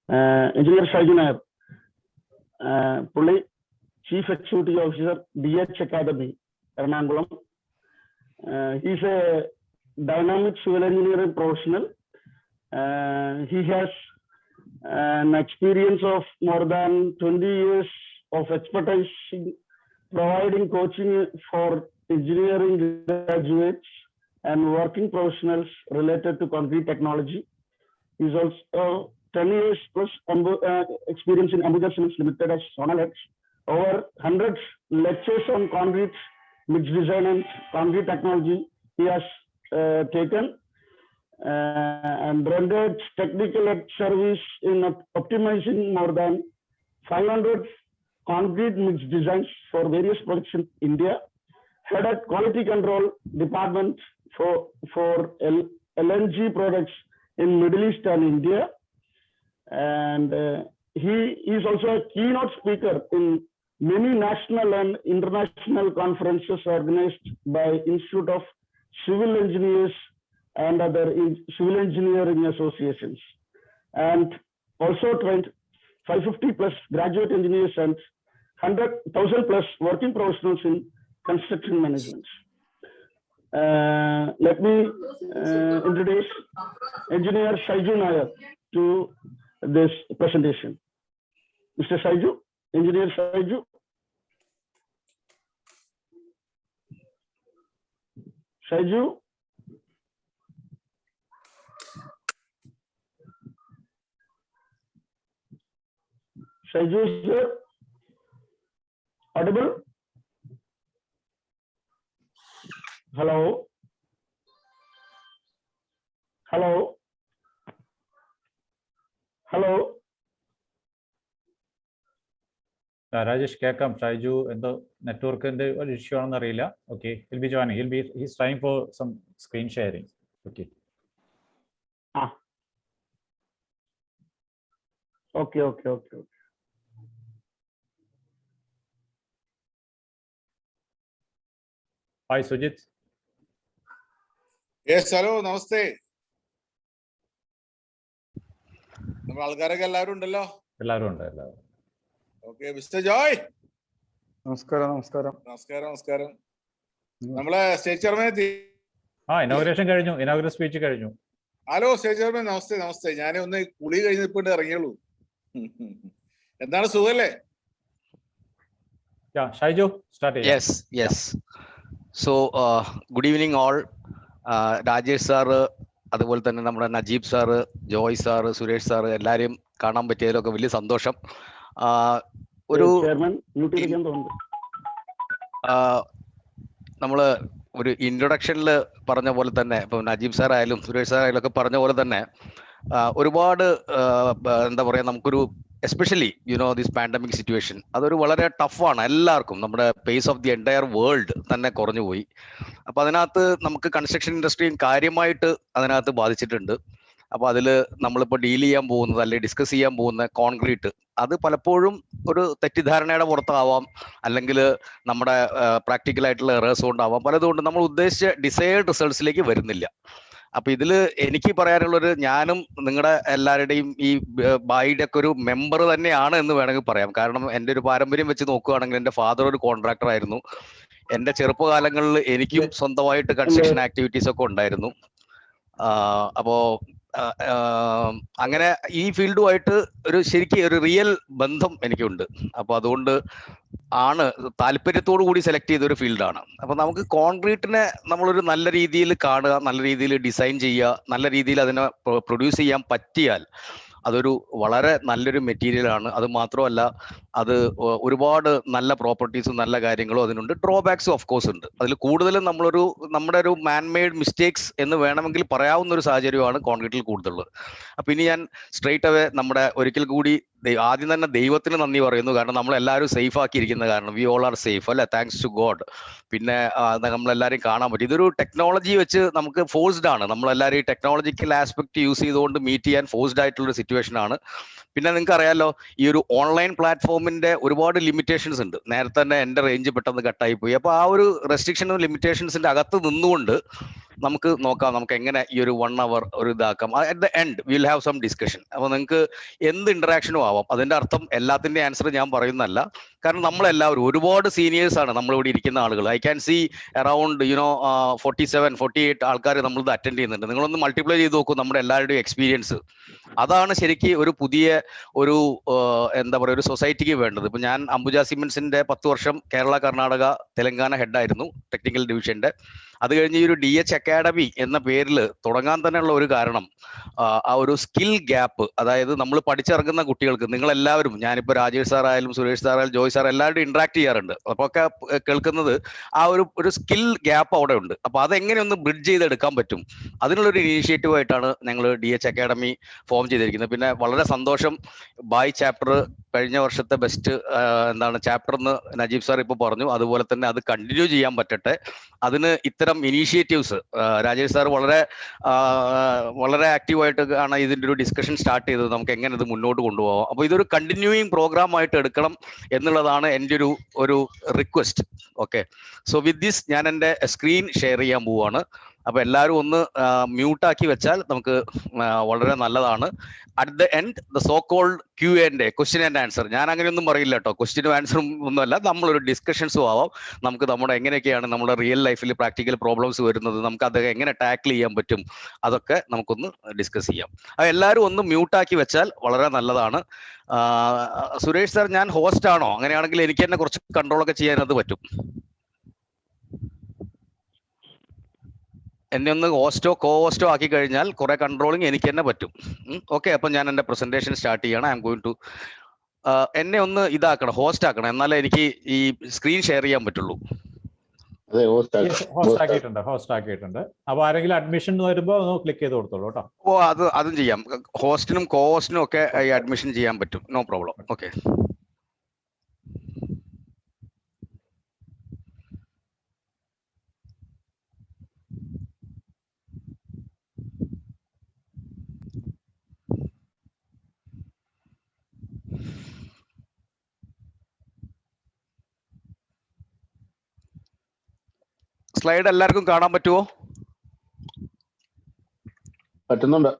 Engineer Shaiju Nair, Pulli, Chief Executive Officer, DH Academy, Ernakulam. He's a dynamic civil engineering professional. He has an experience of more than 20 years of expertise in providing coaching for engineering graduates and working professionals related to concrete technology. He's also 10 years plus experience in Ambuja Cements Limited as zonal head. Over 100 lectures on concrete mix design and concrete technology he has taken and rendered technical service in optimizing more than 500 concrete mix designs for various projects in India. Headed quality control department for LNG products in Middle East and India. And he is also a keynote speaker in many national and international conferences organized by Institute of Civil Engineers and other civil engineering associations. And also trained 550 plus graduate engineers and 100,000 plus working professionals in construction management. Let me introduce Engineer Shaiju Nair to this presentation. Mr. Shaiju, Engineer Shaiju. Shaiju. Shaiju, sir. Audible? Hello? Hello? Hello? Rajesh Kekam, Shaiju, and the network and the issue on the Rila. Okay, he'll be joining. He's trying for some screen sharing. Okay. Okay. Hi, Sujit. Yes, hello, namaste. Okay, Mr. Joy. Namaskaram. Namala stage chairman. Inaugural speech. Hello, stage chairman. Namaste. Jane unne kuli kazhinju ippo irangiyallu. Endana sugalle? Yeah, Shaiju, start. Yes. So, good evening all. Rajesh sir, അതുപോലെ തന്നെ നമ്മുടെ Najeeb sir, Joy sir, Suresh sir എല്ലാവരെയും കാണാൻ പറ്റിയതിലൊക്കെ വലിയ സന്തോഷം. നമ്മള് ഒരു ഇൻട്രൊഡക്ഷനിൽ പറഞ്ഞ പോലെ തന്നെ ഇപ്പൊ നജീബ് സാർ ആയാലും സുരേഷ് സാർ ആയാലും ഒക്കെ പറഞ്ഞ പോലെ തന്നെ ഒരുപാട് എന്താ പറയാ, നമുക്കൊരു എസ്പെഷ്യലി ദിസ് പാൻഡമിക് സിറ്റുവേഷൻ അതൊരു വളരെ ടഫാണ് എല്ലാവർക്കും. നമ്മുടെ pace of the entire world തന്നെ കുറഞ്ഞു പോയി. അപ്പൊ അതിനകത്ത് നമുക്ക് കൺസ്ട്രക്ഷൻ ഇൻഡസ്ട്രിയും കാര്യമായിട്ട് അതിനകത്ത് ബാധിച്ചിട്ടുണ്ട്. അപ്പൊ അതിൽ നമ്മളിപ്പോൾ ഡീൽ ചെയ്യാൻ പോകുന്നത് അല്ലെങ്കിൽ ഡിസ്കസ് ചെയ്യാൻ പോകുന്ന കോൺക്രീറ്റ്, അത് പലപ്പോഴും ഒരു തെറ്റിദ്ധാരണയുടെ പുറത്താവാം, അല്ലെങ്കിൽ നമ്മുടെ പ്രാക്ടിക്കൽ ആയിട്ടുള്ള എറേഴ്സ് കൊണ്ടാവാം, പലതുകൊണ്ട് നമ്മൾ ഉദ്ദേശിച്ച ഡിസൈർഡ് റിസൾട്ട്സിലേക്ക് വരുന്നില്ല. അപ്പൊ ഇതില് എനിക്ക് പറയാനുള്ളൊരു, ഞാനും നിങ്ങളുടെ എല്ലാവരുടെയും ഈ ബായിയുടെ ഒക്കെ ഒരു മെമ്പർ തന്നെയാണ് എന്ന് വേണമെങ്കിൽ പറയാം. കാരണം എൻ്റെ ഒരു പാരമ്പര്യം വെച്ച് നോക്കുകയാണെങ്കിൽ എൻ്റെ ഫാദർ ഒരു കോൺട്രാക്ടർ ആയിരുന്നു. എൻ്റെ ചെറുപ്പകാലങ്ങളിൽ എനിക്കും സ്വന്തമായിട്ട് കൺസ്ട്രക്ഷൻ ആക്ടിവിറ്റീസ് ഒക്കെ ഉണ്ടായിരുന്നു. അപ്പോ അങ്ങനെ ഈ ഫീൽഡുമായിട്ട് ശരിക്കും ഒരു റിയൽ ബന്ധം എനിക്കുണ്ട്. അപ്പൊ അതുകൊണ്ട് ആണ് താല്പര്യത്തോടു കൂടി സെലക്ട് ചെയ്തൊരു ഫീൽഡാണ്. അപ്പൊ നമുക്ക് കോൺക്രീറ്റിനെ നമ്മളൊരു നല്ല രീതിയിൽ കാണുക, നല്ല രീതിയിൽ ഡിസൈൻ ചെയ്യുക, നല്ല രീതിയിൽ അതിനെ പ്രൊഡ്യൂസ് ചെയ്യാൻ പറ്റിയാൽ അതൊരു വളരെ നല്ലൊരു മെറ്റീരിയലാണ്. അത് മാത്രമല്ല, അത് ഒരുപാട് നല്ല പ്രോപ്പർട്ടീസും നല്ല കാര്യങ്ങളും അതിനുണ്ട്. ഡ്രോബാക്സും ഓഫ് കോഴ്സ് ഉണ്ട്. അതിൽ കൂടുതലും നമ്മുടെ ഒരു മാൻമെയ്ഡ് മിസ്റ്റേക്സ് എന്ന് വേണമെങ്കിൽ പറയാവുന്ന ഒരു സാഹചര്യമാണ് കോൺക്രീറ്റിൽ കൂടുതലുള്ളത്. അപ്പൊ ഇനി ഞാൻ സ്ട്രെയിറ്റ് അവേ നമ്മുടെ ഒരിക്കൽ കൂടി ആദ്യം തന്നെ ദൈവത്തിന് നന്ദി പറയുന്നു. കാരണം നമ്മളെല്ലാവരും സേഫ് ആക്കിയിരിക്കുന്ന കാരണം വി ഓൾ ആർ സേഫ് അല്ലെ, താങ്ക്സ് ടു ഗോഡ്. പിന്നെ നമ്മളെല്ലാവരും കാണാൻ പറ്റും. ഇതൊരു ടെക്നോളജി വെച്ച് നമുക്ക് ഫോഴ്സ്ഡ് ആണ്, നമ്മളെല്ലാവരും ഈ ടെക്നോളജിക്കൽ ആസ്പെക്ട് യൂസ് ചെയ്തുകൊണ്ട് മീറ്റ് ചെയ്യാൻ ഫോഴ്സ്ഡ് ആയിട്ടുള്ള സിറ്റുവേഷൻ ആണ്. പിന്നെ നിങ്ങൾക്ക് അറിയാലോ, ഈ ഒരു ഓൺലൈൻ പ്ലാറ്റ്ഫോമിന്റെ ഒരുപാട് ലിമിറ്റേഷൻസ് ഉണ്ട്. നേരത്തെ തന്നെ എൻ്റെ റേഞ്ച് പെട്ടെന്ന് കട്ടായി പോയി. അപ്പോൾ ആ ഒരു റെസ്ട്രിക്ഷനും ലിമിറ്റേഷൻസിന്റെ അകത്ത് നിന്നുകൊണ്ട് നമുക്ക് നോക്കാം നമുക്ക് എങ്ങനെ ഈ ഒരു 1 hour ഒരു ഇതാക്കാം. At the end will have some discussion. അപ്പോൾ നിങ്ങൾക്ക് എന്ത് ഇന്ററാക്ഷനും ആവാം. അതിന്റെ അർത്ഥം എല്ലാത്തിന്റെ ആൻസർ ഞാൻ പറയുന്നതല്ല. കാരണം നമ്മളെല്ലാവരും ഒരുപാട് സീനിയേഴ്സ് ആണ് നമ്മളിവിടെ ഇരിക്കുന്ന ആളുകൾ. ഐ ക്യാൻ സീ അറൌണ്ട് 47-48 ആൾക്കാർ നമ്മളിത് അറ്റൻഡ് ചെയ്യുന്നുണ്ട്. നിങ്ങളൊന്ന് മൾട്ടിപ്ലൈ ചെയ്ത് നോക്കൂ നമ്മുടെ എല്ലാവരുടെയും എക്സ്പീരിയൻസ്. അതാണ് ശരിക്കും ഒരു പുതിയ ഒരു എന്താ പറയുക ഒരു സൊസൈറ്റിക്ക് വേണ്ടത്. ഇപ്പൊ ഞാൻ അംബുജ സിമെന്റ്സിന്റെ 10 വർഷം കേരള, കർണാടക, തെലങ്കാന ഹെഡായിരുന്നു ടെക്നിക്കൽ ഡിവിഷന്റെ. അത് കഴിഞ്ഞ് ഈ ഒരു DH അക്കാഡമി എന്ന പേരിൽ തുടങ്ങാൻ തന്നെയുള്ള ഒരു കാരണം ആ ഒരു സ്കിൽ ഗ്യാപ്പ്, അതായത് നമ്മൾ പഠിച്ചിറങ്ങുന്ന കുട്ടികൾക്ക്, നിങ്ങളെല്ലാവരും, ഞാനിപ്പോൾ രാജേഷ് സാർ ആയാലും സുരേഷ് സാർ ആയാലും ജോയ് സാർ എല്ലാവരും ഇന്ററാക്ട് ചെയ്യാറുണ്ട്. അപ്പോൾ ഒക്കെ കേൾക്കുന്നത് ആ ഒരു സ്കിൽ ഗ്യാപ്പ് അവിടെ ഉണ്ട്. അപ്പോൾ അതെങ്ങനെ ഒന്ന് ബ്രിഡ്ജ് ചെയ്തെടുക്കാൻ പറ്റും, അതിനുള്ളൊരു ഇനീഷ്യേറ്റീവ് ആയിട്ടാണ് ഞങ്ങൾ DH അക്കാഡമി ഫോം ചെയ്തിരിക്കുന്നത്. പിന്നെ വളരെ സന്തോഷം, ബായ് ചാപ്റ്റർ കഴിഞ്ഞ വർഷത്തെ ബെസ്റ്റ് ചാപ്റ്റർ എന്ന് നജീബ് സാർ ഇപ്പോൾ പറഞ്ഞു. അതുപോലെ തന്നെ അത് കണ്ടിന്യൂ ചെയ്യാൻ പറ്റട്ടെ. അതിന് ഇത്തരം ഇനീഷ്യേറ്റീവ്സ് രാജേഷ് സാർ വളരെ ആക്റ്റീവായിട്ട് ആണ് ഇതിൻ്റെ ഒരു ഡിസ്കഷൻ സ്റ്റാർട്ട് ചെയ്തത്, നമുക്ക് എങ്ങനെ ഇത് മുന്നോട്ട് കൊണ്ടുപോകാം. അപ്പോൾ ഇതൊരു കണ്ടിന്യൂയിങ് പ്രോഗ്രാം ആയിട്ട് എടുക്കണം എന്നുള്ളതാണ് എൻ്റെ ഒരു request. Okay, so with this ഞാൻ എൻ്റെ സ്ക്രീൻ ഷെയർ ചെയ്യാൻ പോവുകയാണ്. അപ്പൊ എല്ലാവരും ഒന്ന് മ്യൂട്ടാക്കി വെച്ചാൽ നമുക്ക് വളരെ നല്ലതാണ്. At the end the so called Q&A, question and answer. ഞാൻ അങ്ങനെയൊന്നും പറയില്ല കേട്ടോ, ക്വസ്റ്റ്യനും ആൻസറും ഒന്നുമല്ല, നമ്മളൊരു ഡിസ്കഷൻസും ആവാം. നമുക്ക് നമ്മുടെ എങ്ങനെയൊക്കെയാണ് നമ്മുടെ റിയൽ ലൈഫിൽ പ്രാക്ടിക്കൽ പ്രോബ്ലംസ് വരുന്നത്, നമുക്ക് അത് എങ്ങനെ ടാക്കിൾ ചെയ്യാൻ പറ്റും, അതൊക്കെ നമുക്കൊന്ന് ഡിസ്കസ് ചെയ്യാം. അത് എല്ലാവരും ഒന്ന് മ്യൂട്ടാക്കി വെച്ചാൽ വളരെ നല്ലതാണ്. സുരേഷ് സാർ, ഞാൻ ഹോസ്റ്റ് ആണോ? അങ്ങനെയാണെങ്കിൽ എനിക്ക് തന്നെ കുറച്ച് കൺട്രോളൊക്കെ ചെയ്യാനത് പറ്റും. എന്നെ ഒന്ന് ഹോസ്റ്റോ കോ ഹോസ്റ്റോ ആക്കി കഴിഞ്ഞാൽ കുറെ കൺട്രോളിങ് എനിക്ക് തന്നെ പറ്റും. ഓക്കെ, അപ്പം ഞാൻ എൻ്റെ പ്രസന്റേഷൻ സ്റ്റാർട്ട് ചെയ്യണം. ഐ എം ഗോയിങ് ടു എന്നെ ഒന്ന് ഇതാക്കണം, ഹോസ്റ്റ് ആക്കണം, എന്നാലേ എനിക്ക് ഈ സ്ക്രീൻ ഷെയർ ചെയ്യാൻ പറ്റുള്ളൂ. ഹോസ്റ്റ് ആക്കിയിട്ടുണ്ട്. അപ്പൊ ആരെങ്കിലും അഡ്മിഷൻ വരുമ്പോ ഒന്ന് ക്ലിക്ക് ചെയ്ത് കൊടുത്തോളൂ കേട്ടോ. ഓ, അതും ചെയ്യാം. ഹോസ്റ്റിനും കോ ഹോസ്റ്റിനും ഒക്കെ ഈ അഡ്മിഷൻ ചെയ്യാൻ പറ്റും, നോ പ്രോബ്ലം. ഓക്കെ, സ്ലൈഡ് എല്ലാവർക്കും കാണാൻ പറ്റുമോ? പറ്റുന്നുണ്ട്.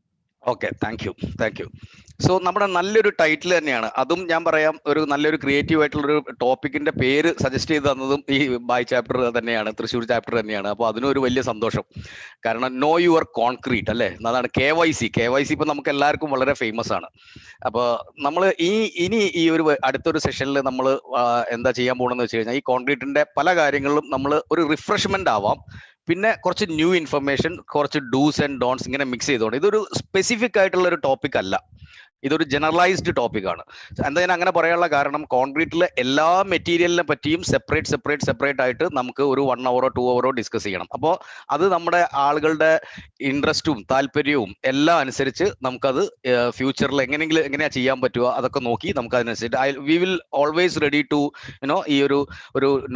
Okay, thank U. സോ നമ്മുടെ നല്ലൊരു ടൈറ്റിൽ തന്നെയാണ്. അതും ഞാൻ പറയാം, ഒരു നല്ലൊരു ക്രിയേറ്റീവ് ആയിട്ടുള്ളൊരു ടോപ്പിക്കിന്റെ പേര് സജസ്റ്റ് ചെയ്ത് തന്നതും ഈ ബായ് ചാപ്റ്റർ തന്നെയാണ്, തൃശ്ശൂർ ചാപ്റ്റർ തന്നെയാണ്. അപ്പോൾ അതിനൊരു വലിയ സന്തോഷം. കാരണം നോ യുവർ കോൺക്രീറ്റ് അല്ലേ, അതാണ് KYC. ഇപ്പൊ നമുക്ക് എല്ലാവർക്കും വളരെ ഫേമസ് ആണ്. അപ്പോൾ നമ്മൾ ഇനി ഈ ഒരു അടുത്തൊരു സെഷനിൽ നമ്മൾ എന്താ ചെയ്യാൻ പോകണമെന്ന് വെച്ച് കഴിഞ്ഞാൽ, ഈ കോൺക്രീറ്റിന്റെ പല കാര്യങ്ങളിലും നമ്മൾ ഒരു റിഫ്രഷ്മെന്റ് ആവാം, പിന്നെ കുറച്ച് ന്യൂ ഇൻഫർമേഷൻ, കുറച്ച് ഡൂസ് ആൻഡ് ഡോൺസ് ഇങ്ങനെ മിക്സ് ചെയ്തുകൊണ്ട്. ഇതൊരു സ്പെസിഫിക് ആയിട്ടുള്ള ഒരു ടോപ്പിക് അല്ല, ഇതൊരു ജനറലൈസ്ഡ് ടോപ്പിക്കാണ്. എന്താ ഞാൻ അങ്ങനെ പറയാനുള്ള കാരണം, കോൺക്രീറ്റിലെ എല്ലാ മെറ്റീരിയലിനെ പറ്റിയും സെപ്പറേറ്റ് ആയിട്ട് നമുക്ക് ഒരു 1 hour 2 hour ഡിസ്കസ് ചെയ്യണം. അപ്പോൾ അത് നമ്മുടെ ആളുകളുടെ ഇൻട്രസ്റ്റും താല്പര്യവും എല്ലാം അനുസരിച്ച് നമുക്കത് ഫ്യൂച്ചറിൽ എങ്ങനെയാ ചെയ്യാൻ പറ്റുക അതൊക്കെ നോക്കി നമുക്ക് അതിനനുസരിച്ച് we will always ready to ഈ ഒരു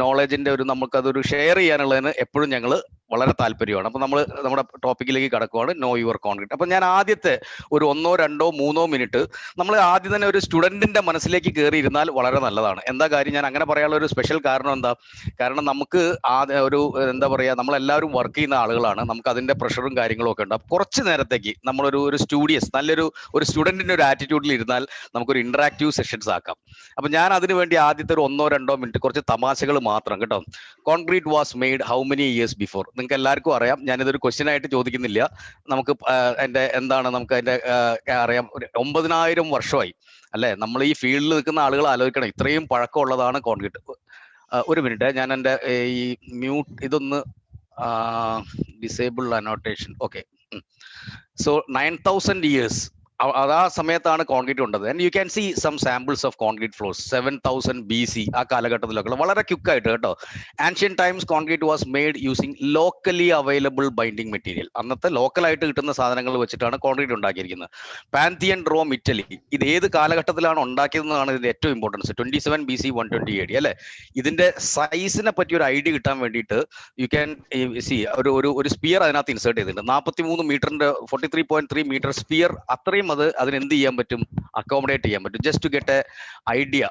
നോളജിന്റെ നമുക്കതൊരു ഷെയർ ചെയ്യാനുള്ളതിന് എപ്പോഴും ഞങ്ങൾ വളരെ താല്പര്യമാണ്. അപ്പോൾ നമ്മൾ നമ്മുടെ ടോപ്പിക്കിലേക്ക് കടക്കുവാണ്, നോ യുവർ കോൺക്രീറ്റ്. അപ്പോൾ ഞാൻ ആദ്യത്തെ ഒരു 1 or 2 or 3 മിനിറ്റ് നമ്മൾ ആദ്യം തന്നെ ഒരു സ്റ്റുഡന്റിന്റെ മനസ്സിലേക്ക് കയറി ഇരുന്നാൽ വളരെ നല്ലതാണ്. എന്താ കാര്യം, ഞാൻ അങ്ങനെ പറയാനുള്ള ഒരു സ്പെഷ്യൽ കാരണം എന്താ, കാരണം നമുക്ക് ഒരു എന്താ പറയുക, നമ്മളെല്ലാവരും വർക്ക് ചെയ്യുന്ന ആളുകളാണ്, നമുക്ക് അതിന്റെ പ്രഷറും കാര്യങ്ങളും ഒക്കെ ഉണ്ട്. അപ്പോൾ കുറച്ച് നേരത്തേക്ക് നമ്മളൊരു സ്റ്റുഡിയസ് ഒരു സ്റ്റുഡന്റിന്റെ ഒരു ആറ്റിറ്റ്യൂഡിൽ ഇരുന്നാൽ നമുക്കൊരു ഇന്ററാക്റ്റീവ് സെഷൻസ് ആക്കാം. അപ്പോൾ ഞാൻ അതിനു വേണ്ടി ആദ്യത്തെ ഒരു 1 or 2 മിനിറ്റ് കുറച്ച് തമാശകൾ മാത്രം കേട്ടോ. Concrete was made how many years before? നിങ്ങൾക്ക് എല്ലാവർക്കും അറിയാം, ഞാനിതൊരു ക്വസ്റ്റ്യൻ ആയിട്ട് ചോദിക്കുന്നില്ല. നമുക്ക് നമുക്ക് അതിന്റെ അറിയാം, 9000 വർഷമായി അല്ലെ നമ്മൾ ഈ ഫീൽഡിൽ നിൽക്കുന്ന ആളുകൾ ആലോചിക്കണം, ഇത്രയും പഴക്കമുള്ളതാണ് കോൺക്രീറ്റ്. ഒരു മിനിറ്റ്, ഞാൻ എൻ്റെ ഈ മ്യൂട്ട് ഇതൊന്ന് disable annotation. Okay, so 9000 years ആ സമയത്താണ് കോൺക്രീറ്റ് ഉണ്ടത്. And you can see some samples of concrete floors 7000 BC ആ കാലഘട്ടത്തിലൊക്കെ വളരെ ക്വിക്കായിട്ട് കേട്ടോ. Ancient times concrete was made using locally available binding material. അന്നത്തെ ലോക്കലായിട്ട് കിട്ടുന്ന സാധനങ്ങൾ വെച്ചിട്ടാണ് കോൺക്രീറ്റ് ഉണ്ടാക്കിയിരിക്കുന്നത്. പാന്തിയൻ റോം ഇറ്റലി, ഇത് ഏത് കാലഘട്ടത്തിലാണ് ഉണ്ടാക്കിയതെന്നാണ് ഇതിന്റെ ഏറ്റവും ഇമ്പോർട്ടൻസ്. 27 BC 120 AD അല്ലെ. ഇതിന്റെ സൈസിനെ പറ്റി ഒരു ഐഡിയ കിട്ടാൻ വേണ്ടിയിട്ട് യു ക്യാൻ സി ഒരു സ്പിയർ അതിനകത്ത് ഇൻസേർട്ട് ചെയ്തിട്ടുണ്ട്. 43 മീറ്ററിന്റെ 43.3 മീറ്റർ സ്പിയർ, അത്രയും അതിന് എന്ത് ചെയ്യാൻ പറ്റും, അക്കോമഡേറ്റ് ചെയ്യാൻ പറ്റും. Just to get a idea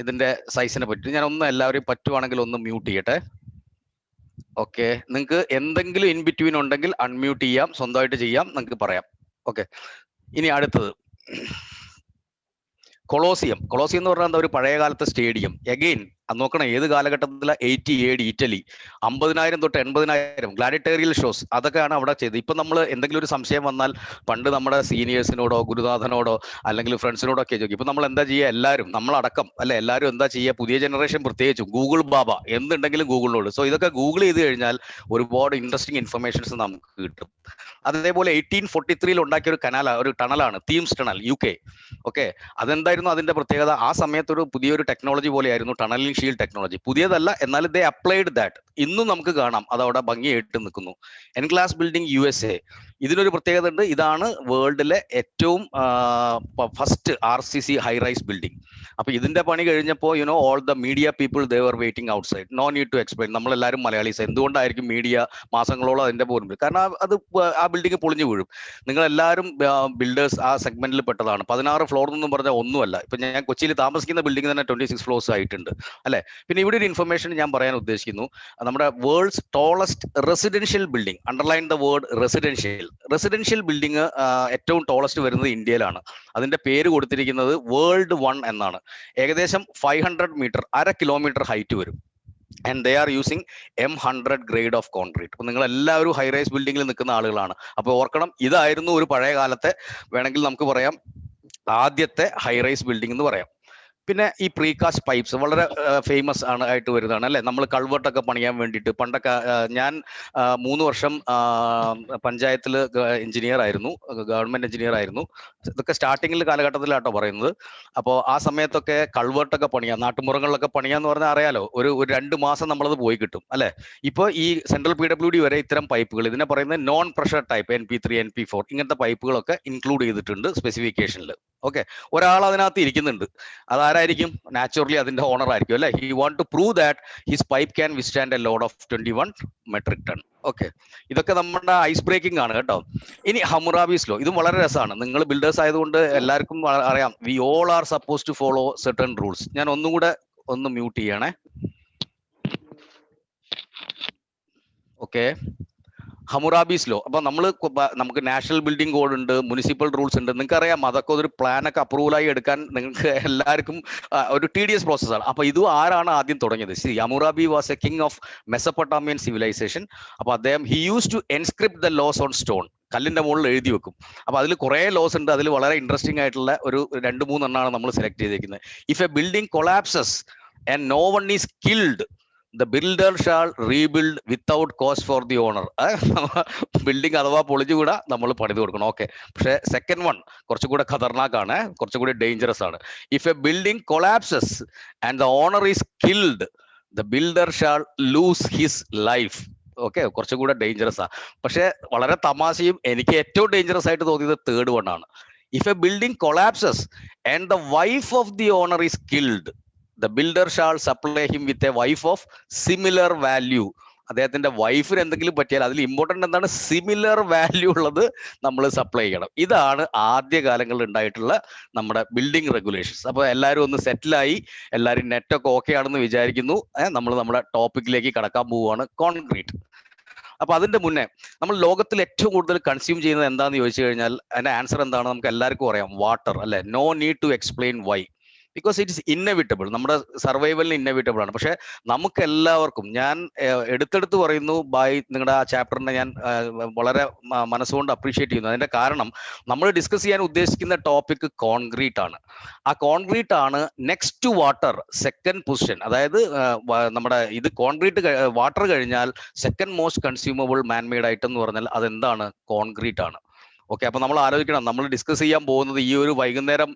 ഇതിന്റെ സൈസിനെ പറ്റി. ഞാൻ ഒന്ന് എല്ലാവരെയും പറ്റുവാണെങ്കിൽ ഒന്ന് മ്യൂട്ട് ചെയ്യട്ടെ. ഓക്കെ, നിങ്ങൾക്ക് എന്തെങ്കിലും ഇൻ ബിറ്റ്വീൻ ഉണ്ടെങ്കിൽ അൺമ്യൂട്ട് ചെയ്യാം, സ്വന്തമായിട്ട് ചെയ്യാം, നിങ്ങൾക്ക് പറയാം. ഓക്കെ, ഇനി അടുത്തത് കൊളോസിയം. കൊളോസിയം എന്ന് പറഞ്ഞാൽ ഒരു പഴയ കാലത്തെ സ്റ്റേഡിയം. എഗെയിൻ നോക്കണം ഏത് കാലഘട്ടത്തിലെ 80 AD ഇറ്റലി. 50,000 തൊട്ട് 80,000 ഗ്ലാഡിറ്റേറിയൽ ഷോസ് അതൊക്കെയാണ് അവിടെ ചെയ്തത്. ഇപ്പൊ നമ്മൾ എന്തെങ്കിലും ഒരു സംശയം വന്നാൽ പണ്ട് നമ്മുടെ സീനിയേഴ്സിനോടോ ഗുരുനാഥനോടോ അല്ലെങ്കിൽ ഫ്രണ്ട്സിനോടോ ഒക്കെ ചോദിക്കും. ഇപ്പൊ നമ്മൾ എന്താ ചെയ്യുക, എല്ലാവരും നമ്മളടക്കം അല്ലെ, എല്ലാവരും എന്താ ചെയ്യുക, പുതിയ ജനറേഷൻ പ്രത്യേകിച്ചും ഗൂഗിൾ ബാബ എന്തുണ്ടെങ്കിലും ഗൂഗിളിനോട്. സോ ഇതൊക്കെ ഗൂഗിൾ ചെയ്ത് കഴിഞ്ഞാൽ ഒരുപാട് ഇൻട്രസ്റ്റിംഗ് ഇൻഫർമേഷൻസ് നമുക്ക് കിട്ടും. അതേപോലെ 1843 ഉണ്ടാക്കിയ ഒരു ടണലാണ് തീംസ് ടണൽ, UK. ഓക്കെ, അതെന്തായിരുന്നു അതിന്റെ പ്രത്യേകത? ആ സമയത്ത് ഒരു പുതിയൊരു ടെക്നോളജി പോലെയായിരുന്നു ടണലിംഗ് ഷീൽഡ് ടെക്നോളജി. പുതിയതല്ല, എന്നാൽ ദേ അപ്ലൈഡ് ദാറ്റ്. ഇന്നും നമുക്ക് കാണാം അതവിടെ ഭംഗിയായിട്ട് നിൽക്കുന്നു. എൻഗ്ലാസ് ബിൽഡിംഗ് USA, ഇതിനൊരു പ്രത്യേകത ഉണ്ട്. ഇതാണ് വേൾഡിലെ ഏറ്റവും first RCC high rise building. അപ്പൊ ഇതിന്റെ പണി കഴിഞ്ഞപ്പോൾ all the media people they were waiting outside. No need to explain. നമ്മളെല്ലാവരും മലയാളീസ്. എന്തുകൊണ്ടായിരിക്കും മീഡിയ മാസങ്ങളോളം അതിന്റെ പോലും? കാരണം അത് ആ ബിൽഡിംഗ് പൊളിഞ്ഞു വീഴും. നിങ്ങളെല്ലാവരും ബിൽഡേഴ്സ് ആ സെഗ്മെന്റിൽ പെട്ടതാണ്. 16 ഫ്ലോർ എന്നും പറഞ്ഞാൽ ഒന്നുമല്ല. ഇപ്പൊ ഞാൻ കൊച്ചിയിൽ താമസിക്കുന്ന ബിൽഡിംഗ് തന്നെ 26 ഫ്ലോർസ് ആയിട്ടുണ്ട് അല്ലെ. പിന്നെ ഇവിടെ ഒരു ഇൻഫർമേഷൻ ഞാൻ പറയാൻ ഉദ്ദേശിക്കുന്നു. നമ്മുടെ world's tallest residential building, underline the word residential building ഏറ്റവും ടോളസ്റ്റ് വരുന്നത് ഇന്ത്യയിലാണ്. അതിന്റെ പേര് കൊടുത്തിരിക്കുന്നത് വേൾഡ് 1 എന്നാണ്. ഏകദേശം 500 മീറ്റർ, 1/2 കിലോമീറ്റർ ഹൈറ്റ് വരും. And they are using M100 grade of concrete. അപ്പൊ നിങ്ങൾ എല്ലാവരും ഹൈ റൈസ് ബിൽഡിംഗിൽ നിൽക്കുന്ന ആളുകളാണ്. അപ്പൊ ഓർക്കണം, ഇതായിരുന്നു ഒരു പഴയ കാലത്തെ, വേണമെങ്കിൽ നമുക്ക് പറയാം ആദ്യത്തെ ഹൈ റൈസ് ബിൽഡിംഗ് എന്ന് പറയാം. പിന്നെ ഈ പ്രീകാസ്റ്റ് പൈപ്സ് വളരെ ഫേമസ് ആയിട്ട് വരുന്നതാണ് അല്ലെ. നമ്മൾ കൾവർട്ടൊക്കെ പണിയാൻ വേണ്ടിയിട്ട് പണ്ടൊക്കെ ഞാൻ 3 വർഷം പഞ്ചായത്തിൽ എഞ്ചിനീയർ ആയിരുന്നു, ഗവൺമെന്റ് എഞ്ചിനീയർ ആയിരുന്നു. ഇതൊക്കെ സ്റ്റാർട്ടിങ്ങിൽ കാലഘട്ടത്തിലാട്ടോ പറയുന്നത്. അപ്പോൾ ആ സമയത്തൊക്കെ കൾവർട്ടൊക്കെ പണിയാം, നാട്ടുമ്പുറങ്ങളിലൊക്കെ പണിയാന്ന് പറഞ്ഞാൽ അറിയാലോ, ഒരു 2 മാസം നമ്മളത് പോയി കിട്ടും അല്ലെ. ഇപ്പോൾ ഈ സെൻട്രൽ PWD വരെ ഇത്തരം പൈപ്പുകൾ, ഇതിനെ പറയുന്നത് non pressure type NP3 NP4 ഇങ്ങനത്തെ പൈപ്പുകളൊക്കെ ഇൻക്ലൂഡ് ചെയ്തിട്ടുണ്ട് സ്പെസിഫിക്കേഷനിൽ. ഓക്കെ, ഒരാൾ അതിനകത്ത് ഇരിക്കുന്നുണ്ട്. അതാരായിരിക്കും? നാച്ചുറലി അതിന്റെ ഓണർ ആയിരിക്കും അല്ലെ. He want to prove that his pipe can withstand a load of 21 metric ton. Okay, ഇതൊക്കെ നമ്മുടെ ഐസ് ബ്രേക്കിംഗ് ആണ് കേട്ടോ. ഇനി ഹമ്മുറാബീസ് ലോ, ഇതും വളരെ രസമാണ്. നിങ്ങൾ ബിൽഡേഴ്സ് ആയതുകൊണ്ട് എല്ലാവർക്കും അറിയാം. We all are suppose to follow certain rules. ഞാൻ ഒന്നുകൂടെ ഒന്ന് മ്യൂട്ട് ചെയ്യണേ. Okay, Hammurabi's law. അപ്പൊ നമുക്ക് നാഷണൽ ബിൽഡിംഗ് കോഡ് ഉണ്ട്, മുനിസിപ്പൽ റൂൾസ് ഉണ്ട്. നിങ്ങൾക്ക് അറിയാം, അതൊക്കെ ഒരു പ്ലാനൊക്കെ അപ്രൂവലായി എടുക്കാൻ നിങ്ങൾക്ക് എല്ലാവർക്കും ഒരു tedious പ്രോസസ്സാണ്. അപ്പൊ ഇത് ആരാണ് ആദ്യം തുടങ്ങിയത്? Hammurabi was a king of Mesopotamian civilisation. അപ്പൊ അദ്ദേഹം he use to inscript the laws on stone, കല്ലിന്റെ മുകളിൽ എഴുതി വെക്കും. അപ്പൊ അതിൽ കുറെ ലോസ് ഉണ്ട്. അതിൽ വളരെ ഇൻട്രസ്റ്റിംഗ് ആയിട്ടുള്ള ഒരു 2-3 എണ്ണമാണ് നമ്മൾ സെലക്ട് ചെയ്തിരിക്കുന്നത്. If a building collapses and no one is killed, the builder shall rebuild without cost for the owner. Building അഥവാ പൊളിഞ്ഞുകൂടാ, നമ്മൾ പണിത് കൊടുക്കണം. ഓക്കെ, പക്ഷെ സെക്കൻഡ് വൺ കുറച്ചുകൂടെ ഖതർനാക്കാണ്, കുറച്ചുകൂടി ഡേഞ്ചറസ് ആണ്. If a building collapses and the owner is killed, the builder shall lose his life. Okay, കുറച്ചുകൂടെ ഡേഞ്ചറസ് ആ. പക്ഷെ വളരെ തമാശയും എനിക്ക് ഏറ്റവും ഡേഞ്ചറസ് ആയിട്ട് തോന്നിയത് തേർഡ് വൺ ആണ്. If a building collapses and the wife of the owner is killed, the builder shall supply him with a wife of similar value. അദ്ദേഹത്തിന്റെ വൈഫിന് എന്തെങ്കിലും പറ്റിയാൽ അതിൽ ഇമ്പോർട്ടന്റ് എന്താണ്? സിമിലർ വാല്യൂ ഉള്ളത് നമ്മൾ സപ്ലൈ ചെയ്യണം. ഇതാണ് ആദ്യ കാലങ്ങളിൽ ഉണ്ടായിട്ടുള്ള നമ്മുടെ ബിൽഡിംഗ് റെഗുലേഷൻസ്. അപ്പൊ എല്ലാവരും ഒന്ന് സെറ്റിലായി, എല്ലാവരും നെറ്റൊക്കെ ഓക്കെ ആണെന്ന് വിചാരിക്കുന്നു. നമ്മൾ നമ്മുടെ ടോപ്പിക്കിലേക്ക് കടക്കാൻ പോവുകയാണ്, കോൺക്രീറ്റ്. അപ്പൊ അതിന്റെ മുന്നേ നമ്മൾ ലോകത്തിൽ ഏറ്റവും കൂടുതൽ കൺസ്യൂം ചെയ്യുന്നത് എന്താണെന്ന് ചോദിച്ചു കഴിഞ്ഞാൽ അതിന്റെ ആൻസർ എന്താണ്? നമുക്ക് എല്ലാവർക്കും അറിയാം, വാട്ടർ അല്ലെ. No need to explain why, because it is inevitable. നമ്മുടെ സർവൈവലിന് ഇന്നവിറ്റബിൾ ആണ്. പക്ഷെ നമുക്ക് എല്ലാവർക്കും, ഞാൻ എടുത്തെടുത്ത് പറയുന്നു, നിങ്ങളുടെ ആ ചാപ്റ്ററിനെ ഞാൻ വളരെ മനസ്സുകൊണ്ട് അപ്രീഷിയേറ്റ് ചെയ്യുന്നു. അതിന്റെ കാരണം നമ്മൾ ഡിസ്കസ് ചെയ്യാൻ ഉദ്ദേശിക്കുന്ന ടോപ്പിക് കോൺക്രീറ്റ് ആണ്. ആ കോൺക്രീറ്റ് ആണ് next to water second position. അതായത് നമ്മുടെ ഇത് കോൺക്രീറ്റ് വാട്ടർ കഴിഞ്ഞാൽ second most consumable manmade item എന്ന് പറഞ്ഞാൽ അതെന്താണ്? കോൺക്രീറ്റ് ആണ്. ഓക്കെ, അപ്പൊ നമ്മൾ ആലോചിക്കണം, നമ്മൾ ഡിസ്കസ് ചെയ്യാൻ പോകുന്നത് ഈ ഒരു വൈകുന്നേരം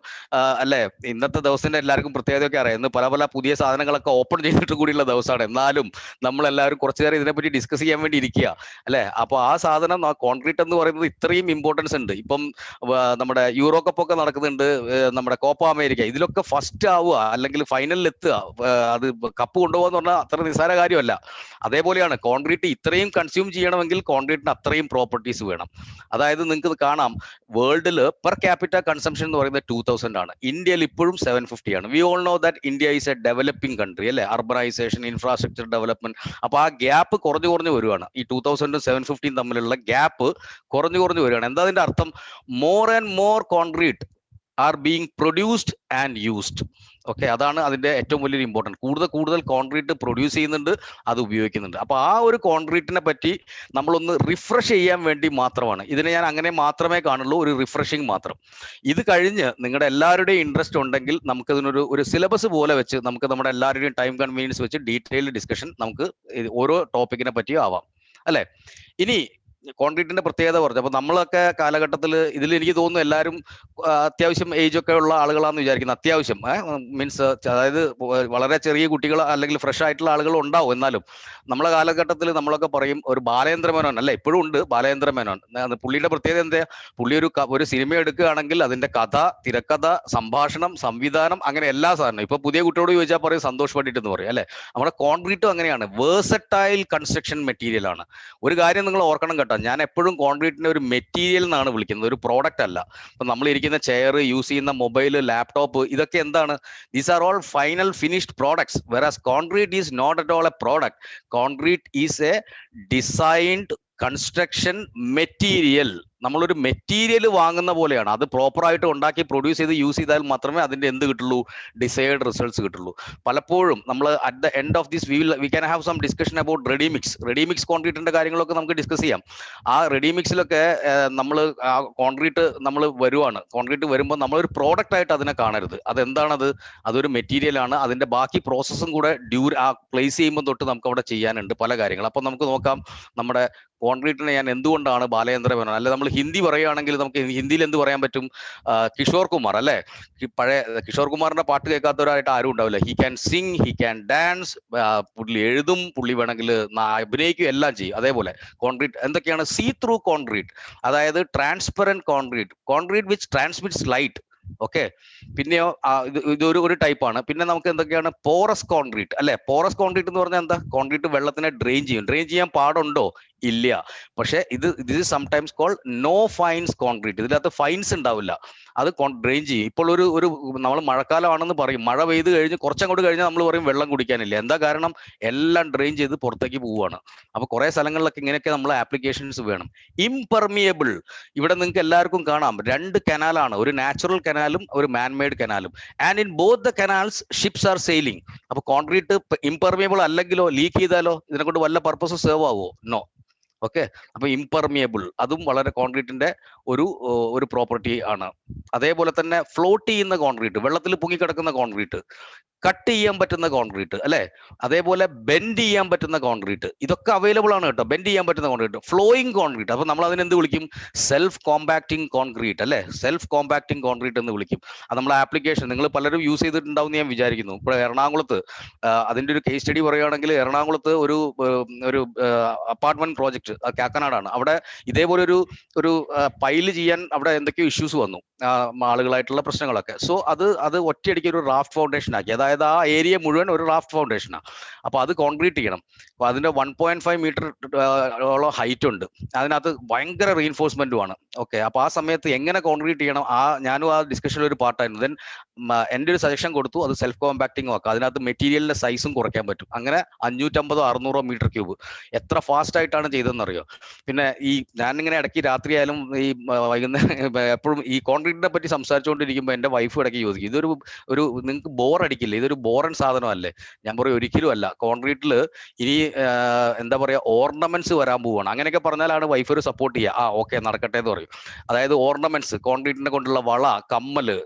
അല്ലെ, ഇന്നത്തെ ദിവസത്തിന്റെ എല്ലാവർക്കും പ്രത്യേകതയൊക്കെ അറിയാം. ഇന്ന് പല പല പുതിയ സാധനങ്ങളൊക്കെ ഓപ്പൺ ചെയ്തിട്ട് കൂടിയുള്ള ദിവസമാണ്. എന്നാലും നമ്മൾ എല്ലാവരും കുറച്ചു നേരം ഇതിനെപ്പറ്റി ഡിസ്കസ് ചെയ്യാൻ വേണ്ടി ഇരിക്കുക അല്ലെ. അപ്പൊ ആ സാധനം, ആ കോൺക്രീറ്റ് എന്ന് പറയുന്നത് ഇത്രയും ഇമ്പോർട്ടൻസ് ഉണ്ട്. ഇപ്പം നമ്മുടെ യൂറോ കപ്പ് ഒക്കെ നടക്കുന്നുണ്ട്, നമ്മുടെ കോപ്പ അമേരിക്ക, ഇതിലൊക്കെ ഫസ്റ്റ് ആവുക അല്ലെങ്കിൽ ഫൈനലിൽ എത്തുക, അത് കപ്പ് കൊണ്ടുപോകുക എന്ന് പറഞ്ഞാൽ അത്ര നിസ്സാര കാര്യമല്ല. അതേപോലെയാണ് കോൺക്രീറ്റ് ഇത്രയും കൺസ്യൂം ചെയ്യണമെങ്കിൽ കോൺക്രീറ്റിന് അത്രയും പ്രോപ്പർട്ടീസ് വേണം. അതായത് നിങ്ങൾക്ക് കാണാം, വേൾഡിൽ പെർ ക്യാപിറ്റ കൺസംഷൻ എന്ന് പറയുന്നത് 2000 ആണ്. ഇന്ത്യയിൽ ഇപ്പോഴും 750 ആണ്. We all know that India is A developing country അല്ലെ, അർബനൈസേഷൻ, ഇൻഫ്രാസ്ട്രക്ചർ ഡെവലപ്മെന്റ്. അപ്പൊ ആ ഗ്യാപ്പ് കുറഞ്ഞു വരുവാണ്. ഈ 2000 750 തമ്മിലുള്ള ഗ്യാപ്പ് കുറഞ്ഞു വരുവാണ്. എന്താ അതിന്റെ അർത്ഥം? More and more concrete are being produced and used. Okay, അതാണ് അതിന്റെ ഏറ്റവും വലിയൊരു ഇമ്പോർട്ടൻറ്റ്. കൂടുതൽ കോൺക്രീറ്റ് പ്രൊഡ്യൂസ് ചെയ്യുന്നുണ്ട്, അത് ഉപയോഗിക്കുന്നുണ്ട്. അപ്പൊ ആ ഒരു കോൺക്രീറ്റിനെ പറ്റി നമ്മളൊന്ന് റിഫ്രഷ് ചെയ്യാൻ വേണ്ടി മാത്രമാണ് ഇതിനെ ഞാൻ അങ്ങനെ മാത്രമേ കാണുള്ളൂ, ഒരു റിഫ്രഷിങ് മാത്രം. ഇത് കഴിഞ്ഞ് നിങ്ങളുടെ എല്ലാവരുടെയും ഇൻട്രസ്റ്റ് ഉണ്ടെങ്കിൽ നമുക്കതിനൊരു സിലബസ് പോലെ വെച്ച് നമുക്ക് നമ്മുടെ എല്ലാവരുടെയും ടൈം കൺവീനിയൻസ് വെച്ച് ഡീറ്റെയിൽഡ് ഡിസ്കഷൻ നമുക്ക് ഓരോ ടോപ്പിക്കിനെ പറ്റിയും ആവാം അല്ലെ. ഇനി കോൺക്രീറ്റിന്റെ പ്രത്യേകത പറഞ്ഞു. അപ്പൊ നമ്മളൊക്കെ കാലഘട്ടത്തിൽ ഇതിൽ എനിക്ക് തോന്നുന്നു എല്ലാവരും അത്യാവശ്യം ഏജ് ഒക്കെ ഉള്ള ആളുകളാന്ന് വിചാരിക്കുന്നത്. അത്യാവശ്യം മീൻസ് അതായത് വളരെ ചെറിയ കുട്ടികൾ അല്ലെങ്കിൽ ഫ്രഷ് ആയിട്ടുള്ള ആളുകൾ ഉണ്ടാവും. എന്നാലും നമ്മളെ കാലഘട്ടത്തിൽ നമ്മളൊക്കെ പറയും ഒരു ബാലേന്ദ്ര മേനോൻ അല്ലെ, ഇപ്പോഴും ഉണ്ട് ബാലേന്ദ്ര മേനോൻ. പുള്ളിയുടെ പ്രത്യേകത എന്താ? പുള്ളി ഒരു സിനിമ എടുക്കുകയാണെങ്കിൽ അതിന്റെ കഥ, തിരക്കഥ, സംഭാഷണം, സംവിധാനം, അങ്ങനെ എല്ലാ സാധനവും. ഇപ്പൊ പുതിയ കുട്ടിയോട് ചോദിച്ചാൽ പറയും സന്തോഷ് പണ്ഡിറ്റ് എന്ന് പറയും അല്ലെ. നമ്മുടെ കോൺക്രീറ്റും അങ്ങനെയാണ്, വേഴ്സറ്റൈൽ കൺസ്ട്രക്ഷൻ മെറ്റീരിയൽ ആണ്. ഒരു കാര്യം നിങ്ങൾ ഓർക്കണം കേട്ടോ, ഞാൻ എപ്പോഴും കോൺക്രീറ്റിനെ ഒരു മെറ്റീരിയൽ എന്നാണ് വിളിക്കുന്നത്, ഒരു പ്രോഡക്റ്റ് അല്ല. ഇപ്പൊ നമ്മൾ ഇരിക്കുന്ന ചെയർ, യൂസ് ചെയ്യുന്ന മൊബൈൽ, ലാപ്ടോപ്പ്, ഇതൊക്കെ എന്താണ്? These are all final finished products, whereas concrete is not at all a product. Concrete is a designed construction material. നമ്മളൊരു മെറ്റീരിയൽ വാങ്ങുന്ന പോലെയാണ്. അത് പ്രോപ്പറായിട്ട് ഉണ്ടാക്കി പ്രൊഡ്യൂസ് ചെയ്ത് യൂസ് ചെയ്താൽ മാത്രമേ അതിന്റെ എന്ത് കിട്ടുള്ളൂ? ഡിസൈർഡ് റിസൾട്ട്സ് കിട്ടുള്ളൂ. പലപ്പോഴും നമ്മൾ at the end of this we can have some discussion about readymix കോൺക്രീറ്റിന്റെ കാര്യങ്ങളൊക്കെ നമുക്ക് ഡിസ്കസ് ചെയ്യാം. ആ റെഡിമിക്സിലൊക്കെ നമ്മൾ ആ കോൺക്രീറ്റ് വരുമ്പോൾ നമ്മളൊരു പ്രോഡക്റ്റ് ആയിട്ട് അതിനെ കാണരുത്. അതെന്താണത്? അതൊരു മെറ്റീരിയൽ ആണ്. അതിന്റെ ബാക്കി പ്രോസസ്സും കൂടെ പ്ലേസ് ചെയ്യുമ്പോൾ തൊട്ട് നമുക്ക് അവിടെ ചെയ്യാനുണ്ട് പല കാര്യങ്ങൾ. അപ്പൊ നമുക്ക് നോക്കാം, നമ്മുടെ കോൺക്രീറ്റിനെ ഞാൻ എന്തുകൊണ്ടാണ് ബാലേന്ദ്ര മേനോൻ, അല്ലെ നമ്മൾ ഹിന്ദി പറയുകയാണെങ്കിൽ നമുക്ക് ഹിന്ദിയിൽ എന്ത് പറയാൻ പറ്റും? കിഷോർ കുമാർ അല്ലെ. പഴയ കിഷോർ കുമാറിന്റെ പാട്ട് കേൾക്കാത്തവരായിട്ട് ആരും ഉണ്ടാവില്ല. He can Singh, he can dance, പുള്ളി എഴുതും, പുള്ളി വേണമെങ്കിൽ അഭിനയിക്കും, എല്ലാം ചെയ്യും. അതേപോലെ കോൺക്രീറ്റ് എന്തൊക്കെയാണ്? സീ ത്രൂ കോൺക്രീറ്റ്, അതായത് transparent concrete which transmits light. Okay, പിന്നെയോ ഇതൊരു ടൈപ്പാണ്. പിന്നെ നമുക്ക് എന്തൊക്കെയാണ്? പോറസ് കോൺക്രീറ്റ് അല്ലെ. പോറസ് കോൺക്രീറ്റ് എന്ന് പറഞ്ഞാൽ എന്താ? കോൺക്രീറ്റ് വെള്ളത്തിനെ ഡ്രെയിൻ ചെയ്യാൻ പാടുണ്ടോ? ഇല്ല. പക്ഷെ this is sometimes called no fines concrete. ഇതിനകത്ത് ഫൈൻസ് ഉണ്ടാവില്ല, അത് ഡ്രെയിൻ ചെയ്യും. ഇപ്പോൾ ഒരു നമ്മൾ മഴക്കാലമാണെന്ന് പറയും, മഴ പെയ്ത് കഴിഞ്ഞ് കുറച്ചങ്ങോട്ട് കഴിഞ്ഞാൽ നമ്മൾ പറയും വെള്ളം കുടിക്കാനില്ല. എന്താ കാരണം? എല്ലാം ഡ്രെയിൻ ചെയ്ത് പുറത്തേക്ക് പോവുകയാണ്. അപ്പൊ കുറെ സ്ഥലങ്ങളിലൊക്കെ ഇങ്ങനെയൊക്കെ നമ്മൾ ആപ്ലിക്കേഷൻസ് വേണം. ഇംപെർമിയബിൾ, ഇവിടെ നിങ്ങൾക്ക് എല്ലാവർക്കും കാണാം, 2 കനാലാണ്, ഒരു നാച്ചുറൽ കനാലും ഒരു മാൻമെയ്ഡ് കനാലും. And in both the canals ships are sailing. അപ്പൊ കോൺക്രീറ്റ് ഇംപെർമിയബിൾ അല്ലെങ്കിലോ, ലീക്ക് ചെയ്താലോ ഇതിനെ കൊണ്ട് വല്ല പർപ്പസ് സേവ് ആവോ? നോ. ഓക്കെ, അപ്പൊ ഇംപെർമിയബിൾ അതും വളരെ കോൺക്രീറ്റിന്റെ ഒരു പ്രോപ്പർട്ടി ആണ്. അതേപോലെ തന്നെ ഫ്ലോട്ട് ചെയ്യുന്ന കോൺക്രീറ്റ്, വെള്ളത്തിൽ പൊങ്ങിക്കിടക്കുന്ന കോൺക്രീറ്റ്, കട്ട് ചെയ്യാൻ പറ്റുന്ന കോൺക്രീറ്റ് അല്ലെ. അതേപോലെ ബെൻഡ് ചെയ്യാൻ പറ്റുന്ന കോൺക്രീറ്റ്, ഇതൊക്കെ അവൈലബിൾ ആണ് കേട്ടോ. ബെൻഡ് ചെയ്യാൻ പറ്റുന്ന കോൺക്രീറ്റ്, ഫ്ലോയിങ് കോൺക്രീറ്റ്, അപ്പൊ നമ്മൾ അതിനെന്ത് വിളിക്കും? സെൽഫ് കോമ്പാക്ടിങ് കോൺക്രീറ്റ് അല്ലെ. സെൽഫ് കോമ്പാക്ടിങ് കോൺക്രീറ്റ് എന്ന് വിളിക്കും. അത് നമ്മളെ ആപ്ലിക്കേഷൻ നിങ്ങൾ പലരും യൂസ് ചെയ്തിട്ടുണ്ടാവും ഞാൻ വിചാരിക്കുന്നു. ഇപ്പോൾ എറണാകുളത്ത് അതിന്റെ ഒരു കേസ് സ്റ്റഡി പറയുകയാണെങ്കിൽ, എറണാകുളത്ത് ഒരു അപ്പാർട്ട്മെന്റ് പ്രോജക്റ്റ് കാക്കനാടാണ്. അവിടെ ഇതേപോലെ ഒരു പൈല് ചെയ്യാൻ അവിടെ എന്തൊക്കെയോ ഇഷ്യൂസ് വന്നു, ആളുകളായിട്ടുള്ള പ്രശ്നങ്ങളൊക്കെ. സോ അത് ഒറ്റയടിക്ക് ഒരു റാഫ്റ്റ് ഫൗണ്ടേഷൻ ആക്കി. അതായത് ആ ഏരിയ മുഴുവൻ ഒരു റാഫ്റ്റ് ഫൗണ്ടേഷനാണ്. അപ്പൊ അത് കോൺക്രീറ്റ് ചെയ്യണം. അപ്പൊ അതിന്റെ 1.5 മീറ്റർ ഹൈറ്റ് ഉണ്ട്. അതിനകത്ത് ഭയങ്കര റീഇൻഫോഴ്സ്മെന്റുമാണ്. ഓക്കെ, അപ്പൊ ആ സമയത്ത് എങ്ങനെ കോൺക്രീറ്റ് ചെയ്യണം? ഞാനും ആ ഡിസ്കഷനിൽ ഒരു പാർട്ടായിരുന്നു. ദെൻ എൻ്റെ ഒരു സജഷൻ കൊടുത്തു, അത് സെൽഫ് കോമ്പാക്ടിങ് ആക്കാം. അതിനകത്ത് മെറ്റീരിയലിന്റെ സൈസും കുറയ്ക്കാൻ പറ്റും. അങ്ങനെ 550-600 മീറ്റർ ക്യൂബ്. എത്ര ഫാസ്റ്റ് ആയിട്ടാണ് ചെയ്തതെന്നറിയോ? പിന്നെ ഞാനിങ്ങനെ ഇടയ്ക്ക് രാത്രി ആയാലും ഈ വൈകുന്നേരം എപ്പോഴും ഈ കോൺക്രീറ്റിനെ പറ്റി സംസാരിച്ചുകൊണ്ടിരിക്കുമ്പോൾ എൻ്റെ വൈഫ് ഇടയ്ക്ക് ചോദിക്കും, ഇതൊരു നിങ്ങൾക്ക് ബോർ അടിക്കില്ലേ? ഇതൊരു ബോറൻ സാധനമല്ലേ? ഞാൻ പറയും ഒരിക്കലും അല്ല. കോൺക്രീറ്റിൽ ഇനി എന്താ പറയാ, ഓർണമെന്റ്സ് വരാൻ പോവാണ്. അങ്ങനെയൊക്കെ പറഞ്ഞാലാണ് വൈഫ് ഒരു സപ്പോർട്ട് ചെയ്യുക. ഓക്കെ നടക്കട്ടെ എന്ന് പറയും. അതായത് ഓർണമെന്റ്സ്, കോൺക്രീറ്റിനെ കൊണ്ടുള്ള വള, കമ്മല്,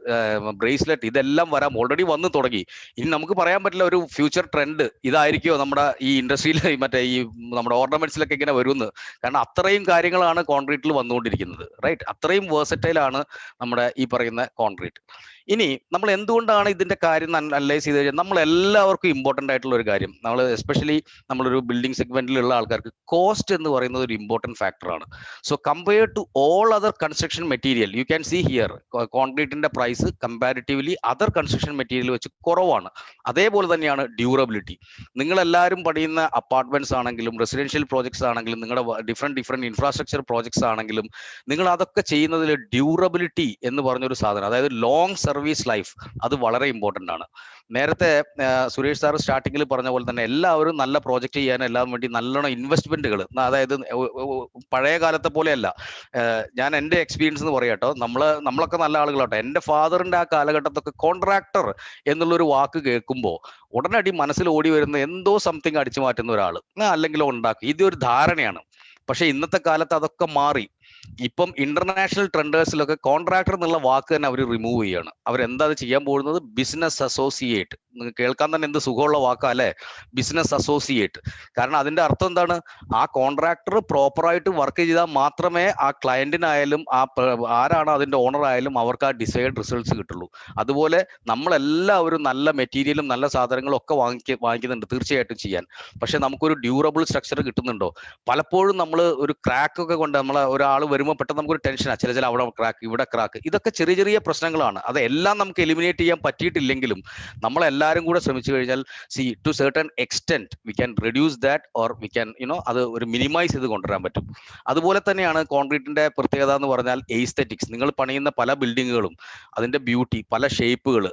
ബ്രേസ്ലെറ്റ്, ഇതെല്ലാം ഓൾറെഡി വന്ന് തുടങ്ങി. ഇനി നമുക്ക് പറയാൻ പറ്റില്ല ഒരു ഫ്യൂച്ചർ ട്രെൻഡ് ഇതായിരിക്കുമോ നമ്മുടെ ഈ ഇൻഡസ്ട്രിയിൽ, മറ്റേ ഈ നമ്മുടെ ഓർണമെന്റ്സിലൊക്കെ ഇങ്ങനെ വരുമെന്ന്. എന്ന്. കാരണം അത്രയും കാര്യങ്ങളാണ് കോൺക്രീറ്റിൽ വന്നുകൊണ്ടിരിക്കുന്നത്, റൈറ്റ്? അത്രയും വേഴ്സറ്റൈലാണ് നമ്മുടെ ഈ പറയുന്ന കോൺക്രീറ്റ്. ഇനി നമ്മൾ എന്തുകൊണ്ടാണ് ഇതിന്റെ കാര്യം അനലൈസ് ചെയ്ത് കഴിഞ്ഞാൽ നമ്മൾ എല്ലാവർക്കും ഇമ്പോർട്ടൻ്റ് ആയിട്ടുള്ള ഒരു കാര്യം, നമ്മൾ എസ്പെഷ്യലി നമ്മളൊരു ബിൽഡിംഗ് സെഗ്മെന്റിലുള്ള ആൾക്കാർക്ക് കോസ്റ്റ് എന്ന് പറയുന്നത് ഒരു ഇമ്പോർട്ടൻറ്റ് ഫാക്ടറാണ്. So compared to all other construction material, you can see here കോൺക്രീറ്റിന്റെ price comparatively other construction material വെച്ച് കുറവാണ്. അതേപോലെ തന്നെയാണ് ഡ്യൂറബിലിറ്റി. നിങ്ങളെല്ലാവരും പണിയുന്ന അപ്പാർട്ട്മെന്റ്സ് ആണെങ്കിലും റെസിഡൻഷ്യൽ പ്രോജക്ട്സ് ആണെങ്കിലും നിങ്ങളുടെ ഡിഫറെന്റ് ഇൻഫ്രാസ്ട്രക്ചർ പ്രോജക്ട്സ് ആണെങ്കിലും നിങ്ങൾ അതൊക്കെ ചെയ്യുന്നതിൽ ഡ്യൂറബിലിറ്റി എന്ന് പറഞ്ഞൊരു സാധനം, അതായത് ലോങ് സർവീസ് ലൈഫ്, അത് വളരെ ഇമ്പോർട്ടൻ്റ് ആണ്. നേരത്തെ സുരേഷ് സാർ സ്റ്റാർട്ടിങ്ങിൽ പറഞ്ഞ പോലെ തന്നെ എല്ലാവരും നല്ല പ്രോജക്റ്റ് ചെയ്യാൻ എല്ലാം വേണ്ടി നല്ലോണം ഇൻവെസ്റ്റ്മെന്റുകൾ, അതായത് പഴയ കാലത്തെ പോലെയല്ല. ഞാൻ എൻ്റെ എക്സ്പീരിയൻസ് എന്ന് പറയാം കേട്ടോ, നമ്മളൊക്കെ നല്ല ആളുകളാട്ടോ. എൻ്റെ ഫാദറിന്റെ ആ കാലഘട്ടത്തൊക്കെ കോൺട്രാക്ടർ എന്നുള്ളൊരു വാക്ക് കേൾക്കുമ്പോൾ ഉടനടി മനസ്സിൽ ഓടി വരുന്ന എന്തോ സംതിങ് അടിച്ചു മാറ്റുന്ന ഒരാൾ അല്ലെങ്കിൽ ഉണ്ടാക്കും, ഇതൊരു ധാരണയാണ്. പക്ഷെ ഇന്നത്തെ കാലത്ത് അതൊക്കെ മാറി. ഇപ്പം ഇന്റർനാഷണൽ ട്രെൻഡേഴ്സിലൊക്കെ കോൺട്രാക്ടർ എന്നുള്ള വാക്ക് തന്നെ അവർ റിമൂവ് ചെയ്യാണ്. അവരെന്താ ചെയ്യാൻ പോകുന്നത്? Business associate. നിങ്ങൾക്ക് കേൾക്കാൻ തന്നെ എന്ത് സുഖമുള്ള വാക്കാ അല്ലേ, ബിസിനസ് അസോസിയേറ്റ്. കാരണം അതിന്റെ അർത്ഥം എന്താണ്? ആ കോൺട്രാക്ടർ പ്രോപ്പറായിട്ട് വർക്ക് ചെയ്താൽ മാത്രമേ ആ ക്ലയന്റിനായാലും ആരാണ് അതിന്റെ ഓണർ ആയാലും അവർക്ക് ആ ഡിസൈഡ് റിസൾട്ട്സ് കിട്ടുള്ളൂ. അതുപോലെ നമ്മളെല്ലാവരും നല്ല മെറ്റീരിയലും നല്ല സാധനങ്ങളും ഒക്കെ വാങ്ങിക്കുന്നുണ്ട് തീർച്ചയായിട്ടും ചെയ്യാൻ. പക്ഷെ നമുക്കൊരു ഡ്യൂറബിൾ സ്ട്രക്ചർ കിട്ടുന്നുണ്ടോ? പലപ്പോഴും നമ്മൾ ഒരു ക്രാക്ക് ഒക്കെ കൊണ്ട് ഒരാൾ വരുമ്പോൾ പെട്ടെന്ന് നമുക്കൊരു ടെൻഷനാണ്, ചില അവിടെ ക്രാക്ക് ഇവിടെ ക്രാക്ക്, ഇതൊക്കെ ചെറിയ ചെറിയ പ്രശ്നങ്ങളാണ്. അതെല്ലാം നമുക്ക് എലിമിനേറ്റ് ചെയ്യാൻ പറ്റിയിട്ടില്ലെങ്കിലും നമ്മളെല്ലാവരും കൂടെ ശ്രമിച്ചു കഴിഞ്ഞാൽ to certain extent we can reduce that or we can അത് ഒരു മിനിമൈസ് ചെയ്ത് കൊണ്ടുവരാൻ പറ്റും. അതുപോലെ തന്നെയാണ് കോൺക്രീറ്റിന്റെ പ്രത്യേകത എന്ന് പറഞ്ഞാൽ എസ്തെറ്റിക്സ്. നിങ്ങൾ പണിയുന്ന പല ബിൽഡിങ്ങുകളും അതിന്റെ ബ്യൂട്ടി, പല ഷേപ്പുകൾ,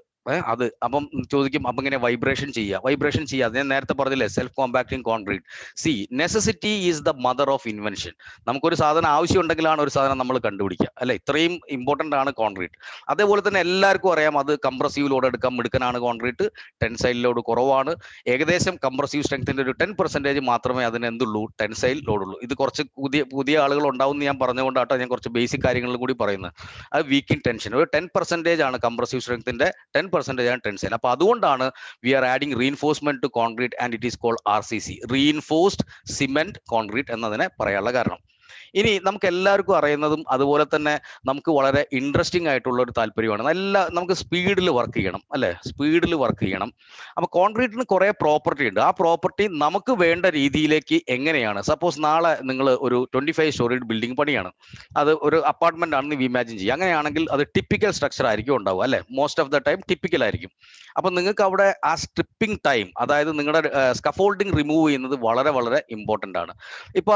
അത് അപ്പം ചോദിക്കും അപ്പം ഇങ്ങനെ വൈബ്രേഷൻ ചെയ്യാതെ ഞാൻ നേരത്തെ പറഞ്ഞില്ലേ, self compacting concrete. Necessity is the mother of invention. നമുക്കൊരു സാധനം ആവശ്യം ഉണ്ടെങ്കിലാണ് ഒരു സാധനം നമ്മൾ കണ്ടുപിടിക്കുക, അല്ലെ? ഇത്രയും ഇമ്പോർട്ടൻ്റ് ആണ് കോൺക്രീറ്റ്. അതേപോലെ തന്നെ എല്ലാവർക്കും അറിയാം, അത് കംപ്രസീവ് ലോഡ് എടുക്കാൻ മിടുക്കനാണ് കോൺക്രീറ്റ്, ടെൻസൈൽ ലോഡ് കുറവാണ്. ഏകദേശം കംപ്രസീവ് സ്ട്രെങ്ത്തിന്റെ ഒരു 10% മാത്രമേ അതിന് എന്തുള്ളൂ, ടെൻസൈൽ ലോഡുള്ളൂ. ഇത് കുറച്ച് പുതിയ ആളുകൾ ഉണ്ടാവും എന്ന് ഞാൻ പറഞ്ഞുകൊണ്ടാട്ടോ ഞാൻ കുറച്ച് ബേസിക് കാര്യങ്ങളും കൂടി പറയുന്നത്. അത് വീക്ക് ഇൻ ടെൻഷൻ ഒരു 10% ആണ് കംപ്രസീവ് സ്ട്രെങ്ത്തിന്റെ, 10% ആണ് ടെൻസൈൽ. അപ്പൊ അതുകൊണ്ടാണ് we are adding reinforcement to concrete and it is called RCC, reinforced cement concrete എന്നതിനെ പറയാനുള്ള കാരണം. ഇനി നമുക്ക് എല്ലാവർക്കും അറിയുന്നതും അതുപോലെ തന്നെ നമുക്ക് വളരെ ഇൻട്രസ്റ്റിംഗ് ആയിട്ടുള്ള ഒരു താല്പര്യമാണ്, നമുക്ക് സ്പീഡിൽ വർക്ക് ചെയ്യണം, അല്ലെ? സ്പീഡിൽ വർക്ക് ചെയ്യണം. അപ്പൊ കോൺക്രീറ്റിന് കുറെ പ്രോപ്പർട്ടി ഉണ്ട്. ആ പ്രോപ്പർട്ടി നമുക്ക് വേണ്ട രീതിയിലേക്ക് എങ്ങനെയാണ്, സപ്പോസ് നാളെ നിങ്ങൾ ഒരു 25 സ്റ്റോറി ബിൽഡിംഗ് പണിയാണ്, അത് ഒരു അപ്പാർട്ട്മെന്റ് ആണെന്ന് ഇമാജിൻ ചെയ്യുക. അങ്ങനെയാണെങ്കിൽ അത് ടിപ്പിക്കൽ സ്ട്രക്ചർ ആയിരിക്കും ഉണ്ടാവുക, അല്ലെ? Most of the time typical ആയിരിക്കും. അപ്പൊ നിങ്ങൾക്ക് അവിടെ ആ സ്ട്രിപ്പിംഗ് ടൈം, അതായത് നിങ്ങളുടെ സ്കഫോൾഡിംഗ് റിമൂവ് ചെയ്യുന്നത് വളരെ വളരെ ഇമ്പോർട്ടൻ്റ് ആണ്. ഇപ്പൊ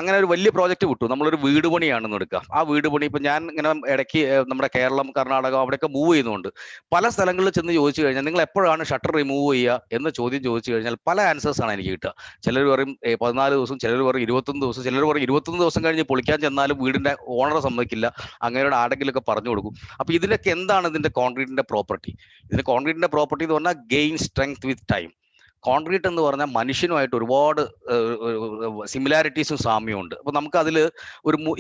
അങ്ങനെ ഒരു വലിയ പ്രോജക്റ്റ് വിട്ടു, നമ്മളൊരു വീട് പണിയാണെന്ന് എടുക്കുക. ആ വീട് പണി ഇപ്പൊ ഞാൻ ഇങ്ങനെ ഇടയ്ക്ക് നമ്മുടെ കേരളം, കർണാടക അവിടെയൊക്കെ മൂവ് ചെയ്യുന്നുണ്ട്. പല സ്ഥലങ്ങളിൽ ചെന്ന് ചോദിച്ചു കഴിഞ്ഞാൽ നിങ്ങൾ എപ്പോഴാണ് ഷട്ടർ റിമൂവ് ചെയ്യുക എന്ന ചോദ്യം ചോദിച്ചു കഴിഞ്ഞാൽ പല ആൻസേഴ്സ് ആണ് എനിക്ക് കിട്ടുക. ചിലർ പറയും 14 ദിവസം, ചിലർ പറയും 21 ദിവസം, ചിലർ പറയും 21 ദിവസം കഴിഞ്ഞ് പൊളിക്കാൻ ചെന്നാലും വീടിന്റെ ഓണറെ സമ്മതിക്കില്ല, അങ്ങനെയുള്ള ആരെങ്കിലുമൊക്കെ പറഞ്ഞു കൊടുക്കും. അപ്പൊ ഇതിലൊക്കെ എന്താണ് ഇതിന്റെ കോൺക്രീറ്റിന്റെ പ്രോപ്പർട്ടി? ഇതിന്റെ കോൺക്രീറ്റിന്റെ പ്രോപ്പർട്ടി എന്ന് പറഞ്ഞാൽ gain strength with time. Concrete എന്ന് പറഞ്ഞാൽ മനുഷ്യനുമായിട്ട് ഒരുപാട് സിമിലാരിറ്റീസും സാമ്യവും ഉണ്ട്. അപ്പൊ നമുക്ക് അതിൽ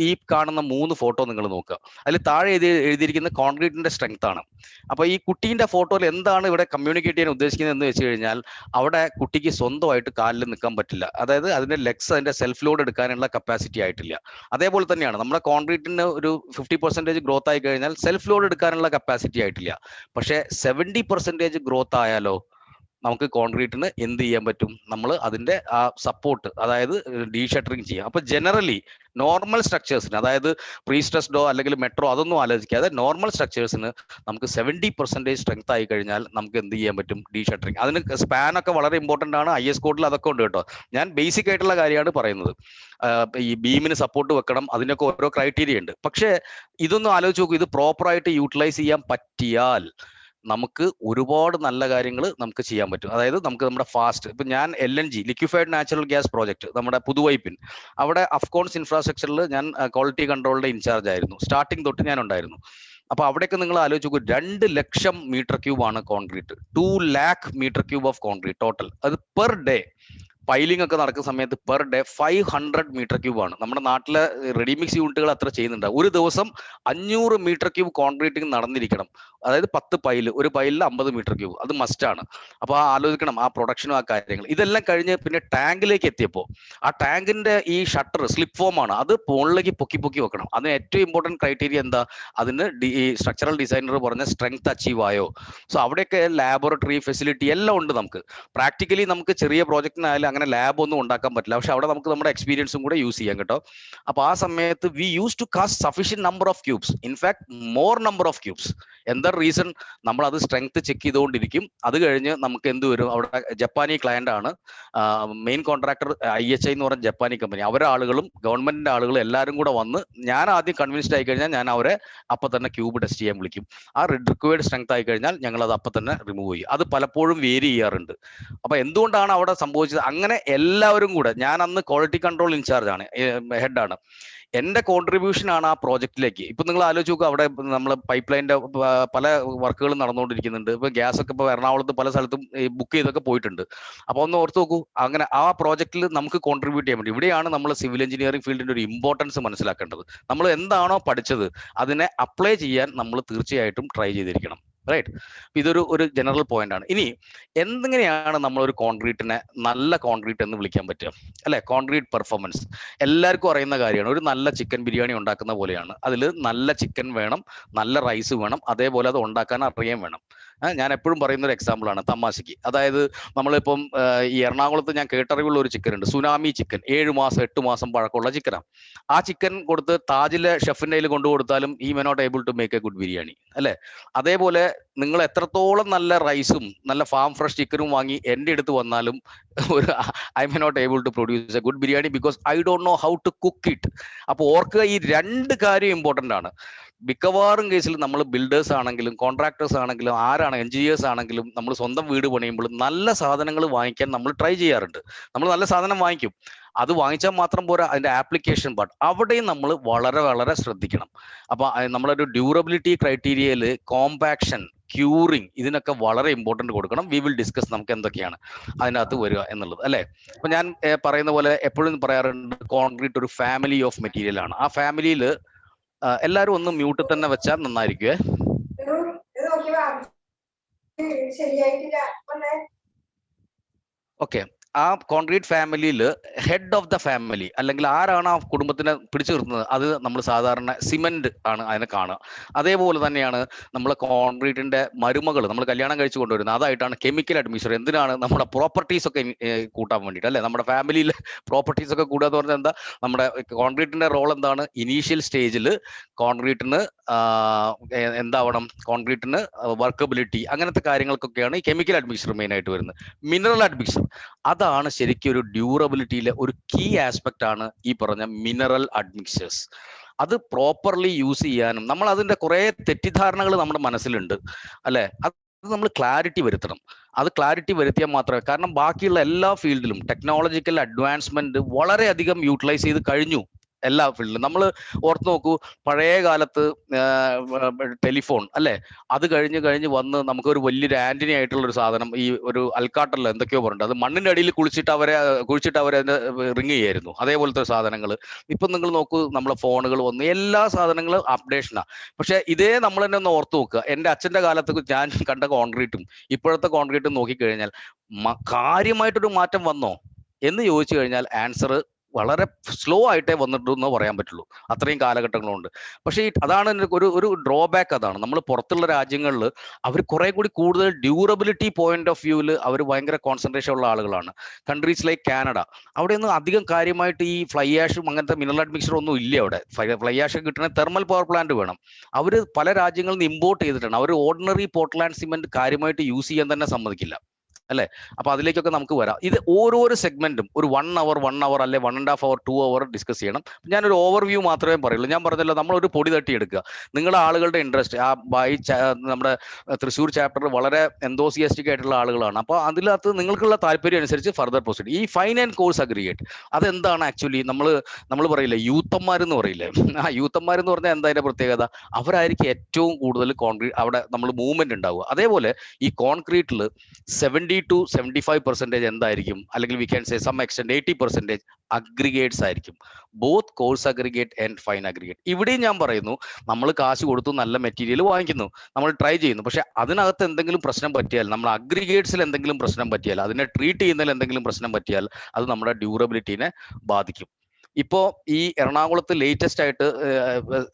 ഈ കാണുന്ന 3 ഫോട്ടോ നിങ്ങൾ നോക്കുക. അതിൽ താഴെ എഴുതിയിരിക്കുന്ന കോൺക്രീറ്റിന്റെ സ്ട്രെങ്ത് ആണ്. അപ്പൊ ഈ കുട്ടീന്റെ ഫോട്ടോയിൽ എന്താണ് ഇവിടെ കമ്മ്യൂണിക്കേറ്റ് ചെയ്യാൻ ഉദ്ദേശിക്കുന്നത് എന്ന് വെച്ച് കഴിഞ്ഞാൽ അവിടെ കുട്ടിക്ക് സ്വന്തമായിട്ട് കാലിൽ നിൽക്കാൻ പറ്റില്ല, അതായത് അതിന്റെ ലെഗ്സ് അതിന്റെ സെൽഫ് ലോഡ് എടുക്കാനുള്ള കപ്പാസിറ്റി ആയിട്ടില്ല. അതേപോലെ തന്നെയാണ് നമ്മുടെ കോൺക്രീറ്റിന് ഒരു 50% ഗ്രോത്ത് ആയി കഴിഞ്ഞാൽ സെൽഫ് ലോഡ് എടുക്കാനുള്ള കപ്പാസിറ്റി ആയിട്ടില്ല. പക്ഷെ 70% ഗ്രോത്ത് ആയാലോ നമുക്ക് കോൺക്രീറ്റിന് എന്ത് ചെയ്യാൻ പറ്റും? നമ്മൾ അതിന്റെ ആ സപ്പോർട്ട്, അതായത് ഡീഷട്ടറിങ് ചെയ്യാം. അപ്പൊ ജനറലി നോർമൽ സ്ട്രക്ചേഴ്സിന്, അതായത് പ്രീ സ്ട്രെസ്ഡോ അല്ലെങ്കിൽ മെട്രോ അതൊന്നും ആലോചിക്കാതെ നോർമൽ സ്ട്രക്ചേഴ്സിന് നമുക്ക് 70% സ്ട്രെങ്ത് ആയി കഴിഞ്ഞാൽ നമുക്ക് എന്ത് ചെയ്യാൻ പറ്റും? ഡീഷട്ടറിങ്. അതിന് സ്പാൻ ഒക്കെ വളരെ ഇമ്പോർട്ടൻ്റ് ആണ്. IS കോഡിൽ അതൊക്കെ ഉണ്ട് കേട്ടോ. ഞാൻ ബേസിക് ആയിട്ടുള്ള കാര്യമാണ് പറയുന്നത്. ഈ ബീമിന് സപ്പോർട്ട് വെക്കണം, അതിനൊക്കെ ഓരോ ക്രൈറ്റീരിയ ഉണ്ട്. പക്ഷേ ഇതൊന്നും ആലോചിച്ച് നോക്കൂ, ഇത് പ്രോപ്പറായിട്ട് യൂട്ടിലൈസ് ചെയ്യാൻ പറ്റിയാൽ നമുക്ക് ഒരുപാട് നല്ല കാര്യങ്ങൾ നമുക്ക് ചെയ്യാൻ പറ്റും. അതായത് നമുക്ക് നമ്മുടെ ഫാസ്റ്റ്, ഇപ്പൊ ഞാൻ LNG liquefied natural gas project നമ്മുടെ പുതുവൈപ്പിൻ, അവിടെ അഫ്കോൺസ് ഇൻഫ്രാസ്ട്രക്ചറിൽ ഞാൻ ക്വാളിറ്റി കൺട്രോളിന്റെ ഇൻചാർജ് ആയിരുന്നു. സ്റ്റാർട്ടിങ് തൊട്ട് ഞാൻ ഉണ്ടായിരുന്നു. അപ്പൊ അവിടെയൊക്കെ നിങ്ങൾ ആലോചിച്ച് നോക്കൂ, 2 ലക്ഷം മീറ്റർ ക്യൂബ് ആണ് കോൺക്രീറ്റ്, 2 lakh metre cube of concrete total. അത് പെർ ഡേ പൈലിംഗ് ഒക്കെ നടക്കുന്ന സമയത്ത് പെർ ഡേ 500 മീറ്റർ ക്യൂബ് ആണ്. നമ്മുടെ നാട്ടിലെ റെഡിമിക്സ് യൂണിറ്റുകൾ അത്ര ചെയ്യുന്നുണ്ട്. ഒരു ദിവസം 500 മീറ്റർ ക്യൂബ് കോൺക്രീറ്റിംഗ് നടന്നിരിക്കണം. അതായത് 10 പൈല്, ഒരു പൈലിൽ 50 മീറ്റർ ക്യൂബ്, അത് മസ്റ്റ് ആണ്. അപ്പോൾ ആലോചിക്കണം ആ പ്രൊഡക്ഷനും ആ കാര്യങ്ങൾ. ഇതെല്ലാം കഴിഞ്ഞ് പിന്നെ ടാങ്കിലേക്ക് എത്തിയപ്പോൾ ആ ടാങ്കിന്റെ ഈ ഷട്ടർ സ്ലിപ്പ് ഫോം ആണ്, അത് മുകളിലേക്ക് പൊക്കി വെക്കണം. അതിന് ഏറ്റവും ഇമ്പോർട്ടൻറ്റ് ക്രൈറ്റീരിയ എന്താ? അതിന് ഈ സ്ട്രക്ചറൽ ഡിസൈനർ പറഞ്ഞ സ്ട്രെങ്ത് അച്ചീവ് ആയോ? സോ അവിടെയൊക്കെ ലാബോറട്ടറി ഫെസിലിറ്റി എല്ലാം ഉണ്ട്. നമുക്ക് പ്രാക്ടിക്കലി നമുക്ക് ചെറിയ പ്രോജക്റ്റിനായാലും അങ്ങനെ ലാബ് ഒന്നും ഉണ്ടാക്കാൻ പറ്റില്ല. പക്ഷെ അവിടെ നമുക്ക് നമ്മുടെ എക്സ്പീരിയൻസും കൂടെ യൂസ് ചെയ്യാം കേട്ടോ. അപ്പോൾ ആ സമയത്ത് we use to cast sufficient number of cubes, in fact more number of cubes. എന്താ റീസൺ? നമ്മൾ അത് സ്ട്രെങ്ത് ചെക്ക് ചെയ്തുകൊണ്ടിരിക്കും. അത് കഴിഞ്ഞ് നമുക്ക് എന്ത് വരും, അവിടെ ജപ്പാനി ക്ലയന്റ് ആണ്, മെയിൻ കോൺട്രാക്ടർ IHI എന്ന് പറഞ്ഞ ജപ്പാനി കമ്പനി, അവരുടെ ആളുകളും ഗവൺമെന്റിന്റെ ആളുകളും എല്ലാവരും കൂടെ വന്ന് ഞാൻ ആദ്യം കൺവിൻസ്ഡ് ആയി കഴിഞ്ഞാൽ ഞാൻ അവരെ അപ്പം തന്നെ ക്യൂബ് ടെസ്റ്റ് ചെയ്യാൻ വിളിക്കും. ആ റിക്വയർഡ് സ്ട്രെങ്ത് ആയി കഴിഞ്ഞാൽ ഞങ്ങൾ അത് അപ്പം തന്നെ റിമൂവ് ചെയ്യും. അത് പലപ്പോഴും വേരി ചെയ്യാറുണ്ട്. അപ്പൊ എന്തുകൊണ്ടാണ് അവിടെ സംഭവിച്ചത്? അങ്ങനെ എല്ലാവരും കൂടെ, ഞാൻ അന്ന് ക്വാളിറ്റി കൺട്രോൾ ഇൻചാർജ് ആണ്, ഹെഡാണ്, എന്റെ കോൺട്രിബ്യൂഷൻ ആണ് ആ പ്രോജക്റ്റിലേക്ക്. ഇപ്പൊ നിങ്ങൾ ആലോചിച്ച് നോക്കുക, അവിടെ നമ്മൾ പൈപ്പ് ലൈനിന്റെ പല വർക്കുകളും നടന്നുകൊണ്ടിരിക്കുന്നുണ്ട്. ഇപ്പൊ ഗ്യാസ് ഒക്കെ ഇപ്പൊ എറണാകുളത്ത് പല സ്ഥലത്തും ബുക്ക് ചെയ്തൊക്കെ പോയിട്ടുണ്ട്. അപ്പൊ ഒന്ന് ഓർത്ത് നോക്കൂ, അങ്ങനെ ആ പ്രോജക്റ്റിൽ നമുക്ക് കോൺട്രിബ്യൂട്ട് ചെയ്യാൻ പറ്റും. ഇവിടെയാണ് നമ്മൾ സിവിൽ എഞ്ചിനീയറിംഗ് ഫീൽഡിന്റെ ഒരു ഇമ്പോർട്ടൻസ് മനസ്സിലാക്കേണ്ടത്. നമ്മൾ എന്താണോ പഠിച്ചത് അതിനെ അപ്ലൈ ചെയ്യാൻ നമ്മൾ തീർച്ചയായിട്ടും ട്രൈ ചെയ്തിരിക്കണം. റൈറ്റ്. ഇതൊരു ജനറൽ പോയിന്റ് ആണ്. ഇനി എന്തെങ്ങനെയാണ് നമ്മൾ ഒരു കോൺക്രീറ്റിനെ നല്ല കോൺക്രീറ്റ് എന്ന് വിളിക്കാൻ പറ്റുക, അല്ലെ? കോൺക്രീറ്റ് പെർഫോമൻസ് എല്ലാവർക്കും അറിയുന്ന കാര്യമാണ്. ഒരു നല്ല ചിക്കൻ ബിരിയാണി ഉണ്ടാക്കുന്ന പോലെയാണ്. അതിൽ നല്ല ചിക്കൻ വേണം, നല്ല റൈസ് വേണം, അതേപോലെ അത് ഉണ്ടാക്കാൻ അറിയാൻ വേണം. ഞാൻ എപ്പോഴും പറയുന്ന ഒരു എക്സാമ്പിൾ ആണ് തമാശയ്ക്ക്. അതായത് നമ്മളിപ്പം ഈ എറണാകുളത്ത് ഞാൻ കേട്ടറിവുള്ള ഒരു ചിക്കൻ ഉണ്ട്, സുനാമി ചിക്കൻ. 7 മാസം 8 മാസം പഴക്കമുള്ള ചിക്കനാണ്. ആ ചിക്കൻ കൊടുത്ത് താജിലെ ഷെഫിന്റെ കയ്യിൽ കൊണ്ടു കൊടുത്താലും ഈ may not able to make a good biryani, അല്ലെ? അതേപോലെ നിങ്ങൾ എത്രത്തോളം നല്ല റൈസും നല്ല ഫാം ഫ്രഷ് ചിക്കനും വാങ്ങി എൻ്റെ അടുത്ത് വന്നാലും I may not able to produce a good biryani because I don't know how to cook it. അപ്പോൾ ഓർക്കുക, ഈ 2 കാര്യം ഇമ്പോർട്ടൻ്റ് ആണ്. മിക്കവാറും കേസിൽ നമ്മൾ ബിൽഡേഴ്സ് ആണെങ്കിലും കോൺട്രാക്ടേഴ്സ് ആണെങ്കിലും ആരാണ് എഞ്ചിനീയേഴ്സ് ആണെങ്കിലും നമ്മൾ സ്വന്തം വീട് പണിയുമ്പോൾ നല്ല സാധനങ്ങൾ വാങ്ങിക്കാൻ നമ്മൾ ട്രൈ ചെയ്യാറുണ്ട്. നമ്മൾ നല്ല സാധനം വാങ്ങിക്കും, അത് വാങ്ങിച്ചാൽ മാത്രം പോരാ, അതിന്റെ ആപ്ലിക്കേഷൻ പാർട്ട് അവിടെയും നമ്മൾ വളരെ വളരെ ശ്രദ്ധിക്കണം. അപ്പൊ നമ്മളൊരു ഡ്യൂറബിലിറ്റി ക്രൈറ്റീരിയയിൽ കോമ്പാക്ഷൻ, ക്യൂറിങ്, ഇതിനൊക്കെ വളരെ ഇമ്പോർട്ടൻറ്റ് കൊടുക്കണം. വി വിൽ ഡിസ്കസ് നമുക്ക് എന്തൊക്കെയാണ് അതിനകത്ത് വരിക എന്നുള്ളത്, അല്ലേ? അപ്പൊ ഞാൻ പറയുന്ന പോലെ എപ്പോഴും പറയാറുണ്ട്, കോൺക്രീറ്റ് ഒരു ഫാമിലി ഓഫ് മെറ്റീരിയൽ ആണ്. ആ ഫാമിലിയിൽ എല്ലാവരും ഒന്ന് മ്യൂട്ടിൽ തന്നെ വെച്ചാൽ നന്നായിരിക്കുവേ. ഓക്കെ. ആ കോൺക്രീറ്റ് ഫാമിലിയിൽ ഹെഡ് ഓഫ് ദ ഫാമിലി അല്ലെങ്കിൽ ആരാണ് ആ കുടുംബത്തിനെ പിടിച്ചു നിർത്തുന്നത്, അത് നമ്മൾ സാധാരണ സിമെന്റ് ആണ് അതിനെ കാണുക. അതേപോലെ തന്നെയാണ് നമ്മളെ കോൺക്രീറ്റിന്റെ മരുമകൾ നമ്മൾ കല്യാണം കഴിച്ചു കൊണ്ടുവരുന്നത്, അതായിട്ടാണ് കെമിക്കൽ അഡ്മിനിസ്ട്രേഷൻ. എന്തിനാണ്? നമ്മുടെ പ്രോപ്പർട്ടീസ് ഒക്കെ കൂട്ടാൻ വേണ്ടിയിട്ട്, അല്ലെ? നമ്മുടെ ഫാമിലിയിൽ പ്രോപ്പർട്ടീസ് ഒക്കെ കൂടുക എന്ന് പറഞ്ഞാൽ എന്താ? നമ്മുടെ കോൺക്രീറ്റിന്റെ റോൾ എന്താണ്? ഇനീഷ്യൽ സ്റ്റേജിൽ കോൺക്രീറ്റിന് എന്താവണം? കോൺക്രീറ്റിന് വർക്കബിലിറ്റി, അങ്ങനത്തെ കാര്യങ്ങൾക്കൊക്കെയാണ് ഈ കെമിക്കൽ അഡ്മിനിസ്ട്രേഷൻ മെയിൻ ആയിട്ട് വരുന്നത്. മിനറൽ അഡ്മിനിസ്ട്രേഷൻ, അതാണ് ശരിക്കും ഒരു ഡ്യൂറബിലിറ്റിയിലെ ഒരു കീ ആസ്പെക്ട് ആണ് ഈ പറഞ്ഞ മിനറൽ അഡ്മിക്സേഴ്സ്. അത് പ്രോപ്പർലി യൂസ് ചെയ്യാനും നമ്മൾ അതിന്റെ കുറെ തെറ്റിദ്ധാരണകൾ നമ്മുടെ മനസ്സിലുണ്ട്, അല്ലെ? അത് നമ്മൾ ക്ലാരിറ്റി വരുത്തണം. അത് ക്ലാരിറ്റി വരുത്തിയാൽ മാത്രമേ, കാരണം ബാക്കിയുള്ള എല്ലാ ഫീൽഡിലും ടെക്നോളജിക്കൽ അഡ്വാൻസ്മെന്റ് വളരെയധികം യൂട്ടിലൈസ് ചെയ്ത് കഴിഞ്ഞു. എല്ലാ ഫീൽഡിലും നമ്മൾ ഓർത്ത് നോക്കൂ, പഴയ കാലത്ത് ടെലിഫോൺ, അല്ലെ? അത് കഴിഞ്ഞ് വന്ന് നമുക്കൊരു വലിയൊരു ആന്റണി ആയിട്ടുള്ള ഒരു സാധനം, ഈ ഒരു അൽക്കാട്ടറിൽ എന്തൊക്കെയോ പറഞ്ഞിട്ട്, അത് മണ്ണിന്റെ അടിയിൽ കുഴിച്ചിട്ട് അവരെ അതിനെ റിങ് ചെയ്യായിരുന്നു. അതേപോലത്തെ സാധനങ്ങൾ ഇപ്പം നിങ്ങൾ നോക്കൂ, നമ്മളെ ഫോണുകൾ വന്ന് എല്ലാ സാധനങ്ങളും അപ്ഡേഷനാണ്. പക്ഷെ ഇതേ നമ്മൾ തന്നെ ഒന്ന് ഓർത്ത് നോക്കുക, എൻ്റെ അച്ഛൻ്റെ കാലത്ത് ഞാൻ കണ്ട കോൺക്രീറ്റും ഇപ്പോഴത്തെ കോൺക്രീറ്റും നോക്കിക്കഴിഞ്ഞാൽ കാര്യമായിട്ടൊരു മാറ്റം വന്നോ എന്ന് ചോദിച്ചു കഴിഞ്ഞാൽ ആൻസർ വളരെ സ്ലോ ആയിട്ടേ വന്നിട്ടെന്ന് പറയാൻ പറ്റുള്ളൂ, അത്രയും കാലഘട്ടങ്ങളുണ്ട്. പക്ഷേ അതാണ് ഒരു ഡ്രോബാക്ക്. അതാണ് നമ്മൾ പുറത്തുള്ള രാജ്യങ്ങളിൽ അവർ കുറെ കൂടി കൂടുതൽ ഡ്യൂറബിലിറ്റി പോയിന്റ് ഓഫ് വ്യൂവിൽ അവർ ഭയങ്കര കോൺസെൻട്രേഷൻ ഉള്ള ആളുകളാണ്. കൺട്രീസ് ലൈക്ക് കാനഡ, അവിടെയൊന്നും അധികം കാര്യമായിട്ട് ഈ ഫ്ലൈ ആഷും അങ്ങനത്തെ മിനറൽ അഡ്മിക്സർ ഒന്നും ഇല്ല. അവിടെ ഫ്ലൈ ആഷ് കിട്ടണ തെർമൽ പവർ പ്ലാന്റ് വേണം. അവർ പല രാജ്യങ്ങളിൽ നിന്ന് ഇമ്പോർട്ട് ചെയ്തിട്ടാണ്. അവർ ഓർഡിനറി പോർട്ട്ലാൻഡ് സിമെന്റ് കാര്യമായിട്ട് യൂസ് ചെയ്യാൻ തന്നെ സമ്മതിക്കില്ല, അല്ലെ? അപ്പൊ അതിലേക്കൊക്കെ നമുക്ക് വരാം. ഇത് ഓരോരോ സെഗ്മെന്റും ഒരു 1 അവർ അല്ലെ 1.5 അവർ 2 അവർ ഡിസ്കസ് ചെയ്യണം. ഞാനൊരു ഓവർവ്യൂ മാത്രമേ പറയുള്ളൂ. ഞാൻ പറഞ്ഞല്ലോ, നമ്മളൊരു പൊടി തട്ടിയെടുക്കുക. നിങ്ങളുടെ ആളുകളുടെ ഇൻട്രസ്റ്റ്, നമ്മുടെ തൃശ്ശൂർ ചാപ്റ്റർ വളരെ എന്തോസിയാസ്റ്റിക് ആയിട്ടുള്ള ആളുകളാണ്. അപ്പോൾ അതിനകത്ത് നിങ്ങൾക്കുള്ള താല്പര്യം അനുസരിച്ച് ഫർദർ പ്രൊസീഡ്. ഈ ഫൈൻ ആൻഡ് കോഴ്സ് അഗ്രിഗേറ്റ് അതെന്താണ്? ആക്ച്വലി നമ്മൾ പറയില്ലേ യൂത്തന്മാരെന്ന് പറയില്ലേ, ആ യൂത്തന്മാരെന്ന് പറഞ്ഞാൽ എന്താ അതിന്റെ പ്രത്യേകത? അവരായിരിക്കും ഏറ്റവും കൂടുതൽ കോൺക്രീറ്റ് അവിടെ നമ്മൾ മൂവ്മെന്റ് ഉണ്ടാവുക. അതേപോലെ ഈ കോൺക്രീറ്റിൽ 70 to 75% എന്തായിരിക്കും, അല്ലെങ്കിൽ we can say some extend 80% aggregates ആയിരിക്കും, both coarse aggregate and fine aggregate. ഇവിടെയും ഞാൻ പറയുന്നു, നമ്മൾ കാശ് കൊടുത്തു നല്ല മെറ്റീരിയൽ വാങ്ങിക്കുന്നു, നമ്മൾ ട്രൈ ചെയ്യുന്നു, പക്ഷെ അതിനകത്ത് എന്തെങ്കിലും പ്രശ്നം പറ്റിയാൽ, നമ്മൾ അഗ്രിഗേറ്റ്സിൽ എന്തെങ്കിലും പ്രശ്നം പറ്റിയാൽ, അതിനെ ട്രീറ്റ് ചെയ്യുന്നതിൽ എന്തെങ്കിലും പ്രശ്നം പറ്റിയാൽ അത് നമ്മുടെ ഡ്യൂറബിലിറ്റിനെ ബാധിക്കും. ഇപ്പോ ഈ എറണാകുളത്ത് ലേറ്റസ്റ്റ് ആയിട്ട്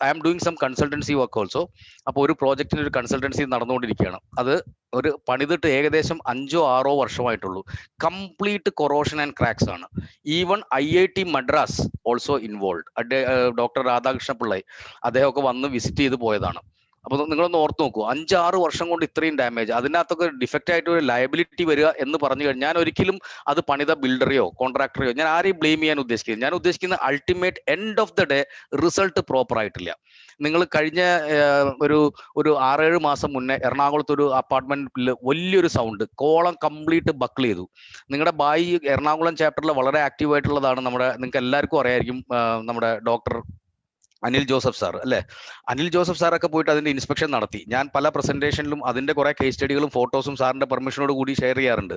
I am doing some consultancy work also. അപ്പോൾ ഒരു പ്രോജക്റ്റിന് ഒരു കൺസൾട്ടൻസി നടന്നുകൊണ്ടിരിക്കുകയാണ്. അത് ഒരു പണിതിട്ട് ഏകദേശം 5-6 വർഷമായിട്ടുള്ളൂ. കംപ്ലീറ്റ് കൊറോഷൻ ആൻഡ് ക്രാക്സ് ആണ്. Even IIT Madras also involve. Doctor Radhakrishna Pillai അദ്ദേഹമൊക്കെ വന്ന് വിസിറ്റ് ചെയ്ത് പോയതാണ്. അപ്പൊ നിങ്ങളൊന്ന് ഓർത്ത് നോക്കൂ, 5-6 വർഷം കൊണ്ട് ഇത്രയും ഡാമേജ്, അതിനകത്തൊക്കെ ഡിഫക്റ്റ് ആയിട്ട് ഒരു ലയബിലിറ്റി വരിക എന്ന് പറഞ്ഞു കഴിഞ്ഞാൽ ഞാൻ ഒരിക്കലും അത് പണിത ബിൽഡറെയോ കോൺട്രാക്ടറെയോ ഞാൻ ആരെയും ബ്ലെയിം ചെയ്യാൻ ഉദ്ദേശിക്കുന്നത്. ഞാൻ ഉദ്ദേശിക്കുന്ന ultimate end of the day result proper ആയിട്ടില്ല. നിങ്ങൾ കഴിഞ്ഞ ഒരു 6-7 മാസം മുന്നേ എറണാകുളത്ത് ഒരു അപ്പാർട്ട്മെന്റിൽ വലിയൊരു സൗണ്ട്, കോളം കംപ്ലീറ്റ് ബക്കിൾ ചെയ്തു. നിങ്ങളുടെ ബായി എറണാകുളം ചാപ്റ്ററിൽ വളരെ ആക്റ്റീവ് ആയിട്ടുള്ളതാണ്, നിങ്ങൾക്ക് എല്ലാവർക്കും അറിയായിരിക്കും, നമ്മുടെ ഡോക്ടർ അനിൽ ജോസഫ് സാർ അല്ലെ. അനിൽ ജോസഫ് സാറൊക്കെ പോയിട്ട് അതിന്റെ ഇൻസ്പെക്ഷൻ നടത്തി. ഞാൻ പല പ്രസന്റേഷനിലും അതിന്റെ കുറെ കേസ് സ്റ്റഡികളും ഫോട്ടോസും സാറിന്റെ പെർമിഷനോട് കൂടി ഷെയർ ചെയ്യാറുണ്ട്.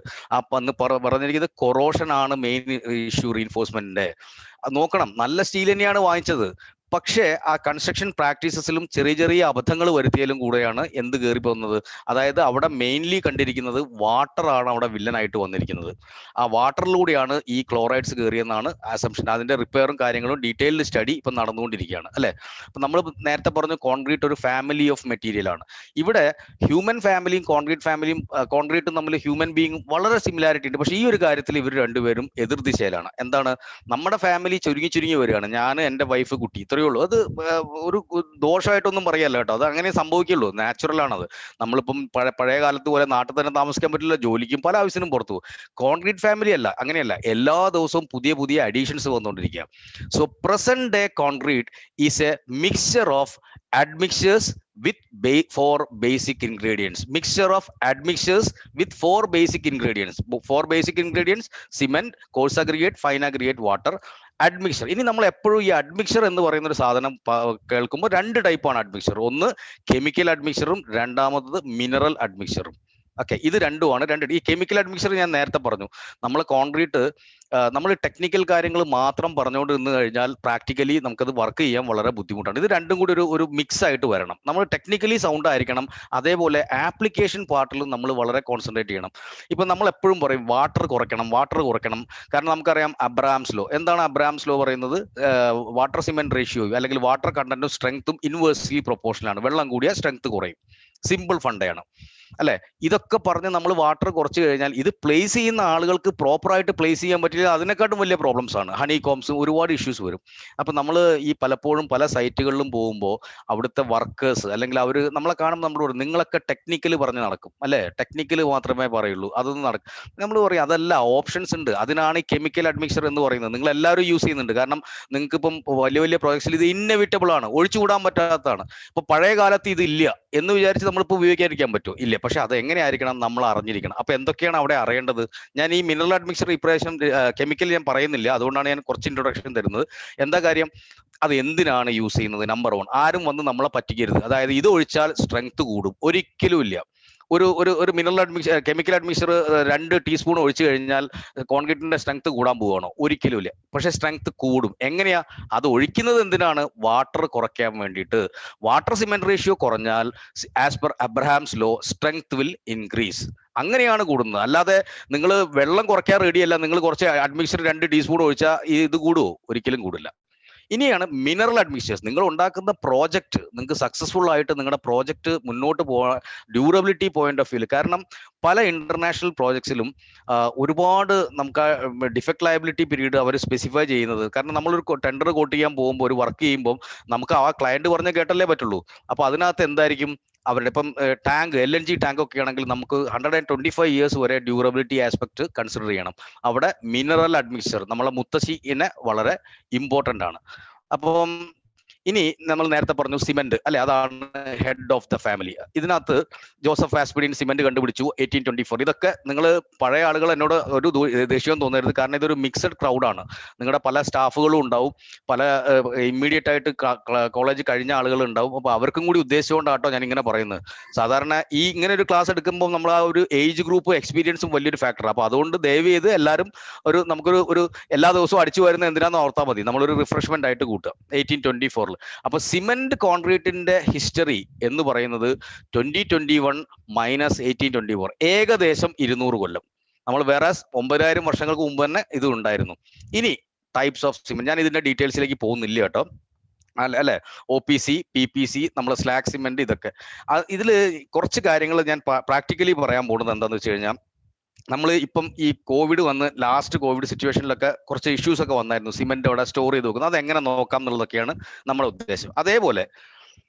അന്ന് പറഞ്ഞിരിക്കുന്നത് കൊറോഷൻ ആണ് മെയിൻ ഇഷ്യൂ റീൻഫോഴ്സ്മെന്റിന്റെ. നോക്കണം, നല്ല സ്റ്റീൽ തന്നെയാണ് വാങ്ങിച്ചത്, പക്ഷേ ആ കൺസ്ട്രക്ഷൻ പ്രാക്ടീസസിലും ചെറിയ ചെറിയ അബദ്ധങ്ങൾ വരുത്തിയാലും കൂടെയാണ് എന്ത് കയറി പോകുന്നത്. അതായത് അവിടെ മെയിൻലി കണ്ടിരിക്കുന്നത് വാട്ടറാണ് അവിടെ വില്ലനായിട്ട് വന്നിരിക്കുന്നത്. ആ വാട്ടറിലൂടെയാണ് ഈ ക്ലോറൈഡ്സ് കയറിയെന്നാണ് അസംഷൻ. അതിന്റെ റിപ്പയറും കാര്യങ്ങളും ഡീറ്റെയിൽഡ് സ്റ്റഡി ഇപ്പം നടന്നുകൊണ്ടിരിക്കുകയാണ് അല്ലെ. അപ്പൊ നമ്മൾ നേരത്തെ പറഞ്ഞു കോൺക്രീറ്റ് ഒരു ഫാമിലി ഓഫ് മെറ്റീരിയൽ ആണ്. ഇവിടെ ഹ്യൂമൻ ഫാമിലിയും കോൺക്രീറ്റും തമ്മിൽ ഹ്യൂമൻ ബീയിങ്ങും വളരെ സിമിലാരിറ്റി ഉണ്ട്. പക്ഷേ ഈ ഒരു കാര്യത്തിൽ ഇവർ രണ്ടുപേരും എതിർദിശയിലാണ്. എന്താണ്, നമ്മുടെ ഫാമിലി ചുരുങ്ങി വരികയാണ്, ഞാൻ എൻ്റെ വൈഫ് കുട്ടി, ഇത്രയേ ഉള്ളൂ. അത് ഒരു ദോഷമായിട്ടൊന്നും പറയല്ല കേട്ടോ, അത് അങ്ങനെ സംഭവിക്കുള്ളൂ, നാച്ചുറൽ ആണത്. നമ്മളിപ്പം പഴയ കാലത്ത് പോലെ നാട്ടിൽ തന്നെ താമസിക്കാൻ പറ്റില്ല, ജോലിക്കും പല ആവശ്യത്തിനും പുറത്തു പോകും. കോൺക്രീറ്റ് ഫാമിലി അല്ല, അങ്ങനെയല്ല, എല്ലാ ദിവസവും പുതിയ അഡീഷൻസ് വന്നുകൊണ്ടിരിക്കുക. So present day concrete is a mixture of admixtures with 4 basic ingredients. Mixture of admixtures with 4 basic ingredients. 4 basic ingredients: cement, coarse aggregate, fine aggregate, water. അഡ്മിക്സർ. ഇനി നമ്മൾ എപ്പോഴും ഈ അഡ്മിക്സർ എന്ന് പറയുന്ന ഒരു സാധനം കേൾക്കുമ്പോൾ 2 ടൈപ്പാണ് അഡ്മിക്സർ. ഒന്ന് കെമിക്കൽ അഡ്മിക്സറും രണ്ടാമത്തത് മിനറൽ അഡ്മിക്സറും. ഓക്കെ, ഇത് രണ്ടുമാണ്. ഈ കെമിക്കൽ അഡ്മിക്സർ ഞാൻ നേരത്തെ പറഞ്ഞു, നമ്മൾ കോൺക്രീറ്റ് നമ്മൾ ടെക്നിക്കൽ കാര്യങ്ങൾ മാത്രം പറഞ്ഞുകൊണ്ട് നിന്ന് കഴിഞ്ഞാൽ പ്രാക്ടിക്കലി നമുക്കത് വർക്ക് ചെയ്യാൻ വളരെ ബുദ്ധിമുട്ടാണ്. ഇത് രണ്ടും കൂടി ഒരു മിക്സ് ആയിട്ട് വരണം. നമ്മൾ ടെക്നിക്കലി സൗണ്ട് ആയിരിക്കണം, അതേപോലെ ആപ്ലിക്കേഷൻ പാർട്ടിലും നമ്മൾ വളരെ കോൺസെൻട്രേറ്റ് ചെയ്യണം. ഇപ്പം നമ്മൾ എപ്പോഴും പറയും വാട്ടർ കുറയ്ക്കണം. കാരണം നമുക്കറിയാം അബ്രഹാംസ് ലോ. എന്താണ് അബ്രഹാംസ് ലോ പറയുന്നത്? വാട്ടർ സിമെന്റ് റേഷ്യോ അല്ലെങ്കിൽ വാട്ടർ കണ്ടന്റും സ്ട്രെങ്ത്തും ഇൻവേഴ്സ്ലി പ്രൊപ്പോർഷനാണ്. വെള്ളം കൂടിയാൽ സ്ട്രെങ്ത് കുറയും. സിമ്പിൾ ഫണ്ടയാണ് അല്ലെ. ഇതൊക്കെ പറഞ്ഞ് നമ്മൾ വാട്ടർ കുറച്ച് കഴിഞ്ഞാൽ ഇത് പ്ലേസ് ചെയ്യുന്ന ആളുകൾക്ക് പ്രോപ്പറായിട്ട് പ്ലേസ് ചെയ്യാൻ പറ്റില്ല, അതിനെക്കാട്ടും വലിയ പ്രോബ്ലംസ് ആണ്. ഹണി കോംസും ഒരുപാട് ഇഷ്യൂസ് വരും. അപ്പം നമ്മൾ ഈ പലപ്പോഴും പല സൈറ്റുകളിലും പോകുമ്പോൾ അവിടുത്തെ വർക്കേഴ്സ് അല്ലെങ്കിൽ അവർ നമ്മളെ കാണുമ്പോൾ നമ്മൾ പറയും നിങ്ങളൊക്കെ ടെക്നിക്കൽ പറഞ്ഞ് നടക്കും അല്ലെ, ടെക്നിക്കൽ മാത്രമേ പറയുള്ളൂ, അതൊന്നും നടക്കും. നമ്മൾ പറയും അതല്ല, ഓപ്ഷൻസ് ഉണ്ട്. അതിനാണ് ഈ കെമിക്കൽ അഡ്മിക്സർ എന്ന് പറയുന്നത്. നിങ്ങൾ എല്ലാവരും യൂസ് ചെയ്യുന്നുണ്ട്. കാരണം നിങ്ങൾക്ക് ഇപ്പം വലിയ പ്രോജക്ട്സിൽ ഇത് ഇന്നെവിറ്റബിൾ ആണ്, ഒഴിച്ചുകൂടാൻ പറ്റാത്തതാണ്. ഇപ്പൊ പഴയ കാലത്ത് ഇതില്ല എന്ന് വിചാരിച്ച് നമ്മളിപ്പോൾ ഉപയോഗിക്കാതിരിക്കാൻ പറ്റുമോ? ഇല്ല. പക്ഷെ അത് എങ്ങനെയായിരിക്കണം നമ്മൾ അറിഞ്ഞിരിക്കണം. അപ്പൊ എന്തൊക്കെയാണ് അവിടെ അറിയേണ്ടത്? ഞാൻ ഈ മിനറൽ അഡ്മിക്സർ ഇപ്രാവശ്യം കെമിക്കൽ ഞാൻ പറയുന്നില്ല, അതുകൊണ്ടാണ് ഞാൻ കുറച്ച് ഇൻട്രൊഡക്ഷൻ തരുന്നത്. എന്താ കാര്യം, അത് എന്തിനാണ് യൂസ് ചെയ്യുന്നത്? നമ്പർ 1, ആരും വന്ന് നമ്മളെ പറ്റിക്കരുത്. അതായത് ഇത് ഒഴിച്ചാൽ സ്ട്രെങ്ത് കൂടും, ഒരിക്കലും ഇല്ല. ഒരു മിനറൽ അഡ്മിക്സർ കെമിക്കൽ അഡ്മിക്സർ 2 ടീസ്പൂൺ ഒഴിച്ചു കഴിഞ്ഞാൽ കോൺക്രീറ്റിന്റെ സ്ട്രെങ്ത് കൂടാൻ പോവുകയാണോ? ഒരിക്കലും ഇല്ല. പക്ഷെ സ്ട്രെങ്ത് കൂടും. എങ്ങനെയാ? അത് ഒഴിക്കുന്നത് എന്തിനാണ്? വാട്ടർ കുറയ്ക്കാൻ വേണ്ടിയിട്ട്. വാട്ടർ സിമെന്റ് റേഷ്യോ കുറഞ്ഞാൽ as per Abrams law strength will increase. അങ്ങനെയാണ് കൂടുന്നത്. അല്ലാതെ നിങ്ങൾ വെള്ളം കുറയ്ക്കാൻ റെഡിയല്ല, നിങ്ങൾ കുറച്ച് അഡ്മിക്സർ 2 ടീസ്പൂൺ ഒഴിച്ചാൽ ഇത് കൂടുമോ? ഒരിക്കലും കൂടില്ല. ഇനിയാണ് മിനറൽ അഡ്മിക്സേഴ്സ്. നിങ്ങൾ ഉണ്ടാക്കുന്ന പ്രോജക്റ്റ് നിങ്ങൾക്ക് സക്സസ്ഫുൾ ആയിട്ട് നിങ്ങളുടെ പ്രോജക്റ്റ് മുന്നോട്ട് പോകാൻ ഡ്യൂറബിലിറ്റി പോയിന്റ് ഓഫ് വ്യൂ, കാരണം പല ഇന്റർനാഷണൽ പ്രോജക്ട്സിലും ഒരുപാട് നമുക്ക് ഡിഫക്ട് ലയബിലിറ്റി പീരീഡ് അവർ സ്പെസിഫൈ ചെയ്യുന്നത്. കാരണം നമ്മളൊരു ടെൻഡർ കോട്ട് ചെയ്യാൻ പോകുമ്പോൾ ഒരു വർക്ക് ചെയ്യുമ്പോൾ നമുക്ക് ആ ക്ലയന്റ് പറഞ്ഞ കേട്ടല്ലേ പറ്റുള്ളൂ. അപ്പോൾ അതിനകത്ത് എന്തായിരിക്കും അവരുടെ ഇപ്പം ടാങ്ക് LNG ടാങ്ക് ഒക്കെ ആണെങ്കിൽ നമുക്ക് 125 years വരെ ഡ്യൂറബിലിറ്റി ആസ്പെക്ട് കൺസിഡർ ചെയ്യണം. അവിടെ മിനറൽ അഡ്മിക്സർ നമ്മളെ മുത്തശ്ശിനെ വളരെ ഇമ്പോർട്ടൻ്റ് ആണ്. അപ്പം ഇനി നമ്മൾ നേരത്തെ പറഞ്ഞു സിമെന്റ് അല്ലെ, അതാണ് ഹെഡ് ഓഫ് ദ ഫാമിലി. ഇതിനകത്ത് ജോസഫ് ആസ്പിഡിൻ സിമെന്റ് കണ്ടുപിടിച്ചു 1824. ഇതൊക്കെ നിങ്ങൾ പഴയ ആളുകൾ എന്നോട് ഒരു ദേഷ്യം തോന്നരുത്, കാരണം ഇതൊരു മിക്സഡ് ക്രൗഡാണ്. നിങ്ങളുടെ പല സ്റ്റാഫുകളും ഉണ്ടാവും, പല ഇമ്മീഡിയറ്റ് ആയിട്ട് കോളേജ് കഴിഞ്ഞ ആളുകൾ ഉണ്ടാവും. അപ്പൊ അവർക്കും കൂടി ഉദ്ദേശിച്ചുകൊണ്ടാട്ടോ ഞാൻ ഇങ്ങനെ പറയുന്നത്. സാധാരണ ഈ ഇങ്ങനെ ഒരു ക്ലാസ് എടുക്കുമ്പോൾ നമ്മൾ ആ ഒരു ഏജ് ഗ്രൂപ്പ് എക്സ്പീരിയൻസും വലിയൊരു ഫാക്ടർ. അപ്പൊ അതുകൊണ്ട് ദയവ് ചെയ്ത് എല്ലാവരും നമുക്കൊരു എല്ലാ ദിവസവും അടിച്ചു വരുന്നത് എന്തിനാന്ന് ഓർത്താൽ മതി, നമ്മളൊരു റിഫ്രഷ്മെന്റ് ആയിട്ട് കൂട്ടുക 1824. അപ്പൊ സിമെന്റ് കോൺക്രീറ്റിന്റെ ഹിസ്റ്ററി എന്ന് പറയുന്നത് 2021 മൈനസ് 1824, ഏകദേശം 200 കൊല്ലം. നമ്മൾ വേറെ 9000 വർഷങ്ങൾക്ക് മുമ്പ് തന്നെ ഇത് ഉണ്ടായിരുന്നു. ഇനി ടൈപ്സ് ഓഫ് സിമെന്റ്, ഞാൻ ഇതിന്റെ ഡീറ്റെയിൽസിലേക്ക് പോകുന്നില്ല കേട്ടോ, അല്ലെ. OPC, PPC, നമ്മളെ സ്ലാഗ് സിമെന്റ്, ഇതൊക്കെ ഇതിൽ കുറച്ച് കാര്യങ്ങൾ ഞാൻ പ്രാക്ടിക്കലി പറയാൻ പോകുന്നത് എന്താണെന്ന് വെച്ച് കഴിഞ്ഞാൽ, നമ്മൾ ഇപ്പം ഈ കോവിഡ് വന്ന് ലാസ്റ്റ് കോവിഡ് സിറ്റുവേഷനിലൊക്കെ കുറച്ച് ഇഷ്യൂസ് ഒക്കെ വന്നായിരുന്നു. സിമെന്റ് അവിടെ സ്റ്റോർ ചെയ്ത് വെക്കുന്നത്, അതെങ്ങനെ നോക്കാം എന്നുള്ളതൊക്കെയാണ് നമ്മുടെ ഉദ്ദേശം. അതേപോലെ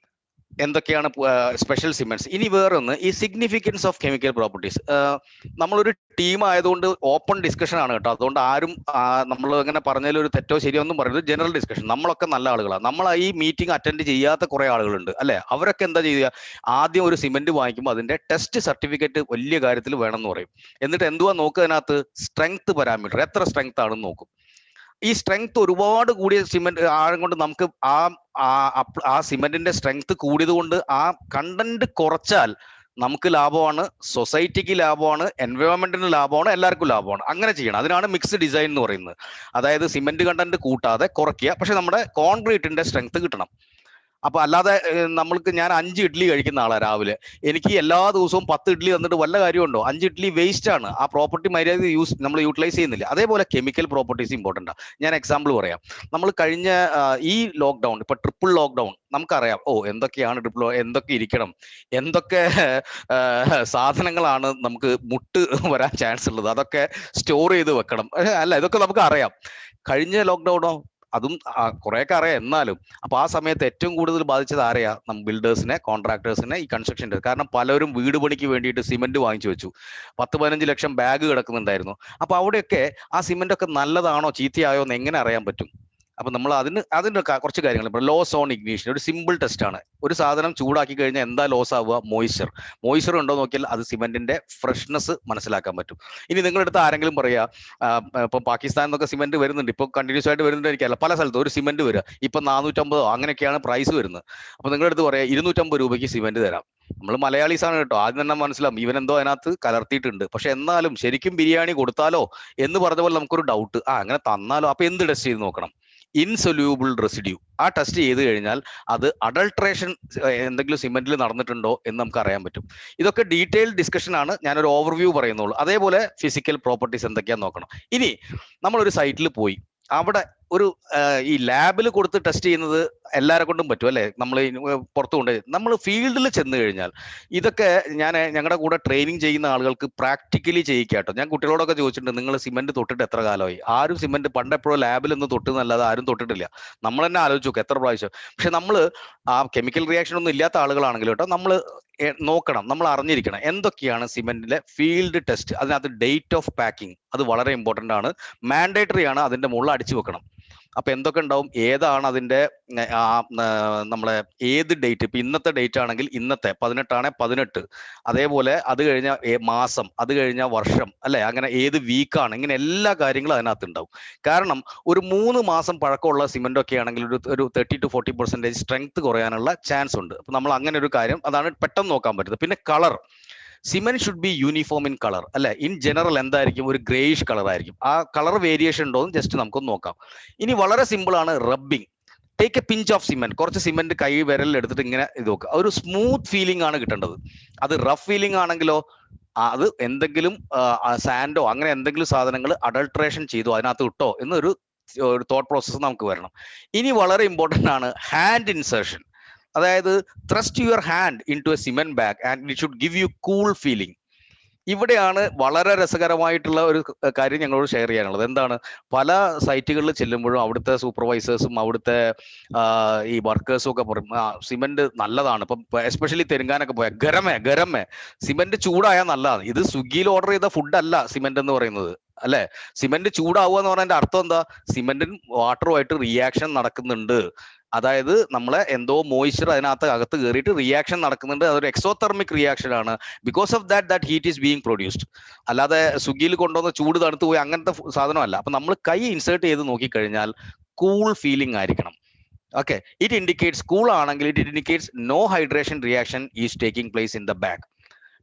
എന്തൊക്കെയാണ് സ്പെഷ്യൽ സിമെന്റ്സ്. ഇനി വേറൊന്ന്, ഈ സിഗ്നിഫിക്കൻസ് ഓഫ് കെമിക്കൽ പ്രോപ്പർട്ടീസ്. നമ്മളൊരു ടീം ആയതുകൊണ്ട് ഓപ്പൺ ഡിസ്കഷൻ ആണ് കേട്ടോ, അതുകൊണ്ട് ആരും നമ്മൾ അങ്ങനെ പറഞ്ഞാൽ ഒരു തെറ്റോ ശരിയോ ഒന്നും പറയുന്നത്, ജനറൽ ഡിസ്കഷൻ. നമ്മളൊക്കെ നല്ല ആളുകളാണ്. നമ്മൾ ഈ മീറ്റിംഗ് അറ്റൻഡ് ചെയ്യാത്ത കുറെ ആളുകളുണ്ട് അല്ലെ, അവരൊക്കെ എന്താ ചെയ്യുക, ആദ്യം ഒരു സിമെന്റ് വാങ്ങിക്കുമ്പോൾ അതിന്റെ ടെസ്റ്റ് സർട്ടിഫിക്കറ്റ് വലിയ കാര്യത്തിൽ വേണമെന്ന് പറയും. എന്നിട്ട് എന്തുവാ നോക്കുക, അതിനകത്ത് സ്ട്രെങ്ത് പാരാമീറ്റർ, എത്ര സ്ട്രെങ്ത് ആണെന്ന് നോക്കും. ഈ സ്ട്രെങ്ത് ഒരുപാട് കൂടിയ സിമെന്റ് ആഴം കൊണ്ട് നമുക്ക് ആ സിമെന്റിന്റെ സ്ട്രെങ്ത് കൂടിയത് കൊണ്ട് ആ കണ്ടന്റ് കുറച്ചാൽ നമുക്ക് ലാഭമാണ്, സൊസൈറ്റിക്ക് ലാഭമാണ്, എൻവയോൺമെന്റിന് ലാഭമാണ്, എല്ലാവർക്കും ലാഭമാണ്. അങ്ങനെ ചെയ്യണം. അതിനാണ് മിക്സ് ഡിസൈൻ എന്ന് പറയുന്നത്. അതായത് സിമെന്റ് കണ്ടന്റ് കൂട്ടാതെ കുറയ്ക്കുക, പക്ഷെ നമ്മുടെ കോൺക്രീറ്റിന്റെ സ്ട്രെങ്ത് കിട്ടണം. അപ്പൊ അല്ലാതെ നമ്മൾക്ക്, ഞാൻ 5 ഇഡ്ഡലി കഴിക്കുന്ന ആളാണ് രാവിലെ, എനിക്ക് എല്ലാ ദിവസവും 10 ഇഡ്ഡലി തന്നിട്ട് വല്ല കാര്യമുണ്ടോ? 5 ഇഡ്ഡലി വേസ്റ്റ് ആണ്. ആ പ്രോപ്പർട്ടി മര്യാദ നമ്മൾ യൂട്ടിലൈസ് ചെയ്യുന്നില്ല. അതേപോലെ കെമിക്കൽ പ്രോപ്പർട്ടീസ് ഇമ്പോർട്ടൻ്റ് ആണ്. ഞാൻ എക്സാമ്പിൾ പറയാം. നമ്മൾ കഴിഞ്ഞ ഈ ലോക്ക്ഡൗൺ, ഇപ്പൊ ട്രിപ്പിൾ ലോക്ക്ഡൗൺ, നമുക്കറിയാം എന്തൊക്കെയാണ് ട്രിപ്പിൾ, എന്തൊക്കെ ഇരിക്കണം, എന്തൊക്കെ സാധനങ്ങളാണ് നമുക്ക് മുട്ട് വരാൻ ചാൻസ് ഉള്ളത്, അതൊക്കെ സ്റ്റോർ ചെയ്ത് വെക്കണം അല്ല, ഇതൊക്കെ നമുക്ക് അറിയാം. കഴിഞ്ഞ ലോക്ക്ഡൗണോ അതും കുറെയൊക്കെ അറിയാം. എന്നാലും അപ്പൊ ആ സമയത്ത് ഏറ്റവും കൂടുതൽ ബാധിച്ചത് ആരെയാ? ബിൽഡേഴ്സിനെ, കോൺട്രാക്ടേഴ്സിനെ, ഈ കൺസ്ട്രക്ഷൻ്റെ. കാരണം പലരും വീട് പണിക്ക് വേണ്ടിയിട്ട് സിമെന്റ് വാങ്ങിച്ചു വെച്ചു. 10-15 ലക്ഷം ബാഗ് കിടക്കുന്നുണ്ടായിരുന്നു. അപ്പൊ അവിടെയൊക്കെ ആ സിമെന്റ് ഒക്കെ നല്ലതാണോ ചീത്തയായോ എന്ന് എങ്ങനെ അറിയാൻ പറ്റും? അപ്പൊ നമ്മൾ അതിന്റെ കുറച്ച് കാര്യങ്ങൾ, ലോസ് ഓൺ ഇഗ്നീഷൻ ഒരു സിമ്പിൾ ടെസ്റ്റ് ആണ്. ഒരു സാധനം ചൂടാക്കി കഴിഞ്ഞാൽ എന്താ ലോസ് ആവുക? മോയ്സ്ചർ ഉണ്ടോ നോക്കിയാൽ അത് സിമെന്റിന്റെ ഫ്രഷ്നെസ് മനസ്സിലാക്കാൻ പറ്റും. ഇനി നിങ്ങളുടെ അടുത്ത് ആരെങ്കിലും പറയാ, ഇപ്പൊ പാകിസ്ഥാനിൽ നിന്നൊക്കെ സിമെന്റ് വരുന്നുണ്ട്, ഇപ്പൊ കണ്ടിന്യൂസ് ആയിട്ട് വരുന്നുണ്ടായിരിക്കല്ല, പല സ്ഥലത്തും ഒരു സിമെന്റ് വരിക ഇപ്പൊ 450 അങ്ങനെയൊക്കെയാണ് പ്രൈസ് വരുന്നത്. അപ്പൊ നിങ്ങളുടെ അടുത്ത് പറയാം 250 രൂപയ്ക്ക് സിമെന്റ് തരാം. നമ്മൾ മലയാളീസ് ആണ് കേട്ടോ, ആദ്യം തന്നെ മനസ്സിലാവും ഇവനെന്തോ അതിനകത്ത് കലർത്തിയിട്ടുണ്ട്. പക്ഷെ എന്നാലും ശരിക്കും ബിരിയാണി കൊടുത്താലോ എന്ന് പറഞ്ഞ പോലെ നമുക്കൊരു ഡൗട്ട്, അങ്ങനെ തന്നാലോ? അപ്പൊ എന്ത് ടെസ്റ്റ് ചെയ്ത് നോക്കണം? Insoluble residue. ആ ടെസ്റ്റ് ചെയ്ത് കഴിഞ്ഞാൽ അത് അഡൾട്രേഷൻ എന്തെങ്കിലും സിമെന്റിൽ നടന്നിട്ടുണ്ടോ എന്ന് നമുക്ക് അറിയാൻ പറ്റും. ഇതൊക്കെ ഡീറ്റെയിൽഡ് ഡിസ്കഷൻ ആണ്, ഞാനൊരു ഓവർവ്യൂ പറയുന്നുള്ളൂ. അതേപോലെ ഫിസിക്കൽ പ്രോപ്പർട്ടീസ് എന്തൊക്കെയാന്ന് നോക്കണം. ഇനി നമ്മളൊരു സൈറ്റിൽ പോയി, അവിടെ ഒരു ഈ ലാബിൽ കൊടുത്ത് ടെസ്റ്റ് ചെയ്യുന്നത് എല്ലാവരെ കൊണ്ടും പറ്റും അല്ലെ, നമ്മൾ പുറത്തു കൊണ്ട്. നമ്മൾ ഫീൽഡിൽ ചെന്ന് കഴിഞ്ഞാൽ ഇതൊക്കെ ഞങ്ങളുടെ കൂടെ ട്രെയിനിങ് ചെയ്യുന്ന ആളുകൾക്ക് പ്രാക്ടിക്കലി ചെയ്യിക്കാട്ടോ. ഞാൻ കുട്ടികളോടൊക്കെ ചോദിച്ചിട്ടുണ്ട്, നിങ്ങൾ സിമെന്റ് തൊട്ടിട്ട് എത്ര കാലമായി? ആരും സിമെന്റ് പണ്ടെപ്പോഴും ലാബിൽ ഒന്ന് തൊട്ട് എന്നല്ലാതെ ആരും തൊട്ടിട്ടില്ല. നമ്മൾ തന്നെ ആലോചിച്ച് നോക്കുക എത്ര പ്രാവശ്യം. പക്ഷെ നമ്മൾ ആ കെമിക്കൽ റിയാക്ഷൻ ഒന്നും ഇല്ലാത്ത ആളുകളാണെങ്കിൽ കേട്ടോ, നമ്മൾ നോക്കണം, നമ്മൾ അറിഞ്ഞിരിക്കണം എന്തൊക്കെയാണ് സിമെന്റിലെ ഫീൽഡ് ടെസ്റ്റ്. അതിനകത്ത് ഡേറ്റ് ഓഫ് പാക്കിംഗ് അത് വളരെ ഇമ്പോർട്ടൻ്റ് ആണ്, മാൻഡേറ്ററി ആണ്, അതിന്റെ മുകളിൽ അടിച്ചു വെക്കണം. അപ്പൊ എന്തൊക്കെ ഉണ്ടാവും, ഏതാണ് അതിന്റെ നമ്മളെ ഏത് ഡേറ്റ്. ഇപ്പൊ ഇന്നത്തെ ഡേറ്റ് ആണെങ്കിൽ ഇന്നത്തെ 18 അതേപോലെ അത് കഴിഞ്ഞ മാസം, അത് കഴിഞ്ഞ വർഷം അല്ലെ, അങ്ങനെ ഏത് വീക്കാണ്, ഇങ്ങനെ എല്ലാ കാര്യങ്ങളും അതിനകത്ത് ഉണ്ടാവും. കാരണം ഒരു 3 മാസം പഴക്കമുള്ള സിമെന്റ് ഒക്കെ ആണെങ്കിൽ ഒരു 30 to 40% സ്ട്രെങ്ത് കുറയാനുള്ള ചാൻസ് ഉണ്ട്. അപ്പൊ നമ്മൾ അങ്ങനെ ഒരു കാര്യം, അതാണ് പെട്ടെന്ന് നോക്കാൻ പറ്റുന്നത്. പിന്നെ colour, cement should be uniform in colour അല്ലെ. ഇൻ ജനറൽ എന്തായിരിക്കും? ഒരു ഗ്രേയിഷ് കളർ ആയിരിക്കും. ആ കളർ വേരിയേഷൻ ഉണ്ടോ എന്ന് ജസ്റ്റ് നമുക്കൊന്ന് നോക്കാം. ഇനി വളരെ സിമ്പിൾ ആണ് rubbing. Take A pinch of cement, കുറച്ച് സിമെന്റ് കൈ വിരലിൽ എടുത്തിട്ട് ഇങ്ങനെ ഇത് നോക്കുക. ഒരു സ്മൂത്ത് ഫീലിംഗ് ആണ് കിട്ടേണ്ടത്. അത് റഫ് ഫീലിംഗ് ആണെങ്കിലോ അത് എന്തെങ്കിലും സാൻഡോ അങ്ങനെ എന്തെങ്കിലും സാധനങ്ങൾ അഡൾട്രേഷൻ ചെയ്തോ അതിനകത്ത് ഇട്ടോ എന്നൊരു തോട്ട് പ്രോസസ്സ് നമുക്ക് വരണം. ഇനി വളരെ ഇമ്പോർട്ടൻ്റ് ആണ് ഹാൻഡ് ഇൻസേർഷൻ. അതായത് thrust your hand in to a cement bag and it should give you cool feeling. ഇവിടെയാണ് വളരെ രസകരമായിട്ടുള്ള ഒരു കാര്യം ഞങ്ങളോട് ഷെയർ ചെയ്യാനുള്ളത്. എന്താണ്, പല സൈറ്റുകളിൽ ചെല്ലുമ്പോഴും അവിടുത്തെ സൂപ്പർവൈസേഴ്സും അവിടുത്തെ ഈ വർക്കേഴ്സും ഒക്കെ പറയും സിമെന്റ് നല്ലതാണ്. ഇപ്പം എസ്പെഷ്യലി തെലുങ്കാനൊക്കെ പോയാൽ ഗരമേ സിമെന്റ് ചൂടായാൽ നല്ലതാണ്. ഇത് സ്വിഗ്ഗിയിൽ ഓർഡർ ചെയ്ത ഫുഡ് അല്ല സിമെന്റ് എന്ന് പറയുന്നത് അല്ലെ. സിമെന്റ് ചൂടാവുക എന്ന് പറഞ്ഞതിന്റെ അർത്ഥം എന്താ? സിമെന്റിനും വാട്ടറുമായിട്ട് റിയാക്ഷൻ നടക്കുന്നുണ്ട്. അതായത് നമ്മളെ എന്തോ മോയ്സ്ചർ അതിനകത്ത് അകത്ത് കയറിയിട്ട് റിയാക്ഷൻ നടക്കുന്നുണ്ട്. അതൊരു എക്സോതെർമിക് റിയാക്ഷൻ ആണ്. Because of that heat is being produced. അല്ലാതെ സ്വിഗ്ഗിയിൽ കൊണ്ടുവന്ന ചൂട് തണുത്ത് പോയി അങ്ങനത്തെ സാധനമല്ല. അപ്പൊ നമ്മൾ കൈ ഇൻസേർട്ട് ചെയ്ത് നോക്കിക്കഴിഞ്ഞാൽ കൂൾ ഫീലിംഗ് ആയിരിക്കണം. ഓക്കെ, ഇറ്റ് ഇൻഡിക്കേറ്റ്സ് കൂൾ ആണെങ്കിൽ it indicates no hydration reaction is taking place in the bag.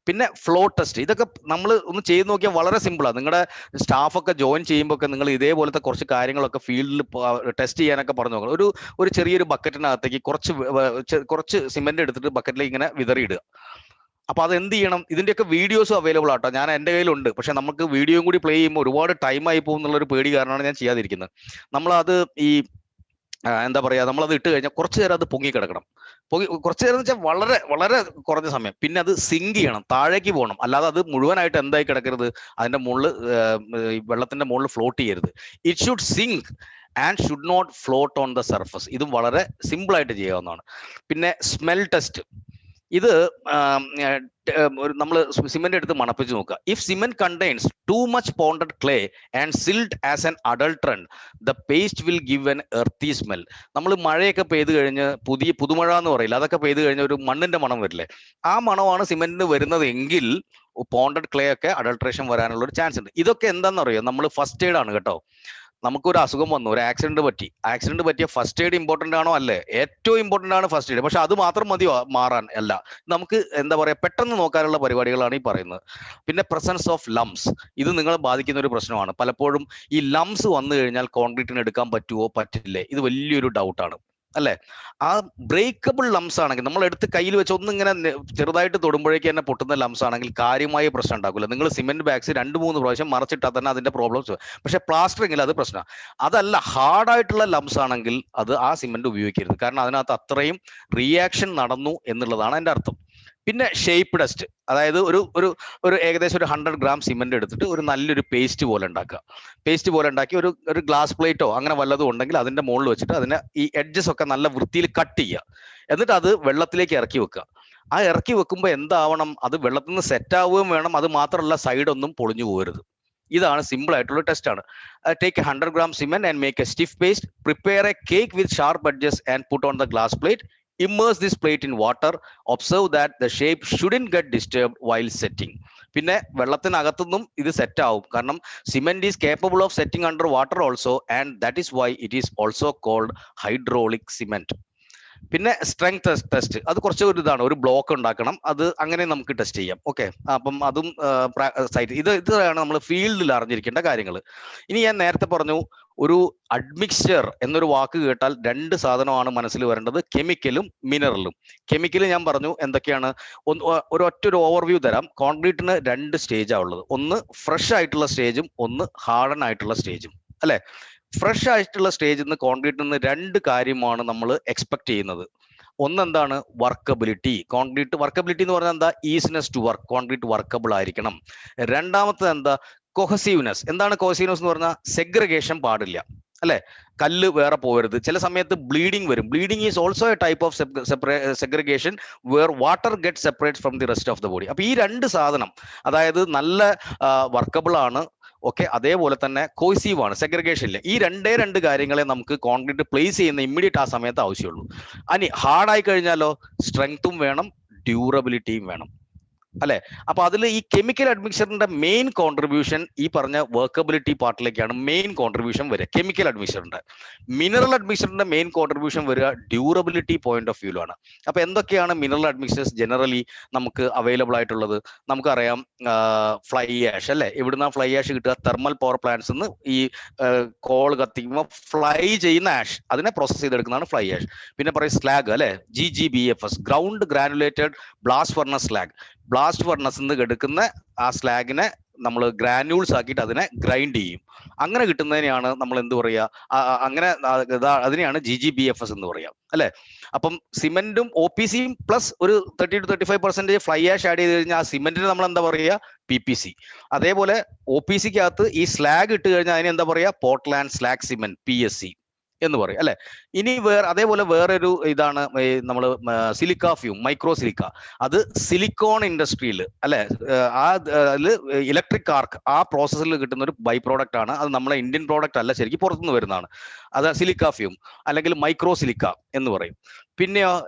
പിന്നെ ഫ്ലോ ടെസ്റ്റ്, ഇതൊക്കെ നമ്മൾ ഒന്ന് ചെയ്ത് നോക്കിയാൽ വളരെ സിമ്പിളാണ്. നിങ്ങളുടെ സ്റ്റാഫൊക്കെ ജോയിൻ ചെയ്യുമ്പോൾ ഒക്കെ നിങ്ങൾ ഇതേപോലത്തെ കുറച്ച് കാര്യങ്ങളൊക്കെ ഫീൽഡിൽ ടെസ്റ്റ് ചെയ്യാനൊക്കെ പറഞ്ഞു നോക്കണം. ഒരു ചെറിയൊരു ബക്കറ്റിനകത്തേക്ക് കുറച്ച് സിമെന്റ് എടുത്തിട്ട് ബക്കറ്റിൽ ഇങ്ങനെ വിതറിയിടുക. അപ്പൊ അത് എന്ത് ചെയ്യണം, ഇതിന്റെയൊക്കെ വീഡിയോസും അവൈലബിൾ ആട്ടോ. ഞാൻ എൻ്റെ കയ്യിലുണ്ട്, പക്ഷെ നമുക്ക് വീഡിയോയും കൂടി പ്ലേ ചെയ്യുമ്പോൾ ഒരുപാട് ടൈം ആയി പോകും എന്നുള്ളൊരു പേടി കാരണമാണ് ഞാൻ ചെയ്യാതിരിക്കുന്നത്. നമ്മളത് ഈ എന്താ പറയാ, നമ്മളത് ഇട്ട് കഴിഞ്ഞാൽ കുറച്ചു നേരം അത് പൊങ്ങിക്കിടക്കണം. കുറച്ചു നേരം എന്ന് വെച്ചാൽ വളരെ വളരെ കുറഞ്ഞ സമയം. പിന്നെ അത് സിങ്ക് ചെയ്യണം, താഴേക്ക് പോകണം. അല്ലാതെ അത് മുഴുവനായിട്ട് എന്തായി കിടക്കരുത്, അതിന്റെ മുകളിൽ വെള്ളത്തിന്റെ മുകളിൽ ഫ്ലോട്ട് ചെയ്യരുത്. It should sink and should not float on the surface. ഇതും വളരെ സിമ്പിൾ ആയിട്ട് ചെയ്യാവുന്നതാണ്. പിന്നെ സ്മെൽ ടെസ്റ്റ്, ഇത് നമ്മൾ സിമെന്റ് എടുത്ത് മണപ്പിച്ച് നോക്കുക. If cement contains too much ponded clay and silt as an adulterant, the paste will give an earthy smell. നമ്മൾ മഴയൊക്കെ പെയ്ത് കഴിഞ്ഞ് പുതുമഴ എന്ന് പറയില്ല, അതൊക്കെ പെയ്ത് കഴിഞ്ഞ ഒരു മണ്ണിന്റെ മണം വരില്ലേ, ആ മണമാണ് സിമെന്റിന് വരുന്നത് എങ്കിൽ പോണ്ടഡ് ക്ലേ ഒക്കെ അഡൾട്രേഷൻ വരാനുള്ള ഒരു ചാൻസ് ഉണ്ട്. ഇതൊക്കെ എന്താണെന്ന് അറിയോ, നമ്മൾ ഫസ്റ്റ് എയ്ഡ് ആണ് കേട്ടോ. നമുക്കൊരു അസുഖം വന്നു, ഒരു ആക്സിഡന്റ് പറ്റിയ ഫസ്റ്റ് എയ്ഡ് ഇമ്പോർട്ടന്റ് ആണോ? അല്ലേ, ഏറ്റവും ഇമ്പോർട്ടന്റ് ആണ് ഫസ്റ്റ് എയ്ഡ്. പക്ഷെ അത് മാത്രം മതിയോ മാറാൻ? അല്ല, നമുക്ക് എന്താ പറയാ, പെട്ടെന്ന് നോക്കാനുള്ള പരിപാടികളാണ് ഈ പറയുന്നത്. പിന്നെ പ്രസൻസ് ഓഫ് ലംസ്, ഇത് നിങ്ങളെ ബാധിക്കുന്ന ഒരു പ്രശ്നമാണ്. പലപ്പോഴും ഈ ലംസ് വന്നു കഴിഞ്ഞാൽ കോൺക്രീറ്റിന് എടുക്കാൻ പറ്റുമോ പറ്റില്ലേ, ഇത് വലിയൊരു ഡൗട്ടാണ് അല്ലെ. ആ ബ്രേക്കബിൾ ലംസ് ആണെങ്കിൽ നമ്മൾ എടുത്ത് കയ്യിൽ വെച്ച് ഒന്നിങ്ങനെ ചെറുതായിട്ട് തൊടുമ്പോഴേക്ക് തന്നെ പൊട്ടുന്ന ലംസ് ആണെങ്കിൽ കാര്യമായ പ്രശ്നം ഉണ്ടാക്കില്ല. നിങ്ങൾ സിമെന്റ് ബാഗ്സ് 2-3 പ്രാവശ്യം മറച്ചിട്ടാൽ തന്നെ അതിന്റെ പ്രോബ്ലംസ്. പക്ഷെ പ്ലാസ്റ്ററിങ്ങിൽ അത് പ്രശ്നമാണ്. അതല്ല, ഹാർഡായിട്ടുള്ള ലംസ് ആണെങ്കിൽ അത് ആ സിമെന്റ് ഉപയോഗിക്കരുത്. കാരണം അതിനകത്ത് അത്രയും റിയാക്ഷൻ നടന്നു എന്നുള്ളതാണ് അതിന്റെ അർത്ഥം. പിന്നെ ഷേപ്പ് ടെസ്റ്റ്, അതായത് ഒരു ഏകദേശം ഒരു 100 ഗ്രാം സിമെന്റ് എടുത്തിട്ട് ഒരു നല്ലൊരു പേസ്റ്റ് പോലെ ഉണ്ടാക്കി ഒരു ഗ്ലാസ് പ്ലേറ്റോ അങ്ങനെ വല്ലതും ഉണ്ടെങ്കിൽ അതിന്റെ മുകളിൽ വെച്ചിട്ട് അതിനെ ഈ എഡ്ജസ് ഒക്കെ നല്ല വൃത്തിയിൽ കട്ട് ചെയ്യുക. എന്നിട്ട് അത് വെള്ളത്തിലേക്ക് ഇറക്കി വെക്കുക. ആ ഇറക്കി വെക്കുമ്പോൾ എന്താവണം, അത് വെള്ളത്തിൽ നിന്ന് സെറ്റ് ആവുകയും വേണം. അത് മാത്രമല്ല, സൈഡൊന്നും പൊളിഞ്ഞു പോകരുത്. ഇതാണ് സിമ്പിൾ ആയിട്ടുള്ള ടെസ്റ്റ് ആണ്. Take 100 gram cement and make A stiff paste. Prepare A cake with sharp edges and put on the glass plate. Immerse this plate in water. Observe that the shape shouldn't get disturbed while setting. പിന്നെ വെള്ളത്തിനകത്തുനിന്നും ഇത് set ആവും. കാരണം cement is capable of setting under water also, and that is why it is also called hydraulic cement. പിന്നെ strength test, അത് കുറച്ച് ഒരു ഇതാണ്, ഒരു ബ്ലോക്ക് ഉണ്ടാക്കണം. അത് അങ്ങനെ നമുക്ക് ടെസ്റ്റ് ചെയ്യാം. ഓക്കെ, അപ്പം അതും സൈറ്റ് ഇതാണ് നമ്മൾ ഫീൽഡിൽ അറിഞ്ഞിരിക്കേണ്ട കാര്യങ്ങൾ. ഇനി ഞാൻ നേരത്തെ പറഞ്ഞു, ഒരു അഡ്മിക്സ്ചർ എന്നൊരു വാക്ക് കേട്ടാൽ 2 സാധനമാണ് മനസ്സിൽ വരേണ്ടത്, കെമിക്കലും മിനറലും. കെമിക്കൽ ഞാൻ പറഞ്ഞു എന്തൊക്കെയാണ്, ഒരു ഓവർവ്യൂ തരാം. കോൺക്രീറ്റിന് 2 സ്റ്റേജാണ് ഉള്ളത്. ഒന്ന് ഫ്രഷ് ആയിട്ടുള്ള സ്റ്റേജും ഒന്ന് ഹാർഡൻ ആയിട്ടുള്ള സ്റ്റേജും അല്ലെ. ഫ്രഷ് ആയിട്ടുള്ള സ്റ്റേജിൽ നിന്ന് കോൺക്രീറ്റിൽ നിന്ന് 2 കാര്യമാണ് നമ്മൾ എക്സ്പെക്ട് ചെയ്യുന്നത്. ഒന്നെന്താണ്, വർക്കബിലിറ്റി. കോൺക്രീറ്റ് വർക്കബിലിറ്റി എന്ന് പറഞ്ഞാൽ എന്താ, easiness to work, concrete workable ആയിരിക്കണം. രണ്ടാമത്തത് എന്താ, കൊഹസീവ്നെസ്. എന്താണ് കൊഹസീവ്നെസ് എന്ന് പറഞ്ഞാൽ, സെഗ്രിഗേഷൻ പാടില്ല അല്ലെ, കല്ല് വേറെ പോകരുത്. ചില സമയത്ത് ബ്ലീഡിങ് വരും. Bleeding is also a type of segregation where water get separate from the rest of the body. അപ്പൊ ഈ 2 സാധനം, അതായത് നല്ല വർക്കബിൾ ആണ്, ഓക്കെ, അതേപോലെ തന്നെ കോഹസീവ് ആണ്, സെഗ്രിഗേഷൻ ഇല്ല. ഈ 2 കാര്യങ്ങളെ നമുക്ക് കോൺക്രീറ്റ് പ്ലേസ് ചെയ്യുന്ന ഇമ്മീഡിയറ്റ് ആ സമയത്ത് ആവശ്യമുള്ളൂ. ഇനി ഹാർഡായി കഴിഞ്ഞാലോ, സ്ട്രെങ്ത്തും വേണം, ഡ്യൂറബിലിറ്റിയും വേണം അല്ലെ. അപ്പൊ അതിൽ ഈ കെമിക്കൽ അഡ്മിക്സറിന്റെ മെയിൻ കോൺട്രിബ്യൂഷൻ ഈ പറഞ്ഞ വർക്കബിലിറ്റി പാർട്ടിലേക്കാണ് മെയിൻ കോൺട്രിബ്യൂഷൻ വരിക കെമിക്കൽ അഡ്മിക്സറിന്റെ. മിനറൽ അഡ്മിക്സറിന്റെ മെയിൻ കോൺട്രിബ്യൂഷൻ വരിക ഡ്യൂറബിലിറ്റി പോയിന്റ് ഓഫ് വ്യൂലാണ്. അപ്പൊ എന്തൊക്കെയാണ് മിനറൽ അഡ്മിക്സേഴ്സ് ജനറലി നമുക്ക് അവൈലബിൾ ആയിട്ടുള്ളത്? നമുക്കറിയാം, ഫ്ലൈ ആഷ് അല്ലെ. എവിടുന്ന ഫ്ലൈ ആഷ് കിട്ടുക? തെർമൽ പവർ പ്ലാന്റ്സ് നിന്ന് ഈ കോൾ കത്തിക്കുമ്പോൾ ഫ്ലൈ ചെയ്യുന്ന ആഷ്, അതിനെ പ്രോസസ് ചെയ്തെടുക്കുന്നതാണ് ഫ്ലൈ ആഷ്. പിന്നെ പറയും സ്ലാഗ് അല്ലെ, GGBFS, ground granulated blast furnace slag. Blast furnace നിന്ന് എടുക്കുന്ന ആ സ്ലാഗിനെ നമ്മൾ ഗ്രാന്യൂൾസ് ആക്കിയിട്ട് അതിനെ ഗ്രൈൻഡ് ചെയ്യും. അങ്ങനെ കിട്ടുന്നതിനെയാണ് നമ്മൾ എന്ത് പറയുക, അങ്ങനെ അതിനെയാണ് GGBFS എന്ന് പറയാം അല്ലെ. അപ്പം സിമെന്റും OPCയും പ്ലസ് ഒരു 30 to 35% ഫ്ലൈ ആഷ് ആഡ് ചെയ്ത് കഴിഞ്ഞാൽ ആ സിമെന്റിന് നമ്മൾ എന്താ പറയുക, PPC. അതേപോലെ OPCക്കകത്ത് ഈ സ്ലാഗ് ഇട്ട് കഴിഞ്ഞാൽ അതിന് എന്താ പറയുക, പോർട്ട്ലാൻഡ് സ്ലാഗ് സിമെന്റ്, PSC. എന്ന് പറയും അല്ലെ. ഇനി അതേപോലെ വേറൊരു ഇതാണ് നമ്മൾ സിലിക്ക ഫ്യൂം, മൈക്രോ സിലിക്ക. അത് സിലിക്കോൺ ഇൻഡസ്ട്രിയിൽ അല്ലെ, ഇലക്ട്രിക് ആർക്ക് ആ പ്രോസസ്സിൽ കിട്ടുന്ന ഒരു ബൈ പ്രോഡക്റ്റ് ആണ്. അത് നമ്മളെ ഇന്ത്യൻ പ്രോഡക്റ്റ് അല്ല, ശരിക്കും പുറത്തുനിന്ന് വരുന്നതാണ്. അത് സിലിക്ക ഫ്യൂം അല്ലെങ്കിൽ മൈക്രോ സിലിക്ക എന്ന് പറയും. പിന്നെ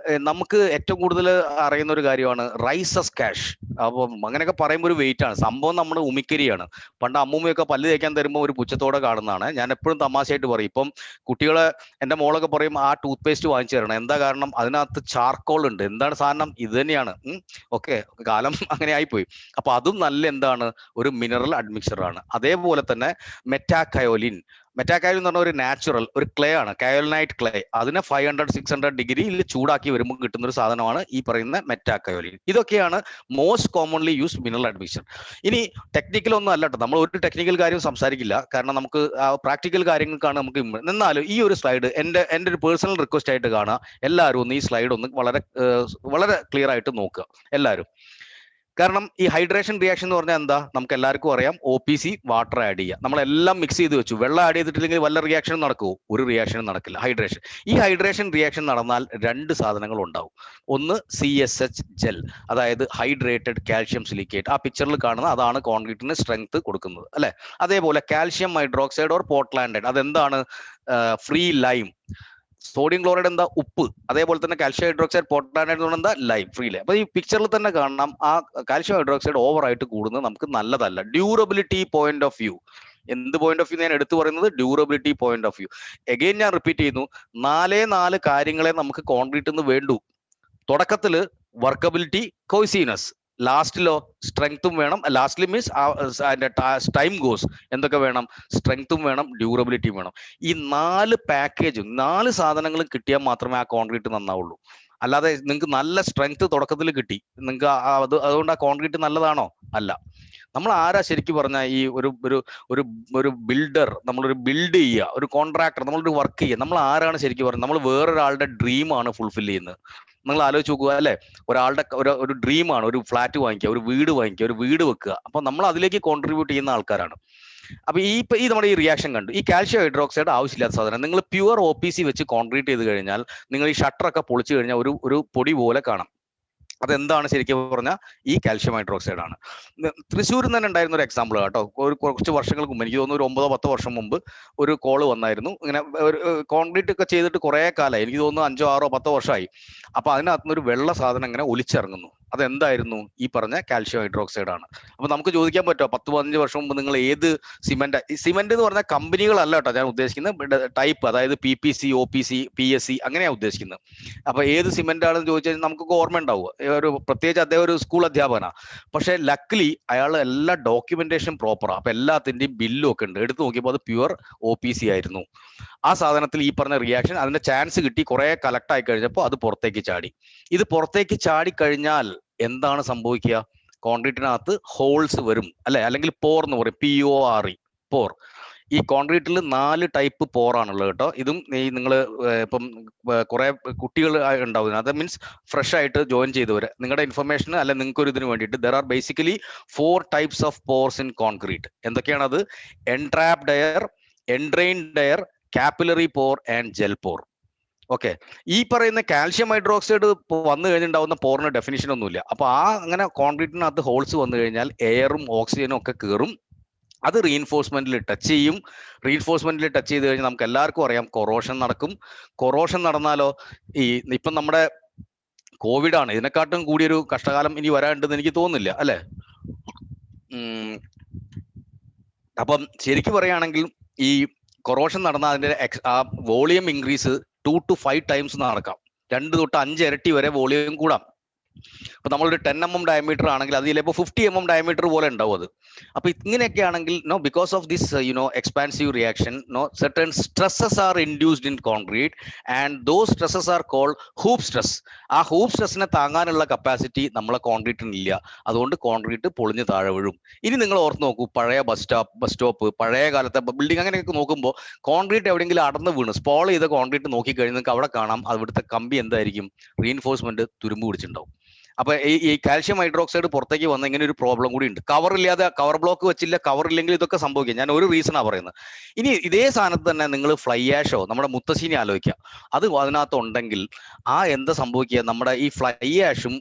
നമുക്ക് ഏറ്റവും കൂടുതൽ അറിയുന്ന ഒരു കാര്യമാണ് റൈസസ് കാഷ്. അപ്പം അങ്ങനെയൊക്കെ പറയുമ്പോൾ ഒരു വെയിറ്റ് ആണ് സംഭവം, നമ്മുടെ ഉമിക്കരിയാണ്. പണ്ട് അമ്മൂമ്മയൊക്കെ പല്ല് തേക്കാൻ തരുമ്പോൾ ഒരു പുച്ഛത്തോടെ കാണുന്നതാണ്. ഞാൻ എപ്പോഴും തമാശയായിട്ട് പറയും, ഇപ്പം കുട്ടികളെ, എൻ്റെ മോളൊക്കെ പറയും ആ ടൂത്ത് പേസ്റ്റ് വാങ്ങിച്ചു തരണം. എന്താ കാരണം? അതിനകത്ത് ചാർക്കോൾ ഉണ്ട്. എന്താണ് സാധനം? ഇത് തന്നെയാണ്. ഓക്കെ, കാലം അങ്ങനെ ആയിപ്പോയി. അപ്പൊ അതും നല്ല എന്താണ്, ഒരു മിനറൽ അഡ്മിക്സർ ആണ്. അതേപോലെ തന്നെ മെറ്റാകയോലിൻ എന്ന് പറഞ്ഞ ഒരു നാച്ചുറൽ ഒരു ക്ലേ ആണ്, കയോലിനൈറ്റ് ക്ലേ. അതിനെ 500-600 ഡിഗ്രിയിൽ ചൂടാക്കി വരുമ്പോൾ കിട്ടുന്ന ഒരു സാധനമാണ് ഈ പറയുന്ന മെറ്റാകയോലിൻ. ഇതൊക്കെയാണ് മോസ്റ്റ് കോമൺലി യൂസ്ഡ് മിനറൽ അഡ്മിക്സർ. ഇനി ടെക്നിക്കൽ ഒന്നും അല്ല കേട്ടോ, നമ്മൾ ഒരു ടെക്നിക്കൽ കാര്യം സംസാരിക്കില്ല, കാരണം നമുക്ക് പ്രാക്ടിക്കൽ കാര്യങ്ങൾക്കാണ് നമുക്ക്. എന്നാലും ഈ ഒരു സ്ലൈഡ് എൻ്റെ ഒരു പേഴ്സണൽ റിക്വസ്റ്റ് ആയിട്ട് കാണുക. എല്ലാവരും ഒന്ന് ഈ സ്ലൈഡ് ഒന്ന് വളരെ ക്ലിയർ ആയിട്ട് നോക്കുക എല്ലാവരും. കാരണം ഈ ഹൈഡ്രേഷൻ റിയാക്ഷൻ എന്ന് പറഞ്ഞാൽ എന്താ, നമുക്ക് എല്ലാവർക്കും അറിയാം. OPC, വാട്ടർ ആഡ് ചെയ്യുക. നമ്മളെല്ലാം മിക്സ് ചെയ്ത് വെച്ചു. വെള്ളം ആഡ് ചെയ്തിട്ടില്ലെങ്കിൽ വല്ല റിയാക്ഷനും നടക്കുമോ? ഒരു റിയാക്ഷനും നടക്കില്ല. ഹൈഡ്രേഷൻ. ഈ ഹൈഡ്രേഷൻ റിയാക്ഷൻ നടന്നാൽ രണ്ട് സാധനങ്ങൾ ഉണ്ടാവും. ഒന്ന് CSH ജെൽ, അതായത് ഹൈഡ്രേറ്റഡ് കാൽഷ്യം സിലിക്കേറ്റ്. ആ പിക്ചറിൽ കാണുന്ന അതാണ് കോൺക്രീറ്റിന് സ്ട്രെങ്ത് കൊടുക്കുന്നത് അല്ലെ. അതേപോലെ കാൽഷ്യം ഹൈഡ്രോക്സൈഡ് ഓർ പോർട്ട്ലാൻഡൈഡ്, അതെന്താണ്? Free lime. സോഡിയം ക്ലോറൈഡ് എന്താ? ഉപ്പ്. അതേപോലെ തന്നെ കാൽഷ്യം ഹൈഡ്രോക്സൈഡ്, പോർട്ട്ലാൻഡൈഡ് എന്താ? Lime, free lime. അപ്പൊ ഈ പിക്ചറിൽ തന്നെ കാണാം ആ കാൽഷ്യം ഹൈഡ്രോക്സൈഡ് ഓവർ ആയിട്ട് കൂടുന്നത് നമുക്ക് നല്ലതല്ല. ഡ്യൂറബിലിറ്റി പോയിന്റ് ഓഫ് വ്യൂ, എന്ത് പോയിന്റ് ഓഫ് വ്യൂ ഞാൻ എടുത്തു പറയുന്നത്? Durability point of view. Again ഞാൻ റിപ്പീറ്റ് ചെയ്യുന്നു, 4 കാര്യങ്ങളെ നമുക്ക് കോൺക്രീറ്റ് എന്ന് വേണ്ടു. തുടക്കത്തില് വർക്കബിലിറ്റി, കോയ്സീനസ്. ലാസ്റ്റിലോ സ്ട്രെങ്ത്തും വേണം. ലാസ്റ്റിൽ മീൻസ് അതിന്റെ ടൈം ഗോസ് എന്തൊക്കെ വേണം? സ്ട്രെങ്ത്തും വേണം, ഡ്യൂറബിലിറ്റിയും വേണം. ഈ 4 പാക്കേജും 4 സാധനങ്ങളും കിട്ടിയാൽ മാത്രമേ ആ കോൺക്രീറ്റ് നന്നാവുള്ളൂ. അല്ലാതെ നിങ്ങൾക്ക് നല്ല സ്ട്രെങ്ത് തുടക്കത്തിൽ കിട്ടി, നിങ്ങൾക്ക് അതുകൊണ്ട് ആ കോൺക്രീറ്റ് നല്ലതാണോ? അല്ല. നമ്മൾ ആരാ ശരിക്കും പറഞ്ഞാൽ ഈ ഒരു ബിൽഡർ, നമ്മളൊരു ബിൽഡ് ചെയ്യുക, ഒരു കോൺട്രാക്ടർ, നമ്മളൊരു വർക്ക് ചെയ്യുക, നമ്മൾ ആരാണ് ശരിക്കും പറഞ്ഞത്? നമ്മൾ വേറൊരാളുടെ ഡ്രീമാണ് ഫുൾഫിൽ ചെയ്യുന്നത്. നിങ്ങൾ ആലോചിച്ച് നോക്കുക അല്ലെ. ഒരാളുടെ ഒരു ഡ്രീമാണ് ഒരു ഫ്ലാറ്റ് വാങ്ങിക്കുക, ഒരു വീട് വാങ്ങിക്കുക, ഒരു വീട് വെക്കുക. അപ്പൊ നമ്മൾ അതിലേക്ക് കോൺട്രിബ്യൂട്ട് ചെയ്യുന്ന ആൾക്കാരാണ്. അപ്പൊ ഈ നമ്മുടെ ഈ റിയാക്ഷൻ കണ്ടു. ഈ കാൽഷ്യം ഹൈഡ്രോക്സൈഡ് ആവശ്യമില്ലാത്ത സാധനം. നിങ്ങൾ പ്യുവർ OPC വെച്ച് കോൺക്രീറ്റ് ചെയ്ത് കഴിഞ്ഞാൽ നിങ്ങൾ ഈ ഷട്ടറൊക്കെ പൊളിച്ചു കഴിഞ്ഞാൽ ഒരു പൊടി പോലെ കാണാം. അതെന്താണ് ശരിക്കും പറഞ്ഞാൽ? ഈ കാൽഷ്യം ഹൈഡ്രോക്സൈഡ് ആണ്. തൃശ്ശൂരിൽ തന്നെ ഉണ്ടായിരുന്ന ഒരു എക്സാമ്പിൾ കേട്ടോ. കുറച്ച് വർഷങ്ങൾക്ക് മുമ്പ്, എനിക്ക് തോന്നുന്നു ഒരു 9-10 വർഷം മുമ്പ് ഒരു കോള് വന്നായിരുന്നു. ഇങ്ങനെ ഒരു കോൺക്രീറ്റ് ഒക്കെ ചെയ്തിട്ട് കുറെ കാലമായി, എനിക്ക് തോന്നുന്നു 5-6-10 വർഷമായി. അപ്പൊ അതിനകത്തുനിന്ന് ഒരു വെള്ള സാധനം ഇങ്ങനെ ഒലിച്ചിറങ്ങുന്നു. അതെന്തായിരുന്നു? ഈ പറഞ്ഞ കാൽഷ്യം ഹൈഡ്രോക്സൈഡ് ആണ്. അപ്പൊ നമുക്ക് ചോദിക്കാൻ പറ്റുമോ 10-15 വർഷം മുമ്പ് നിങ്ങൾ ഏത് സിമെന്റ്? ഈ സിമെന്റ് എന്ന് പറഞ്ഞാൽ കമ്പനികളല്ല കേട്ടോ ഞാൻ ഉദ്ദേശിക്കുന്നത്, ടൈപ്പ്, അതായത് PPC, OPC, PSC അങ്ങനെയാണ് ഉദ്ദേശിക്കുന്നത്. അപ്പൊ ഏത് സിമെന്റ് ആണെന്ന് ചോദിച്ചാൽ നമുക്കൊക്കെ ഓർമ്മ ഉണ്ടാവുക. പ്രത്യേകിച്ച് അദ്ദേഹം ഒരു സ്കൂൾ അധ്യാപകനാണ്. പക്ഷെ ലക്കിലി അയാൾ എല്ലാ ഡോക്യുമെന്റേഷൻ പ്രോപ്പറാണ്. അപ്പൊ എല്ലാത്തിന്റെയും ബില്ലും ഒക്കെ ഉണ്ട്. എടുത്തു നോക്കിയപ്പോൾ അത് പ്യുവർ OPC ആയിരുന്നു. ആ സാധനത്തിൽ ഈ പറഞ്ഞ റിയാക്ഷൻ, അതിന്റെ ചാൻസ് കിട്ടി, കുറെ കലക്ട് ആയി കഴിഞ്ഞപ്പോൾ അത് പുറത്തേക്ക് ചാടി. ഇത് പുറത്തേക്ക് ചാടി കഴിഞ്ഞാൽ എന്താണ് സംഭവിക്കുക? കോൺക്രീറ്റിനകത്ത് ഹോൾസ് വരും അല്ലെ, അല്ലെങ്കിൽ പോർ എന്ന് പറയും, PORE, പോർ. ഈ കോൺക്രീറ്റിൽ 4 ടൈപ്പ് പോറാണുള്ളത് കേട്ടോ. ഇതും ഈ നിങ്ങൾ ഇപ്പം കുറെ കുട്ടികൾ ഉണ്ടാവും, അത് മീൻസ് ഫ്രഷ് ആയിട്ട് ജോയിൻ ചെയ്തവര്, നിങ്ങളുടെ ഇൻഫർമേഷന് അല്ലെ നിങ്ങൾക്ക് ഒരു ഇതിന് വേണ്ടിയിട്ട്, there are basically 4 types of pores in concrete. എന്തൊക്കെയാണ് അത്? Entrapped air, entrained air, capillary pore and gel pore. Okay. ഈ പറയുന്ന കാൽഷ്യം ഹൈഡ്രോക്സൈഡ് വന്നു കഴിഞ്ഞിട്ടുണ്ടാവുന്ന പോറിന് ഡെഫിനിഷൻ ഒന്നുമില്ല. അപ്പൊ അങ്ങനെ കോൺക്രീറ്റിനകത്ത് ഹോൾസ് വന്നു കഴിഞ്ഞാൽ എയറും ഓക്സിജനും ഒക്കെ കയറും. അത് റീഇൻഫോഴ്സ്മെന്റിൽ ടച്ച് ചെയ്യും. റീഇൻഫോഴ്സ്മെന്റിൽ ടച്ച് ചെയ്ത് കഴിഞ്ഞാൽ നമുക്ക് എല്ലാവർക്കും അറിയാം കൊറോഷൻ നടക്കും. കൊറോഷൻ നടന്നാലോ, ഇപ്പം നമ്മുടെ കോവിഡ് ആണ്, ഇതിനെക്കാട്ടും കൂടിയൊരു കഷ്ടകാലം ഇനി വരാനുണ്ടെന്ന് എനിക്ക് തോന്നുന്നില്ല അല്ലെ. അപ്പം ശരിക്കും പറയുകയാണെങ്കിൽ ഈ കൊറോഷൻ നടന്ന അതിന്റെ ആ വോളിയം ഇൻക്രീസ് 2 to 5 ടൈംസ് നടക്കാം. 2 തൊട്ട് 5 ഇരട്ടി വരെ വോളിയം കൂടാം. അപ്പൊ നമ്മളൊരു 10 mm ഡയമീറ്റർ ആണെങ്കിൽ അത് ചിലപ്പോൾ 50 mm ഡയമീറ്റർ പോലെ ഉണ്ടാവും അത്. അപ്പൊ ഇങ്ങനെയൊക്കെ ആണെങ്കിൽ because of this expansive reaction certain stresses are induced in concrete and those stresses are called hoop stress. ആ ഹൂപ്പ് സ്ട്രെസ്സിനെ താങ്ങാനുള്ള കപ്പാസിറ്റി നമ്മളെ കോൺക്രീറ്റിന് ഇല്ല. അതുകൊണ്ട് കോൺക്രീറ്റ് പൊളിഞ്ഞ് താഴെ വീഴും. ഇനി നിങ്ങൾ ഓർത്ത് നോക്കൂ, പഴയ ബസ് സ്റ്റോപ്പ്, പഴയ കാലത്തെ ബിൽഡിംഗ്, അങ്ങനെയൊക്കെ നോക്കുമ്പോൾ കോൺക്രീറ്റ് എവിടെയെങ്കിലും അടർന്ന് വീണ് സ്പോൾ ചെയ്ത കോൺക്രീറ്റ് നോക്കിക്കഴിഞ്ഞാൽ നിങ്ങൾക്ക് അവിടെ കാണാം അവിടുത്തെ കമ്പി എന്തായിരിക്കും? റീഇൻഫോഴ്സ്മെന്റ് തുരുമ്പ് പിടിച്ചിട്ടുണ്ടാവും. അപ്പൊ ഈ കാൽഷ്യം ഹൈഡ്രോക്സൈഡ് പുറത്തേക്ക് വന്ന ഇങ്ങനെ ഒരു പ്രോബ്ലം കൂടി ഉണ്ട്. കവർ ഇല്ലാതെ, കവർ ബ്ലോക്ക് വെച്ചില്ല, കവർ ഇല്ലെങ്കിൽ ഇതൊക്കെ സംഭവിക്കും. ഞാൻ ഒരു റീസണാണ് പറയുന്നത്. ഇനി ഇതേ സാധനത്ത് തന്നെ നിങ്ങൾ ഫ്ലൈ ആഷോ നമ്മുടെ മുത്തശ്ശീനെ ആലോചിക്കുക, അത് അതിനകത്ത് ഉണ്ടെങ്കിൽ എന്താ സംഭവിക്കുക, നമ്മുടെ ഈ ഫ്ലൈ ആഷും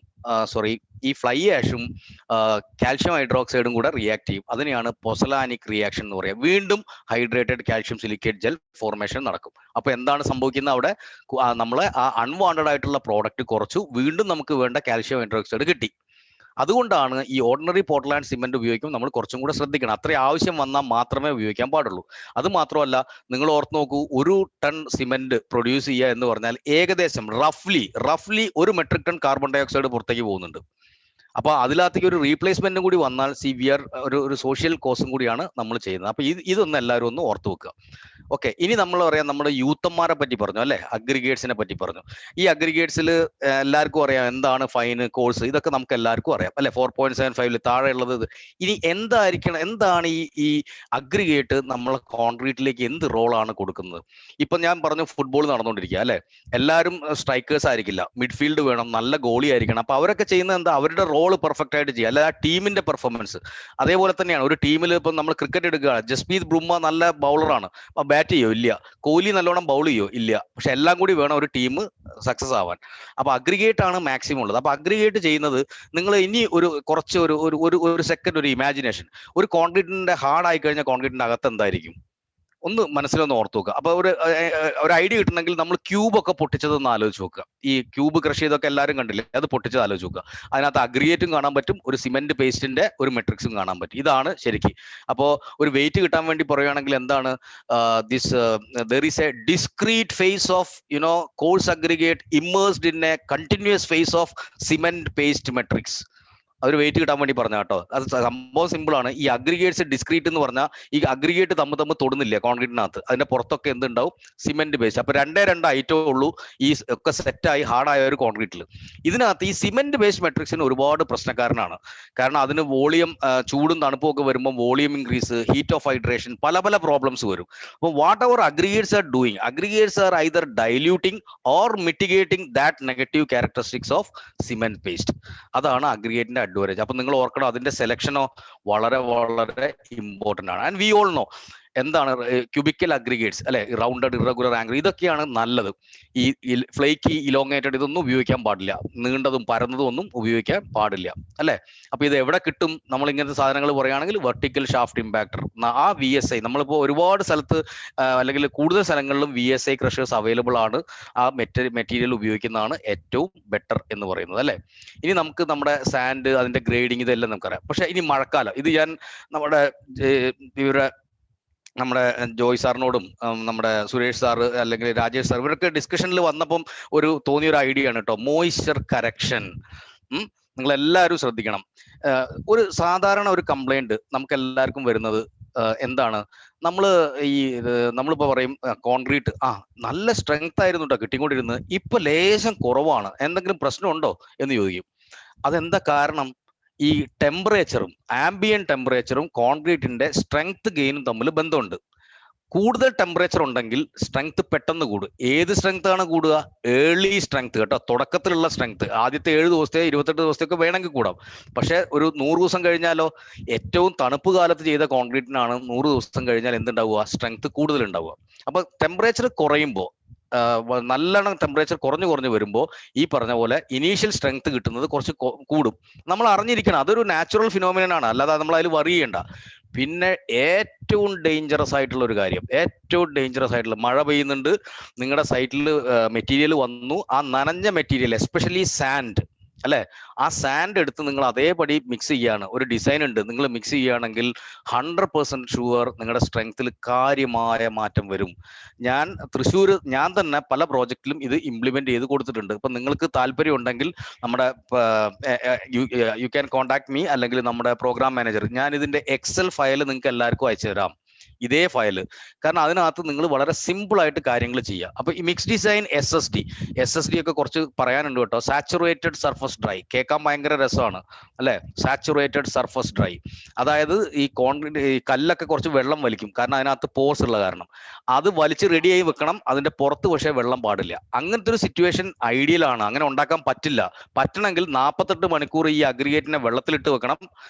കാൽഷ്യം ഹൈഡ്രോക്സൈഡും കൂടെ റിയാക്ട് ചെയ്യും. അതിനെയാണ് പൊസലാനിക് റിയാക്ഷൻ എന്ന് പറയുക. വീണ്ടും hydrated calcium silicate gel formation നടക്കും. അപ്പൊ എന്താണ് സംഭവിക്കുന്നത്, അവിടെ നമ്മളെ ആ അൺവാണ്ടഡ് ആയിട്ടുള്ള പ്രോഡക്റ്റ് കുറച്ചു, വീണ്ടും നമുക്ക് വേണ്ട കാൽഷ്യം ഹൈഡ്രോക്സൈഡ് കിട്ടി. അതുകൊണ്ടാണ് ഈ ഓർഡിനറി പോർട്ട്ലാൻഡ് സിമെന്റ് ഉപയോഗിക്കുമ്പോൾ നമ്മൾ കുറച്ചും കൂടെ ശ്രദ്ധിക്കണം. അത്രയും ആവശ്യം വന്നാൽ മാത്രമേ ഉപയോഗിക്കാൻ പാടുള്ളൂ. അത് മാത്രമല്ല, നിങ്ങൾ ഓർത്ത് നോക്കൂ, 1 ടൺ സിമെന്റ് പ്രൊഡ്യൂസ് ചെയ്യുക എന്ന് പറഞ്ഞാൽ ഏകദേശം റഫ്ലി 1 metric ton carbon dioxide പുറത്തേക്ക് പോകുന്നുണ്ട്. അപ്പൊ അതിനകത്തേക്ക് ഒരു റീപ്ലേസ്മെന്റും കൂടി വന്നാൽ ഒരു സോഷ്യൽ കോസും കൂടിയാണ് നമ്മൾ ചെയ്യുന്നത്. അപ്പൊ ഇതൊന്നും എല്ലാവരും ഒന്ന് ഓർത്ത് വെക്കുക. ഓക്കെ, ഇനി നമ്മൾ പറയാം, നമ്മുടെ യൂത്തന്മാരെ പറ്റി പറഞ്ഞു അല്ലെ, അഗ്രിഗേറ്റ്സിനെ പറ്റി പറഞ്ഞു. ഈ അഗ്രിഗേറ്റ്സിൽ എല്ലാവർക്കും അറിയാം എന്താണ് ഫൈന്, കോഴ്സ്, ഇതൊക്കെ നമുക്ക് എല്ലാവർക്കും അറിയാം അല്ലെ. 4.75 താഴെ ഉള്ളത്. ഇനി എന്താണ് ഈ അഗ്രിഗേറ്റ് നമ്മളെ കോൺക്രീറ്റിലേക്ക് എന്ത് റോളാണ് കൊടുക്കുന്നത്? ഇപ്പൊ ഞാൻ പറഞ്ഞു, ഫുട്ബോൾ നടന്നുകൊണ്ടിരിക്കുക അല്ലെ, എല്ലാവരും സ്ട്രൈക്കേഴ്സ് ആയിരിക്കില്ല, മിഡ്ഫീൽഡ് വേണം, നല്ല ഗോളി ആയിരിക്കണം. അപ്പൊ അവരൊക്കെ ചെയ്യുന്നത് എന്താ, അവരുടെ റോള് പെർഫെക്റ്റ് ആയിട്ട് ചെയ്യുക, അല്ല ആ ടീമിന്റെ പെർഫോമൻസ്. അതേപോലെ തന്നെയാണ് ഒരു ടീമിൽ ഇപ്പം നമ്മൾ ക്രിക്കറ്റ് എടുക്കുക, ജസ്പ്രീത് ബുംറ നല്ല ബൗളറാണ്, ബാറ്റ് ചെയ്യോ ഇല്ല, കോഹ്ലി നല്ലോണം ബൗൾ ചെയ്യോ ഇല്ല, പക്ഷെ എല്ലാം കൂടി വേണം ഒരു ടീം സക്സസ് ആവാൻ. അപ്പൊ അഗ്രിഗേറ്റ് ആണ് മാക്സിമം ഉള്ളത്. അപ്പൊ അഗ്രിഗേറ്റ് ചെയ്യുന്നത്, നിങ്ങൾ ഇനി കുറച്ച് ഒരു സെക്കൻഡ് ഒരു ഇമാജിനേഷൻ, ഒരു കോൺക്രീറ്റിന്റെ ഹാർഡ് ആയി കഴിഞ്ഞാൽ കോൺക്രീറ്റിന്റെ അകത്ത് എന്തായിരിക്കും ഒന്ന് മനസ്സിലൊന്ന് ഓർത്ത് നോക്കുക. അപ്പൊ ഒരു ഐഡിയ കിട്ടണമെങ്കിൽ നമ്മൾ ക്യൂബ് ഒക്കെ പൊട്ടിച്ചതൊന്ന് ആലോചിച്ച് നോക്കുക. ഈ ക്യൂബ് ക്രഷ് ചെയ്തൊക്കെ എല്ലാവരും കണ്ടില്ലേ, അത് പൊട്ടിച്ചത് ആലോചിച്ച് നോക്കുക. അതിനകത്ത് അഗ്രിഗേറ്റും കാണാൻ പറ്റും, ഒരു സിമെന്റ് പേസ്റ്റിന്റെ ഒരു മെട്രിക്സും കാണാൻ പറ്റും. ഇതാണ് ശരിക്കും. അപ്പോൾ ഒരു വെയിറ്റ് കിട്ടാൻ വേണ്ടി പറയുകയാണെങ്കിൽ എന്താണ്, there is a discrete phase of coarse aggregate immersed in a continuous phase of cement paste matrix. അതൊരു വെയിറ്റ് കിട്ടാൻ വേണ്ടി പറഞ്ഞ കേട്ടോ. അത് സംഭവം സിമ്പിൾ ആണ്. ഈ അഗ്രിഗേറ്റ്സ് ഡിസ്ക്രീറ്റ് എന്ന് പറഞ്ഞാൽ ഈ അഗ്രിഗേറ്റ് തമ്മിൽ തൊടുന്നില്ല കോൺക്രീറ്റിനകത്ത്, അതിന്റെ പുറത്തൊക്കെ എന്തുണ്ടാവും, സിമെന്റ് ബേസ്. അപ്പൊ 2 ഐറ്റമേ ഉള്ളൂ ഈ ഒക്കെ സെറ്റായി ഹാർഡായ ഒരു കോൺക്രീറ്റിൽ. ഇതിനകത്ത് ഈ സിമെന്റ് ബേസ്ഡ് മെട്രിക്സിന് ഒരുപാട് പ്രശ്നക്കാരനാണ്. കാരണം അതിന് വോളിയം, ചൂടും തണുപ്പും ഒക്കെ വരുമ്പോൾ volume increase, heat of hydration, പല പ്രോബ്ലംസ് വരും. അപ്പോൾ whatever aggregates are doing, aggregates are either diluting or mitigating that negative characteristics of cement paste. അതാണ് അഗ്രിഗേറ്റിന്റെ അഡ്വാൻറ്റേജ്. അപ്പൊ നിങ്ങൾ ഓർക്കണം, അതിന്റെ സെലക്ഷനോ വളരെ ഇമ്പോർട്ടന്റ് ആണ്. ആൻഡ് വി ഓൾ നോ എന്താണ് ക്യൂബിക്കൽ അഗ്രിഗേറ്റ്സ് അല്ലെ, റൗണ്ടഡ് ഇറഗുലർ ആംഗിൾ, ഇതൊക്കെയാണ് നല്ലത്. ഈ ഫ്ലേക്കി ഇലോങ്ങേറ്റഡ് ഇതൊന്നും ഉപയോഗിക്കാൻ പാടില്ല, നീണ്ടതും പരന്നതും ഒന്നും ഉപയോഗിക്കാൻ പാടില്ല അല്ലെ. അപ്പൊ ഇത് എവിടെ കിട്ടും, നമ്മൾ ഇങ്ങനത്തെ സാധനങ്ങൾ പറയുകയാണെങ്കിൽ വെർട്ടിക്കൽ ഷാഫ്റ്റ് ഇമ്പാക്ടർ, ആ VSI നമ്മളിപ്പോൾ ഒരുപാട് സ്ഥലത്ത് അല്ലെങ്കിൽ കൂടുതൽ സ്ഥലങ്ങളിലും VSI ക്രഷേഴ്സ് അവൈലബിൾ ആണ്. ആ മെറ്റീരിയൽ ഉപയോഗിക്കുന്നതാണ് ഏറ്റവും ബെറ്റർ എന്ന് പറയുന്നത് അല്ലെ. ഇനി നമുക്ക് നമ്മുടെ സാൻഡ്, അതിന്റെ ഗ്രേഡിങ്, ഇതെല്ലാം നമുക്കറിയാം. പക്ഷെ ഇനി മഴക്കാലം, ഇത് ഞാൻ നമ്മുടെ ജോയ് സാറിനോടും നമ്മുടെ സുരേഷ് സാറ് അല്ലെങ്കിൽ രാജേഷ് സാർ ഇവരൊക്കെ ഡിസ്കഷനിൽ വന്നപ്പം തോന്നിയൊരു ഐഡിയ ആണ് കേട്ടോ, മോയ്സ്ചർ കറക്ഷൻ. നിങ്ങൾ എല്ലാവരും ശ്രദ്ധിക്കണം. ഒരു സാധാരണ ഒരു കംപ്ലൈന്റ് നമുക്ക് എല്ലാവർക്കും വരുന്നത് എന്താണ്, നമ്മളിപ്പോ പറയും കോൺക്രീറ്റ് നല്ല സ്ട്രെങ്ത് ആയിരുന്നു കേട്ടോ കിട്ടിക്കൊണ്ടിരുന്നത്, ഇപ്പൊ ലേശം കുറവാണ്, എന്തെങ്കിലും പ്രശ്നമുണ്ടോ എന്ന് ചോദിക്കും. അതെന്താ കാരണം? ഈ ടെമ്പറേച്ചറും ആംബിയന്റ് ടെമ്പറേച്ചറും കോൺക്രീറ്റിന്റെ സ്ട്രെങ്ത് ഗെയിനും തമ്മിൽ ബന്ധമുണ്ട്. കൂടുതൽ ടെമ്പറേച്ചർ ഉണ്ടെങ്കിൽ സ്ട്രെങ്ത് പെട്ടെന്ന് കൂടും. ഏത് സ്ട്രെങ്ത് ആണ് കൂടുക? ഏർലി സ്ട്രെങ്ത് കേട്ടോ, തുടക്കത്തിലുള്ള സ്ട്രെങ്ത്. ആദ്യത്തെ 7 ദിവസത്തെ 28 ദിവസത്തേക്ക് വേണമെങ്കിൽ കൂടാം. പക്ഷെ ഒരു 100 ദിവസം കഴിഞ്ഞാലോ, ഏറ്റവും തണുപ്പ് കാലത്ത് ചെയ്ത കോൺക്രീറ്റിനാണ് 100 ദിവസം കഴിഞ്ഞാൽ എന്തുണ്ടാവുക, സ്ട്രെങ്ത് കൂടുതൽ ഉണ്ടാവുക. അപ്പൊ ടെമ്പറേച്ചർ കുറയുമ്പോൾ, നല്ലോണം ടെമ്പറേച്ചർ കുറഞ്ഞു വരുമ്പോൾ ഈ പറഞ്ഞ പോലെ ഇനീഷ്യൽ സ്ട്രെങ്ത് കിട്ടുന്നത് കുറച്ച് കൂടും. നമ്മൾ അറിഞ്ഞിരിക്കണം, അതൊരു നാച്ചുറൽ ഫിനോമിനൻ ആണ്, അല്ലാതെ നമ്മൾ അതിൽ വറി ചെയ്യണ്ട. പിന്നെ ഏറ്റവും ഡേഞ്ചറസ് ആയിട്ടുള്ള ഒരു കാര്യം, മഴ പെയ്യുന്നുണ്ട്, നിങ്ങളുടെ സൈറ്റിൽ മെറ്റീരിയൽ വന്നു, ആ നനഞ്ഞ മെറ്റീരിയൽ എസ്പെഷ്യലി സാൻഡ് അല്ലെ, ആ സാൻഡ് എടുത്ത് നിങ്ങൾ അതേപടി മിക്സ് ചെയ്യാണ്, ഒരു ഡിസൈൻ ഉണ്ട്, നിങ്ങൾ മിക്സ് ചെയ്യുകയാണെങ്കിൽ 100% ഷുവർ നിങ്ങളുടെ സ്ട്രെങ്ത്തിൽ കാര്യമായ മാറ്റം വരും. ഞാൻ തന്നെ പല പ്രോജക്റ്റിലും ഇത് ഇംപ്ലിമെന്റ് ചെയ്ത് കൊടുത്തിട്ടുണ്ട്. ഇപ്പൊ നിങ്ങൾക്ക് താല്പര്യം ഉണ്ടെങ്കിൽ നമ്മുടെ യു ക്യാൻ കോൺടാക്ട് മീ, അല്ലെങ്കിൽ നമ്മുടെ പ്രോഗ്രാം മാനേജർ, ഞാൻ ഇതിന്റെ എക്സൽ ഫയൽ നിങ്ങൾക്ക് എല്ലാവർക്കും അയച്ചു തരാം. ഇതേ ഫയല്. കാരണം അതിനകത്ത് നിങ്ങൾ വളരെ സിമ്പിൾ ആയിട്ട് കാര്യങ്ങൾ ചെയ്യുക. അപ്പൊ ഈ മിക്സ് ഡിസൈൻ SSD ഒക്കെ കുറച്ച് പറയാനുണ്ട് കേട്ടോ. സാച്ചുറേറ്റഡ് സർഫസ് ഡ്രൈ കേൾക്കാൻ ഭയങ്കര രസമാണ് അല്ലെ? സാച്ചുറേറ്റഡ് സർഫസ് ഡ്രൈ, അതായത് ഈ കോൺക്രീറ്റ് ഈ കല്ലൊക്കെ കുറച്ച് വെള്ളം വലിക്കും, കാരണം അതിനകത്ത് പോസ് ഉള്ള കാരണം. അത് വലിച്ച് റെഡിയായി വെക്കണം, അതിന്റെ പുറത്ത് പക്ഷേ വെള്ളം പാടില്ല. അങ്ങനത്തെ ഒരു സിറ്റുവേഷൻ ഐഡിയൽ ആണ്, അങ്ങനെ ഉണ്ടാക്കാൻ പറ്റില്ല. പറ്റണമെങ്കിൽ 48 മണിക്കൂർ ഈ അഗ്രിഗേറ്റിനെ വെള്ളത്തിലിട്ട് വെക്കണം,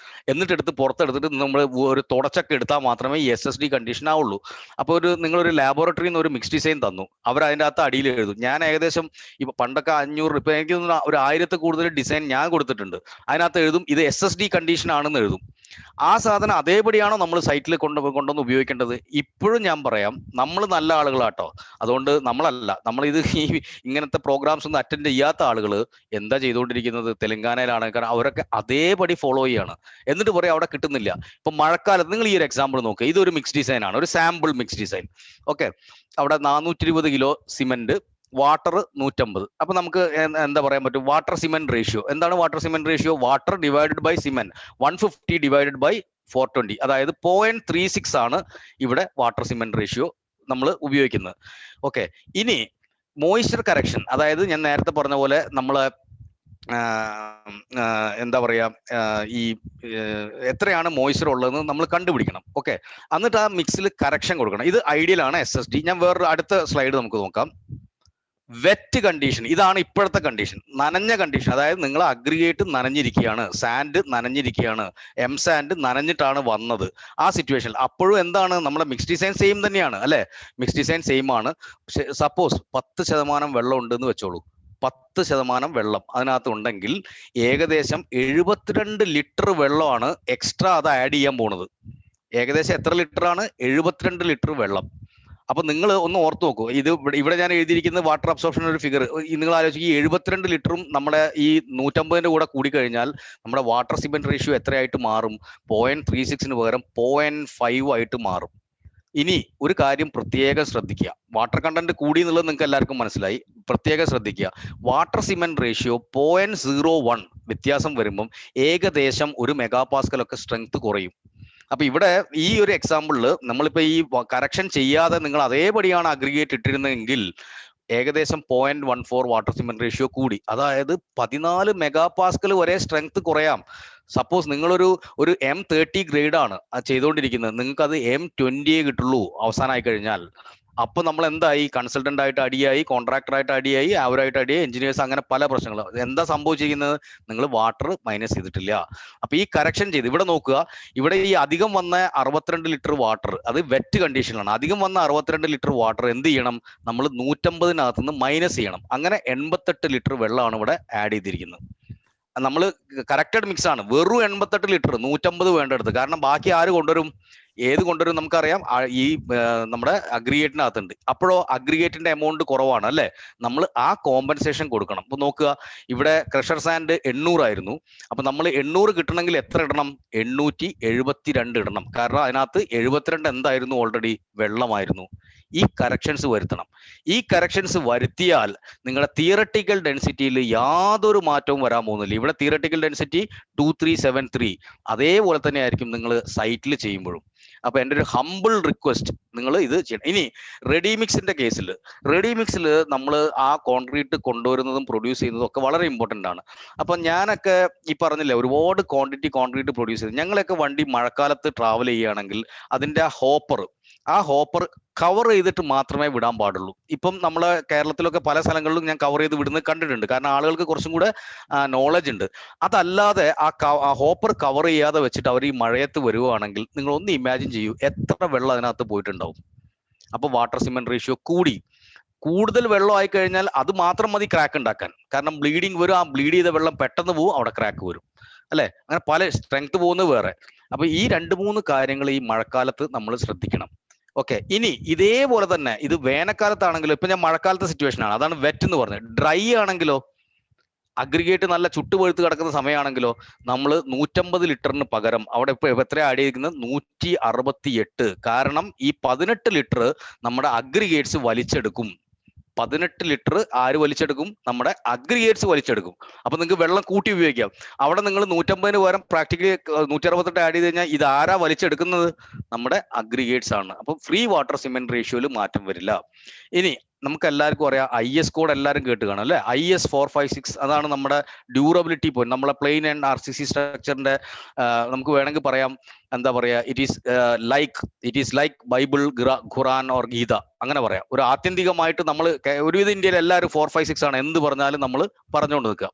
എന്നിട്ട് എടുത്ത് പുറത്തെടുത്തിട്ട് നമ്മൾ ഒരു തുടച്ചൊക്കെ എടുത്താൽ മാത്രമേ ഈ SSD കണ്ടീഷൻ ആവുള്ളൂ. അപ്പോൾ നിങ്ങളൊരു ലാബോറട്ടറിയിൽ നിന്ന് ഒരു മിക്സ് ഡിസൈൻ തന്നു, അവർ അതിൻ്റെ അകത്ത് അടിയിൽ എഴുതും. ഞാൻ ഏകദേശം ഇപ്പൊ പണ്ടൊക്കെ 500, ഇപ്പൊ എനിക്ക് ഒരു 1000 കൂടുതൽ ഡിസൈൻ ഞാൻ കൊടുത്തിട്ടുണ്ട്, അതിനകത്ത് എഴുതും ഇത് SSD കണ്ടീഷൻ ആണെന്ന് എഴുതും. ആ സാധനം അതേപടിയാണോ നമ്മൾ സൈറ്റിൽ കൊണ്ടുവന്ന് ഉപയോഗിക്കേണ്ടത്? ഇപ്പോഴും ഞാൻ പറയാം, നമ്മൾ നല്ല ആളുകളാട്ടോ, അതുകൊണ്ട് നമ്മളല്ല, നമ്മൾ ഇത് ഇങ്ങനത്തെ പ്രോഗ്രാംസ് ഒന്നും അറ്റൻഡ് ചെയ്യാത്ത ആളുകൾ എന്താ ചെയ്തുകൊണ്ടിരിക്കുന്നത്? തെലങ്കാനയിലാണ്, കാരണം അവരൊക്കെ അതേപടി ഫോളോ ചെയ്യാണ്. എന്നിട്ട് പറയാം അവിടെ കിട്ടുന്നില്ല. ഇപ്പൊ മഴക്കാലത്ത് നിങ്ങൾ ഈ ഒരു എക്സാമ്പിൾ നോക്കുക, ഇതൊരു മിക്സ് ഡിസൈൻ ആണ്, ഒരു സാമ്പിൾ മിക്സ് ഡിസൈൻ. ഓക്കെ, അവിടെ 420 കിലോ സിമെന്റ്, വാട്ടർ 150. അപ്പൊ നമുക്ക് എന്താ പറയാൻ പറ്റും? വാട്ടർ സിമെന്റ് റേഷ്യോ എന്താണ്? Water cement ratio water divided by cement 150 divided by 420, അതായത് 0.36 ആണ് ഇവിടെ വാട്ടർ സിമെന്റ് റേഷ്യോ നമ്മൾ ഉപയോഗിക്കുന്നത്. ഓക്കെ, ഇനി മോയ്സ്ചർ കറക്ഷൻ, അതായത് ഞാൻ നേരത്തെ പറഞ്ഞ പോലെ നമ്മള് എന്താ പറയാ, ഈ എത്രയാണ് മോയ്സ്ചർ ഉള്ളതെന്ന് നമ്മൾ കണ്ടുപിടിക്കണം. ഓക്കെ, എന്നിട്ട് ആ മിക്സിൽ കറക്ഷൻ കൊടുക്കണം. ഇത് ഐഡിയൽ ആണ് SSD. ഞാൻ വേറൊരു അടുത്ത സ്ലൈഡ് നമുക്ക് നോക്കാം. വെറ്റ് കണ്ടീഷൻ, ഇതാണ് ഇപ്പോഴത്തെ കണ്ടീഷൻ, നനഞ്ഞ കണ്ടീഷൻ. അതായത് നിങ്ങൾ അഗ്രിഗേറ്റ് നനഞ്ഞിരിക്കുകയാണ്, സാൻഡ് നനഞ്ഞിരിക്കുകയാണ്, സാൻഡ് നനഞ്ഞിട്ടാണ് വന്നത്. ആ സിറ്റുവേഷൻ അപ്പോഴും എന്താണ്? നമ്മുടെ മിക്സ് ഡിസൈൻ സെയിം തന്നെയാണ് അല്ലെ? മിക്സ് ഡിസൈൻ സെയിം ആണ്. പക്ഷെ സപ്പോസ് 10% വെള്ളം ഉണ്ടെന്ന് വെച്ചോളൂ, 10% വെള്ളം അതിനകത്ത് ഉണ്ടെങ്കിൽ ഏകദേശം 72 ലിറ്റർ വെള്ളമാണ് എക്സ്ട്രാ അത് ആഡ് ചെയ്യാൻ പോണത്. ഏകദേശം എത്ര ലിറ്റർ ആണ്? 72 ലിറ്റർ വെള്ളം. അപ്പൊ നിങ്ങൾ ഒന്ന് ഓർത്ത് നോക്കൂ, ഇത് ഇവിടെ ഞാൻ എഴുതിയിരിക്കുന്ന വാട്ടർ അബ്സോർപ്ഷൻ ഒരു ഫിഗർ നിങ്ങൾ ആലോചിക്കും. ഈ 72 ലിറ്ററും നമ്മുടെ ഈ 150ന്റെ കൂടെ കൂടിക്കഴിഞ്ഞാൽ നമ്മുടെ വാട്ടർ സിമെന്റ് റേഷ്യോ എത്രയായിട്ട് മാറും? 0.36 പകരം 0.5 ആയിട്ട് മാറും. ഇനി ഒരു കാര്യം പ്രത്യേകം ശ്രദ്ധിക്കുക, വാട്ടർ കണ്ടന്റ് കൂടി എന്നുള്ളത് നിങ്ങൾക്ക് എല്ലാവർക്കും മനസ്സിലായി. പ്രത്യേകം ശ്രദ്ധിക്കുക, വാട്ടർ സിമെന്റ് റേഷ്യോ 0.01 വ്യത്യാസം വരുമ്പം ഏകദേശം 1 മെഗാപാസ്കൽ ഒക്കെ സ്ട്രെങ്ത് കുറയും. അപ്പൊ ഇവിടെ ഈ ഒരു എക്സാമ്പിളിൽ നമ്മളിപ്പോ ഈ കറക്ഷൻ ചെയ്യാതെ നിങ്ങൾ അതേപടിയാണ് അഗ്രിഗേറ്റ് ഇട്ടിരുന്നതെങ്കിൽ ഏകദേശം 0.14 വാട്ടർ സിമെന്റ് റേഷ്യോ കൂടി, അതായത് 14 മെഗാപാസ്കൽ വരെ സ്ട്രെങ്ത് കുറയാം. സപ്പോസ് നിങ്ങളൊരു M30 ഗ്രേഡ് ആണ് അത് ചെയ്തുകൊണ്ടിരിക്കുന്നത്, നിങ്ങൾക്ക് അത് M20 കിട്ടുള്ളൂ അവസാനമായി കഴിഞ്ഞാൽ. അപ്പൊ നമ്മൾ എന്തായി? കൺസൾട്ടന്റ് ആയിട്ട് അടിയായി, കോൺട്രാക്ടറായിട്ട് അടിയായി, അവരായിട്ട് അടിയായി, എഞ്ചിനീയേഴ്സ്, അങ്ങനെ പല പ്രശ്നങ്ങളും. എന്താ സംഭവിച്ചിരിക്കുന്നത്? നിങ്ങൾ വാട്ടർ മൈനസ് ചെയ്തിട്ടില്ല. അപ്പൊ ഈ കറക്ഷൻ ചെയ്ത് ഇവിടെ നോക്കുക, ഇവിടെ ഈ അധികം വന്ന 62 ലിറ്റർ വാട്ടർ അത് വെറ്റ് കണ്ടീഷനിലാണ്. അധികം വന്ന 62 ലിറ്റർ വാട്ടർ എന്ത് ചെയ്യണം? നമ്മൾ 150 നിന്ന് മൈനസ് ചെയ്യണം. അങ്ങനെ 88 ലിറ്റർ വെള്ളമാണ് ഇവിടെ ആഡ് ചെയ്തിരിക്കുന്നത്. നമ്മൾ കറക്റ്റഡ് മിക്സ് ആണ്, വെറും 88 ലിറ്റർ, 150 വേണ്ടടുത്ത്. കാരണം ബാക്കി ആര് കൊണ്ടുവരും? ഏത് കൊണ്ടുവരും? നമുക്കറിയാം ഈ നമ്മുടെ അഗ്രിഗേറ്റിനകത്തുണ്ട്. അപ്പോഴോ അഗ്രിഗേറ്റിന്റെ എമൗണ്ട് കുറവാണ് അല്ലെ? നമ്മൾ ആ കോമ്പൻസേഷൻ കൊടുക്കണം. അപ്പൊ നോക്കുക, ഇവിടെ ക്രഷർ സാൻഡ് 800 ആയിരുന്നു. അപ്പൊ നമ്മൾ 800 കിട്ടണമെങ്കിൽ എത്ര ഇടണം? 872 ഇടണം. കാരണം അതിനകത്ത് 72 എന്തായിരുന്നു? ഓൾറെഡി വെള്ളമായിരുന്നു. ഈ കറക്ഷൻസ് വരുത്തണം. ഈ കറക്ഷൻസ് വരുത്തിയാൽ നിങ്ങളുടെ തിയറട്ടിക്കൽ ഡെൻസിറ്റിയിൽ യാതൊരു മാറ്റവും വരാൻ പോകുന്നില്ല. ഇവിടെ തിയറട്ടിക്കൽ ഡെൻസിറ്റി 2373 അതേപോലെ തന്നെ ആയിരിക്കും നിങ്ങൾ സൈറ്റിൽ ചെയ്യുമ്പോഴും. അപ്പൊ എൻ്റെ ഒരു ഹംബിൾ റിക്വസ്റ്റ്, നിങ്ങൾ ഇത് ചെയ്യണം. ഇനി റെഡിമിക്സിന്റെ കേസിൽ, റെഡിമിക്സിൽ നമ്മൾ ആ കോൺക്രീറ്റ് കൊണ്ടുവരുന്നതും പ്രൊഡ്യൂസ് ചെയ്യുന്നതും ഒക്കെ വളരെ ഇമ്പോർട്ടൻ്റ് ആണ്. അപ്പൊ ഞാനൊക്കെ ഈ പറഞ്ഞില്ലേ, ഒരുപാട് ക്വാണ്ടിറ്റി കോൺക്രീറ്റ് പ്രൊഡ്യൂസ് ചെയ്ത്, ഞങ്ങളൊക്കെ വണ്ടി മഴക്കാലത്ത് ട്രാവൽ ചെയ്യുകയാണെങ്കിൽ അതിന്റെ ആ ഹോപ്പർ കവർ ചെയ്തിട്ട് മാത്രമേ വിടാൻ പാടുള്ളൂ. ഇപ്പം നമ്മളെ കേരളത്തിലൊക്കെ പല സ്ഥലങ്ങളിലും ഞാൻ കവർ ചെയ്ത് വിടുന്നത് കണ്ടിട്ടുണ്ട്, കാരണം ആളുകൾക്ക് കുറച്ചും കൂടെ നോളജ് ഉണ്ട്. അതല്ലാതെ ആ ഹോപ്പർ കവർ ചെയ്യാതെ വെച്ചിട്ട് അവർ ഈ മഴയത്ത് വരുവാണെങ്കിൽ നിങ്ങൾ ഒന്ന് ഇമാജിൻ ചെയ്യൂ, എത്ര വെള്ളം അതിനകത്ത് പോയിട്ടുണ്ടാവും. അപ്പൊ വാട്ടർ സിമെന്റ് റേഷ്യോ കൂടുതൽ വെള്ളം ആയി കഴിഞ്ഞാൽ അത് മാത്രം മതി ക്രാക്ക് ഉണ്ടാക്കാൻ. കാരണം ബ്ലീഡിങ് വരും, ആ ബ്ലീഡ് ചെയ്ത വെള്ളം പെട്ടെന്ന് പോവും, അവിടെ ക്രാക്ക് വരും അല്ലെ? അങ്ങനെ പല സ്ട്രെങ്ത് പോകുന്നത് വേറെ. അപ്പൊ ഈ 2-3 കാര്യങ്ങൾ ഈ മഴക്കാലത്ത് നമ്മൾ ശ്രദ്ധിക്കണം. ഓക്കെ, ഇനി ഇതേപോലെ തന്നെ ഇത് വേനൽക്കാലത്താണെങ്കിലോ, ഇപ്പൊ ഞാൻ മഴക്കാലത്തെ സിറ്റുവേഷൻ ആണ്, അതാണ് വെറ്റ് എന്ന് പറഞ്ഞത്. ഡ്രൈ ആണെങ്കിലോ, അഗ്രിഗേറ്റ് നല്ല ചുട്ടുപഴുത്ത് കിടക്കുന്ന സമയമാണെങ്കിലോ, നമ്മൾ 150 ലിറ്ററിന് പകരം അവിടെ ഇപ്പൊ എത്ര ആഡ് ചെയ്തിരിക്കുന്നത്? 168. കാരണം ഈ 18 ലിറ്റർ നമ്മുടെ അഗ്രിഗേറ്റ്സ് വലിച്ചെടുക്കും. 18 ലിറ്റർ ആര് വലിച്ചെടുക്കും? നമ്മുടെ അഗ്രിഗേറ്റ്സ് വലിച്ചെടുക്കും. അപ്പൊ നിങ്ങൾക്ക് വെള്ളം കൂട്ടി ഉപയോഗിക്കാം. അവിടെ നിങ്ങൾ 150 പകരം പ്രാക്ടിക്കലി 168 ആഡ് ചെയ്ത് കഴിഞ്ഞാൽ ഇത് ആരാ വലിച്ചെടുക്കുന്നത്? നമ്മുടെ അഗ്രിഗേറ്റ്സ് ആണ്. അപ്പൊ ഫ്രീ വാട്ടർ സിമെന്റ് റേഷ്യോയിൽ മാറ്റം വരില്ല. ഇനി നമുക്ക് എല്ലാവർക്കും അറിയാം, IS കോഡ് എല്ലാവരും കേട്ട് കാണും അല്ലെ? IS 456 അതാണ് നമ്മുടെ ഡ്യൂറബിലിറ്റി പോയിന്റ്. നമ്മളെ പ്ലെയിൻ ആൻഡ് RCC സ്ട്രക്ചറിന്റെ നമുക്ക് വേണമെങ്കിൽ പറയാം, എന്താ പറയാ, it is like Bible, Quran or Gita, അങ്ങനെ പറയാം. ഒരു ആത്യന്തികമായിട്ട് നമ്മൾ ഒരുവിധ ഇന്ത്യയിൽ എല്ലാവരും 456 ആണ് എന്ത് പറഞ്ഞാലും നമ്മൾ പറഞ്ഞുകൊണ്ട് നിൽക്കുക.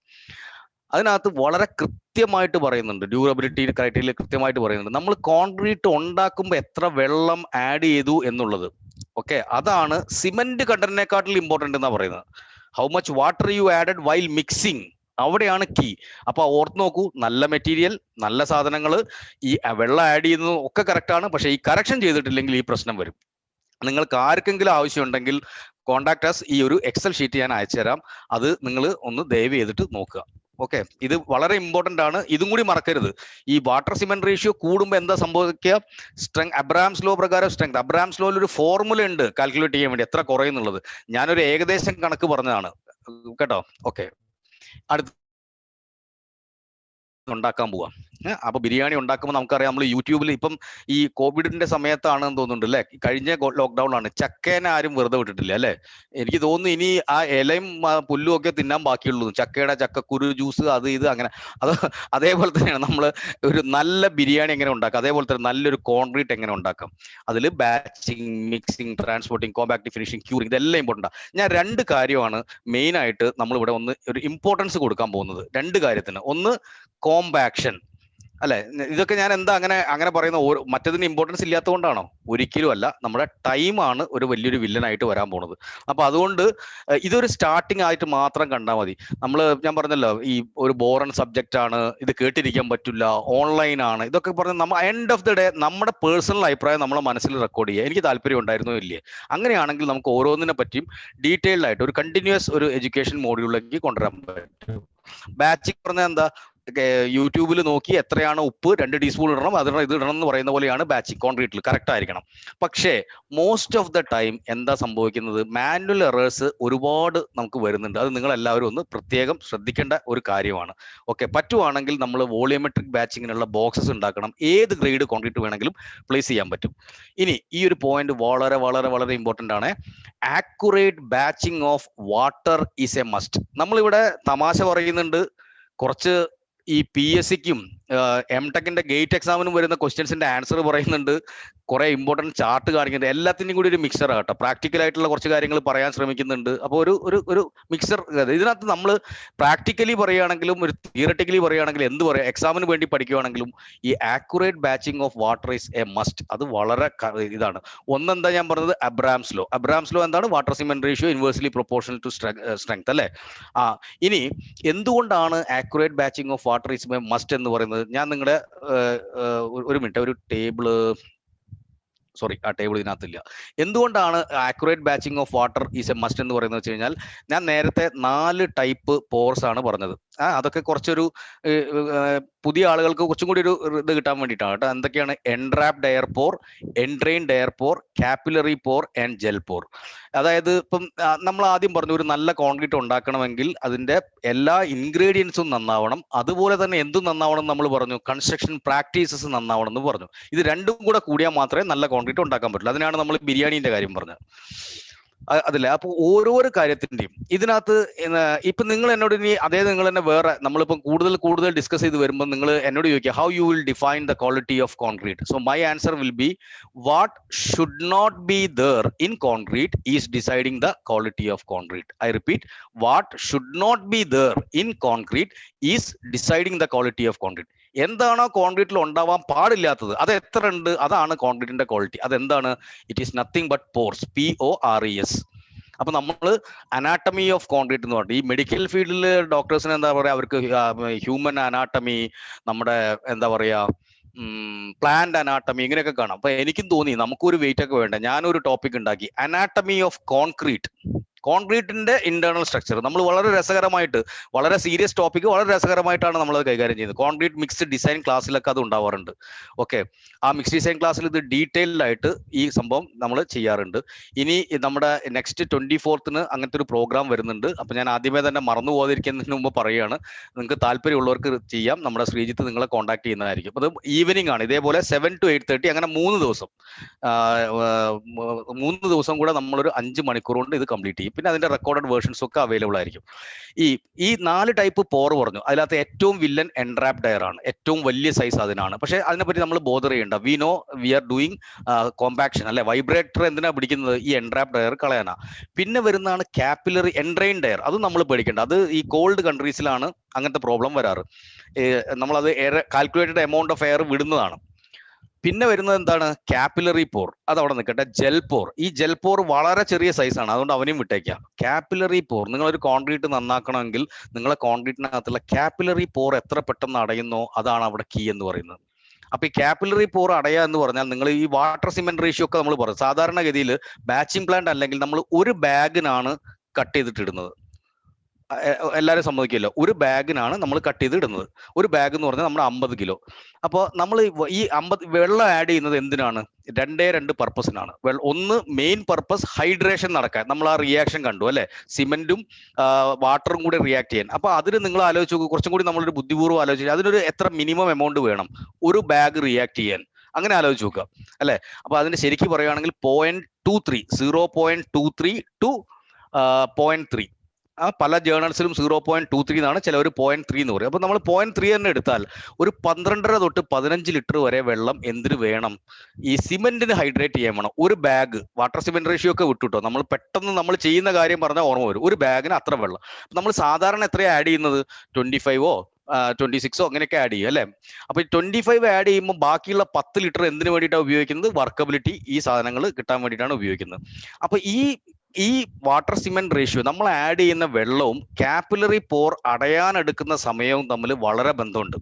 അതിനകത്ത് വളരെ കൃത്യമായിട്ട് പറയുന്നുണ്ട്, ഡ്യൂറബിലിറ്റി ക്രൈറ്റീരിയ കൃത്യമായിട്ട് പറയുന്നുണ്ട്, നമ്മൾ കോൺക്രീറ്റ് ഉണ്ടാക്കുമ്പോൾ എത്ര വെള്ളം ആഡ് ചെയ്തു എന്നുള്ളത്. ഓക്കെ, അതാണ് സിമെന്റ് കണ്ടന്റിനെക്കാട്ടിൽ ഇമ്പോർട്ടന്റ് എന്നാ പറയുന്നത്. How much water U added while mixing, അവിടെയാണ് കീ. അപ്പൊ ഓർത്ത് നോക്കൂ, നല്ല മെറ്റീരിയൽ, നല്ല സാധനങ്ങൾ, ഈ വെള്ളം ആഡ് ചെയ്യുന്നത് ഒക്കെ കറക്റ്റ് ആണ്. പക്ഷെ ഈ കറക്ഷൻ ചെയ്തിട്ടില്ലെങ്കിൽ ഈ പ്രശ്നം വരും. നിങ്ങൾക്ക് ആർക്കെങ്കിലും ആവശ്യമുണ്ടെങ്കിൽ കോൺടാക്ട് അസ്. ഈ ഒരു എക്സൽ ഷീറ്റ് ഞാൻ അയച്ചു തരാം, അത് നിങ്ങൾ ഒന്ന് ദയവ് ചെയ്തിട്ട് നോക്കുക. ഓക്കെ, ഇത് വളരെ ഇമ്പോർട്ടന്റ് ആണ്, ഇതും കൂടി മറക്കരുത്. ഈ വാട്ടർ സിമെന്റ് റേഷ്യോ കൂടുമ്പോൾ എന്താ സംഭവിക്കുക? സ്ട്രെങ്ത്, അബ്രഹാംസ് ലോ പ്രകാരം സ്ട്രെങ്ത്, അബ്രഹാംസ് ലോയിൽ ഒരു ഫോർമുല ഉണ്ട് കാൽക്കുലേറ്റ് ചെയ്യാൻ വേണ്ടി എത്ര കുറയുന്നുള്ളത്. ഞാനൊരു ഏകദേശം കണക്ക് പറഞ്ഞതാണ് കേട്ടോ. ഓക്കെ, അടുത്ത ഉണ്ടാക്കാൻ പോവാം. അപ്പൊ ബിരിയാണി ഉണ്ടാക്കുമ്പോൾ നമുക്കറിയാം, നമ്മൾ യൂട്യൂബിൽ ഇപ്പം ഈ കോവിഡിന്റെ സമയത്താണെന്ന് തോന്നുന്നുണ്ട് അല്ലെ, കഴിഞ്ഞ ലോക്ക്ഡൌൺ ആണ്, ചക്കേനെ ആരും വെറുതെ വിട്ടിട്ടില്ല അല്ലെ. എനിക്ക് തോന്നുന്നു ഇനി ആ ഇലയും പുല്ലും ഒക്കെ തിന്നാൻ ബാക്കിയുള്ളൂ, ചക്കയുടെ ചക്കക്കുരു ജ്യൂസ് അത് ഇത് അങ്ങനെ. അതേപോലെ തന്നെയാണ് നമ്മൾ ഒരു നല്ല ബിരിയാണി എങ്ങനെ ഉണ്ടാക്കാം, അതേപോലെ തന്നെ നല്ലൊരു കോൺക്രീറ്റ് എങ്ങനെ ഉണ്ടാക്കാം. അതിൽ batching, mixing, transporting, compact finishing, curing, ഇതെല്ലാം ഇമ്പോർട്ടൻ്റ്. ഞാൻ 2 കാര്യമാണ് മെയിൻ ആയിട്ട് നമ്മൾ ഇവിടെ ഒരു ഇമ്പോർട്ടൻസ് കൊടുക്കാൻ പോകുന്നത്. 2 കാര്യത്തിന്. ഒന്ന് കോമ്പാക്ഷൻ അല്ലെ. ഇതൊക്കെ ഞാൻ എന്താ അങ്ങനെ പറയുന്ന, മറ്റേതിന് ഇമ്പോർട്ടൻസ് ഇല്ലാത്തതുകൊണ്ടാണോ? ഒരിക്കലും അല്ല. നമ്മുടെ ടൈമാണ് ഒരു വലിയൊരു വില്ലനായിട്ട് വരാൻ പോണത്. അപ്പൊ അതുകൊണ്ട് ഇതൊരു സ്റ്റാർട്ടിങ് ആയിട്ട് മാത്രം കണ്ടാൽ മതി. ഞാൻ പറഞ്ഞല്ലോ, ഈ ഒരു ബോറൻ സബ്ജക്റ്റ് ആണ്, ഇത് കേട്ടിരിക്കാൻ പറ്റില്ല, ഓൺലൈൻ ആണ്, ഇതൊക്കെ പറഞ്ഞ് നമ്മൾ എൻഡ് ഓഫ് ദി ഡേ നമ്മുടെ പേഴ്സണൽ അഭിപ്രായം നമ്മളെ മനസ്സിൽ റെക്കോർഡ് ചെയ്യുക. എനിക്ക് താല്പര്യം ഉണ്ടായിരുന്നോ ഇല്ലേ? അങ്ങനെയാണെങ്കിൽ നമുക്ക് ഓരോന്നിനെ പറ്റിയും ഡീറ്റെയിൽഡ് ആയിട്ട് ഒരു കണ്ടിന്യൂസ് ഒരു എഡ്യൂക്കേഷൻ മോഡ്യൂളിലേക്ക് കൊണ്ടുവരാൻ പറ്റും. ബാച്ചിങ് പറഞ്ഞാൽ എന്താ? യൂട്യൂബിൽ നോക്കി എത്രയാണ് ഉപ്പ് 2 ടീസ്പൂൺ ഇടണം, ഇത് ഇടണം എന്ന് പറയുന്ന പോലെയാണ് ബാച്ചിങ്. കോൺക്രീറ്റിൽ കറക്റ്റ് ആയിരിക്കണം. പക്ഷേ മോസ്റ്റ് ഓഫ് ദ ടൈം എന്താ സംഭവിക്കുന്നത്? മാനുവൽ എറേഴ്സ് ഒരുപാട് നമുക്ക് വരുന്നുണ്ട്. അത് നിങ്ങൾ എല്ലാവരും ഒന്ന് പ്രത്യേകം ശ്രദ്ധിക്കേണ്ട ഒരു കാര്യമാണ്. ഓക്കെ, പറ്റുവാണെങ്കിൽ നമ്മൾ വോളിയോമെട്രിക് ബാച്ചിങ്ങിനുള്ള ബോക്സസ് ഉണ്ടാക്കണം. ഏത് ഗ്രേഡ് കോൺക്രീറ്റ് വേണമെങ്കിലും പ്ലേസ് ചെയ്യാൻ പറ്റും. ഇനി ഈ ഒരു പോയിന്റ് വളരെ വളരെ വളരെ ഇമ്പോർട്ടന്റ് ആണ്. Accurate batching of water is a must. നമ്മളിവിടെ തമാശ പറയുന്നുണ്ട്, കുറച്ച് ഈ PSCക്കും MTechന്റെ ഗേറ്റ് എക്സാമിനും വരുന്ന ക്വസ്റ്റ്യൻസിന്റെ ആൻസർ പറയുന്നുണ്ട്, കുറെ ഇമ്പോർട്ടന്റ് ചാർട്ട് കാണിക്കുന്നുണ്ട്. എല്ലാത്തിനും കൂടി ഒരു മിക്സർ ആകട്ടെ. പ്രാക്ടിക്കൽ ആയിട്ടുള്ള കുറച്ച് കാര്യങ്ങൾ പറയാൻ ശ്രമിക്കുന്നുണ്ട്. അപ്പോൾ ഒരു മിക്സർ. ഇതിനകത്ത് നമ്മൾ പ്രാക്ടിക്കലി പറയുകയാണെങ്കിലും ഒരു തിയററ്റിക്കലി പറയുകയാണെങ്കിലും എന്ത് പറയാം, എക്സാമിന് വേണ്ടി പഠിക്കുകയാണെങ്കിലും ഈ accurate batching of water is a must. അത് വളരെ ഇതാണ്. ഒന്നെന്താ ഞാൻ പറഞ്ഞത്? Abraham's law. അബ്രഹാംസ് ലോ എന്താണ്? Water cement ratio inversely proportional to strength അല്ലേ. ഇനി എന്തുകൊണ്ടാണ് accurate batching of water is a must എന്ന് പറയുന്നത്? ഞാൻ നിങ്ങളുടെ ഒരു മിനിറ്റ്, ഒരു ടേബിള്, സോറി, ആ ടേബിൾ ഇതിനകത്തില്ല. എന്തുകൊണ്ടാണ് accurate batching of water is a must എന്ന് പറയുന്നത് വെച്ച് കഴിഞ്ഞാൽ, ഞാൻ നേരത്തെ 4 ടൈപ്പ് പോർസ് ആണ് പറഞ്ഞത്. അതൊക്കെ കുറച്ചൊരു പുതിയ ആളുകൾക്ക് കുറച്ചും കൂടി ഒരു ഇത് കിട്ടാൻ വേണ്ടിയിട്ടാണ് കേട്ടോ. എന്തൊക്കെയാണ്? Entrapped air pore, entrained air pore, capillary pore and gel pore. അതായത് ഇപ്പം നമ്മൾ ആദ്യം പറഞ്ഞു, ഒരു നല്ല കോൺക്രീറ്റ് ഉണ്ടാക്കണമെങ്കിൽ അതിന്റെ എല്ലാ ഇൻഗ്രീഡിയൻസും നന്നാവണം. അതുപോലെ തന്നെ എന്തും നന്നാവണം നമ്മൾ പറഞ്ഞു? കൺസ്ട്രക്ഷൻ പ്രാക്ടീസസ് നന്നാവണം എന്ന് പറഞ്ഞു. ഇത് രണ്ടും കൂടെ കൂടിയാൽ മാത്രമേ നല്ല കോൺക്രീറ്റ് ഉണ്ടാക്കാൻ പറ്റുള്ളൂ. അതിനാണ് നമ്മൾ ബിരിയാണീന്റെ കാര്യം പറഞ്ഞത്. അതില്ല. അപ്പൊ ഓരോരോ കാര്യത്തിന്റെയും ഇതിനകത്ത് ഇപ്പൊ നിങ്ങൾ എന്നോട് ഇനി നിങ്ങൾ തന്നെ വേറെ നമ്മളിപ്പം കൂടുതൽ ഡിസ്കസ് ചെയ്ത് വരുമ്പോൾ നിങ്ങൾ എന്നോട് ചോദിക്കുക, how you will define the quality of concrete? So my answer will be, what should not be there in concrete is deciding the quality of concrete. I repeat, what should not be there in concrete is deciding the quality of concrete. എന്താണോ കോൺക്രീറ്റിൽ ഉണ്ടാവാൻ പാടില്ലാത്തത്, അത് എത്ര ഉണ്ട്, അതാണ് കോൺക്രീറ്റിന്റെ quality. അതെന്താണ്? It is nothing but pores, PORES. അപ്പൊ നമ്മൾ അനാട്ടമി ഓഫ് കോൺക്രീറ്റ് എന്ന് പറഞ്ഞു. ഈ മെഡിക്കൽ ഫീൽഡിൽ ഡോക്ടേഴ്സിന് എന്താ പറയാ, അവർക്ക് ഹ്യൂമൻ അനാട്ടമി, നമ്മുടെ എന്താ പറയാ പ്ലാന്റ് അനാട്ടമി, ഇങ്ങനെയൊക്കെ കാണാം. അപ്പൊ എനിക്കും തോന്നി നമുക്കൊരു വെയിറ്റ് ഒക്കെ വേണ്ട. ഞാനൊരു ടോപ്പിക് ഉണ്ടാക്കി, അനാട്ടമി ഓഫ് കോൺക്രീറ്റ്. കോൺക്രീറ്റിന്റെ ഇന്റേണൽ സ്ട്രക്ചർ നമ്മൾ വളരെ രസകരമായിട്ട്, വളരെ സീരിയസ് ടോപ്പിക് വളരെ രസകരമായിട്ടാണ് നമ്മൾ അത് കൈകാര്യം ചെയ്യുന്നത്. കോൺക്രീറ്റ് മിക്സ്ഡ് ഡിസൈൻ ക്ലാസ്സിലൊക്കെ അത് ഉണ്ടാവാറുണ്ട്. ഓക്കെ, ആ മിക്സ് ഡിസൈൻ ക്ലാസ്സിൽ ഇത് ഡീറ്റെയിൽഡ് ആയിട്ട് ഈ സംഭവം നമ്മൾ ചെയ്യാറുണ്ട്. ഇനി നമ്മുടെ നെക്സ്റ്റ് 24th അങ്ങനത്തെ ഒരു പ്രോഗ്രാം വരുന്നുണ്ട്. അപ്പൊ ഞാൻ ആദ്യമേ തന്നെ മറന്നു പോകാതിരിക്കുന്നതിന് മുമ്പ് പറയുകയാണ്, നിങ്ങൾക്ക് താല്പര്യമുള്ളവർക്ക് ചെയ്യാം. നമ്മുടെ ശ്രീജിത്ത് നിങ്ങളെ കോൺടാക്ട് ചെയ്യുന്നതായിരിക്കും. അത് ഈവനിങ് ആണ്, ഇതേപോലെ 7 to 8:30 അങ്ങനെ 3 ദിവസം കൂടെ നമ്മളൊരു 5 മണിക്കൂർ കൊണ്ട് ഇത് കംപ്ലീറ്റ് ചെയ്യും. പിന്നെ അതിന്റെ റെക്കോർഡഡ് വേർഷൻസ് ഒക്കെ അവൈലബിൾ ആയിരിക്കും. ഈ 4 ടൈപ്പ് പോർ പറഞ്ഞു. അതിനകത്ത് ഏറ്റവും വില്ലൻ എൻട്രാപ്പ് ഡയർ ആണ്, ഏറ്റവും വലിയ സൈസ് അതിനാണ്. പക്ഷെ അതിനെപ്പറ്റി നമ്മൾ ബോധർ ചെയ്യേണ്ട. We know we are doing compaction അല്ലെ. വൈബ്രേറ്റർ എന്തിനാ പിടിക്കുന്നത്? ഈ എൻട്രാപ്പ് ഡയർ കളയാനാ. പിന്നെ വരുന്നതാണ് കാപ്പിലറി എൻട്രെയിൻ ഡയർ. അത് നമ്മൾ പേടിക്കേണ്ട. അത് ഈ കോൾഡ് കൺട്രീസിലാണ് അങ്ങനത്തെ പ്രോബ്ലം വരാറ്. നമ്മളത് air calculated amount of air വിടുന്നതാണ്. പിന്നെ വരുന്നത് എന്താണ്? Capillary pore. അത് അവിടെ നിൽക്കട്ടെ. Gel pore. ഈ ജെൽ പോർ വളരെ ചെറിയ സൈസാണ്, അതുകൊണ്ട് അവനെയും വിട്ടേക്കാം. കാപ്പിലറി പോർ, നിങ്ങളൊരു കോൺക്രീറ്റ് നന്നാക്കണമെങ്കിൽ നിങ്ങളെ കോൺക്രീറ്റിനകത്തുള്ള കാപ്പിലറി പോർ എത്ര പെട്ടെന്ന് അടയുന്നോ അതാണ് അവിടെ കീ എന്ന് പറയുന്നത്. അപ്പൊ ഈ കാപ്പിലറി പോർ അടയുക എന്ന് പറഞ്ഞാൽ, നിങ്ങൾ ഈ വാട്ടർ സിമെന്റ് റേഷ്യോ ഒക്കെ നമ്മൾ പറയും. സാധാരണഗതിയിൽ ബാച്ചിങ് പ്ലാന്റ് അല്ലെങ്കിൽ നമ്മൾ ഒരു ബാഗിനാണ് കട്ട് ചെയ്തിട്ടിടുന്നത്. എല്ലാവരും സമ്മതിക്കില്ല, ഒരു ബാഗിനാണ് നമ്മൾ കട്ട് ചെയ്ത് ഇടുന്നത്. ഒരു ബാഗ് എന്ന് പറഞ്ഞാൽ നമ്മൾ 50 കിലോ. അപ്പോൾ നമ്മൾ ഈ 50 വെള്ളം ആഡ് ചെയ്യുന്നത് എന്തിനാണ്? രണ്ട് പർപ്പസിനാണ്. ഒന്ന് മെയിൻ പർപ്പസ് ഹൈഡ്രേഷൻ നടക്കാൻ. നമ്മൾ ആ റിയാക്ഷൻ കണ്ടു അല്ലെ, സിമെന്റും വാട്ടറും കൂടി റിയാക്ട് ചെയ്യാൻ. അപ്പൊ അതിന് നിങ്ങൾ ആലോചിച്ച് നോക്കൂ, കുറച്ചും കൂടി നമ്മളൊരു ബുദ്ധിപൂർവ്വം ആലോചിച്ച് അതിനൊരു എത്ര മിനിമം എമൗണ്ട് വേണം ഒരു ബാഗ് റിയാക്ട് ചെയ്യാൻ, അങ്ങനെ ആലോചിച്ച് നോക്കുക അല്ലെ. അപ്പൊ അതിന് ശരിക്കും പറയുകയാണെങ്കിൽ 0.23 to 0.3. പല ജേർണൽസിലും 0.23 എന്നാണ്, ചിലവർ 0.3 എന്ന് പറയും. അപ്പൊ നമ്മൾ 0.3 തന്നെ എടുത്താൽ ഒരു 12.5 തൊട്ട് 15 ലിറ്റർ വരെ വെള്ളം എന്തിനു വേണം? ഈ സിമെന്റിന് ഹൈഡ്രേറ്റ് ചെയ്യാൻ വേണം. ഒരു ബാഗ് വാട്ടർ സിമെന്റ് റേഷ്യോ ഒക്കെ വിട്ടുട്ടോ, നമ്മൾ പെട്ടെന്ന് നമ്മൾ ചെയ്യുന്ന കാര്യം പറഞ്ഞാൽ ഓർമ്മ വരും. ഒരു ബാഗിന് അത്ര വെള്ളം. നമ്മൾ സാധാരണ എത്രയാണ് ആഡ് ചെയ്യുന്നത്? 25 26 അങ്ങനെയൊക്കെ ആഡ് ചെയ്യും അല്ലെ. അപ്പൊ 25 ആഡ് ചെയ്യുമ്പോൾ ബാക്കിയുള്ള 10 ലിറ്റർ എന്തിനു വേണ്ടിയിട്ടാണ് ഉപയോഗിക്കുന്നത്? വർക്കബിലിറ്റി, ഈ സാധനങ്ങൾ കിട്ടാൻ വേണ്ടിയിട്ടാണ് ഉപയോഗിക്കുന്നത്. അപ്പൊ ഈ വാട്ടർ സിമെന്റ് റേഷ്യോ, നമ്മൾ ആഡ് ചെയ്യുന്ന വെള്ളവും കാപ്പിലറി പോർ അടയാനെടുക്കുന്ന സമയവും തമ്മിൽ വളരെ ബന്ധമുണ്ട്.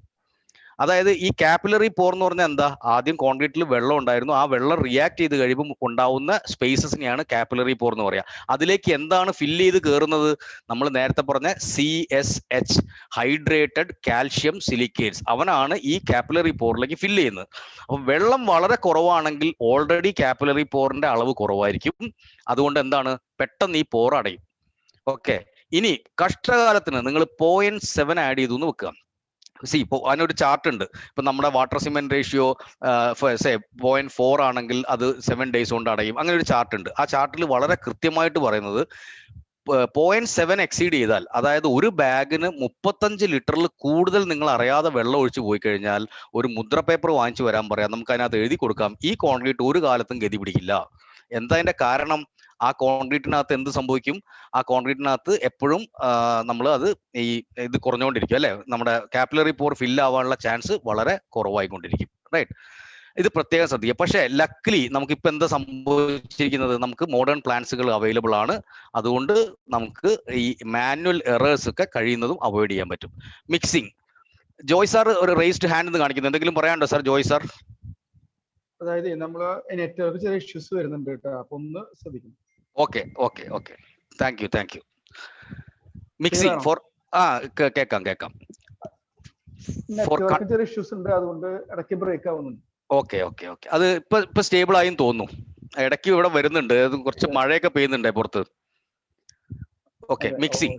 അതായത് ഈ കാപ്പിലറി പോർ എന്ന് പറഞ്ഞാൽ എന്താ? ആദ്യം കോൺക്രീറ്റിൽ വെള്ളം ഉണ്ടായിരുന്നു, ആ വെള്ളം റിയാക്ട് ചെയ്ത് കഴിയുമ്പോൾ ഉണ്ടാവുന്ന സ്പേസസിനെയാണ് കാപ്പിലറി പോർ എന്ന് പറയുക. അതിലേക്ക് എന്താണ് ഫില്ല് ചെയ്ത് കയറുന്നത്? നമ്മൾ നേരത്തെ പറഞ്ഞ CSH, ഹൈഡ്രേറ്റഡ് കാൽഷ്യം സിലിക്കേറ്റ്സ്, അവനാണ് ഈ കാപ്പിലറി പോറിലേക്ക് ഫില്ല് ചെയ്യുന്നത്. അപ്പൊ വെള്ളം വളരെ കുറവാണെങ്കിൽ ഓൾറെഡി കാപ്പിലറി പോറിന്റെ അളവ് കുറവായിരിക്കും. അതുകൊണ്ട് എന്താണ്? പെട്ടെന്ന് ഈ പോർ അടയും. ഓക്കെ, ഇനി കഷ്ടകാലത്തിന് നിങ്ങൾ 0.7 ആഡ് ചെയ്തു എന്ന് വെക്കുക. ഇപ്പോൾ അതിനൊരു ചാർട്ട് ഉണ്ട്. ഇപ്പൊ നമ്മുടെ വാട്ടർ സിമെന്റ് റേഷ്യോ 0.4 ആണെങ്കിൽ അത് 7 days കൊണ്ട് അടയും. അങ്ങനെ ഒരു ചാർട്ട് ഉണ്ട്. ആ ചാർട്ടിൽ വളരെ കൃത്യമായിട്ട് പറയുന്നത് 0.7 എക്സീഡ് ചെയ്താൽ, അതായത് ഒരു ബാഗിന് 35 ലിറ്ററിൽ കൂടുതൽ നിങ്ങൾ അറിയാതെ വെള്ളം ഒഴിച്ചു പോയി കഴിഞ്ഞാൽ ഒരു മുദ്ര പേപ്പർ വാങ്ങിച്ചു വരാൻ പറയാം. നമുക്ക് അതിനകത്ത് എഴുതി കൊടുക്കാം, ഈ കോൺക്രീറ്റ് ഒരു കാലത്തും ഗതി പിടിക്കില്ല. എന്താ അതിന്റെ കാരണം? ആ കോൺക്രീറ്റിനകത്ത് എന്ത് സംഭവിക്കും? ആ കോൺക്രീറ്റിനകത്ത് എപ്പോഴും നമ്മൾ ഇത് കുറഞ്ഞുകൊണ്ടിരിക്കും അല്ലെ. നമ്മുടെ കാപ്പിലറി പോർ ഫില്ല് ആവാനുള്ള ചാൻസ് വളരെ കുറവായിക്കൊണ്ടിരിക്കും. റൈറ്റ്, ഇത് പ്രത്യേകം ശ്രദ്ധിക്കുക. പക്ഷേ ലക്കിലി നമുക്കിപ്പോൾ എന്താ സംഭവിച്ചിരിക്കുന്നത്? നമുക്ക് മോഡേൺ പ്ലാൻസുകൾ അവൈലബിൾ ആണ്. അതുകൊണ്ട് നമുക്ക് ഈ മാനുവൽ എറേഴ്സ് ഒക്കെ കഴിയുന്നതും അവോയ്ഡ് ചെയ്യാൻ പറ്റും. മിക്സിംഗ്, ജോയ് സാർ ഒരു റേസ്ഡ് ഹാൻഡ് എന്ന് കാണിക്കുന്നു. എന്തെങ്കിലും പറയാനുണ്ടോ സാർ? ജോയ് സാർ. അതായത് നമ്മള് നെറ്റ്വർക്ക് ചെറിയ ഇഷ്യൂസ് വരുന്നുണ്ട് കേട്ടോ, അപ്പൊ ഒന്ന് ശ്രദ്ധിക്കണം. Okay, thank you. Mixing for കേൾക്കാം. നെറ്റ്വർക്ക് ചെറിയ ഇഷ്യൂസ് ഉണ്ട്, അതുകൊണ്ട് ഇടയ്ക്ക് ബ്രേക്ക് ആവുന്നുണ്ട്. ഓക്കെ. അത് ഇപ്പൊ സ്റ്റേബിൾ ആയെന്ന് തോന്നുന്നു. ഇടയ്ക്ക് ഇവിടെ വരുന്നുണ്ട്, കുറച്ച് മഴയൊക്കെ പെയ്യുന്നുണ്ട് പുറത്ത്. Okay, mixing.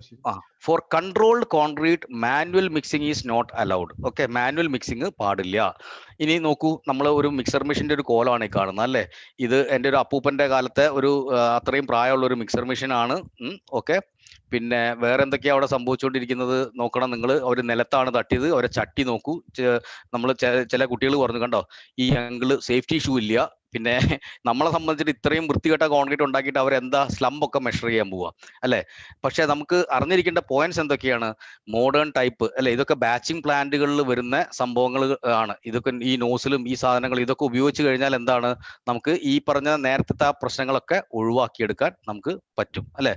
For controlled concrete manual mixing is not allowed. Okay, manual mixing പാടില്ല. ഇനി നോക്കൂ, നമ്മൾ ഒരു മിക്സർ മെഷീന്റെ ഒരു കോലമാണ് ഈ കാണുന്നത് അല്ലേ. ഇത് എൻ്റെ ഒരു അപ്പൂപ്പന്റെ കാലത്തെ ഒരു അത്രയും പ്രായമുള്ള ഒരു മിക്സർ മെഷീൻ ആണ്. ഓക്കെ, പിന്നെ വേറെ എന്തൊക്കെയാ അവിടെ സംഭവിച്ചുകൊണ്ടിരിക്കുന്നത് നോക്കണം നിങ്ങൾ. അവർ നിലത്താണ് തട്ടിയത്. അവരെ ചട്ടി നോക്കൂ. നമ്മൾ ചില കുട്ടികൾ പറഞ്ഞു, കണ്ടോ ഈ അങ്കിള് സേഫ്റ്റി ഷൂ ഇല്ല. പിന്നെ നമ്മളെ സംബന്ധിച്ചിട്ട് ഇത്രയും വൃത്തികെട്ട കോൺക്രീറ്റ് ഉണ്ടാക്കിയിട്ട് അവരെന്താ സ്ലംബൊക്കെ മെഷർ ചെയ്യാൻ പോവുക അല്ലെ. പക്ഷെ നമുക്ക് അറിഞ്ഞിരിക്കേണ്ട പോയിന്റ്സ് എന്തൊക്കെയാണ്? മോഡേൺ ടൈപ്പ് അല്ലെ, ഇതൊക്കെ ബാച്ചിങ് പ്ലാന്റുകളിൽ വരുന്ന സംഭവങ്ങൾ ആണ്. ഇതൊക്കെ ഈ നോസിലും ഈ സാധനങ്ങൾ ഇതൊക്കെ ഉപയോഗിച്ച് കഴിഞ്ഞാൽ എന്താണ്? നമുക്ക് ഈ പറഞ്ഞ നേരത്തെ ആ പ്രശ്നങ്ങളൊക്കെ ഒഴിവാക്കിയെടുക്കാൻ നമുക്ക് പറ്റും അല്ലെ.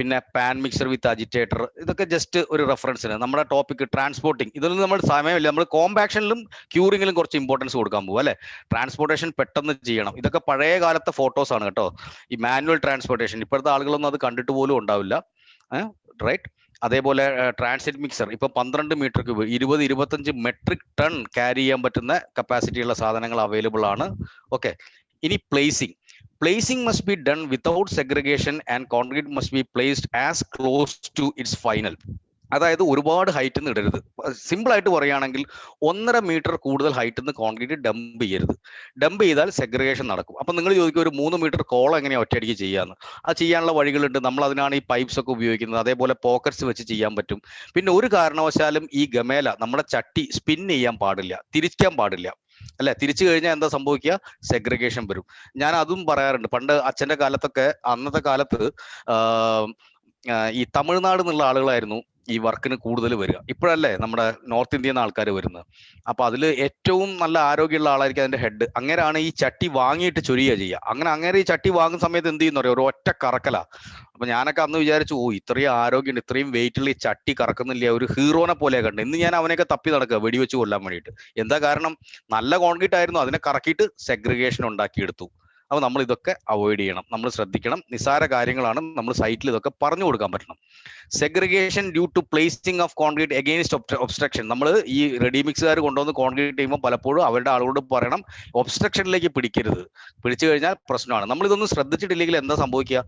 പിന്നെ പാൻ മിക്സ് മിക്സർ വിത്ത് അജിറ്റേറ്റർ, ഇതൊക്കെ ജസ്റ്റ് ഒരു റെഫറൻസിന്. നമ്മുടെ ടോപ്പിക് ട്രാൻസ്പോർട്ടിങ്, ഇതൊന്നും നമ്മൾ സമയമില്ല, നമ്മൾ കോമ്പാക്ഷനിലും ക്യൂറിങ്ങിലും കുറച്ച് ഇമ്പോർട്ടൻസ് കൊടുക്കാൻ പോകും അല്ലെ. ട്രാൻസ്പോർട്ടേഷൻ പെട്ടെന്ന് ചെയ്യണം. ഇതൊക്കെ പഴയ കാലത്തെ ഫോട്ടോസ് ആണ് കേട്ടോ. ഈ മാനുവൽ ട്രാൻസ്പോർട്ടേഷൻ ഇപ്പോഴത്തെ ആളുകളൊന്നും അത് കണ്ടിട്ട് പോലും ഉണ്ടാവില്ല, റൈറ്റ്. അതേപോലെ ട്രാൻസിറ്റ് മിക്സർ ഇപ്പൊ 12 metre cube 20-25 metric ton carry ചെയ്യാൻ പറ്റുന്ന കപ്പാസിറ്റിയുള്ള സാധനങ്ങൾ അവൈലബിൾ ആണ്. ഓക്കെ. ഇനി placing must be done without segregation and concrete must be placed as close to its final. അതായത് ഒരുപാട് ഹൈറ്റിൽ നിന്ന് ഇടരുത്. സിമ്പിൾ ആയിട്ട് പറയുകയാണെങ്കിൽ 1.5 മീറ്റർ കൂടുതൽ ഹൈറ്റിൽ നിന്ന് കോൺക്രീറ്റ് ഡംപ് ചെയ്യരുത്. ഡംപ് ചെയ്താൽ സെഗ്രിഗേഷൻ നടക്കും. അപ്പൊ നിങ്ങൾ ചോദിക്കും ഒരു 3 മീറ്റർ കോളം എങ്ങനെയാ ഒറ്റയടിക്ക് ചെയ്യാന്ന്. അത് ചെയ്യാനുള്ള വഴികളുണ്ട്. നമ്മൾ അതിനാണ് ഈ പൈപ്സ് ഒക്കെ ഉപയോഗിക്കുന്നത്. അതേപോലെ പോക്കറ്റ്സ് വെച്ച് ചെയ്യാൻ പറ്റും. പിന്നെ ഒരു കാരണവശാലും ഈ ഗമേല, നമ്മുടെ ചട്ടി സ്പിൻ ചെയ്യാൻ പാടില്ല, തിരിക്കാൻ പാടില്ല അല്ലെ. തിരിച്ചു കഴിഞ്ഞാൽ എന്താ സംഭവിക്കുക? സെഗ്രിഗേഷൻ വരും. ഞാൻ അതും പറയാറുണ്ട്. പണ്ട് അച്ഛന്റെ കാലത്തൊക്കെ, അന്നത്തെ കാലത്ത് ഈ തമിഴ്നാട് നിന്നുള്ള ആളുകളായിരുന്നു ഈ വർക്കിന് കൂടുതൽ വരിക. ഇപ്പോഴല്ലേ നമ്മുടെ നോർത്ത് ഇന്ത്യയിൽ നിന്ന് ആൾക്കാർ വരുന്നത്. അപ്പൊ അതിൽ ഏറ്റവും നല്ല ആരോഗ്യമുള്ള ആളായിരിക്കും അതിന്റെ ഹെഡ്. അങ്ങനെയാണ് ഈ ചട്ടി വാങ്ങിയിട്ട് ചൊരിയുക ചെയ്യുക. അങ്ങനെ ഈ ചട്ടി വാങ്ങുന്ന സമയത്ത് എന്ത് ചെയ്യുന്ന പറയാം, ഒരു ഒറ്റ കറക്കല. അപ്പൊ ഞാനൊക്കെ അന്ന് വിചാരിച്ചു, ഇത്രയും ആരോഗ്യമുണ്ട്, ഇത്രയും വെയിറ്റുള്ള ഈ ചട്ടി കറക്കുന്നില്ല, ഒരു ഹീറോനെ പോലെ കണ്ട്. ഇന്ന് ഞാൻ അവനെയൊക്കെ തപ്പി നടക്കുക വെടിവെച്ച് കൊല്ലാൻ വേണ്ടിയിട്ട്. എന്താ കാരണം? നല്ല കോൺക്രീറ്റ് ആയിരുന്നു, അതിനെ കറക്കിയിട്ട് സെഗ്രിഗേഷൻ ഉണ്ടാക്കിയെടുത്തു. അപ്പൊ നമ്മൾ ഇതൊക്കെ അവോയ്ഡ് ചെയ്യണം, നമ്മൾ ശ്രദ്ധിക്കണം. നിസ്സാര കാര്യങ്ങളാണ്, നമ്മൾ സൈറ്റിൽ ഇതൊക്കെ പറഞ്ഞു കൊടുക്കാൻ പറ്റണം. Segregation due to placing of concrete against obstruction. നമ്മൾ ഈ റെഡി മിക്സുകാർ കൊണ്ടുവന്ന് കോൺക്രീറ്റ് ചെയ്യുമ്പോൾ പലപ്പോഴും അവരുടെ ആളുകളോട് പറയണം ഒബ്സ്ട്രക്ഷനിലേക്ക് പിടിക്കരുത്. പിടിച്ചു കഴിഞ്ഞാൽ പ്രശ്നമാണ്. നമ്മൾ ഇതൊന്നും ശ്രദ്ധിച്ചിട്ടില്ലെങ്കിൽ എന്താ സംഭവിക്കുക?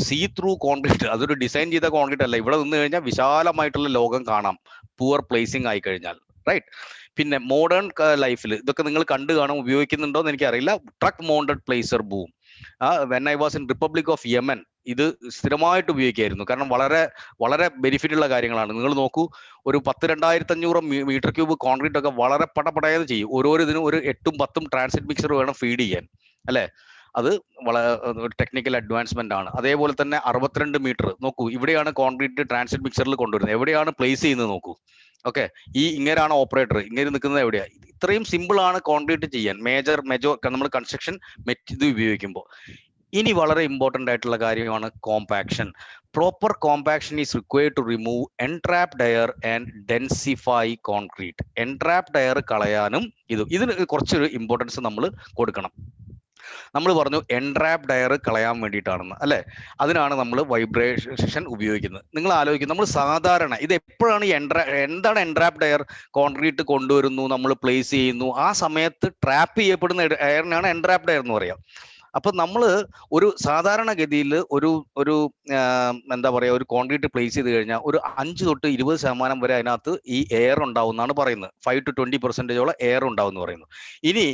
സീ ത്രൂ കോൺക്രീറ്റ്, അതൊരു ഡിസൈൻ ചെയ്ത കോൺക്രീറ്റ് അല്ല. ഇവിടെ നിന്ന് കഴിഞ്ഞാൽ വിശാലമായിട്ടുള്ള ലോകം കാണാം, പുവർ പ്ലേസിംഗ് ആയി കഴിഞ്ഞാൽ, റൈറ്റ്. പിന്നെ മോഡേൺ ലൈഫിൽ ഇതൊക്കെ നിങ്ങൾ കണ്ടു കാണും, ഉപയോഗിക്കുന്നുണ്ടോ എന്ന് എനിക്കറിയില്ല. Truck mounted placer boom. When I was in republic of Yemen ഇത് സ്ഥിരമായിട്ട് ഉപയോഗിക്കായിരുന്നു. കാരണം വളരെ വളരെ ബെനിഫിറ്റ് ഉള്ള കാര്യങ്ങളാണ്. നിങ്ങൾ നോക്കൂ, ഒരു 10,000-2,500 മീറ്റർ ക്യൂബ് കോൺക്രീറ്റ് ഒക്കെ വളരെ പടപടയെന്ന് ചെയ്യും. ഓരോ ഇതിനും ഒരു 8-10 ട്രാൻസിറ്റ് മിക്സർ വേണം ഫീഡ് ചെയ്യാൻ അല്ലെ. അത് വളരെ ടെക്നിക്കൽ അഡ്വാൻസ്മെന്റ് ആണ്. അതേപോലെ തന്നെ 62 മീറ്റർ നോക്കൂ, ഇവിടെയാണ് കോൺക്രീറ്റ് ട്രാൻസിറ്റ് മിക്സറിൽ കൊണ്ടുവരുന്നത്. എവിടെയാണ് പ്ലേസ് ചെയ്യുന്നത് നോക്കൂ. ഓക്കെ, ഈ ഇങ്ങനെയാണ് ഓപ്പറേറ്റർ, ഇങ്ങനെ നിൽക്കുന്നത് എവിടെയാണ്. ഇത്രയും സിമ്പിൾ ആണ് കോൺക്രീറ്റ് ചെയ്യാൻ. മേജർ നമ്മൾ കൺസ്ട്രക്ഷൻ ഇത് ഉപയോഗിക്കുമ്പോൾ. ഇനി വളരെ ഇമ്പോർട്ടൻ്റ് ആയിട്ടുള്ള കാര്യമാണ് compaction. Proper compaction is required to remove entrapped air and densify concrete. Entrapped air കളയാനും ഇതിന് കുറച്ചൊരു ഇമ്പോർട്ടൻസ് നമ്മൾ കൊടുക്കണം. നമ്മൾ പറഞ്ഞു എൻട്രാപ്ഡ് എയർ കളയാൻ വേണ്ടിയിട്ടാണെന്ന് അല്ലെ. അതിനാണ് നമ്മൾ വൈബ്രേഷൻ ഉപയോഗിക്കുന്നത്. നിങ്ങൾ ആലോചിക്കും, നമ്മൾ സാധാരണ ഇത് എപ്പോഴാണ് ഈ എന്താണ് എൻട്രാപ്ഡ് എയർ? കോൺക്രീറ്റ് കൊണ്ടുവരുന്നു, നമ്മൾ പ്ലേസ് ചെയ്യുന്നു, ആ സമയത്ത് ട്രാപ്പ് ചെയ്യപ്പെടുന്ന എയറിനാണ് എൻട്രാപ്ഡ് എയർ എന്ന് പറയാം. അപ്പൊ നമ്മൾ ഒരു സാധാരണഗതിയിൽ ഒരു എന്താ പറയാ, ഒരു കോൺക്രീറ്റ് പ്ലേസ് ചെയ്ത് കഴിഞ്ഞാൽ ഒരു 5-20% വരെ അതിനകത്ത് ഈ എയർ ഉണ്ടാവും എന്നാണ് പറയുന്നത്. 5-20% എയർ ഉണ്ടാവും എന്ന് പറയുന്നു. ഇനി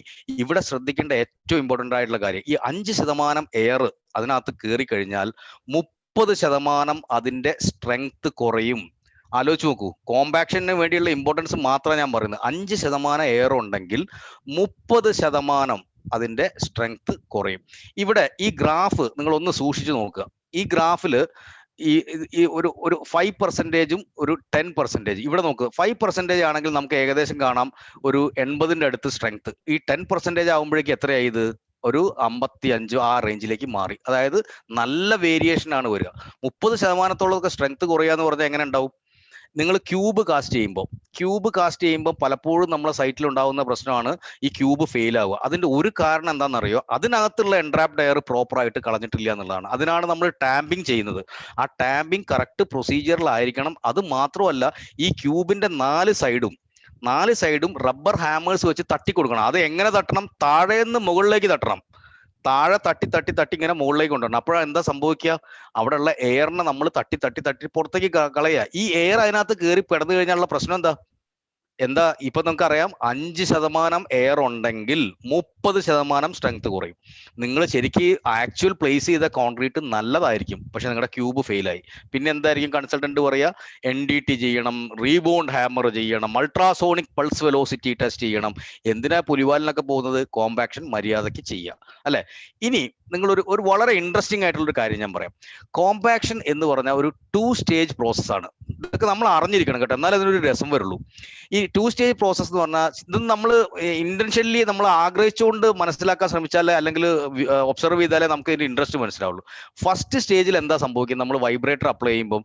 ഇവിടെ ശ്രദ്ധിക്കേണ്ട ഏറ്റവും ഇമ്പോർട്ടൻ്റ് ആയിട്ടുള്ള കാര്യം, ഈ 5% എയർ അതിനകത്ത് കയറി കഴിഞ്ഞാൽ 30% അതിന്റെ സ്ട്രെങ്ത് കുറയും. ആലോചിച്ച് നോക്കൂ, കോമ്പാക്ഷന് വേണ്ടിയുള്ള ഇമ്പോർട്ടൻസ് മാത്രമാണ് ഞാൻ പറയുന്നത്. 5% എയർ ഉണ്ടെങ്കിൽ 30% അതിന്റെ സ്ട്രെങ്ത് കുറയും. ഇവിടെ ഈ ഗ്രാഫ് നിങ്ങൾ ഒന്ന് സൂക്ഷിച്ചു നോക്കുക. ഈ ഗ്രാഫിൽ ഈ ഒരു 5%ഉം ഒരു 10%. ഇവിടെ നോക്ക്, 5% ആണെങ്കിൽ നമുക്ക് ഏകദേശം കാണാം ഒരു 80ന്റെ അടുത്ത് സ്ട്രെങ്ത്. ഈ 10% ആകുമ്പോഴേക്ക് എത്രയായി? ഇത് ഒരു 55 ആ റേഞ്ചിലേക്ക് മാറി. അതായത് നല്ല വേരിയേഷൻ ആണ് വരിക. 30%-ഓളം സ്ട്രെങ്ത് കുറയുക എന്ന് പറഞ്ഞാൽ എങ്ങനെ ഉണ്ടാവും? നിങ്ങൾ ക്യൂബ് കാസ്റ്റ് ചെയ്യുമ്പോൾ പലപ്പോഴും നമ്മളെ സൈറ്റിൽ ഉണ്ടാകുന്ന പ്രശ്നമാണ് ഈ ക്യൂബ് ഫെയിൽ ആവുക. അതിന്റെ ഒരു കാരണം എന്താണെന്നറിയോ? അതിനകത്തുള്ള എൻട്രാപ്ഡ് എയർ പ്രോപ്പർ ആയിട്ട് കളഞ്ഞിട്ടില്ല എന്നുള്ളതാണ്. അതിനാണ് നമ്മൾ ടാമ്പിങ് ചെയ്യുന്നത്. ആ ടാമ്പിങ് കറക്റ്റ് പ്രൊസീജിയറിലായിരിക്കണം. അത് മാത്രമല്ല, ഈ ക്യൂബിന്റെ 4 സൈഡും റബ്ബർ ഹാമേഴ്സ് വെച്ച് തട്ടി കൊടുക്കണം. അത് എങ്ങനെ തട്ടണം? താഴേന്ന് മുകളിലേക്ക് തട്ടണം. താഴെ തട്ടി ഇങ്ങനെ മുകളിലേക്ക് കൊണ്ടുവരണം. അപ്പോഴാണ് എന്താ സംഭവിക്കുക? അവിടെയുള്ള എയറിനെ നമ്മൾ തട്ടി പുറത്തേക്ക് കളയുക. ഈ എയർ അതിനകത്ത് കയറി പെടന്നു കഴിഞ്ഞാലുള്ള പ്രശ്നം എന്താ? ഇപ്പൊ നമുക്കറിയാം, 5% എയർ ഉണ്ടെങ്കിൽ 30% സ്ട്രെങ്ത് കുറയും. നിങ്ങൾ ശരിക്ക് ആക്ച്വൽ പ്ലേസ് ചെയ്ത കോൺക്രീറ്റ് നല്ലതായിരിക്കും, പക്ഷെ നിങ്ങളുടെ ക്യൂബ് ഫെയിലായി. പിന്നെ എന്തായിരിക്കും കൺസൾട്ടന്റ് പറയുക? NDT ചെയ്യണം, റീബൗണ്ട് ഹാമർ ചെയ്യണം, അൾട്രാസോണിക് പൾസ് വെലോസിറ്റി ടെസ്റ്റ് ചെയ്യണം. എന്തിനാ പുലിവാലിനൊക്കെ പോകുന്നത്? കോമ്പാക്ഷൻ മര്യാദയ്ക്ക് ചെയ്യുക അല്ലെ. ഇനി നിങ്ങൾ ഒരു വളരെ ഇൻട്രസ്റ്റിംഗ് ആയിട്ടുള്ള ഒരു കാര്യം ഞാൻ പറയാം. കോമ്പാക്ഷൻ എന്ന് പറഞ്ഞാൽ ഒരു 2 സ്റ്റേജ് പ്രോസസ്സാണ്. ഇതൊക്കെ നമ്മൾ അറിഞ്ഞിരിക്കണം കേട്ടോ, എന്നാലും അതിനൊരു രസം വരുള്ളൂ. ഈ 2 സ്റ്റേജ് പ്രോസസ് എന്ന് പറഞ്ഞാൽ ഇത് നമ്മൾ ഇന്റൻഷനലി നമ്മൾ ആഗ്രഹിച്ചുകൊണ്ട് മനസ്സിലാക്കാൻ ശ്രമിച്ചാൽ അല്ലെങ്കിൽ ഒബ്സർവ് ചെയ്താലേ നമുക്ക് ഇതിന്റെ ഇൻട്രസ്റ്റ് മനസ്സിലാവുള്ളൂ. ഫസ്റ്റ് സ്റ്റേജിൽ എന്താ സംഭവിക്കുന്നത്, നമ്മൾ വൈബ്രേറ്റർ അപ്ലൈ ചെയ്യുമ്പോൾ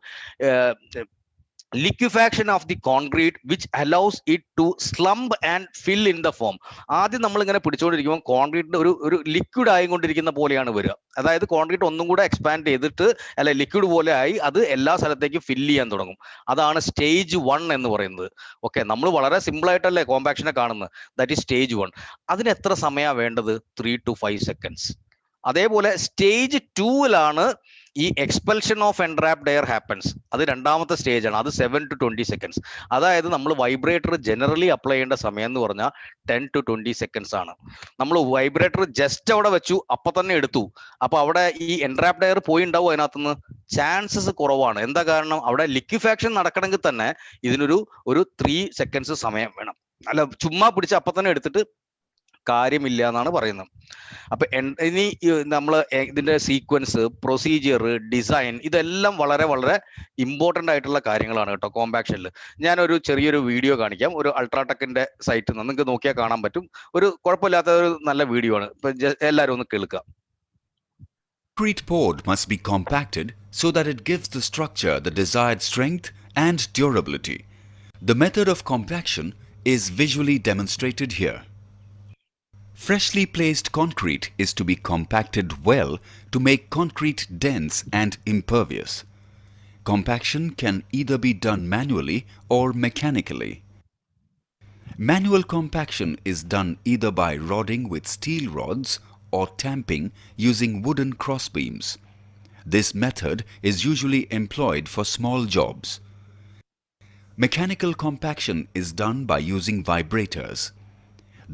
liquefaction of the concrete which allows it to slump and fill in the foam. ആദ്യം നമ്മൾ ഇങ്ങനെ പിടിച്ചുകൊണ്ടിരിക്കുമ്പോൾ കോൺക്രീറ്റ് ഒരു ലിക്വിഡ് ആയിക്കൊണ്ടിരിക്കുന്ന പോലെയാണ് വരിക. അതായത് കോൺക്രീറ്റ് ഒന്നും കൂടെ എക്സ്പാൻഡ് ചെയ്തിട്ട് അല്ല ലിക്വിഡ് പോലെ ആയി അത് എല്ലാ സ്ഥലത്തേക്കും ഫില്ല് ചെയ്യാൻ തുടങ്ങും. അതാണ് സ്റ്റേജ് 1 എന്ന് പറയുന്നത്. ഓക്കെ, നമ്മൾ വളരെ സിമ്പിൾ ആയിട്ടല്ലേ കോമ്പാക്ഷനെ കാണുന്നത്. That is stage 1. അതിന് എത്ര സമയമാണ് വേണ്ടത്? 3 to 5 seconds. അതേപോലെ സ്റ്റേജ് 2ലാണ് ഈ expulsion of entrapped air happens. അത് രണ്ടാമത്തെ സ്റ്റേജ് ആണ്. അത് 7 to 20 seconds. അതായത് നമ്മൾ വൈബ്രേറ്റർ ജനറലി അപ്ലൈ ചെയ്യേണ്ട സമയം എന്ന് പറഞ്ഞാൽ 10 to 20 seconds ആണ്. നമ്മൾ വൈബ്രേറ്റർ ജസ്റ്റ് അവിടെ വെച്ചു, അപ്പൊ തന്നെ എടുത്തു, അപ്പൊ അവിടെ ഈ എൻട്രാപ്ഡ് എയർ പോയി ഉണ്ടാവും അതിനകത്തുനിന്ന്? ചാൻസസ് കുറവാണ്. എന്താ കാരണം? അവിടെ ലിക്വിഫാക്ഷൻ നടക്കണമെങ്കിൽ തന്നെ ഇതിനൊരു 3 seconds സമയം വേണം. അല്ല ചുമ്മാ പിടിച്ച് അപ്പൊ തന്നെ എടുത്തിട്ട് കാര്യമില്ല എന്നാണ് പറയുന്നത്. അപ്പൊ ഇനി നമ്മൾ ഇതിന്റെ സീക്വൻസ്, പ്രൊസീജിയർ, ഡിസൈൻ ഇതെല്ലാം വളരെ വളരെ ഇമ്പോർട്ടന്റ് ആയിട്ടുള്ള കാര്യങ്ങളാണ് കേട്ടോ കോമ്പാക്ഷനിൽ. ഞാനൊരു ചെറിയൊരു വീഡിയോ കാണിക്കാം. ഒരു അൾട്രാടെക്കിന്റെ സൈറ്റിൽ നിന്ന് നിങ്ങൾക്ക് നോക്കിയാൽ കാണാൻ പറ്റും. ഒരു കുഴപ്പമില്ലാത്ത ഒരു നല്ല വീഡിയോ ആണ്. ഇപ്പൊ എല്ലാവരും ഒന്ന് കേൾക്കുക. Concrete poured must be compacted so that it gives the structure the desired strength and durability. The method of compaction is visually demonstrated here. Freshly placed concrete is to be compacted well to make concrete dense and impervious. Compaction can either be done manually or mechanically. Manual compaction is done either by rodding with steel rods or tamping using wooden crossbeams. This method is usually employed for small jobs. Mechanical compaction is done by using vibrators.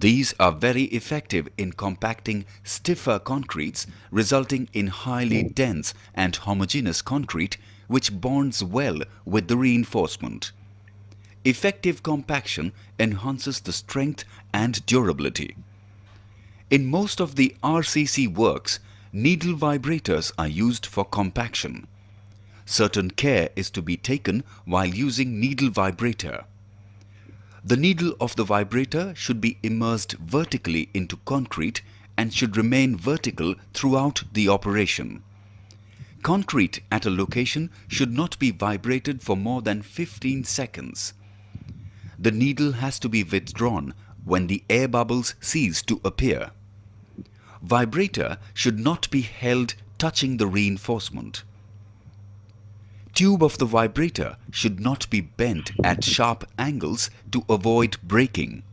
These are very effective in compacting stiffer concretes, resulting in highly dense and homogeneous concrete which bonds well with the reinforcement. Effective compaction enhances the strength and durability. In most of the RCC works, needle vibrators are used for compaction. Certain care is to be taken while using needle vibrator. The needle of the vibrator should be immersed vertically into concrete and should remain vertical throughout the operation. Concrete at a location should not be vibrated for more than 15 seconds. The needle has to be withdrawn when the air bubbles cease to appear. Vibrator should not be held touching the reinforcement. Tube of the vibrator should not be bent at sharp angles to avoid breaking.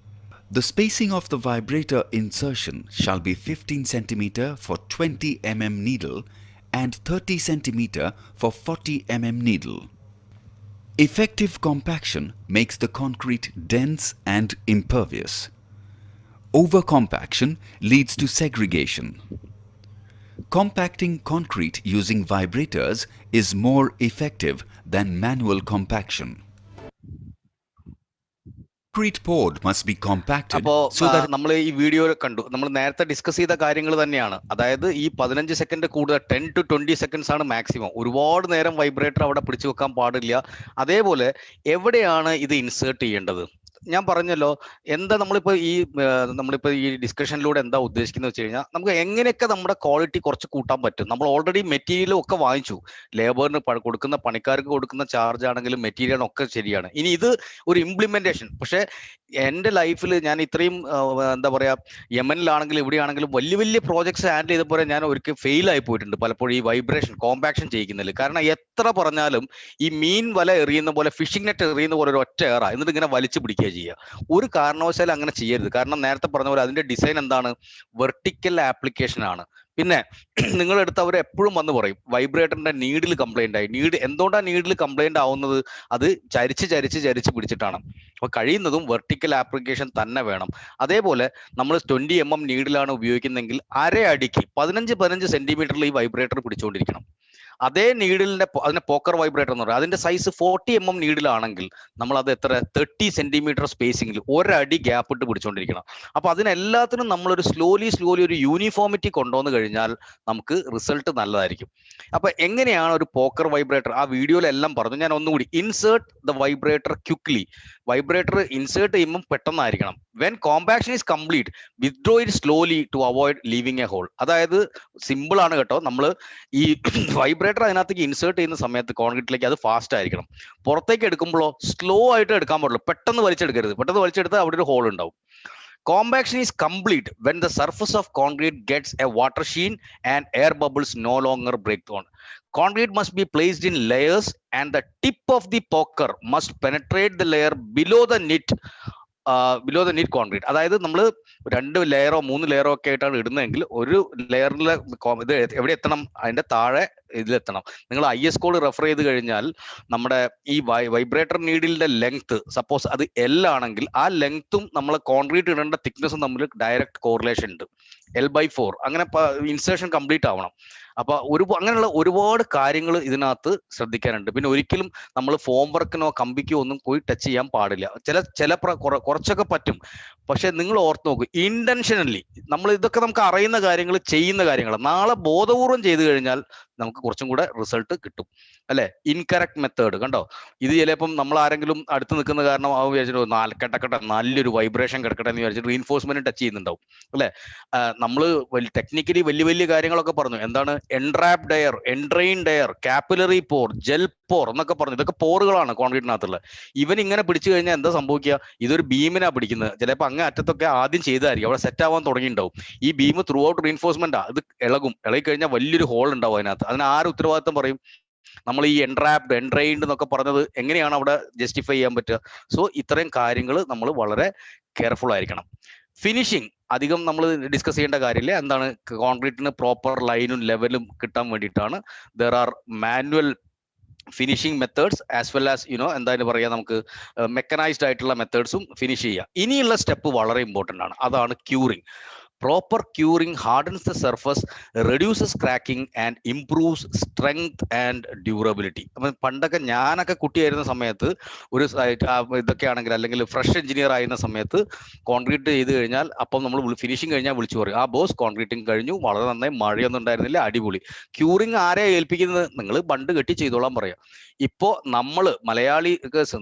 The spacing of the vibrator insertion shall be 15 cm for 20 mm needle and 30 cm for 40 mm needle. Effective compaction makes the concrete dense and impervious. Overcompaction leads to segregation. Compacting concrete using vibrators is more effective than manual compaction. Concrete poured must be compacted അപ്പോ so that നമ്മൾ ഈ video കണ്ടു, നമ്മൾ നേരത്തെ discuss ചെയ്ത കാര്യങ്ങൾ തന്നെയാണ്. അതായത് ഈ 15 സെക്കൻഡ് കൂടുതൽ 10 to 20 seconds ആണ് മാക്സിമം. ഒരുപാട് നേരം വൈബ്രേറ്റർ അവിടെ പിടിച്ചു വെക്കാൻ പാടില്ല. അതേപോലെ എവിടെയാണ് ഇത് ഇൻസേർട്ട് ചെയ്യേണ്ടത്? ഞാൻ പറഞ്ഞല്ലോ, എന്താ നമ്മളിപ്പോ ഈ ഡിസ്കഷനിലൂടെ എന്താ ഉദ്ദേശിക്കുന്നത് വെച്ച് കഴിഞ്ഞാൽ, നമുക്ക് എങ്ങനെയൊക്കെ നമ്മുടെ ക്വാളിറ്റി കുറച്ച് കൂട്ടാൻ പറ്റും. നമ്മൾ ഓൾറെഡി മെറ്റീരിയലും ഒക്കെ വാങ്ങിച്ചു, ലേബറിന് കൊടുക്കുന്ന പണിക്കാർക്ക് കൊടുക്കുന്ന ചാർജ് ആണെങ്കിലും മെറ്റീരിയൽ ഒക്കെ ശരിയാണ്. ഇനി ഇത് ഒരു ഇംപ്ലിമെന്റേഷൻ. പക്ഷെ എൻ്റെ ലൈഫിൽ ഞാൻ ഇത്രയും എന്താ പറയാ, യമനിലാണെങ്കിലും എവിടെയാണെങ്കിലും വലിയ വലിയ പ്രോജക്ട്സ് ഹാൻഡിൽ ചെയ്തപ്പോൾ ഞാൻ ഒരിക്കൽ ഫെയിൽ ആയി പോയിട്ടുണ്ട് പലപ്പോഴും ഈ വൈബ്രേഷൻ കോമ്പാക്ഷൻ ചെയ്യിക്കുന്നതിൽ. കാരണം എത്ര പറഞ്ഞാലും ഈ മീൻ വല എറിയുന്ന പോലെ, ഫിഷിംഗ് നെറ്റ് എറിയുന്ന പോലെ ഒരു ഒറ്റ ഏറ, എന്നിട്ട് ഇങ്ങനെ വലിച്ചു പിടിക്കുക ചെയ്യുക. ഒരു കാരണവശാലും അങ്ങനെ ചെയ്യരുത്. കാരണം നേരത്തെ പറഞ്ഞ പോലെ അതിന്റെ ഡിസൈൻ എന്താണ്? വെർട്ടിക്കൽ ആപ്ലിക്കേഷൻ ആണ്. പിന്നെ നിങ്ങളെടുത്ത് അവർ എപ്പോഴും വന്ന് പറയും വൈബ്രേറ്ററിന്റെ നീഡിൽ കംപ്ലൈന്റ് ആയി. എന്തുകൊണ്ടാണ് നീഡിൽ കംപ്ലൈന്റ് ആവുന്നത്? അത് ചരിച്ച് പിടിച്ചിട്ടാണ്. അപ്പൊ കഴിയുന്നതും വെർട്ടിക്കൽ ആപ്ലിക്കേഷൻ തന്നെ വേണം. അതേപോലെ നമ്മൾ 20 mm നീഡിലാണ് ഉപയോഗിക്കുന്നതെങ്കിൽ 1/2 അടിക്ക് 15 സെന്റിമീറ്ററിൽ ഈ വൈബ്രേറ്റർ പിടിച്ചുകൊണ്ടിരിക്കണം. അതേ നീഡിലിന്റെ അതിന്റെ പോക്കർ വൈബ്രേറ്റർ എന്ന് പറയുന്നത് അതിന്റെ സൈസ് 40 mm നീഡിലാണെങ്കിൽ നമ്മൾ അത് എത്ര 30 സെന്റിമീറ്റർ സ്പേസിംഗിൽ ഒരടി ഗ്യാപ്പ് ഇട്ട് പിടിച്ചുകൊണ്ടിരിക്കണം. അപ്പൊ അതിനെല്ലാത്തിനും നമ്മളൊരു സ്ലോലി ഒരു യൂണിഫോമിറ്റി കൊണ്ടുവന്നു കഴിഞ്ഞാൽ നമുക്ക് റിസൾട്ട് നല്ലതായിരിക്കും. അപ്പൊ എങ്ങനെയാണ് ഒരു പോക്കർ വൈബ്രേറ്റർ ആ വീഡിയോയിലെല്ലാം പറഞ്ഞു. ഞാൻ ഒന്നുകൂടി, insert the vibrator quickly. Vibrator insert ചെയ്യുമ്പോൾ പെട്ടെന്നായിരിക്കണം. When compaction is complete withdraw it slowly to avoid leaving a hole. അതായത് സിമ്പിൾ ആണ് കേട്ടോ. നമ്മൾ ഈ വൈബ്രേറ്റർ അതിനകത്തേക്ക് ഇൻസേർട്ട് ചെയ്യുന്ന സമയത്ത് കോൺക്രീറ്റിലേക്ക് അത് ഫാസ്റ്റ് ആയിരിക്കണം. പുറത്തേക്ക് എടുക്കുമ്പോഴോ സ്ലോ ആയിട്ട് എടുക്കാൻ പാടുള്ളൂ. പെട്ടെന്ന് വലിച്ചെടുക്കരുത്. പെട്ടെന്ന് വലിച്ചെടുത്താൽ അവിടെ ഒരു ഹോൾ ഉണ്ടാവും. Compaction is complete when the surface of concrete gets a water sheen and air bubbles no longer break on. Concrete must be placed in layers and the tip of the poker must penetrate the layer below the knit concrete. അതായത് നമ്മൾ 2 ലെയറോ 3 ലെയറോ ഒക്കെ ആയിട്ടാണ് ഇടുന്നതെങ്കിൽ ഒരു ലെയറിലെ ഇത് എവിടെ എത്തണം? അതിന്റെ താഴെ ഇതിലെത്തണം. നിങ്ങൾ IS കോഡ് റെഫർ ചെയ്ത് കഴിഞ്ഞാൽ നമ്മുടെ ഈ വൈബ്രേറ്റർ നീഡിലിന്റെ ലെങ്ത് സപ്പോസ് അത് L ആണെങ്കിൽ ആ ലെങ്ത്തും നമ്മൾ കോൺക്രീറ്റ് ഇടേണ്ട തിക്നെസ്സും തമ്മിൽ ഡയറക്റ്റ് കോറിലേഷൻ ഉണ്ട്. L/4 അങ്ങനെ ഇൻസേർഷൻ കംപ്ലീറ്റ് ആവണം. അപ്പൊ അങ്ങനെയുള്ള ഒരുപാട് കാര്യങ്ങൾ ഇതിനകത്ത് ശ്രദ്ധിക്കാനുണ്ട്. പിന്നെ ഒരിക്കലും നമ്മൾ ഫോം വർക്കിനോ കമ്പിക്കോ ഒന്നും പോയി ടച്ച് ചെയ്യാൻ പാടില്ല. ചില കുറച്ചൊക്കെ പറ്റും. പക്ഷെ നിങ്ങൾ ഓർത്ത് നോക്കൂ, ഇന്റൻഷനലി നമ്മൾ ഇതൊക്കെ നമുക്ക് അറിയുന്ന കാര്യങ്ങൾ, ചെയ്യുന്ന കാര്യങ്ങൾ നാളെ ബോധപൂർവം ചെയ്തു കഴിഞ്ഞാൽ നമുക്ക് കുറച്ചും കൂടെ റിസൾട്ട് കിട്ടും, അല്ലെ? ഇൻകറക്റ്റ് മെത്തേഡ് കണ്ടോ. ഇത് ചിലപ്പം നമ്മൾ ആരെങ്കിലും അടുത്ത് നിൽക്കുന്ന കാരണം അവ വിചാരിച്ചിട്ട് കെട്ടക്കട്ടെ നല്ലൊരു വൈബ്രേഷൻ കിടക്കട്ടെ എന്ന് വിചാരിച്ചിട്ട് റീഇൻഫോഴ്സ്മെന്റ് ടച്ച് ചെയ്യുന്നുണ്ടാവും, അല്ലെ? നമ്മൾ ടെക്നിക്കലി വലിയ കാര്യങ്ങളൊക്കെ പറഞ്ഞു. എന്താണ് എൻട്രാപ്ഡ് എയർ, എൻട്രെയിൻഡ് എയർ, കാപ്പിലറി പോർ, ജെൽ പോർ എന്നൊക്കെ പറഞ്ഞു. ഇതൊക്കെ പോറുകളാണ് കോൺക്രീറ്റിനകത്തുള്ളത്. ഇവൻ ഇങ്ങനെ പിടിച്ചു കഴിഞ്ഞാൽ എന്താ സംഭവിക്കുക? ഇതൊരു ബീമിനാ പിടിക്കുന്നത്. ചിലപ്പോൾ അങ്ങ് അറ്റത്തൊക്കെ ആദ്യം ചെയ്തായിരിക്കും, അവിടെ സെറ്റ് ആവാൻ തുടങ്ങിയിട്ടുണ്ടാവും. ഈ ബീം ത്രൂ ഔട്ട് റീഇൻഫോഴ്സ്മെന്റാ, ഇത് ഇളകി കഴിഞ്ഞാൽ വലിയൊരു ഹോൾ ഉണ്ടാവും അതിനകത്ത്. അതിന് ആര് ഉത്തരവാദിത്തം പറയും? നമ്മൾ ഈ എൻട്രാപ്ഡ്, എൻട്രെയിൻഡ് എന്നൊക്കെ പറഞ്ഞത് എങ്ങനെയാണ് അവിടെ ജസ്റ്റിഫൈ ചെയ്യാൻ പറ്റുക? സോ ഇത്രയും കാര്യങ്ങൾ നമ്മൾ വളരെ കെയർഫുൾ ആയിരിക്കണം. ഫിനിഷിംഗ് അധികം നമ്മൾ ഡിസ്കസ് ചെയ്യേണ്ട കാര്യമില്ല. എന്താണ്? കോൺക്രീറ്റിന് പ്രോപ്പർ ലൈനും ലെവലും കിട്ടാൻ വേണ്ടിയിട്ടാണ് there are manual finishing methods as well as എന്തായാലും പറയാം, നമുക്ക് മെക്കനൈസ്ഡ് ആയിട്ടുള്ള മെത്തേഡ്സും ഫിനിഷ് ചെയ്യുക. ഇനിയുള്ള സ്റ്റെപ്പ് വളരെ ഇമ്പോർട്ടൻ്റ് ആണ്. അതാണ് curing. Proper curing hardens the surface, reduces cracking and improves strength and durability. അപ്പം പണ്ടൊക്കെ ഞാനൊക്കെ കുട്ടിയായിരുന്ന സമയത്ത് ഒരു ഇതൊക്കെ ആണെങ്കിൽ അല്ലെങ്കിൽ ഫ്രഷ് എഞ്ചിനീയർ ആയിരുന്ന സമയത്ത് കോൺക്രീറ്റ് ചെയ്ത് കഴിഞ്ഞാൽ അപ്പം നമ്മൾ ഫിനിഷിങ് കഴിഞ്ഞാൽ വിളിച്ചു പറയും, ആ ബോസ് കോൺക്രീറ്റിംഗ് കഴിഞ്ഞു, വളരെ നന്നായി, മഴയൊന്നും ഉണ്ടായിരുന്നില്ല, അടിപൊളി. ക്യൂറിങ് ആരെയാണ് ഏൽപ്പിക്കുന്നത്? നിങ്ങൾ ബണ്ട് കെട്ടി ചെയ്തോളാൻ പറയാം. ഇപ്പോ മലയാളി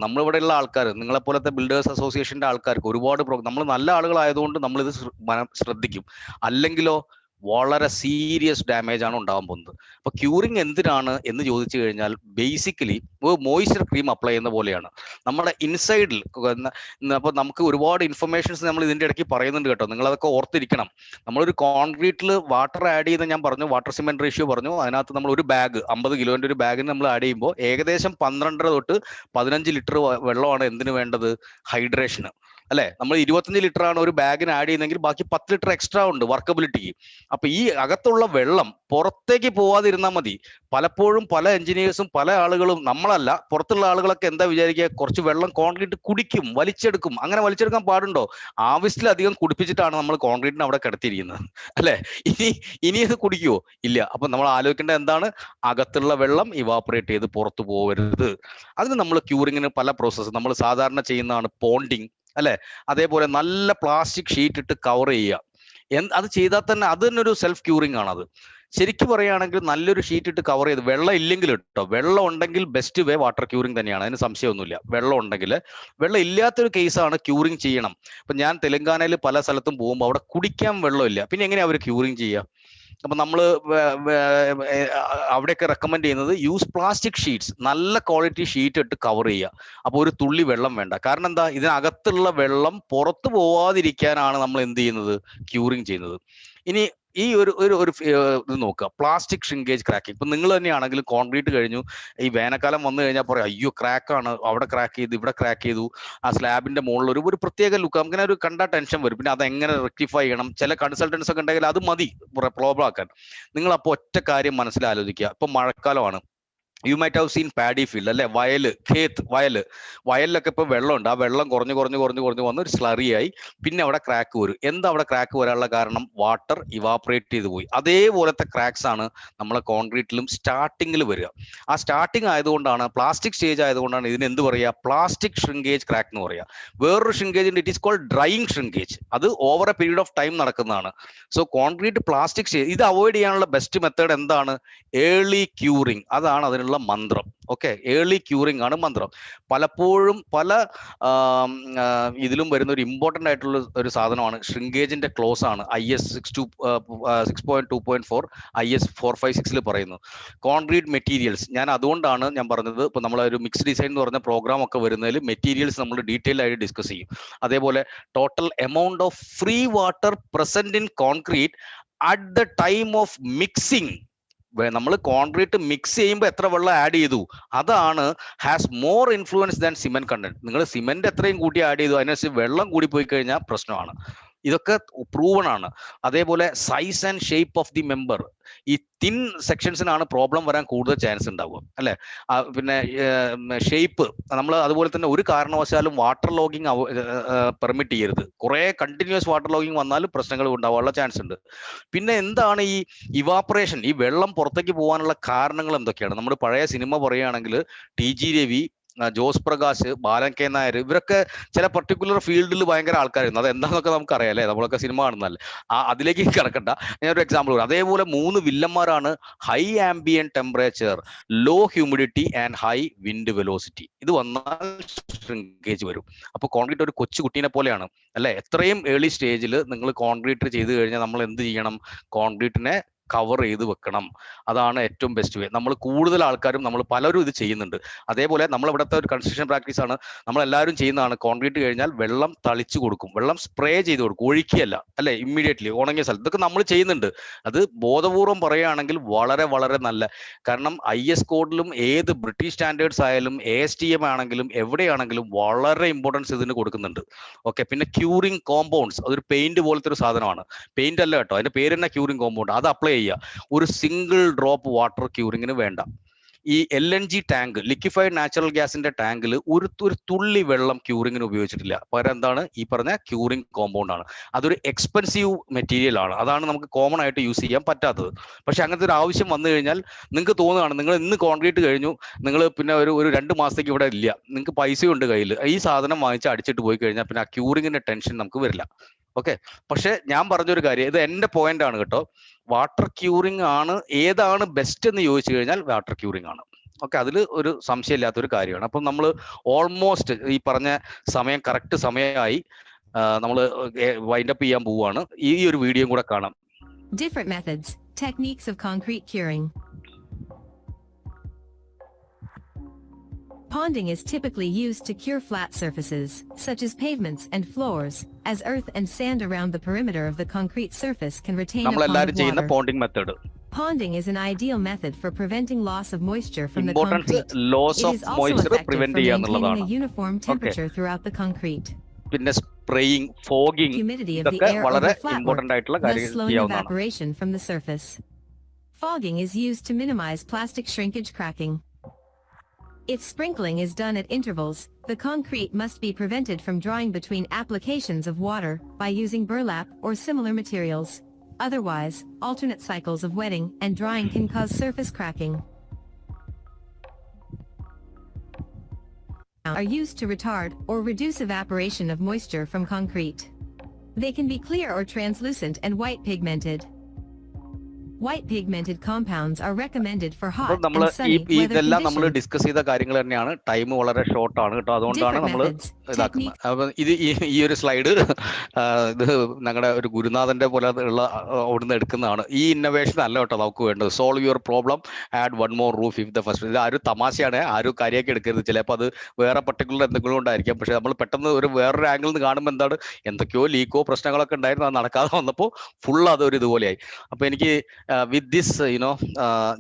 നമ്മളിവിടെയുള്ള ആൾക്കാർ, നിങ്ങളെ പോലത്തെ ബിൽഡേഴ്സ് അസോസിയേഷന്റെ ആൾക്കാർക്ക് ഒരുപാട് നമ്മൾ നല്ല ആളുകളായതുകൊണ്ട് നമ്മളിത് ശ്രദ്ധിക്കും. അല്ലെങ്കിലോ വളരെ സീരിയസ് ഡാമേജ് ആണ് ഉണ്ടാകാൻ പോകുന്നത്. അപ്പൊ ക്യൂറിങ് എന്തിനാണ് എന്ന് ചോദിച്ചു കഴിഞ്ഞാൽ ബേസിക്കലി മോയ്സ്ചർ ക്രീം അപ്ലൈ ചെയ്യുന്ന പോലെയാണ് നമ്മുടെ ഇൻസൈഡിൽ. അപ്പൊ നമുക്ക് ഒരുപാട് ഇൻഫർമേഷൻസ് നമ്മൾ ഇതിന്റെ ഇടയ്ക്ക് പറയുന്നുണ്ട് കേട്ടോ, നിങ്ങൾ അതൊക്കെ ഓർത്തിരിക്കണം. നമ്മളൊരു കോൺക്രീറ്റിൽ വാട്ടർ ആഡ് ചെയ്യുന്ന, ഞാൻ പറഞ്ഞു വാട്ടർ സിമെന്റ് റേഷ്യോ പറഞ്ഞു, അതിനകത്ത് നമ്മൾ ഒരു ബാഗ് 50 കിലോന്റെ ഒരു ബാഗിന് നമ്മൾ ആഡ് ചെയ്യുമ്പോൾ ഏകദേശം 12 തൊട്ട് 15 ലിറ്റർ വെള്ളമാണ് എന്തിനു വേണ്ടത്? ഹൈഡ്രേഷന്, അല്ലെ? നമ്മൾ 25 ലിറ്റർ ആണ് ഒരു ബാഗിന് ആഡ് ചെയ്യുന്നെങ്കിൽ ബാക്കി 10 ലിറ്റർ എക്സ്ട്രാ ഉണ്ട് വർക്കബിലിറ്റിക്ക്. അപ്പൊ ഈ അകത്തുള്ള വെള്ളം പുറത്തേക്ക് പോവാതിരുന്നാൽ മതി. പലപ്പോഴും പല എഞ്ചിനീയേഴ്സും പല ആളുകളും, നമ്മളല്ല പുറത്തുള്ള ആളുകളൊക്കെ എന്താ വിചാരിക്കുക, കുറച്ച് വെള്ളം കോൺക്രീറ്റ് കുടിക്കും, വലിച്ചെടുക്കും. അങ്ങനെ വലിച്ചെടുക്കാൻ പാടുണ്ടോ? ആവശ്യത്തിലധികം കുടിപ്പിച്ചിട്ടാണ് നമ്മൾ കോൺക്രീറ്റിന് അവിടെ കിടത്തിയിരിക്കുന്നത്, അല്ലെ? ഇനി ഇത് കുടിക്കുവോ? ഇല്ല. അപ്പൊ നമ്മൾ ആലോചിക്കേണ്ടത് എന്താണ്? അകത്തുള്ള വെള്ളം ഇവാപ്പറേറ്റ് ചെയ്ത് പുറത്തു പോകരുത്. അതിന് നമ്മൾ ക്യൂറിങ്ങിന് പല പ്രോസസ്സ് നമ്മൾ സാധാരണ ചെയ്യുന്നതാണ് പോണ്ടിങ്, അല്ലെ? അതേപോലെ നല്ല പ്ലാസ്റ്റിക് ഷീറ്റ് ഇട്ട് കവർ ചെയ്യുക. അത് ചെയ്താൽ തന്നെ അത് തന്നെ ഒരു സെൽഫ് ക്യൂറിങ് ആണ്. അത് ശരിക്കും പറയുകയാണെങ്കിൽ നല്ലൊരു ഷീറ്റ് ഇട്ട് കവർ ചെയ്ത്, വെള്ളം ഇല്ലെങ്കിൽ കേട്ടോ, വെള്ളം ഉണ്ടെങ്കിൽ ബെസ്റ്റ് വേ വാട്ടർ ക്യൂറിങ് തന്നെയാണ്, അതിന് സംശയമൊന്നുമില്ല. വെള്ളം ഉണ്ടെങ്കിൽ, വെള്ളം ഇല്ലാത്തൊരു കേസാണ് ക്യൂറിങ് ചെയ്യണം. ഇപ്പൊ ഞാൻ തെലങ്കാനയിൽ പല സ്ഥലത്തും പോകുമ്പോൾ അവിടെ കുടിക്കാൻ വെള്ളമില്ല, പിന്നെ എങ്ങനെയാ അവർ ക്യൂറിങ് ചെയ്യുക? അപ്പൊ നമ്മൾ അവിടെയൊക്കെ റെക്കമെൻഡ് ചെയ്യുന്നത് യൂസ് പ്ലാസ്റ്റിക് ഷീറ്റ്സ്, നല്ല ക്വാളിറ്റി ഷീറ്റ് ഇട്ട് കവർ ചെയ്യുക. അപ്പോൾ ഒരു തുള്ളി വെള്ളം വേണ്ട. കാരണം എന്താ? ഇതിനകത്തുള്ള വെള്ളം പുറത്തു പോവാതിരിക്കാനാണ് നമ്മൾ എന്ത് ചെയ്യുന്നത്? ക്യൂറിങ് ചെയ്യുന്നത്. ഇനി ഈ ഒരു ഇത് നോക്കുക, പ്ലാസ്റ്റിക് ഷ്രിങ്കേജ് ക്രാക്കിംഗ്. ഇപ്പൊ നിങ്ങൾ തന്നെയാണെങ്കിലും കോൺക്രീറ്റ് കഴിഞ്ഞു, ഈ വേനൽക്കാലം വന്നു കഴിഞ്ഞാൽ പറയാം, അയ്യോ ക്രാക്കാണ്, അവിടെ ക്രാക്ക് ചെയ്തു, ഇവിടെ ക്രാക്ക് ചെയ്തു, ആ സ്ലാബിന്റെ മുകളിൽ ഒരു പ്രത്യേക ലുക്ക്, അങ്ങനെ ഒരു കണ്ടാ ടെൻഷൻ വരും. പിന്നെ അതെങ്ങനെ റെക്ടിഫൈ ചെയ്യണം? ചില കൺസൾട്ടൻസ് ഒക്കെ ഉണ്ടെങ്കിൽ അത് മതി പ്രോബ്ലം ആക്കാൻ. നിങ്ങൾ അപ്പോൾ ഒറ്റ കാര്യം മനസ്സിലാലോചിക്കുക, ഇപ്പൊ മഴക്കാലമാണ്, you might have seen paddy field അല്ലെ, വയലിലൊക്കെ ഇപ്പൊ വെള്ളമുണ്ട്, ആ വെള്ളം കുറഞ്ഞു വന്ന് ഒരു സ്ലറിയായി, പിന്നെ അവിടെ ക്രാക്ക് വരും. എന്താ അവിടെ ക്രാക്ക് വരാനുള്ള കാരണം? വാട്ടർ ഇവാപറേറ്റ് ചെയ്ത് പോയി. അതേപോലത്തെ ക്രാക്സ് ആണ് നമ്മളെ കോൺക്രീറ്റിലും സ്റ്റാർട്ടിങ്ങിൽ വരിക. ആ സ്റ്റാർട്ടിങ് ആയതുകൊണ്ടാണ്, പ്ലാസ്റ്റിക് സ്റ്റേജ് ആയതുകൊണ്ടാണ് ഇതിന് എന്ത് പറയുക, പ്ലാസ്റ്റിക് ഷ്രിങ്കേജ് ക്രാക്ക് എന്ന് പറയുക. വേറൊരു ഷ്രിങ്കേജ് ഉണ്ട്, it is called drying shrinkage. അത് over a period of time നടക്കുന്നതാണ്. സോ കോൺക്രീറ്റ് പ്ലാസ്റ്റിക് സ്റ്റേജ് ഇത് അവോയ്ഡ് ചെയ്യാനുള്ള ബെസ്റ്റ് മെത്തേഡ് എന്താണ്? Early curing. അതാണ് അതിനുള്ള മന്ത്രം. ഓക്കെ, ഏർലി ക്യൂറിംഗ് ആണ് മന്ത്രം. പലപ്പോഴും പല ഇതിലും വരുന്ന ഒരു ഇമ്പോർട്ടൻ്റ് ആയിട്ടുള്ള ഒരു സാധനമാണ് ഷ്രിങ്കേജിന്റെ ക്ലോസ് ആണ്. IS 6.2.4 IS 456 പറയുന്നു കോൺക്രീറ്റ് മെറ്റീരിയൽസ്. ഞാൻ അതുകൊണ്ടാണ് ഞാൻ പറഞ്ഞത്, ഇപ്പൊ നമ്മൾ ഒരു മിക്സ് ഡിസൈൻ എന്ന് പറഞ്ഞ പ്രോഗ്രാം ഒക്കെ വരുന്നതിൽ മെറ്റീരിയൽസ് നമ്മൾ ഡീറ്റെയിൽ ആയിട്ട് ഡിസ്കസ് ചെയ്യും. അതേപോലെ total amount of free water present in concrete at the time of mixing. നമ്മൾ കോൺക്രീറ്റ് മിക്സ് ചെയ്യുമ്പോൾ എത്ര വെള്ളം ആഡ് ചെയ്തു, അതാണ് has more influence than cement content. നിങ്ങൾ സിമെന്റ് എത്രയും കൂട്ടി ആഡ് ചെയ്തു, അതിനനുസരിച്ച് വെള്ളം കൂടി പോയി കഴിഞ്ഞാൽ പ്രശ്നമാണ്. ഇതൊക്കെ പ്രൂവൺ ആണ്. അതേപോലെ size and shape of the member. ഈ തിൻ സെക്ഷൻസിനാണ് പ്രോബ്ലം വരാൻ കൂടുതൽ ചാൻസ് ഉണ്ടാവുക അല്ലെ. പിന്നെ ഷേപ്പ് നമ്മൾ അതുപോലെ തന്നെ ഒരു കാരണവശാലും വാട്ടർ ലോഗിങ് പെർമിറ്റ് ചെയ്യരുത്. കുറെ കണ്ടിന്യൂസ് വാട്ടർ ലോഗിങ് വന്നാലും പ്രശ്നങ്ങൾ ഉണ്ടാവാനുള്ള ചാൻസ് ഉണ്ട്. പിന്നെ എന്താണ് ഈ ഇവാപറേഷൻ, ഈ വെള്ളം പുറത്തേക്ക് പോകാനുള്ള കാരണങ്ങൾ എന്തൊക്കെയാണ്? നമ്മൾ പഴയ സിനിമ പറയുകയാണെങ്കിൽ TG രവി, ജോസ് പ്രകാശ്, ബാലൻ കെ നായർ, ഇവരൊക്കെ ചില പർട്ടിക്കുലർ ഫീൽഡിൽ ഭയങ്കര ആൾക്കാരായിരുന്നു. അത് എന്താണെന്നൊക്കെ നമുക്കറിയാം അല്ലേ, നമ്മളൊക്കെ സിനിമ കാണുന്നതല്ലേ. അതിലേക്ക് കിടക്കണ്ട, ഞാനൊരു എക്സാമ്പിൾ പറയാം. അതേപോലെ 3 വില്ലന്മാരാണ് high ambient temperature, low humidity and high wind velocity. ഇത് വന്നാൽ ഷ്രിങ്കേജ് വരും. അപ്പോൾ കോൺക്രീറ്റ് ഒരു കൊച്ചു കുട്ടീനെ പോലെയാണ് അല്ലെ. എത്രയും ഏർലി സ്റ്റേജിൽ നിങ്ങൾ കോൺക്രീറ്റ് ചെയ്ത് കഴിഞ്ഞാൽ നമ്മൾ എന്ത് ചെയ്യണം? കോൺക്രീറ്റിനെ കവർ ചെയ്ത് വെക്കണം. അതാണ് ഏറ്റവും ബെസ്റ്റ് വേ. നമ്മൾ കൂടുതൽ ആൾക്കാരും, നമ്മൾ പലരും ഇത് ചെയ്യുന്നുണ്ട്. അതേപോലെ നമ്മൾ ഇവിടുത്തെ ഒരു കൺസ്ട്രക്ഷൻ പ്രാക്ടീസ് ആണ്, നമ്മളെല്ലാവരും ചെയ്യുന്നതാണ്. കോൺക്രീറ്റ് കഴിഞ്ഞാൽ വെള്ളം തളിച്ചു കൊടുക്കും, വെള്ളം സ്പ്രേ ചെയ്ത് കൊടുക്കും, ഒഴിക്കുകയല്ല അല്ലെ, ഇമ്മീഡിയറ്റ്ലി ഉണങ്ങിയ സ്ഥലത്ത്. ഇതൊക്കെ നമ്മൾ ചെയ്യുന്നുണ്ട്. അത് ബോധപൂർവം പറയുകയാണെങ്കിൽ വളരെ വളരെ നല്ല. കാരണം IS കോഡിലും ഏത് ബ്രിട്ടീഷ് സ്റ്റാൻഡേർഡ്സ് ആയാലും ASTM ആണെങ്കിലും എവിടെയാണെങ്കിലും വളരെ ഇമ്പോർട്ടൻസ് ഇതിന് കൊടുക്കുന്നുണ്ട്. ഓക്കെ, പിന്നെ ക്യൂറിംഗ് കോമ്പൗണ്ട്സ്, അതൊരു പെയിന്റ് പോലത്തെ ഒരു സാധനമാണ്. പെയിന്റ് അല്ല കേട്ടോ, അതിന്റെ പേര് തന്നെ ക്യൂറിംഗ് കോമ്പൗണ്ട്. അത് അപ്ലൈ ചെയ്യുക. ഒരു സിംഗിൾ ഡ്രോപ്പ് വാട്ടർ ക്യൂറിങ്ങിന് വേണ്ട. ഈ LNG ടാങ്ക്, ലിക്വിഫൈഡ് നാച്ചുറൽ ഗ്യാസിന്റെ ടാങ്കിൽ ഒരു തുള്ളി വെള്ളം ക്യൂറിങ്ങിന് ഉപയോഗിച്ചിട്ടില്ല. പകരം എന്താണ്? ഈ പറഞ്ഞ ക്യൂറിംഗ് കോമ്പൗണ്ട് ആണ്. അതൊരു എക്സ്പെൻസീവ് മെറ്റീരിയൽ ആണ്. അതാണ് നമുക്ക് കോമൺ ആയിട്ട് യൂസ് ചെയ്യാൻ പറ്റാത്തത്. പക്ഷെ അങ്ങനത്തെ ഒരു ആവശ്യം വന്നു കഴിഞ്ഞാൽ നിങ്ങൾക്ക് തോന്നുകയാണ്, നിങ്ങൾ ഇന്ന് കോൺക്രീറ്റ് കഴിഞ്ഞു, നിങ്ങൾ പിന്നെ ഒരു 2 മാസത്തേക്ക് ഇവിടെ ഇല്ല, നിങ്ങൾക്ക് പൈസയുണ്ട് കയ്യിൽ, ഈ സാധനം വാങ്ങിച്ച് അടിച്ചിട്ട് പോയി കഴിഞ്ഞാൽ പിന്നെ ആ ക്യൂറിങ്ങിന്റെ ടെൻഷൻ നമുക്ക് വരില്ല. ഓക്കെ, പക്ഷെ ഞാൻ പറഞ്ഞൊരു കാര്യം, ഇത് എന്റെ പോയിന്റ് ആണ് കേട്ടോ. വാട്ടർ ക്യൂറിംഗ് ആണ് ഏതാണ് ബെസ്റ്റ് എന്ന് ചോദിച്ചു കഴിഞ്ഞാൽ വാട്ടർ ക്യൂറിംഗ് ആണ്. ഓക്കെ, അതിൽ ഒരു സംശയമില്ലാത്തൊരു കാര്യമാണ്. അപ്പം നമ്മൾ ഓൾമോസ്റ്റ് ഈ പറഞ്ഞ സമയം കറക്റ്റ് സമയമായി, നമ്മൾ വൈൻഡ് അപ്പ് ചെയ്യാൻ പോവുകയാണ്. ഈ ഒരു വീഡിയോ കൂടെ കാണാം. Different methods, techniques of concrete curing. Ponding is typically used to cure flat surfaces, such as pavements and floors, as earth and sand around the perimeter of the concrete surface can retain a pond നമ്മളെല്ലാവരും of ചെയ്യുന്ന water. Ponding method. Ponding is an ideal method for preventing loss of moisture from the importance concrete. Loss It of is also moisture effective prevent for ചെയ്യുക maintaining എന്നുള്ളതാണ്. a uniform temperature throughout the concrete. പിന്നെ spraying, fogging, Humidity of the ഇതൊക്കെ air വളരെ over flatwork, important ആയിട്ടുള്ള thus കാര്യങ്ങൾ slowing ചെയ്യാവുന്നതാണ്. evaporation from the surface. Fogging is used to minimize plastic shrinkage cracking. If sprinkling is done at intervals, the concrete must be prevented from drying between applications of water by using burlap or similar materials. Otherwise, alternate cycles of wetting and drying can cause surface cracking. Are used to retard or reduce evaporation of moisture from concrete. They can be clear or translucent and white pigmented. White pigmented compounds are recommended for hot നമ്മൾ and sunny weather ഇതെല്ലാം നമ്മൾ conditions. Discuss ചെയ്ത കാര്യങ്ങൾ തന്നെയാണ്. Time വളരെ short ആണ് കേട്ടോ, അതുകൊണ്ടാണ് Different നമ്മൾ methods, ഇതാക്കുന്നത്. അപ്പൊ ഇത് ഈ ഒരു സ്ലൈഡ് ഇത് ഞങ്ങളുടെ ഒരു ഗുരുനാഥന്റെ പോലെ ഉള്ള അവിടുന്ന് എടുക്കുന്നതാണ്. ഈ ഇന്നോവേഷൻ അല്ല കേട്ടോ നമുക്ക് വേണ്ടത്. Solve your problem, add one more roof if the first. ഇത് ആരും തമാശയാണ്, ആരും കാര്യമാക്കി എടുക്കരുത്. ചിലപ്പോൾ അത് വേറെ പർട്ടിക്കുലർ എന്തെങ്കിലും ഉണ്ടായിരിക്കാം. പക്ഷെ നമ്മൾ പെട്ടെന്ന് വേറൊരു ആംഗിളിൽ നിന്ന് കാണുമ്പോൾ എന്താണ്, എന്തൊക്കെയോ ലീക്കോ പ്രശ്നങ്ങളൊക്കെ ഉണ്ടായിരുന്നു, അത് നടക്കാതെ വന്നപ്പോൾ ഫുൾ അതൊരു ഇതുപോലെയായി. അപ്പൊ എനിക്ക് വിത്ത് ദിസ്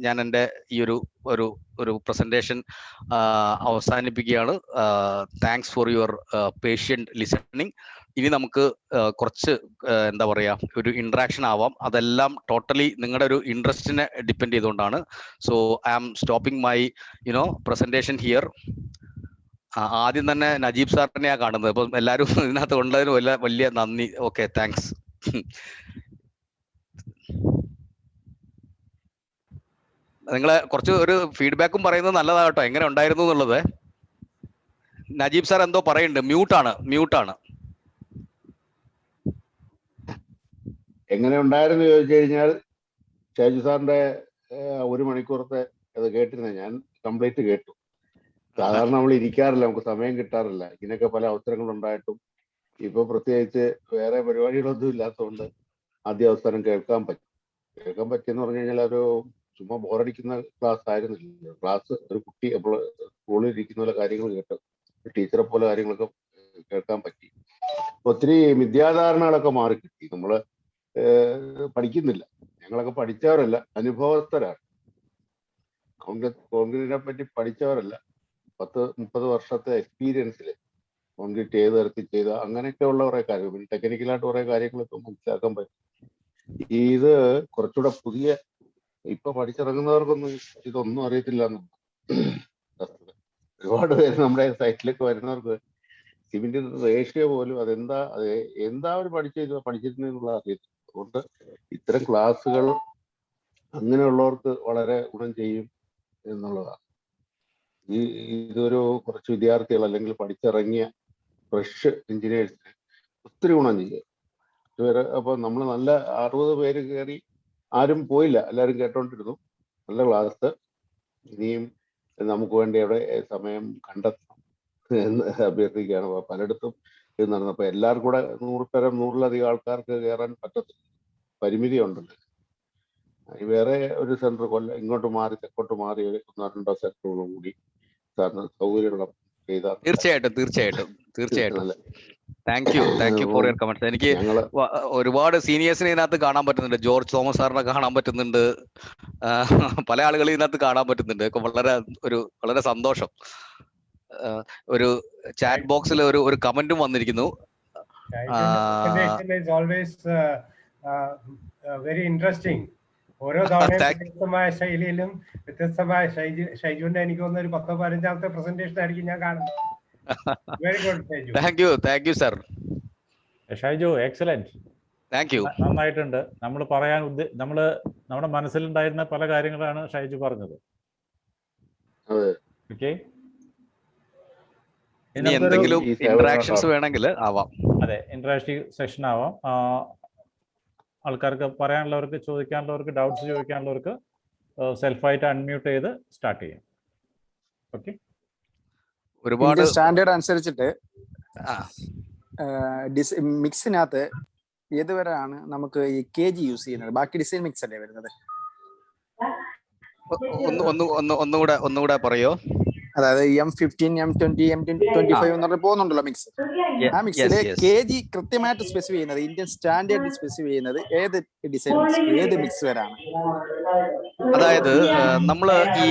ഞാൻ എൻ്റെ ഈ ഒരു പ്രസന്റേഷൻ അവസാനിപ്പിക്കുകയാണ്. Thanks for your patient listening. ഇനി നമുക്ക് കുറച്ച് എന്താ പറയാ ഒരു ഇന്ററാക്ഷൻ ആവാം. അതെല്ലാം ടോട്ടലി നിങ്ങളുടെ ഒരു ഇൻട്രസ്റ്റിനെ ഡിപ്പെൻഡ് ചെയ്തുകൊണ്ടാണ്. So I am stopping my presentation here. ആദ്യം തന്നെ നജീബ് സാറിനെയാണ് കാണുന്നത്. അപ്പം എല്ലാവരും ഇതിനകത്ത് ഉള്ളതിന് വലിയ വലിയ നന്ദി. Okay, thanks. നിങ്ങളെ കുറച്ച് ഒരു ഫീഡ്ബാക്കും പറയുന്നത് നല്ലതാണ് കേട്ടോ, എങ്ങനെ ഉണ്ടായിരുന്നു എന്നുള്ളത്. നജീബ് സാർ എന്തോ പറയുന്നുണ്ട്, മ്യൂട്ടാണ്. എങ്ങനെ ഉണ്ടായിരുന്നു ചോദിച്ചു കഴിഞ്ഞാൽ ഷൈജു സാറിന്റെ 1 മണിക്കൂറത്തെ അത് കേട്ടിരുന്ന ഞാൻ കംപ്ലീറ്റ് കേട്ടു. സാധാരണ നമ്മൾ ഇരിക്കാറില്ല, നമുക്ക് സമയം കിട്ടാറില്ല. ഇങ്ങനെയൊക്കെ പല അവസരങ്ങളുണ്ടായിട്ടും ഇപ്പൊ പ്രത്യേകിച്ച് വേറെ പരിപാടികളൊന്നും ഇല്ലാത്തതുകൊണ്ട് ആദ്യ അവസരം കേൾക്കാൻ പറ്റിയെന്ന് പറഞ്ഞു കഴിഞ്ഞാൽ ഒരു ചുമ്മാ ബോറടിക്കുന്ന ക്ലാസ് ആയിരുന്നില്ല. ക്ലാസ് ഒരു കുട്ടി അപ്പോൾ സ്കൂളിൽ ഇരിക്കുന്ന പോലെ കാര്യങ്ങൾ കേട്ടു, ടീച്ചറെ പോലെ കാര്യങ്ങളൊക്കെ കേൾക്കാൻ പറ്റി. ഒത്തിരി വിദ്യാധാരണകളൊക്കെ മാറി കിട്ടി. നമ്മള് പഠിക്കുന്നില്ല, ഞങ്ങളൊക്കെ പഠിച്ചവരല്ല, അനുഭവസ്ഥരാണ്. കോൺക്രീറ്റിനെ പറ്റി പഠിച്ചവരല്ല, 10-30 വർഷത്തെ എക്സ്പീരിയൻസിൽ കോൺക്രീറ്റ് ഏത് തരത്തിൽ ചെയ്ത അങ്ങനെയൊക്കെയുള്ള കുറെ കാര്യങ്ങൾ, പിന്നെ ടെക്നിക്കലായിട്ട് കുറെ കാര്യങ്ങളൊക്കെ മനസ്സിലാക്കാൻ പറ്റും. ഇത് കുറച്ചുകൂടെ പുതിയ ഇപ്പൊ പഠിച്ചിറങ്ങുന്നവർക്കൊന്നും ഇതൊന്നും അറിയത്തില്ല എന്നുണ്ട്. ഒരുപാട് പേര് നമ്മുടെ സൈറ്റിലേക്ക് വരുന്നവർക്ക് സിമെന്റിന്റെ റേഷ്യോ പോലും എന്താ അവർ പഠിച്ചിരുന്നുള്ള അറിയത്തില്ല. അതുകൊണ്ട് ഇത്തരം ക്ലാസ്സുകൾ അങ്ങനെയുള്ളവർക്ക് വളരെ ഗുണം ചെയ്യും എന്നുള്ളതാണ്. ഇതൊരു കുറച്ച് വിദ്യാർത്ഥികൾ അല്ലെങ്കിൽ പഠിച്ചിറങ്ങിയ ഫ്രഷ് എഞ്ചിനീയേഴ്സിന് ഒത്തിരി ഗുണം ചെയ്യും. ഇതുവരെ അപ്പൊ നമ്മൾ നല്ല 60 പേര് കയറി, ആരും പോയില്ല, എല്ലാവരും കേട്ടോണ്ടിരുന്നു. നല്ല ക്ലാസ്. ഇനിയും നമുക്ക് വേണ്ടി അവിടെ സമയം കണ്ടെത്തണം എന്ന് അഭ്യർത്ഥിക്കുകയാണ്. പലയിടത്തും ഇത് നടന്നു. അപ്പൊ എല്ലാവർക്കും കൂടെ 100-ലധികം ആൾക്കാർക്ക് കയറാൻ പറ്റത്തില്ല, പരിമിതി ഉണ്ടല്ലോ. വേറെ ഒരു സെന്റർ ഇങ്ങോട്ട് മാറി തെക്കോട്ട് മാറി 1-2 സെന്ററുകളും കൂടി സാറിന് സൗകര്യമുള്ള ചെയ്താൽ തീർച്ചയായിട്ടും thank you for your comments. എനിക്ക് ഒരുപാട് സീനിയേഴ്സിനെ ഇതിനകത്ത് കാണാൻ പറ്റുന്നുണ്ട്. ജോർജ് തോമസ് സാറിനെ കാണാൻ പറ്റുന്നുണ്ട്, പല ആളുകളും ഇതിനകത്ത് കാണാൻ പറ്റുന്നുണ്ട്. വളരെ സന്തോഷം. ഒരു ചാറ്റ് ബോക്സിൽ ഒരു കമന്റും വന്നിരിക്കുന്നു. Very interesting. ഓരോ തവണയും വ്യത്യസ്തമായ ശൈലിയിലും വ്യത്യസ്തമായ ഷൈജുവിന്റെ എനിക്ക് തോന്നുന്ന ഒരു 10-15ാമത്തെ പ്രസന്റേഷൻ ആയിരിക്കും ഞാൻ കാണുന്നത്. Very good Shaiju. Thank you sir. Shaiju excellent, thank you. നന്നായിട്ടുണ്ട്. നമ്മുടെ മനസ്സിലുണ്ടായിരുന്ന പല കാര്യങ്ങളാണ് ഷൈജു പറഞ്ഞത്. ഓക്കെ, ഇനി എന്തെങ്കിലും ഇന്ററാക്ഷൻസ് വേണമെങ്കിൽ ആവാം. അതെ, ഇന്ററാക്റ്റീവ് സെഷൻ ആവാം. ആൾക്കാർക്ക് പറയാനുള്ളവർക്ക്, ചോദിക്കാനുള്ളവർക്ക്, ഡൗട്ട്സ് ചോദിക്കാനുള്ളവർക്ക് സെൽഫായിട്ട് അൺമ്യൂട്ട് ചെയ്ത് സ്റ്റാർട്ട് ചെയ്യാം. ഓക്കെ, ഒരുപാട് സ്റ്റാൻഡേർഡ് അനുസരിച്ചിട്ട് മിക്സിനകത്ത് ഏതുവരെയാണ് നമുക്ക് ഈ KG യൂസ് ചെയ്യുന്നത്? ബാക്കി ഡിസൈൻ മിക്സ് അല്ലേ വരുന്നത്? ഒന്നുകൂടെ പറയോ? അതായത് M15, M20, M25 എന്ന് പറഞ്ഞ് പോകുന്നുണ്ടല്ലോ മിക്സ്. ആ മിക്സില് KG കൃത്യമായിട്ട് സ്പെസിഫൈ ചെയ്യുന്നത്, ഇന്ത്യൻ സ്റ്റാൻഡേർഡ് സ്പെസിഫൈ ചെയ്യുന്നത് ഏത് ഡിസൈൻ മിക്സ്, ഏത് മിക്സ് വരാണ്? അതായത് നമ്മള് ഈ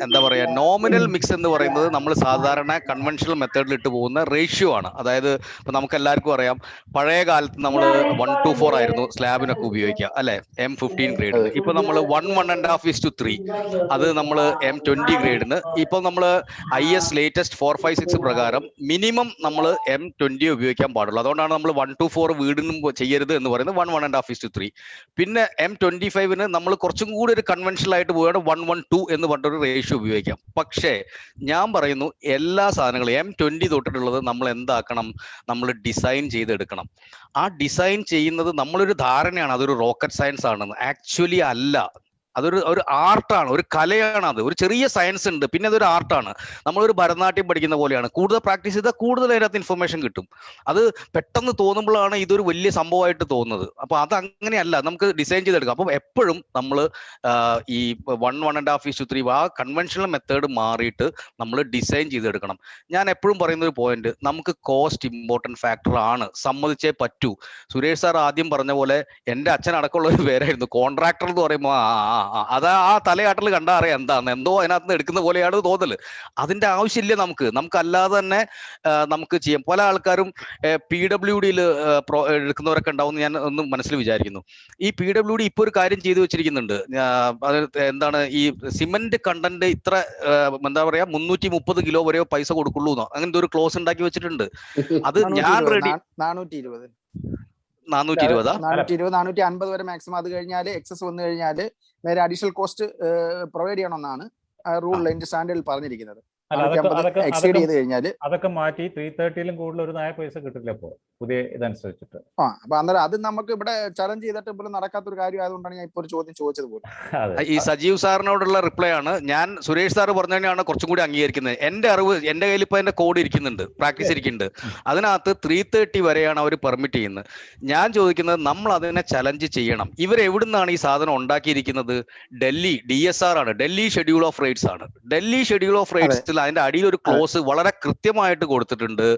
എന്താ പറയാ, നോമിനൽ മിക്സ് എന്ന് പറയുന്നത് നമ്മൾ സാധാരണ കൺവെൻഷണൽ മെത്തേഡിൽ ഇട്ട് പോകുന്ന റേഷ്യോ ആണ്. അതായത് ഇപ്പൊ നമുക്ക് എല്ലാവർക്കും അറിയാം, പഴയ കാലത്ത് നമ്മൾ 1:4 ആയിരുന്നു സ്ലാബിനൊക്കെ ഉപയോഗിക്കുക അല്ലെ, M15 ഗ്രേഡിന്. ഇപ്പൊ നമ്മൾ 1:1.5:3, അത് നമ്മൾ M20 ഗ്രേഡിന്. ഇപ്പൊ നമ്മൾ IS ലേറ്റസ്റ്റ് 456 പ്രകാരം മിനിമം നമ്മൾ M20 ഉപയോഗിക്കാൻ പാടുള്ളൂ. അതുകൊണ്ടാണ് നമ്മൾ 1:4 വീടിനും ചെയ്യരുത് എന്ന് പറയുന്നത് 1:1.5:3. പിന്നെ M25ന് നമ്മൾ കുറച്ചും കൂടി ഒരു കൺവെൻഷണൽ ആയിട്ട് പോവുകയാണ് 1:1:2 എന്ന് പറഞ്ഞൊരു റേഷ്യോ ഉപയോഗിക്കാം. പക്ഷേ ഞാൻ പറയുന്നു, എല്ലാ സാധനങ്ങളും M20 തൊട്ടിട്ടുള്ളത് നമ്മൾ എന്താക്കണം, നമ്മൾ ഡിസൈൻ ചെയ്തെടുക്കണം. ആ ഡിസൈൻ ചെയ്യുന്നത് നമ്മളൊരു ധാരണയാണ് അതൊരു റോക്കറ്റ് സയൻസ് ആണെന്ന്. ആക്ച്വലി അല്ല, അതൊരു ആർട്ടാണ്, ഒരു കലയാണ്. അത് ഒരു ചെറിയ സയൻസ് ഉണ്ട്, പിന്നെ അതൊരു ആർട്ടാണ്. നമ്മളൊരു ഭരതനാട്യം പഠിക്കുന്ന പോലെയാണ്. കൂടുതൽ പ്രാക്ടീസ് ചെയ്താൽ കൂടുതൽ അതിനകത്ത് ഇൻഫർമേഷൻ കിട്ടും. അത് പെട്ടെന്ന് തോന്നുമ്പോഴാണ് ഇതൊരു വലിയ സംഭവമായിട്ട് തോന്നുന്നത്. അപ്പൊ അത് അങ്ങനെയല്ല, നമുക്ക് ഡിസൈൻ ചെയ്തെടുക്കാം. അപ്പം എപ്പോഴും നമ്മൾ ഈ 1:1.5:3 ആ കൺവെൻഷണൽ മെത്തേഡ് മാറിയിട്ട് നമ്മൾ ഡിസൈൻ ചെയ്തെടുക്കണം. ഞാൻ എപ്പോഴും പറയുന്ന ഒരു പോയിന്റ്, നമുക്ക് കോസ്റ്റ് ഇമ്പോർട്ടൻറ്റ് ഫാക്ടർ ആണ്, സമ്മതിച്ചേ പറ്റൂ. സുരേഷ് സാർ ആദ്യം പറഞ്ഞ പോലെ എൻ്റെ അച്ഛൻ അടക്കമുള്ള ഒരു പേരായിരുന്നു കോൺട്രാക്ടർ എന്ന് പറയുമ്പോൾ അതാ ആ തലയാട്ടൽ കണ്ടാ അറിയാം എന്താണ്, എന്തോ അതിനകത്ത് നിന്ന് എടുക്കുന്ന പോലെയാണ് തോന്നല്. അതിന്റെ ആവശ്യമില്ല നമുക്ക് അല്ലാതെ തന്നെ നമുക്ക് ചെയ്യാം. പല ആൾക്കാരും PWDയിൽ എടുക്കുന്നവരൊക്കെ ഉണ്ടാവും ഞാൻ ഒന്നും മനസ്സിൽ വിചാരിക്കുന്നു. ഈ PWD ഇപ്പൊ ഒരു കാര്യം ചെയ്തു വെച്ചിരിക്കുന്നുണ്ട്. അത് എന്താണ്, ഈ സിമന്റ് കണ്ടന്റ് ഇത്ര എന്താ പറയാ 330 കിലോ വരെയോ പൈസ കൊടുക്കുള്ളൂ എന്നോ അങ്ങനത്തെ ഒരു ക്ലോസ് ഉണ്ടാക്കി വെച്ചിട്ടുണ്ട്. അത് ഞാൻ റെഡി 420 450 വരെ മാക്സിമം. അത് കഴിഞ്ഞാൽ എക്സസ് വന്നു കഴിഞ്ഞാൽ വേറെ അഡീഷണൽ കോസ്റ്റ് പ്രൊവൈഡ് ചെയ്യണമെന്നാണ് റൂളിൽ അതിന്റെ സ്റ്റാൻഡേർഡിൽ പറഞ്ഞിരിക്കുന്നത്. എക്സീഡ് ചെയ്ത് കഴിഞ്ഞാൽ അതൊക്കെ മാറ്റി 330ലും കൂടുതൽ ഒരു 4 പൈസ കിട്ടില്ല ഇപ്പോ പുതിയ ഇതനുസരിച്ചിട്ട്. അപ്പൊ അന്നേരം അത് നമുക്ക് ഇവിടെ ചലഞ്ച് ചെയ്തിട്ട് ഇപ്പോൾ നടക്കാത്തൊരു കാര്യം ആയതുകൊണ്ടാണ് ഞാൻ ഇപ്പോൾ ഒരു ചോദ്യം ചോദിച്ചത് പോലും. ഈ സജീവ് സാറിനോടുള്ള റിപ്ലൈ ആണ്. ഞാൻ സുരേഷ് സാറ് പറഞ്ഞതിനാണ് കുറച്ചും കൂടി അംഗീകരിക്കുന്നത്. എന്റെ അറിവ്, എന്റെ കയ്യിൽ ഇപ്പൊ എന്റെ കോഡ് ഇരിക്കുന്നുണ്ട്, പ്രാക്ടീസ് ഇരിക്കുന്നുണ്ട്. അതിനകത്ത് 330 വരെയാണ് അവർ പെർമിറ്റ് ചെയ്യുന്നത്. ഞാൻ ചോദിക്കുന്നത്, നമ്മൾ അതിനെ ചലഞ്ച് ചെയ്യണം. ഇവരെവിടുന്നാണ് ഈ സാധനം ഉണ്ടാക്കിയിരിക്കുന്നത്? ഡൽഹി DSR ആണ്, ഡൽഹി ഷെഡ്യൂൾ ഓഫ് റേറ്റ്സ് ആണ്. ഡൽഹി ഷെഡ്യൂൾ ഓഫ് റേറ്റ്സിൽ അതിന്റെ അടിയിൽ ഒരു ക്ലോസ് വളരെ കൃത്യമായിട്ട് കൊടുത്തിട്ടുണ്ട്.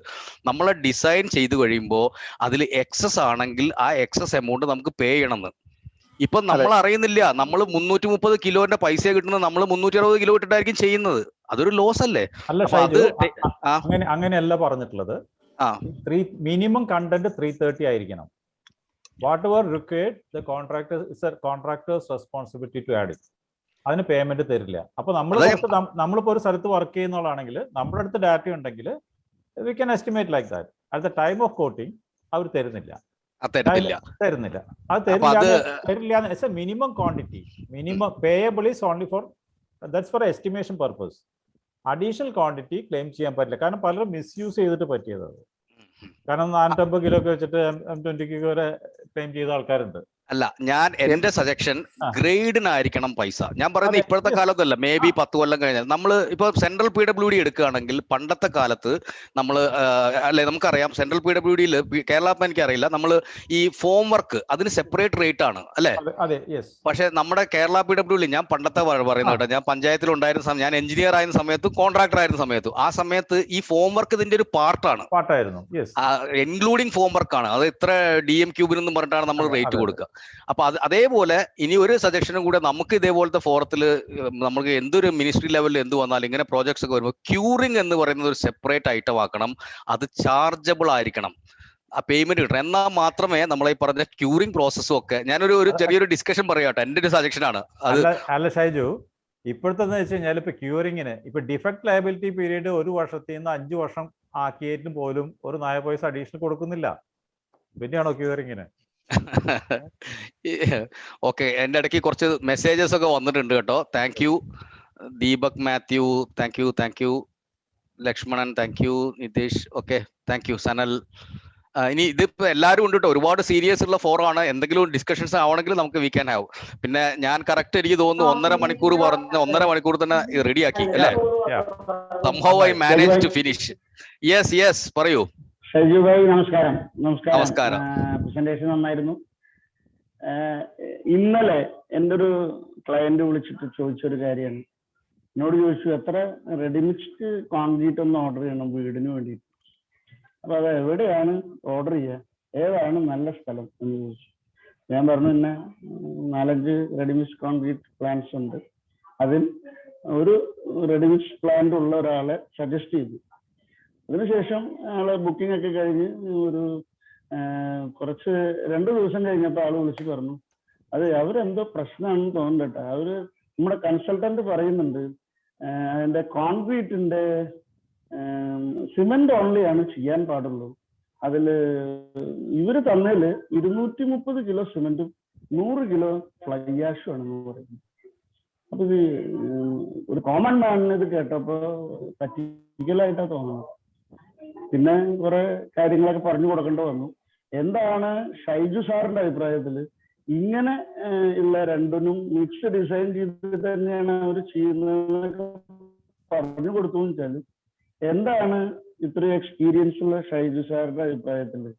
നമ്മളെ ഡിസൈൻ ചെയ്ത് കഴിയുമ്പോൾ അതിൽ എക്സസ് ആണെങ്കിൽ ആ എക്സസ് എമൗണ്ട് നമുക്ക് പേ ചെയ്യണമെന്ന്. ഇപ്പൊ നമ്മൾ അറിയുന്നില്ല, നമ്മൾ 330 കിലോന്റെ പൈസ കിട്ടുന്നത് നമ്മൾ 360 കിലോ ഇട്ടിട്ടായിരിക്കും ചെയ്യുന്നത്. അതൊരു ലോസ് അല്ലേ? അങ്ങനെയല്ല പറഞ്ഞിട്ടുള്ളത്. മിനിമം കണ്ടന്റ് 330 ആയിരിക്കണം. Whatever required the contractor is a contractor's responsibility to add it. അതിന് പേയ്മെന്റ് തരില്ല. അപ്പൊ നമ്മളിപ്പോ ഒരു സ്ഥലത്ത് വർക്ക് ചെയ്യുന്നതാണെങ്കിൽ നമ്മുടെ അടുത്ത് ഡാറ്റ ഉണ്ടെങ്കിൽ we can estimate like that. At the time of quoting അവർ തരുന്നില്ല. അത് തരില്ല. Minimum quantity, minimum payable is only for that's for estimation purpose. Additional quantity claim ചെയ്യാൻ പറ്റില്ല. കാരണം പലരും മിസ്യൂസ് ചെയ്തിട്ട് പറ്റിയത്. കാരണം 450 കിലോ ഒക്കെ വെച്ചിട്ട് M20 വരെ ക്ലെയിം ചെയ്ത ആൾക്കാരുണ്ട്. അല്ല, ഞാൻ എന്റെ സജഷൻ ഗ്രേഡിനായിരിക്കണം പൈസ. ഞാൻ പറയുന്നത് ഇപ്പോഴത്തെ കാലത്തല്ല, മേ ബി 10 കൊല്ലം കഴിഞ്ഞാൽ. നമ്മൾ ഇപ്പൊ സെൻട്രൽ PWD എടുക്കുകയാണെങ്കിൽ പണ്ടത്തെ കാലത്ത് നമ്മൾ അല്ലെ, നമുക്കറിയാം സെൻട്രൽ PWDയിൽ കേരള എനിക്ക് അറിയില്ല, നമ്മൾ ഈ ഫോം വർക്ക് അതിന് സെപ്പറേറ്റ് റേറ്റ് ആണ് അല്ലെ. പക്ഷെ നമ്മുടെ കേരള PWD ഞാൻ പണ്ടത്തെ പറയുന്നത് കേട്ടോ, ഞാൻ പഞ്ചായത്തിൽ ഉണ്ടായിരുന്ന സമയം, ഞാൻ എഞ്ചിനീയർ ആയിരുന്ന സമയത്തും കോൺട്രാക്ടർ ആയിരുന്ന സമയത്തും, ആ സമയത്ത് ഈ ഫോം വർക്ക് ഇതിന്റെ ഒരു പാർട്ടാണ്, ഇൻക്ലൂഡിങ് ഫോം വർക്ക് ആണ്. അത് ഇത്ര DM ക്യൂബിന് എന്നും പറഞ്ഞിട്ടാണ് നമ്മൾ റേറ്റ് കൊടുക്കുക. അപ്പൊ അതേപോലെ ഇനി ഒരു സജഷനും കൂടെ, നമുക്ക് ഇതേപോലത്തെ ഫോറത്തിൽ നമുക്ക് എന്തൊരു മിനിസ്ട്രി ലെവലിൽ എന്ത് വന്നാലും ഇങ്ങനെ പ്രോജക്ട്സ് ഒക്കെ വരുമ്പോൾ ക്യൂറിംഗ് എന്ന് പറയുന്നത് ഒരു സെപ്പറേറ്റ് ഐറ്റം ആക്കണം. അത് ചാർജബിൾ ആയിരിക്കണം, ആ പേയ്മെന്റ് കിട്ടണം. എന്നാൽ മാത്രമേ നമ്മളെ ഈ പറഞ്ഞ ക്യൂറിംഗ് പ്രോസസ്സും ഒക്കെ. ഞാനൊരു ചെറിയൊരു ഡിസ്കഷൻ പറയാട്ടെ, എന്റെ ഒരു സജഷൻ ആണ് അത്. അല്ല ഷൈജു, ഇപ്പോഴത്തെ വെച്ച് കഴിഞ്ഞാൽ ഇപ്പൊ ക്യൂറിങ്ങിന് ഇപ്പൊ ഡിഫക്ട് ലയബിലിറ്റി പീരീഡ് 1 വർഷത്തിൽ നിന്ന് 5 വർഷം ആക്കിയിട്ട് പോലും ഒരു 4 പൈസ അഡീഷണൽ കൊടുക്കുന്നില്ല. പിന്നെയാണോ ക്യൂറിങ്ങിന്? ഓക്കെ, എന്റെ ഇടയ്ക്ക് കുറച്ച് മെസ്സേജസ് ഒക്കെ വന്നിട്ടുണ്ട് കേട്ടോ. Thank you Deepak Mathew, thank you Lakshmanan, thank you Nitish, okay thank U Sanal. ഇനി ഇതിപ്പോ എല്ലാവരും ഉണ്ട് കേട്ടോ, ഒരുപാട് സീരിയസ് ഉള്ള ഫോറാണ്. എന്തെങ്കിലും ഡിസ്കഷൻസ് ആവണമെങ്കിൽ നമുക്ക് വി ക്യാൻ ഹാവ്. പിന്നെ ഞാൻ കറക്റ്റ് എനിക്ക് തോന്നുന്നു 1.5 മണിക്കൂർ പറഞ്ഞ 1.5 മണിക്കൂർ തന്നെ റെഡിയാക്കി അല്ലേ? somehow I managed to finish. Yes പറയൂ ഷൈജു ഭായി. നമസ്കാരം. പ്രസന്റേഷൻ നന്നായിരുന്നു. ഇന്നലെ എൻ്റെ ഒരു ക്ലയന്റ് വിളിച്ചിട്ട് ചോദിച്ചൊരു കാര്യമാണ്. എന്നോട് ചോദിച്ചു, എത്ര റെഡിമിക്സ്ഡ് കോൺക്രീറ്റ് ഒന്ന് ഓർഡർ ചെയ്യണം വീടിന് വേണ്ടിയിട്ട്. അപ്പൊ അത് എവിടെയാണ് ഓർഡർ ചെയ്യുക, ഏതാണ് നല്ല സ്ഥലം എന്ന് ചോദിച്ചു. ഞാൻ പറഞ്ഞു, പിന്നെ 4-5 റെഡിമിക്സ് കോൺക്രീറ്റ് പ്ലാന്റ്സ് ഉണ്ട്, അതിൽ ഒരു റെഡിമിക്സ് പ്ലാന്റ് ഉള്ള ഒരാളെ സജസ്റ്റ് ചെയ്തു. അതിനുശേഷം ആള് ബുക്കിംഗ് ഒക്കെ കഴിഞ്ഞ് ഒരു 2 ദിവസം കഴിഞ്ഞപ്പോൾ ആള് വിളിച്ച് പറഞ്ഞു, അത് അവരെന്തോ പ്രശ്നമാണെന്ന് തോന്നുന്നുണ്ട്. അവര് നമ്മുടെ കൺസൾട്ടന്റ് പറയുന്നുണ്ട് അതിന്റെ കോൺക്രീറ്റിന്റെ സിമെന്റ് ഓൺലി ആണ് ചെയ്യാൻ പാടുള്ളൂ. അതില് ഇവര് തന്നതില് 230 കിലോ സിമെന്റും 100 കിലോ ഫ്ലൈ ആഷും ആണെന്ന് പറയുന്നു. അപ്പൊ ഇത് ഒരു കോമൺ മാനിന് ഇത് കേട്ടപ്പോ പറ്റിക്കലായിട്ടാ തോന്നുന്നത്. പിന്നെ കുറെ കാര്യങ്ങളൊക്കെ പറഞ്ഞു കൊടുക്കേണ്ടി വന്നു. എന്താണ് ഷൈജു സാറിന്റെ അഭിപ്രായത്തില് ഇങ്ങനെ ഉള്ള രണ്ടിനും മിക്സ് ഡിസൈൻ ചെയ്തിട്ട് തന്നെയാണ് അവർ ചെയ്യുന്നതെന്നൊക്കെ പറഞ്ഞു കൊടുത്തു വെച്ചാല്, എന്താണ് ഇത്രയും എക്സ്പീരിയൻസ് ഉള്ള ഷൈജു സാറിന്റെ അഭിപ്രായത്തില്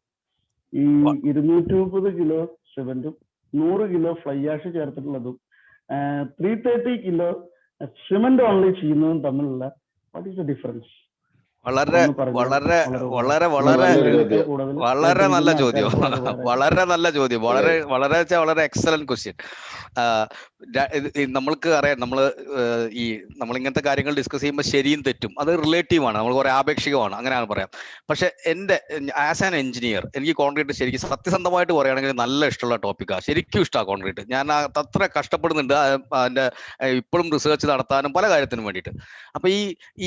ഈ 230 കിലോ സിമെന്റും 100 കിലോ ഫ്ലൈ ആഷ് ചേർത്തിട്ടുള്ളതും 330 കിലോ സിമെന്റ് ഓൺലി ചെയ്യുന്നതും തമ്മിലുള്ള വാട്ട് ഈസ് ദ ഡിഫറൻസ്? വളരെ ഒന്ന് പറഞ്ഞാൽ വളരെ വളരെ വളരെ വളരെ നല്ലൊരു ചോദ്യം. വളരെ നല്ല കേട്ടിരിക്കുന്ന ചോദ്യം, ആൾക്കാർക്ക് വളരെ വളരെ നല്ല ചോദ്യം, വളരെ വളരെ വളരെ എക്സലന്റ് ക്വസ്റ്റ്യൻ. നമ്മൾക്ക് അറിയാം, നമ്മൾ ഇങ്ങനത്തെ കാര്യങ്ങൾ ഡിസ്കസ് ചെയ്യുമ്പോൾ ശരിയും തെറ്റും അത് റിലേറ്റീവ് ആണ്, നമ്മൾ കുറെ ആപേക്ഷികമാണ്, അങ്ങനെയാണ് പറയാം. പക്ഷെ ആസ് ആൻ എഞ്ചിനീയർ എനിക്ക് കോൺക്രീറ്റ് ശരിക്കും സത്യസന്ധമായിട്ട് പറയുകയാണെങ്കിൽ നല്ല ഇഷ്ടമുള്ള ടോപ്പിക്കാണ്, ശരിക്കും ഇഷ്ടമാണ് കോൺക്രീറ്റ്. ഞാൻ അത്ര കഷ്ടപ്പെടുന്നുണ്ട് അതിന്റെ ഇപ്പോഴും റിസർച്ച് നടത്താനും പല കാര്യത്തിനും വേണ്ടിയിട്ട്. അപ്പൊ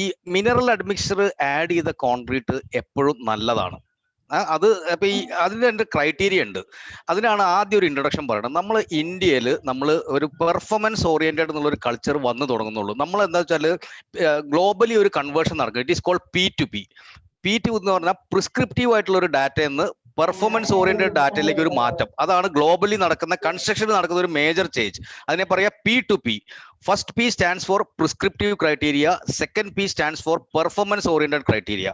ഈ മിനറൽ അഡ്മിക്സ്ചർ ആഡ് ചെയ്ത കോൺക്രീറ്റ് എപ്പോഴും നല്ലതാണ്. അത് അപ്പൊ അതിന്റെ രണ്ട് ക്രൈറ്റീരിയ ഉണ്ട്. അതിനാണ് ആദ്യം ഒരു ഇൻട്രൊഡക്ഷൻ പറയുന്നത്. നമ്മൾ ഇന്ത്യയിൽ നമ്മൾ ഒരു പെർഫോമൻസ് ഓറിയന്റഡ് എന്നുള്ള ഒരു കൾച്ചർ വന്നു തുടങ്ങുന്നുള്ളൂ. നമ്മൾ എന്താ വെച്ചാൽ ഗ്ലോബലി ഒരു കൺവേർഷൻ നടക്കുക. It is called P2P. P2 എന്ന് പറഞ്ഞാൽ പ്രിസ്ക്രിപ്റ്റീവ് ആയിട്ടുള്ള ഒരു ഡാറ്റയിൽ നിന്ന് പെർഫോമൻസ് ഓറിയന്റഡ് ഡാറ്റയിലേക്ക് ഒരു മാറ്റം. അതാണ് ഗ്ലോബലി നടക്കുന്ന കൺസ്ട്രക്ഷനിൽ നടക്കുന്ന ഒരു മേജർ ചേഞ്ച്. അതിനെ പറയാ P2P. First P stands for prescriptive criteria, second P stands for performance oriented criteria.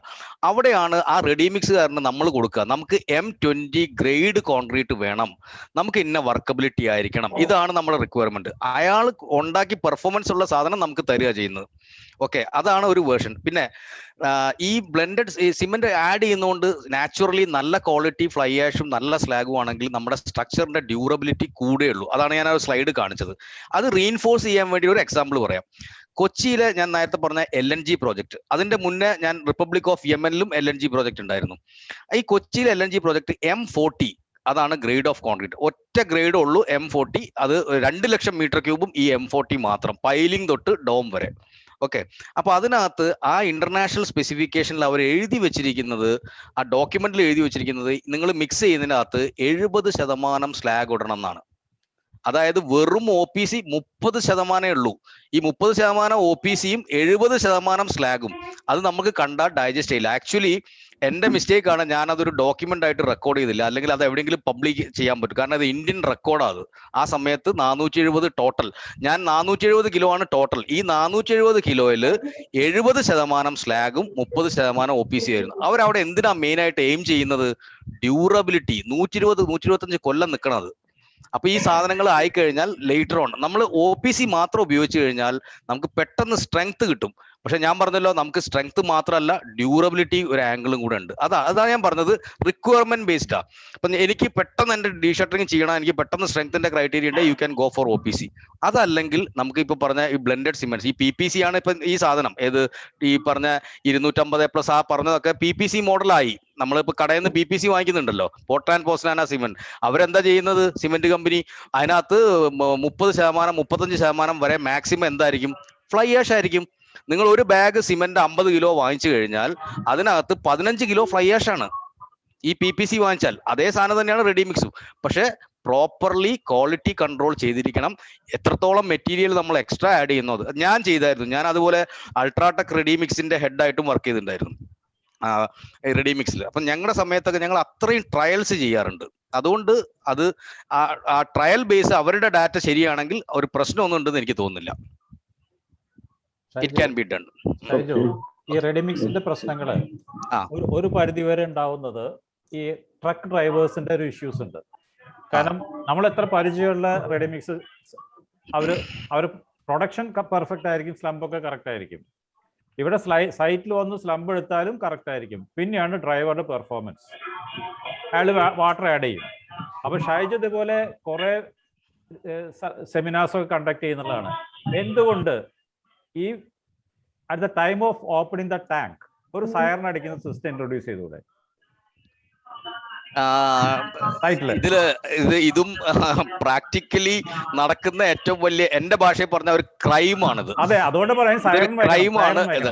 അവിടെയാണ് ആ റെഡിമിക്സുകാരന് നമ്മൾ കൊടുക്കുക. നമുക്ക് M20 ഗ്രേഡ് കോൺക്രീറ്റ് വേണം, നമുക്ക് ഇന്ന വർക്കബിലിറ്റി ആയിരിക്കണം, ഇതാണ് നമ്മുടെ റിക്വയർമെന്റ്. അയാൾ ഉണ്ടാക്കി പെർഫോമൻസ് ഉള്ള സാധനം നമുക്ക് തരിക ചെയ്യുന്നത്. ഓക്കെ, അതാണ് ഒരു വേർഷൻ. പിന്നെ ഈ ബ്ലെൻഡഡ് സിമെന്റ് ആഡ് ചെയ്യുന്നതുകൊണ്ട് നാച്ചുറലി നല്ല ക്വാളിറ്റി ഫ്ലൈ ആഷും നല്ല സ്ലാഗും ആണെങ്കിൽ നമ്മുടെ സ്ട്രക്ചറിന്റെ ഡ്യൂറബിലിറ്റി കൂടുകയുള്ളൂ. അതാണ് ഞാൻ ആ സ്ലൈഡ് കാണിച്ചത്. അത് റീഇൻഫോഴ്സ് ചെയ്യാൻ വേണ്ടി ഒരു എക്സാമ്പിൾ പറയാം. കൊച്ചിയിലെ ഞാൻ നേരത്തെ പറഞ്ഞ LNG പ്രോജക്റ്റ്, അതിന്റെ മുന്നേ ഞാൻ റിപ്പബ്ലിക് ഓഫ് യമനിലും LNG പ്രോജക്റ്റ് ഉണ്ടായിരുന്നു. ഈ കൊച്ചിയിലെ LNG പ്രോജക്റ്റ് M40 അതാണ് ഗ്രേഡ് ഓഫ് കോൺക്രീറ്റ്. ഒറ്റ ഗ്രേഡ് ഉള്ളൂ M40. അത് 2 ലക്ഷം മീറ്റർ ക്യൂബും ഈ M40 മാത്രം, പൈലിംഗ് തൊട്ട് ഡോം വരെ. ഓക്കെ, അപ്പൊ അതിനകത്ത് ആ ഇന്റർനാഷണൽ സ്പെസിഫിക്കേഷനിൽ അവർ എഴുതി വെച്ചിരിക്കുന്നത്, ആ ഡോക്യുമെന്റിൽ എഴുതി വെച്ചിരിക്കുന്നത്, നിങ്ങൾ മിക്സ് ചെയ്യുന്നതിനകത്ത് 70% സ്ലാഗ് ഇടണം എന്നാണ്. അതായത് വെറും OPC 30% ഉള്ളൂ. ഈ 30% OPCയും 70% സ്ലാഗും. അത് നമുക്ക് കണ്ടാൽ ഡൈജസ്റ്റ് ചെയ്യില്ല. ആക്ച്വലി എന്റെ മിസ്റ്റേക്ക് ആണ്, ഞാൻ അതൊരു ഡോക്യുമെന്റ് ആയിട്ട് റെക്കോർഡ് ചെയ്തില്ല, അല്ലെങ്കിൽ അത് എവിടെയെങ്കിലും പബ്ലിക് ചെയ്യാൻ പറ്റും. കാരണം അത് ഇന്ത്യൻ റെക്കോർഡാണ്. ആ സമയത്ത് 470 ടോട്ടൽ, ഞാൻ 470 കിലോ ആണ് ടോട്ടൽ. ഈ 470 കിലോയിൽ 70% സ്ലാഗും 30% OPC ആയിരുന്നു. അവരവിടെ എന്തിനാ മെയിൻ ആയിട്ട് എയിം ചെയ്യുന്നത്? ഡ്യൂറബിലിറ്റി. 120-125 കൊല്ലം നിൽക്കണത്. അപ്പൊ ഈ സാധനങ്ങൾ ആയിക്കഴിഞ്ഞാൽ ലേറ്റർ ഓൺ നമ്മൾ OPC മാത്രം ഉപയോഗിച്ച് കഴിഞ്ഞാൽ നമുക്ക് പെട്ടെന്ന് സ്ട്രെങ്ത് കിട്ടും. പക്ഷെ ഞാൻ പറഞ്ഞല്ലോ, നമുക്ക് സ്ട്രെങ്ത് മാത്രമല്ല ഡ്യൂറബിലിറ്റി ഒരു ആംഗിളും കൂടെ ഉണ്ട്. അതാണ് ഞാൻ പറഞ്ഞത്, റിക്വയർമെന്റ് ബേസ്ഡാ. അപ്പൊ എനിക്ക് പെട്ടെന്ന് എന്റെ ഡീഷട്ടറിങ് ചെയ്യണം, എനിക്ക് പെട്ടെന്ന് സ്ട്രെങ്ത്തിന്റെ ക്രൈറ്റീരിയ ഉണ്ട്, you can go for OPC. അതല്ലെങ്കിൽ നമുക്ക് ഇപ്പൊ പറഞ്ഞ ഈ ബ്ലെൻഡഡ് സിമെന്റ്സ്, ഈ PPC ആണ് ഇപ്പൊ ഈ സാധനം. ഏത് ഈ പറഞ്ഞ 250+ ആ പറഞ്ഞതൊക്കെ PPC മോഡലായി. നമ്മളിപ്പോ കടയിൽ നിന്ന് PPC വാങ്ങിക്കുന്നുണ്ടല്ലോ, പോർട്ട്ലാൻഡ് പോസ്റ്റ്ലാന സിമെന്റ്. അവരെന്താ ചെയ്യുന്നത്? സിമെന്റ് കമ്പനി അതിനകത്ത് 30%, 35% വരെ മാക്സിമം എന്തായിരിക്കും? ഫ്ലൈ ആഷ് ആയിരിക്കും. നിങ്ങൾ ഒരു ബാഗ് സിമെന്റ് 50 കിലോ വാങ്ങിച്ചു കഴിഞ്ഞാൽ അതിനകത്ത് 15 കിലോ ഫ്ലൈ ആഷ് ആണ്. ഈ PPC വാങ്ങിച്ചാൽ അതേ സാധനം തന്നെയാണ് റെഡിമിക്സും. പക്ഷെ പ്രോപ്പർലി ക്വാളിറ്റി കൺട്രോൾ ചെയ്തിരിക്കണം. എത്രത്തോളം മെറ്റീരിയൽ നമ്മൾ എക്സ്ട്രാ ആഡ് ചെയ്യുന്നത് ഞാൻ ചെയ്തായിരുന്നു. ഞാൻ അതുപോലെ അൾട്രാടെക് റെഡിമിക്സിന്റെ ഹെഡായിട്ടും വർക്ക് ചെയ്തിട്ടുണ്ടായിരുന്നു റെഡിമിക്സിൽ. അപ്പം ഞങ്ങളുടെ സമയത്തൊക്കെ ഞങ്ങൾ അത്രയും ട്രയൽസ് ചെയ്യാറുണ്ട്. അതുകൊണ്ട് അത് ആ ട്രയൽ ബേസ് അവരുടെ ഡാറ്റ ശരിയാണെങ്കിൽ ഒരു പ്രശ്നമൊന്നും ഉണ്ടെന്ന് എനിക്ക് തോന്നുന്നില്ല. It can be done. ഈ റെഡിമിക്സിന്റെ പ്രശ്നങ്ങള് ഒരു പരിധി വരെ ഉണ്ടാവുന്നത് ഈ ട്രക്ക് ഡ്രൈവേഴ്സിന്റെ ഒരു ഇഷ്യൂസ് ഉണ്ട്. കാരണം നമ്മൾ എത്ര പരിചയമുള്ള റെഡിമിക്സ്, അവർ പ്രൊഡക്ഷൻ പെർഫെക്റ്റ് ആയിരിക്കും, സ്ലംബ് ഒക്കെ കറക്റ്റ് ആയിരിക്കും. ഇവിടെ സൈറ്റിൽ വന്ന് സ്ലംബ് എടുത്താലും കറക്റ്റ് ആയിരിക്കും. പിന്നെയാണ് ഡ്രൈവറുടെ പെർഫോമൻസ്. അയാൾ വാട്ടർ ആഡ് ചെയ്യും. അപ്പൊ ഷൈജ് ഇതുപോലെ കുറെ സെമിനാർസ് ഒക്കെ കണ്ടക്ട് ചെയ്യുന്നതാണ്. എന്തുകൊണ്ട് ഈ at the time of opening the tank ഒരു സൈറൺ അടിക്കുന്ന സിസ്റ്റം ഇൻട്രൊഡ്യൂസ് ചെയ്തൂടെ? ഇതും പ്രാക്ടിക്കലി നടക്കുന്ന ഏറ്റവും വലിയ, എന്റെ ഭാഷയിൽ പറഞ്ഞ ഒരു ക്രൈമാണിത്. അതെ, അതുകൊണ്ട് പറയാം ക്രൈമാണ് ഇത്.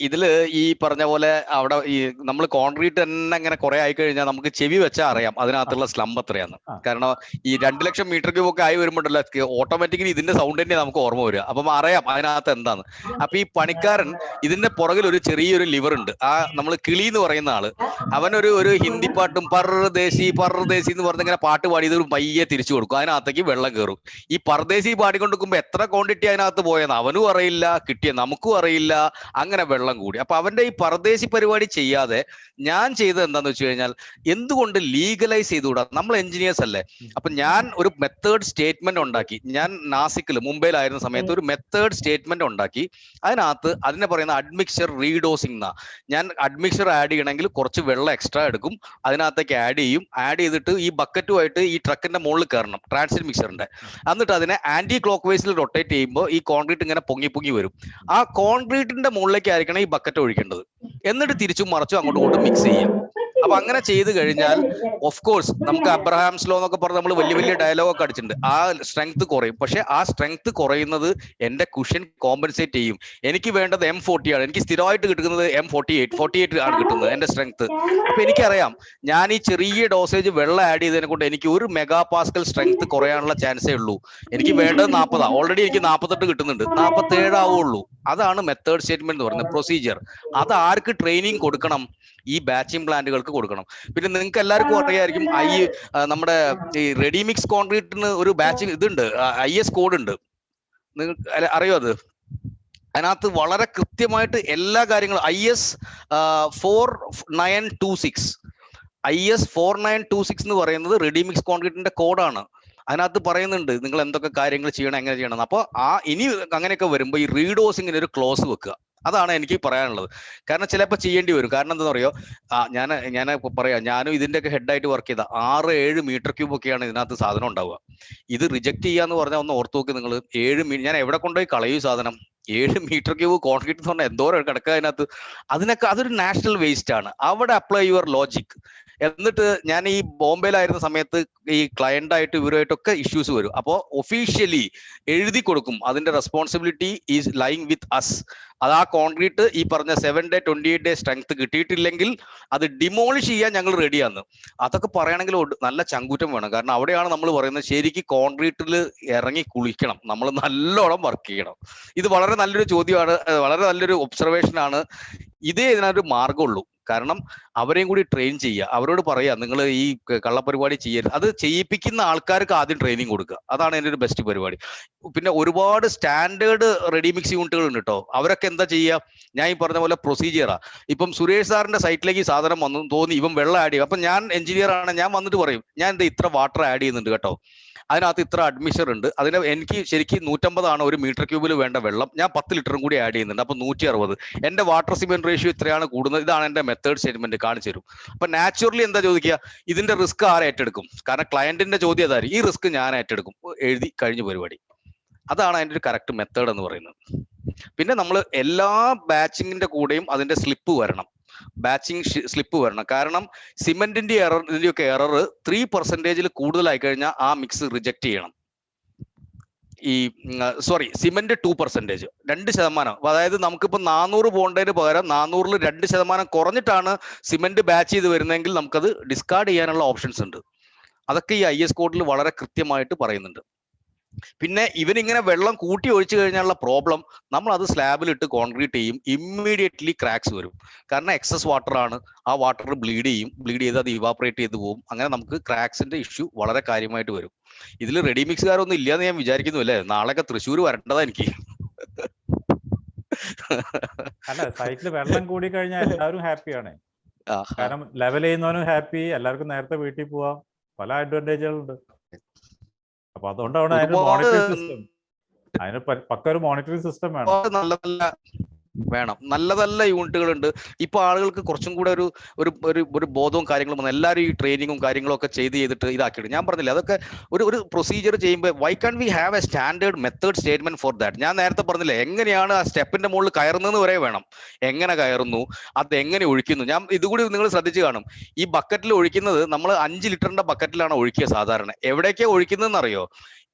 ഇതില് ഈ പറഞ്ഞ പോലെ അവിടെ ഈ നമ്മൾ കോൺക്രീറ്റ് തന്നെ അങ്ങനെ കുറെ ആയി കഴിഞ്ഞാൽ നമുക്ക് ചെവി വെച്ചാൽ അറിയാം അതിനകത്തുള്ള സ്ലംബ് എത്രയാന്ന്. കാരണം ഈ 2 ലക്ഷം മീറ്റർ ക്യൂബ് ഒക്കെ ആയി വരുമ്പോഴല്ലോ ഓട്ടോമാറ്റിക്കലി ഇതിന്റെ സൗണ്ട് തന്നെ നമുക്ക് ഓർമ്മ വരിക. അപ്പം അറിയാം അതിനകത്ത് എന്താന്ന്. അപ്പൊ ഈ പണിക്കാരൻ ഇതിന്റെ പുറകിൽ ഒരു ചെറിയൊരു ലിവർ ഉണ്ട്. ആ നമ്മൾ കിളി എന്ന് പറയുന്ന ആള്, അവനൊരു ഹിന്ദി പാട്ടും പർദേശി എന്ന് പറഞ്ഞിങ്ങനെ പാട്ട് പാടി ഇത് പയ്യെ തിരിച്ചു കൊടുക്കും. അതിനകത്തേക്ക് വെള്ളം കയറും. ഈ പർദേശി പാടിക്കൊണ്ടിരിക്കുമ്പോ എത്ര ക്വാണ്ടിറ്റി അതിനകത്ത് പോയെന്ന് അവനും അറിയില്ല, കിട്ടിയ നമുക്കും അറിയില്ല. അങ്ങനെ വെള്ളം വെള്ളം കൂടി. അപ്പൊ അവന്റെ ഈ പരദേശി പരിപാടി ചെയ്യാതെ ഞാൻ ചെയ്തത് എന്താന്ന് വെച്ച് കഴിഞ്ഞാൽ എന്തുകൊണ്ട് ലീഗലൈസ് ചെയ്തുകൂടാ? നമ്മൾ എഞ്ചിനീയേഴ്സ് അല്ലേ. അപ്പൊ ഞാൻ ഒരു മെത്തേഡ് സ്റ്റേറ്റ്മെന്റ് ഉണ്ടാക്കി. ഞാൻ നാസിക്കിൽ മുംബൈയിലായിരുന്ന സമയത്ത് ഒരു മെത്തേഡ് സ്റ്റേറ്റ്മെന്റ് ഉണ്ടാക്കി. അതിനകത്ത് അതിനെ പറയുന്ന അഡ്മിക്ചർ റീഡോസിംഗ് എന്നാ. ഞാൻ അഡ്മിക്ചർ ആഡ് ചെയ്യണമെങ്കിൽ കുറച്ച് വെള്ളം എക്സ്ട്രാ എടുക്കും, അതിനകത്തേക്ക് ആഡ് ചെയ്യും. ആഡ് ചെയ്തിട്ട് ഈ ബക്കറ്റുമായിട്ട് ഈ ട്രക്കിന്റെ മുകളിൽ കയറണം, ട്രാൻസിറ്റ് മിക്സറിന്റെ. എന്നിട്ട് അതിനെ ആന്റി ക്ലോക്ക് വൈസിൽ റൊട്ടേറ്റ് ചെയ്യുമ്പോൾ ഈ കോൺക്രീറ്റ് ഇങ്ങനെ പൊങ്ങി വരും. ആ കോൺക്രീറ്റിന്റെ മുകളിലേക്ക് ആയിരിക്കണം ഈ ബക്കറ്റ് ഒഴിക്കേണ്ടത്. എന്നിട്ട് തിരിച്ചും മറിച്ചും അങ്ങോട്ടും ഇങ്ങോട്ടും മിക്സ് ചെയ്യാം. അപ്പൊ അങ്ങനെ ചെയ്ത് കഴിഞ്ഞാൽ ഓഫ് കോഴ്സ് നമുക്ക് അബ്രഹാംസ് ലോ എന്നൊക്കെ പറഞ്ഞ് നമ്മൾ വലിയ വലിയ ഡയലോഗ് ഒക്കെ അടിച്ചിട്ടുണ്ട്. ആ സ്ട്രെങ്ത് കുറയും. പക്ഷെ ആ സ്ട്രെങ്ത് കുറയുന്നത് എന്റെ കുഷൻ കോമ്പൻസേറ്റ് ചെയ്യും. എനിക്ക് വേണ്ടത് M40 ആണ്, എനിക്ക് സ്ഥിരമായിട്ട് കിട്ടുന്നത് M48 ആണ് കിട്ടുന്നത് എന്റെ സ്ട്രെങ്ത്. അപ്പൊ എനിക്കറിയാം ഞാൻ ഈ ചെറിയ ഡോസേജ് വെള്ളം ആഡ് ചെയ്തതിനെ കൊണ്ട് എനിക്ക് 1 മെഗാപാസ്കൽ സ്ട്രെങ്ത് കുറയാനുള്ള ചാൻസേ ഉള്ളൂ. എനിക്ക് വേണ്ടത് 40. ഓൾറെഡി എനിക്ക് 48 കിട്ടുന്നുണ്ട്, 47 ആവുള്ളൂ. അതാണ് മെത്തേഡ് സ്റ്റേറ്റ്മെന്റ് എന്ന് പറയുന്നത്, പ്രൊസീജിയർ. അത് ആർക്ക് ട്രെയിനിങ് കൊടുക്കണം? ഈ ബാച്ചിങ് പ്ലാന്റുകൾക്ക് കൊടുക്കണം. പിന്നെ നിങ്ങൾക്ക് എല്ലാവർക്കും അറിയായിരിക്കും, നമ്മുടെ ഈ റെഡിമിക്സ് കോൺക്രീറ്റിന് ഒരു ബാച്ചിങ് ഇതുണ്ട്, IS കോഡ് ഉണ്ട്. നിങ്ങൾക്ക് അറിയോ അത്? അതിനകത്ത് വളരെ കൃത്യമായിട്ട് എല്ലാ കാര്യങ്ങളും IS 4926 എന്ന് പറയുന്നത് റെഡിമിക്സ് കോൺക്രീറ്റിന്റെ കോഡാണ്. അതിനകത്ത് പറയുന്നുണ്ട് നിങ്ങൾ എന്തൊക്കെ കാര്യങ്ങൾ ചെയ്യണം, എങ്ങനെ ചെയ്യണം. അപ്പോൾ ഇനി അങ്ങനെയൊക്കെ വരുമ്പോൾ ഈ റീഡോസിങ്ങിന് ഒരു ക്ലോസ് വെക്കുക. അതാണ് എനിക്ക് പറയാനുള്ളത്. കാരണം ചിലപ്പോൾ ചെയ്യേണ്ടി വരും. കാരണം എന്താണെന്ന് അറിയോ, ഞാൻ പറയാം, ഞാനും ഇതിന്റെയൊക്കെ ഹെഡായിട്ട് വർക്ക് ചെയ്ത 6-7 മീറ്റർ ക്യൂബ് ഒക്കെയാണ് ഇതിനകത്ത് സാധനം ഉണ്ടാവുക. ഇത് റിജക്ട് ചെയ്യാന്ന് പറഞ്ഞാൽ ഒന്ന് ഓർത്ത് നോക്കി നിങ്ങൾ. 7 ഞാൻ എവിടെ കൊണ്ടുപോയി കളയൂ സാധനം? 7 മീറ്റർ ക്യൂബ് കോൺക്രീറ്റ് എന്ന് പറഞ്ഞാൽ എന്തോരം കിടക്കുക അതിനകത്ത്. അതൊരു നാഷണൽ വേസ്റ്റ് ആണ്. അവിടെ അപ്ലൈ യുവർ ലോജിക്. എന്നിട്ട് ഞാൻ ഈ ബോംബെയിലായിരുന്ന സമയത്ത് ഈ ക്ലയന്റായിട്ട് ഇവരുമായിട്ടൊക്കെ ഇഷ്യൂസ് വരും. അപ്പോൾ ഒഫീഷ്യലി എഴുതി കൊടുക്കും, അതിന്റെ responsibility is lying with us. അത് ആ കോൺക്രീറ്റ് ഈ പറഞ്ഞ 7 day 28 day സ്ട്രെങ്ത് കിട്ടിയിട്ടില്ലെങ്കിൽ അത് ഡിമോളിഷ് ചെയ്യാൻ ഞങ്ങൾ റെഡിയാന്ന്. അതൊക്കെ പറയണമെങ്കിൽ നല്ല ചങ്കൂറ്റം വേണം. കാരണം അവിടെയാണ് നമ്മൾ പറയുന്നത് ശരിക്കും കോൺക്രീറ്റിൽ ഇറങ്ങി കുളിക്കണം, നമ്മൾ നല്ലോണം വർക്ക് ചെയ്യണം. ഇത് വളരെ നല്ലൊരു ചോദ്യമാണ്, വളരെ നല്ലൊരു ഒബ്സർവേഷൻ ആണ്. ഇതേ ഇതിനൊരു മാർഗമുള്ളൂ. കാരണം അവരെയും കൂടി ട്രെയിൻ ചെയ്യുക, അവരോട് പറയാ നിങ്ങൾ ഈ കള്ളപ്പരിപാടി ചെയ്യരുത്. അത് ചെയ്യിപ്പിക്കുന്ന ആൾക്കാർക്ക് ആദ്യം ട്രെയിനിങ് കൊടുക്കുക. അതാണ് എൻ്റെ ഒരു ബെസ്റ്റ് പരിപാടി. പിന്നെ ഒരുപാട് സ്റ്റാൻഡേർഡ് റെഡിമിക്സ് യൂണിറ്റുകൾ ഉണ്ട് കേട്ടോ. അവരൊക്കെ എന്താ ചെയ്യുക? ഞാൻ ഈ പറഞ്ഞ പോലെ പ്രൊസീജിയറാ. ഇപ്പം സുരേഷ് സാറിന്റെ സൈറ്റിലേക്ക് സാധനം വന്നു തോന്നി ഇവൻ വെള്ളം ആഡ് ചെയ്യും. അപ്പൊ ഞാൻ എഞ്ചിനീയർ ആണ്, ഞാൻ വന്നിട്ട് പറയും ഞാൻ എന്താ ഇത്ര വാട്ടർ ആഡ് ചെയ്യുന്നുണ്ട് കേട്ടോ, അതിനകത്ത് ഇത്ര അഡ്മിഷർ ഉണ്ട്, അതിന് എനിക്ക് ശരിക്കും 150 ഒരു മീറ്റർ ക്യൂബിൽ വേണ്ട വെള്ളം, ഞാൻ 10 ലിറ്ററും കൂടി ആഡ് ചെയ്യുന്നുണ്ട്, അപ്പൊ 160. എന്റെ വാട്ടർ സിമെന്റ് റേഷ്യോ ഇത്രയാണ് കൂടുന്നത്. ഇതാണ് എന്റെ മെത്തേഡ് സ്റ്റേറ്റ്മെന്റ്, കാണിച്ചു തരും. അപ്പൊ നാച്ചുറലി എന്താ ചോദിക്കുക, ഇതിന്റെ റിസ്ക് ആരെ ഏറ്റെടുക്കും? കാരണം ക്ലയന്റിന്റെ ചോദ്യം അതായിരിക്കും, ഈ റിസ്ക് ഞാൻ ഏറ്റെടുക്കും, എഴുതി കഴിഞ്ഞ പരിപാടി. അതാണ് അതിന്റെ ഒരു കറക്റ്റ് മെത്തേഡ് എന്ന് പറയുന്നത്. പിന്നെ നമ്മൾ എല്ലാ ബാച്ചിങ്ങിന്റെ കൂടെയും അതിന്റെ സ്ലിപ്പ് വരണം, ബാച്ചിങ് സ്ലിപ്പ് വരണം. കാരണം സിമെന്റിന്റെ ഇതിന്റെയൊക്കെ എറർ 3% കൂടുതലായി കഴിഞ്ഞാൽ ആ മിക്സ് റിജക്ട് ചെയ്യണം. സിമെന്റ് 2%, 2%. അതായത് നമുക്കിപ്പോൾ 400 പോണ്ടതിന് പകരം 400-ൽ 2% കുറഞ്ഞിട്ടാണ് സിമെന്റ് ബാച്ച് ചെയ്ത് വരുന്നതെങ്കിൽ നമുക്കത് ഡിസ്കാർഡ് ചെയ്യാനുള്ള ഓപ്ഷൻസ് ഉണ്ട്. അതൊക്കെ ഈ IS കോഡിൽ വളരെ കൃത്യമായിട്ട് പറയുന്നുണ്ട്. പിന്നെ ഇവനിങ്ങനെ വെള്ളം കൂട്ടി ഒഴിച്ചു കഴിഞ്ഞാലുള്ള പ്രോബ്ലം, നമ്മൾ അത് സ്ലാബിലിട്ട് കോൺക്രീറ്റ് ചെയ്യും, ഇമ്മീഡിയറ്റ്ലി ക്രാക്സ് വരും. കാരണം എക്സസ് വാട്ടർ ആണ്, ആ വാട്ടർ ബ്ലീഡ് ചെയ്ത് അത് ഇവാപറേറ്റ് ചെയ്ത് പോകും. അങ്ങനെ നമുക്ക് ക്രാക്സിന്റെ ഇഷ്യൂ വളരെ കാര്യമായിട്ട് വരും. ഇതിൽ റെഡിമിക്സുകാരൊന്നും ഇല്ലാന്ന് ഞാൻ വിചാരിക്കുന്നു അല്ലേ? നാളെയൊക്കെ തൃശ്ശൂർ വരേണ്ടതാ എനിക്ക്. അല്ല, സൈറ്റിൽ വെള്ളം കൂടി കഴിഞ്ഞാൽ എല്ലാവരും ഹാപ്പിയാണ്. കാരണം ലെവൽ ചെയ്യുന്നവനും ഹാപ്പി, എല്ലാവർക്കും നേരത്തെ വീട്ടിൽ പോവാം, പല അഡ്വാൻറ്റേജുകളുണ്ട്. അപ്പൊ അതുകൊണ്ടാണ് അതിന് മോണിറ്ററിംഗ് സിസ്റ്റം, അതിന് പക്ക ഒരു മോണിറ്ററിംഗ് സിസ്റ്റം വേണം. നല്ല നല്ല യൂണിറ്റുകൾ ഉണ്ട്. ഇപ്പൊ ആളുകൾക്ക് കുറച്ചും കൂടെ ഒരു ബോധവും കാര്യങ്ങളും വന്നു. എല്ലാവരും ഈ ട്രെയിനിങ്ങും കാര്യങ്ങളും ഒക്കെ ചെയ്തിട്ട് ഇതാക്കിയിട്ട് ഞാൻ പറഞ്ഞില്ല, അതൊക്കെ ഒരു പ്രൊസീജിയർ ചെയ്യുമ്പോൾ why can we have a standard method statement for that? ഞാൻ നേരത്തെ പറഞ്ഞില്ലേ, എങ്ങനെയാണ് ആ സ്റ്റെപ്പിന്റെ മുകളിൽ കയറുന്നതെന്ന് വരെ വേണം. എങ്ങനെ കയറുന്നു, അത് എങ്ങനെ ഒഴിക്കുന്നു. ഞാൻ ഇതുകൂടി നിങ്ങൾ ശ്രദ്ധിച്ചു കാണും. ഈ ബക്കറ്റിൽ ഒഴിക്കുന്നത് നമ്മൾ 5 ലിറ്ററിന്റെ ബക്കറ്റിലാണ് ഒഴിക്കുക സാധാരണ. എവിടേക്കാണ് ഒഴിക്കുന്നതെന്ന് അറിയോ?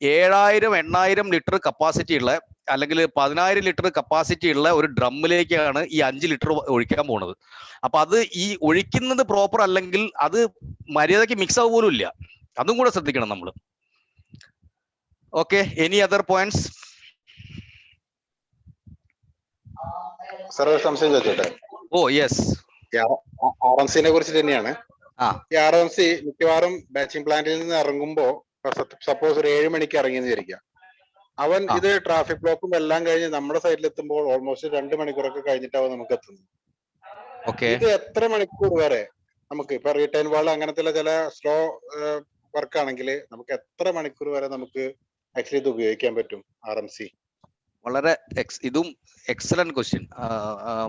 7000-8000 ലിറ്റർ കപ്പാസിറ്റി ഉള്ള, അല്ലെങ്കിൽ 10000 ലിറ്റർ കപ്പാസിറ്റി ഉള്ള ഒരു ഡ്രമ്മിലേക്കാണ് ഈ 5 ലിറ്റർ ഒഴിക്കാൻ പോണത്. അപ്പൊ അത് ഈ ഒഴിക്കുന്നത് പ്രോപ്പർ അല്ലെങ്കിൽ അത് മര്യാദയ്ക്ക് മിക്സ് ആവുക പോലും ഇല്ല. അതും കൂടെ ശ്രദ്ധിക്കണം നമ്മൾ. Okay, any other points? സംശയം ചോദിച്ചോട്ടെ? ഓ യെസ്, RMCനെ കുറിച്ച് തന്നെയാണ്. ഈ RMC മിക്കവാറും ബാച്ചിങ് പ്ലാന്റിൽ നിന്ന് ഇറങ്ങുമ്പോ, സപ്പോസ് ഒരു 7 മണിക്ക് ഇറങ്ങിയെന്ന് വിചാരിക്കാം, അവൻ ഇത് ട്രാഫിക് ബ്ലോക്കും എല്ലാം കഴിഞ്ഞ് നമ്മുടെ സൈഡിൽ എത്തുമ്പോൾ ഓൾമോസ്റ്റ് 2 മണിക്കൂറൊക്കെ കഴിഞ്ഞിട്ടാവും നമുക്ക് എത്തുന്നത്. ഇത് എത്ര മണിക്കൂർ വരെ നമുക്ക് ഇപ്പൊ റീടൈൻ വാൾ അങ്ങനത്തെ ചില സ്ലോ വർക്ക് ആണെങ്കിൽ നമുക്ക് എത്ര മണിക്കൂർ വരെ നമുക്ക് ആക്ച്വലി ഇത് ഉപയോഗിക്കാൻ പറ്റും RMC? വളരെ ഇതും എക്സലന്റ് ക്വസ്റ്റ്യൻ,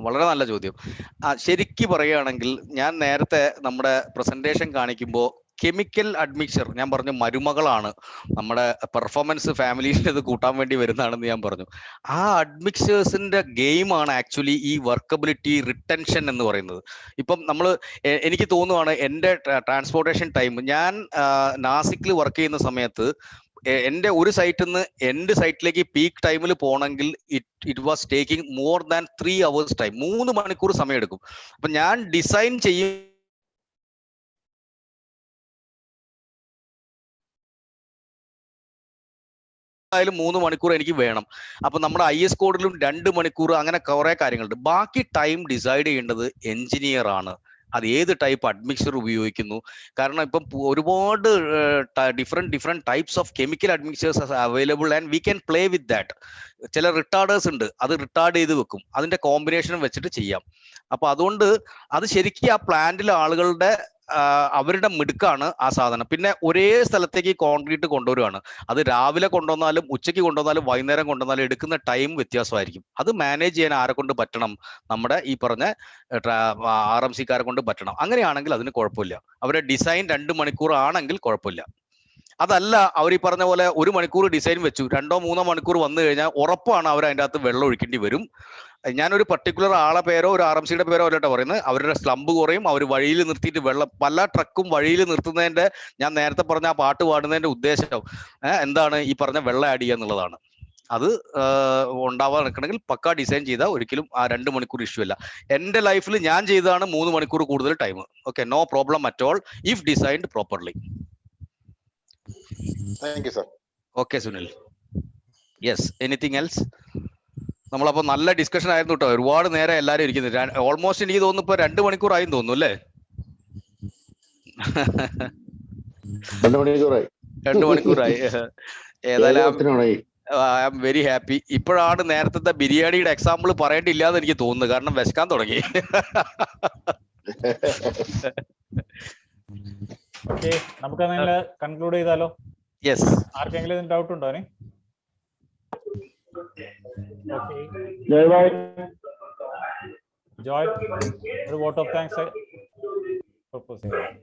വളരെ നല്ല ചോദ്യം. ശരിക്കും പറയുകയാണെങ്കിൽ ഞാൻ നേരത്തെ നമ്മുടെ പ്രസന്റേഷൻ കാണിക്കുമ്പോൾ കെമിക്കൽ അഡ്മിക്ചർ ഞാൻ പറഞ്ഞു മരുമകളാണ് നമ്മുടെ പെർഫോമൻസ് ഫാമിലിയിൽ ഇത് കൂട്ടാൻ വേണ്ടി വരുന്നതാണെന്ന് ഞാൻ പറഞ്ഞു. ആ അഡ്മിക്ചേഴ്സിന്റെ ഗെയിമാണ് ആക്ച്വലി ഈ വർക്കബിലിറ്റി റിട്ടൻഷൻ എന്ന് പറയുന്നത്. ഇപ്പം എനിക്ക് തോന്നുവാണ് എൻ്റെ ട്രാൻസ്പോർട്ടേഷൻ ടൈം, ഞാൻ നാസിക്കിൽ വർക്ക് ചെയ്യുന്ന സമയത്ത് എൻ്റെ ഒരു സൈറ്റിൽ നിന്ന് എൻ്റെ സൈറ്റിലേക്ക് പീക്ക് ടൈമിൽ പോകണമെങ്കിൽ it was taking more than 3 hours time, 3 മണിക്കൂർ സമയം എടുക്കും. അപ്പൊ ഞാൻ ഡിസൈൻ ചെയ്യും 3 മണിക്കൂർ എനിക്ക് വേണം. അപ്പൊ നമ്മുടെ IS കോഡിലും 2 മണിക്കൂർ, അങ്ങനെ കുറെ കാര്യങ്ങളുണ്ട്. ബാക്കി ടൈം ഡിസൈഡ് ചെയ്യേണ്ടത് എഞ്ചിനീയർ ആണ്. അത് ഏത് ടൈപ്പ് അഡ്മിക്ചർ ഉപയോഗിക്കുന്നു. കാരണം ഇപ്പം ഒരുപാട് different types of chemical admixtures available and we can play with that. ചില റിട്ടാർഡേഴ്സ് ഉണ്ട്, അത് റിട്ടാർഡ് ചെയ്ത് വെക്കും, അതിന്റെ കോമ്പിനേഷൻ വെച്ചിട്ട് ചെയ്യാം. അപ്പൊ അതുകൊണ്ട് അത് ശരിക്കും ആ പ്ലാന്റിലെ ആളുകളുടെ അവരുടെ മിടുക്കാണ് ആ സാധനം. പിന്നെ ഒരേ സ്ഥലത്തേക്ക് കോൺക്രീറ്റ് കൊണ്ടുവരുവാണ്. അത് രാവിലെ കൊണ്ടുവന്നാലും ഉച്ചയ്ക്ക് കൊണ്ടുവന്നാലും വൈകുന്നേരം കൊണ്ടുവന്നാലും എടുക്കുന്ന ടൈം വ്യത്യാസമായിരിക്കും. അത് മാനേജ് ചെയ്യാൻ ആരെ കൊണ്ട് പറ്റണം? നമ്മുടെ ഈ പറഞ്ഞ RMC-കാരെ കൊണ്ട് പറ്റണം. അങ്ങനെയാണെങ്കിൽ അതിന് കുഴപ്പമില്ല. അവരുടെ ഡിസൈൻ 2 മണിക്കൂർ ആണെങ്കിൽ കുഴപ്പമില്ല. അതല്ല, അവർ ഈ പറഞ്ഞ പോലെ 1 മണിക്കൂർ ഡിസൈൻ വെച്ചു, 2-3 മണിക്കൂർ വന്നു കഴിഞ്ഞാൽ ഉറപ്പാണ് അവർ അതിൻ്റെ അകത്ത് വെള്ളം ഒഴിക്കേണ്ടി വരും. ഞാനൊരു പർട്ടിക്കുലർ ആളെ പേരോ ഒരു RMC-യുടെ പേരോ അല്ലട്ടോ പറയുന്നത്. അവരുടെ സ്ലംബ് കുറയും, അവർ വഴിയിൽ നിർത്തിയിട്ട് വെള്ളം, പല ട്രക്കും വഴിയിൽ നിർത്തുന്നതിന്റെ, ഞാൻ നേരത്തെ പറഞ്ഞ ആ പാട്ട് പാടുന്നതിന്റെ ഉദ്ദേശം എന്താണ്? ഈ പറഞ്ഞ വെള്ളം ആഡ് ചെയ്യുക എന്നുള്ളതാണ്. അത് ഉണ്ടാവാൻ നിൽക്കണമെങ്കിൽ പക്കാ ഡിസൈൻ ചെയ്താൽ ഒരിക്കലും ആ 2 മണിക്കൂർ ഇഷ്യൂ അല്ല. എൻ്റെ ലൈഫിൽ ഞാൻ ചെയ്തതാണ് 3 മണിക്കൂർ കൂടുതൽ time. Okay, no problem at all if designed properly. Thank you sir. Okay Sunil. Yes, anything else? നമ്മളപ്പോ നല്ല ഡിസ്കഷൻ ആയിരുന്നു കേട്ടോ. ഒരുപാട് നേരം എല്ലാരും ഇരിക്കുന്നത്. ഓൾമോസ്റ്റ് എനിക്ക് തോന്നുന്നു ഇപ്പൊ 2 മണിക്കൂറായി തോന്നുന്നു അല്ലേ? 2 മണിക്കൂറായി. ഏതായാലും ഐ ആം വെരി ഹാപ്പി. ഇപ്പോഴാണ് നേരത്തെ ബിരിയാണിയുടെ എക്സാമ്പിൾ പറയേണ്ടില്ലാന്ന് എനിക്ക് തോന്നുന്നു, കാരണം വിശക്കാൻ തുടങ്ങി. ഓക്കെ, നമുക്ക് അങ്ങനെ കൺക്ലൂഡ് ചെയ്താലോ? യെസ്. ആർക്കെങ്കിലും ഡൗട്ട് ഉണ്ടോ? ജോയ്, ഒരു വോട്ട് ഓഫ് താങ്ക്സ് പ്രൊപ്പോസ് ചെയ്യാം.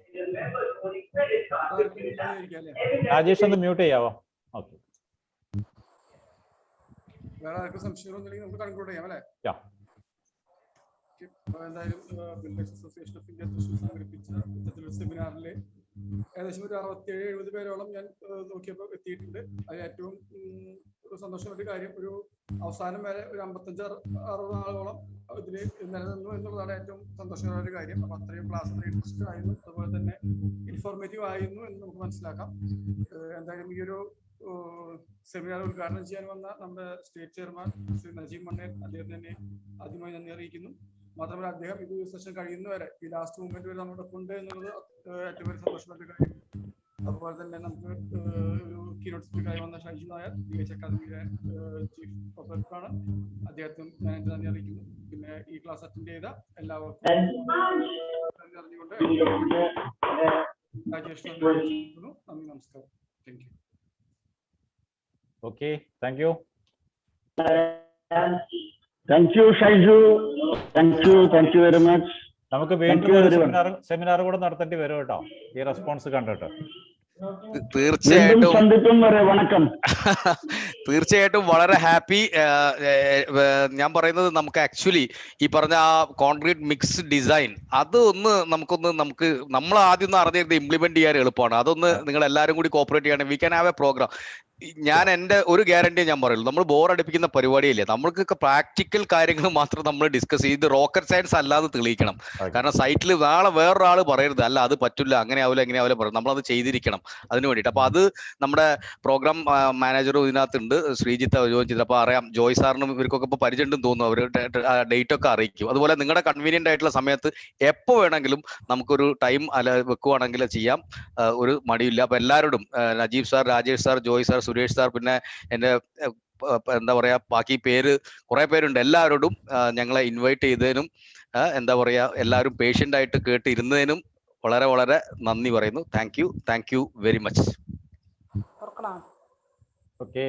രാജേഷ് ഒന്ന് മ്യൂട്ട് ചെയ്യാവോ? ഓക്കെ, വേറെ ആർക്കും സംശയമൊന്നുമില്ലെങ്കിൽ നമുക്ക് കൺക്ലൂഡ് ചെയ്യാം അല്ലേ? എന്തായാലും builders association of India Thrissur സംഘടിപ്പിച്ച ഇത്തരത്തിലൊരു സെമിനാറിൽ ഏകദേശം ഒരു 67-70 പേരോളം ഞാൻ നോക്കിയപ്പോൾ എത്തിയിട്ടുണ്ട്. അത് ഏറ്റവും സന്തോഷമുള്ള കാര്യം, ഒരു അവസാനം വരെ ഒരു 55-60 ആളോളം ഇതിൽ നിലനിന്നു എന്നുള്ളതാണ് ഏറ്റവും സന്തോഷകരമായ ഒരു കാര്യം. അപ്പൊ അത്രയും ക്ലാസ് ഇൻട്രസ്റ്റ് ആയിരുന്നു, അതുപോലെ തന്നെ ഇൻഫോർമേറ്റീവ് ആയിരുന്നു എന്ന് നമുക്ക് മനസ്സിലാക്കാം. എന്തായാലും ഈ ഒരു സെമിനാർ ഉദ്ഘാടനം ചെയ്യാൻ വന്ന നമ്മുടെ സ്റ്റേറ്റ് ചെയർമാൻ ശ്രീ നജീബ് മണ്ണേർ, അദ്ദേഹം തന്നെ ആദ്യമായി നന്ദി അറിയിക്കുന്നു. മാത്രമല്ല അദ്ദേഹം ഇത് സെഷൻ കഴിയുന്നവരെ, ഈ ലാസ്റ്റ് മൂമെന്റ് വരെ നമ്മുടെ ഉണ്ട് എന്നുള്ളത് ഏറ്റവും വലിയ സന്തോഷമുള്ള കാര്യം. അതുപോലെ തന്നെ നമുക്ക് ഒരു കീനോട്ട് സ്പീക്കറായി വന്ന ഷൈജു നായർ, DH അക്കാദമിയുടെ ചീഫ് പ്രൊഫസറാണ്. അദ്ദേഹത്തിന് ഞാൻ എന്റെ നന്ദി അറിയിക്കുന്നു. പിന്നെ ഈ ക്ലാസ് അറ്റൻഡ് ചെയ്ത എല്ലാവർക്കും അറിഞ്ഞുകൊണ്ട് രാജേഷ് നന്ദി, നമസ്കാരം. Thank you. Okay, thank U. Thank you Shaiju, thank you very much. നമുക്ക് വീണ്ടും സെമിനാർ കൂടെ നടത്തേണ്ടി വരും കേട്ടോ, ഈ റെസ്പോൺസ് കണ്ടിട്ട്. തീർച്ചയായിട്ടും വളരെ ഹാപ്പി. ഞാൻ പറയുന്നത് നമുക്ക് ആക്ച്വലി ഈ പറഞ്ഞ ആ കോൺക്രീറ്റ് മിക്സ് ഡിസൈൻ അത് നമുക്ക് നമ്മൾ ആദ്യം ഒന്ന് അറിഞ്ഞിരുന്നത് ഇംപ്ലിമെന്റ് ചെയ്യാൻ എളുപ്പമാണ്. അതൊന്ന് നിങ്ങൾ എല്ലാവരും കൂടി കോപ്പറേറ്റ് ചെയ്യണം. We can have a program. ഞാൻ എൻ്റെ ഒരു ഗ്യാരണ്ടി ഞാൻ പറയുള്ളൂ, നമ്മൾ ബോറടിപ്പിക്കുന്ന പരിപാടിയില്ലേ, നമ്മൾക്കൊക്കെ പ്രാക്ടിക്കൽ കാര്യങ്ങൾ മാത്രം നമ്മൾ ഡിസ്കസ് ചെയ്ത് റോക്കറ്റ് സയൻസ് അല്ലാതെ തെളിയിക്കണം. കാരണം സൈറ്റിൽ നാളെ വേറൊരാൾ പറയരുത്, അല്ല അത് പറ്റില്ല, അങ്ങനെ ആവില്ല ഇങ്ങനെ ആവില്ല പറയും. നമ്മളത് ചെയ്തിരിക്കണം അതിന് വേണ്ടിയിട്ട്. അപ്പൊ അത് നമ്മുടെ പ്രോഗ്രാം മാനേജറും ഇതിനകത്തുണ്ട്, ശ്രീജിത്ത് ജോയിൻ ചെയ്തത്. അപ്പൊ അറിയാം, ജോയ് സാറിനും ഇവർക്കൊക്കെ ഇപ്പൊ പരിചയമുണ്ടെന്ന് തോന്നുന്നു. അവർ ഡേറ്റ് ഒക്കെ അറിയിക്കും. അതുപോലെ നിങ്ങളുടെ കൺവീനിയന്റ് ആയിട്ടുള്ള സമയത്ത് എപ്പോൾ വേണമെങ്കിലും നമുക്കൊരു ടൈം വെക്കുവാണെങ്കിൽ ചെയ്യാം, ഒരു മടിയില്ല. അപ്പൊ എല്ലാവരോടും Najeeb sir, Rajesh sir, Joy sir, Suresh sir, പിന്നെ എൻ്റെ എന്താ പറയാ ബാക്കി കുറെ പേരുണ്ട്. എല്ലാവരോടും ഞങ്ങളെ ഇൻവൈറ്റ് ചെയ്തതിനും എന്താ പറയാ എല്ലാവരും പേഷ്യൻ്റ് ആയിട്ട് കേട്ടിരുന്നതിനും വളരെ വളരെ നന്ദി പറയുന്നു. Thank you very much. Okay.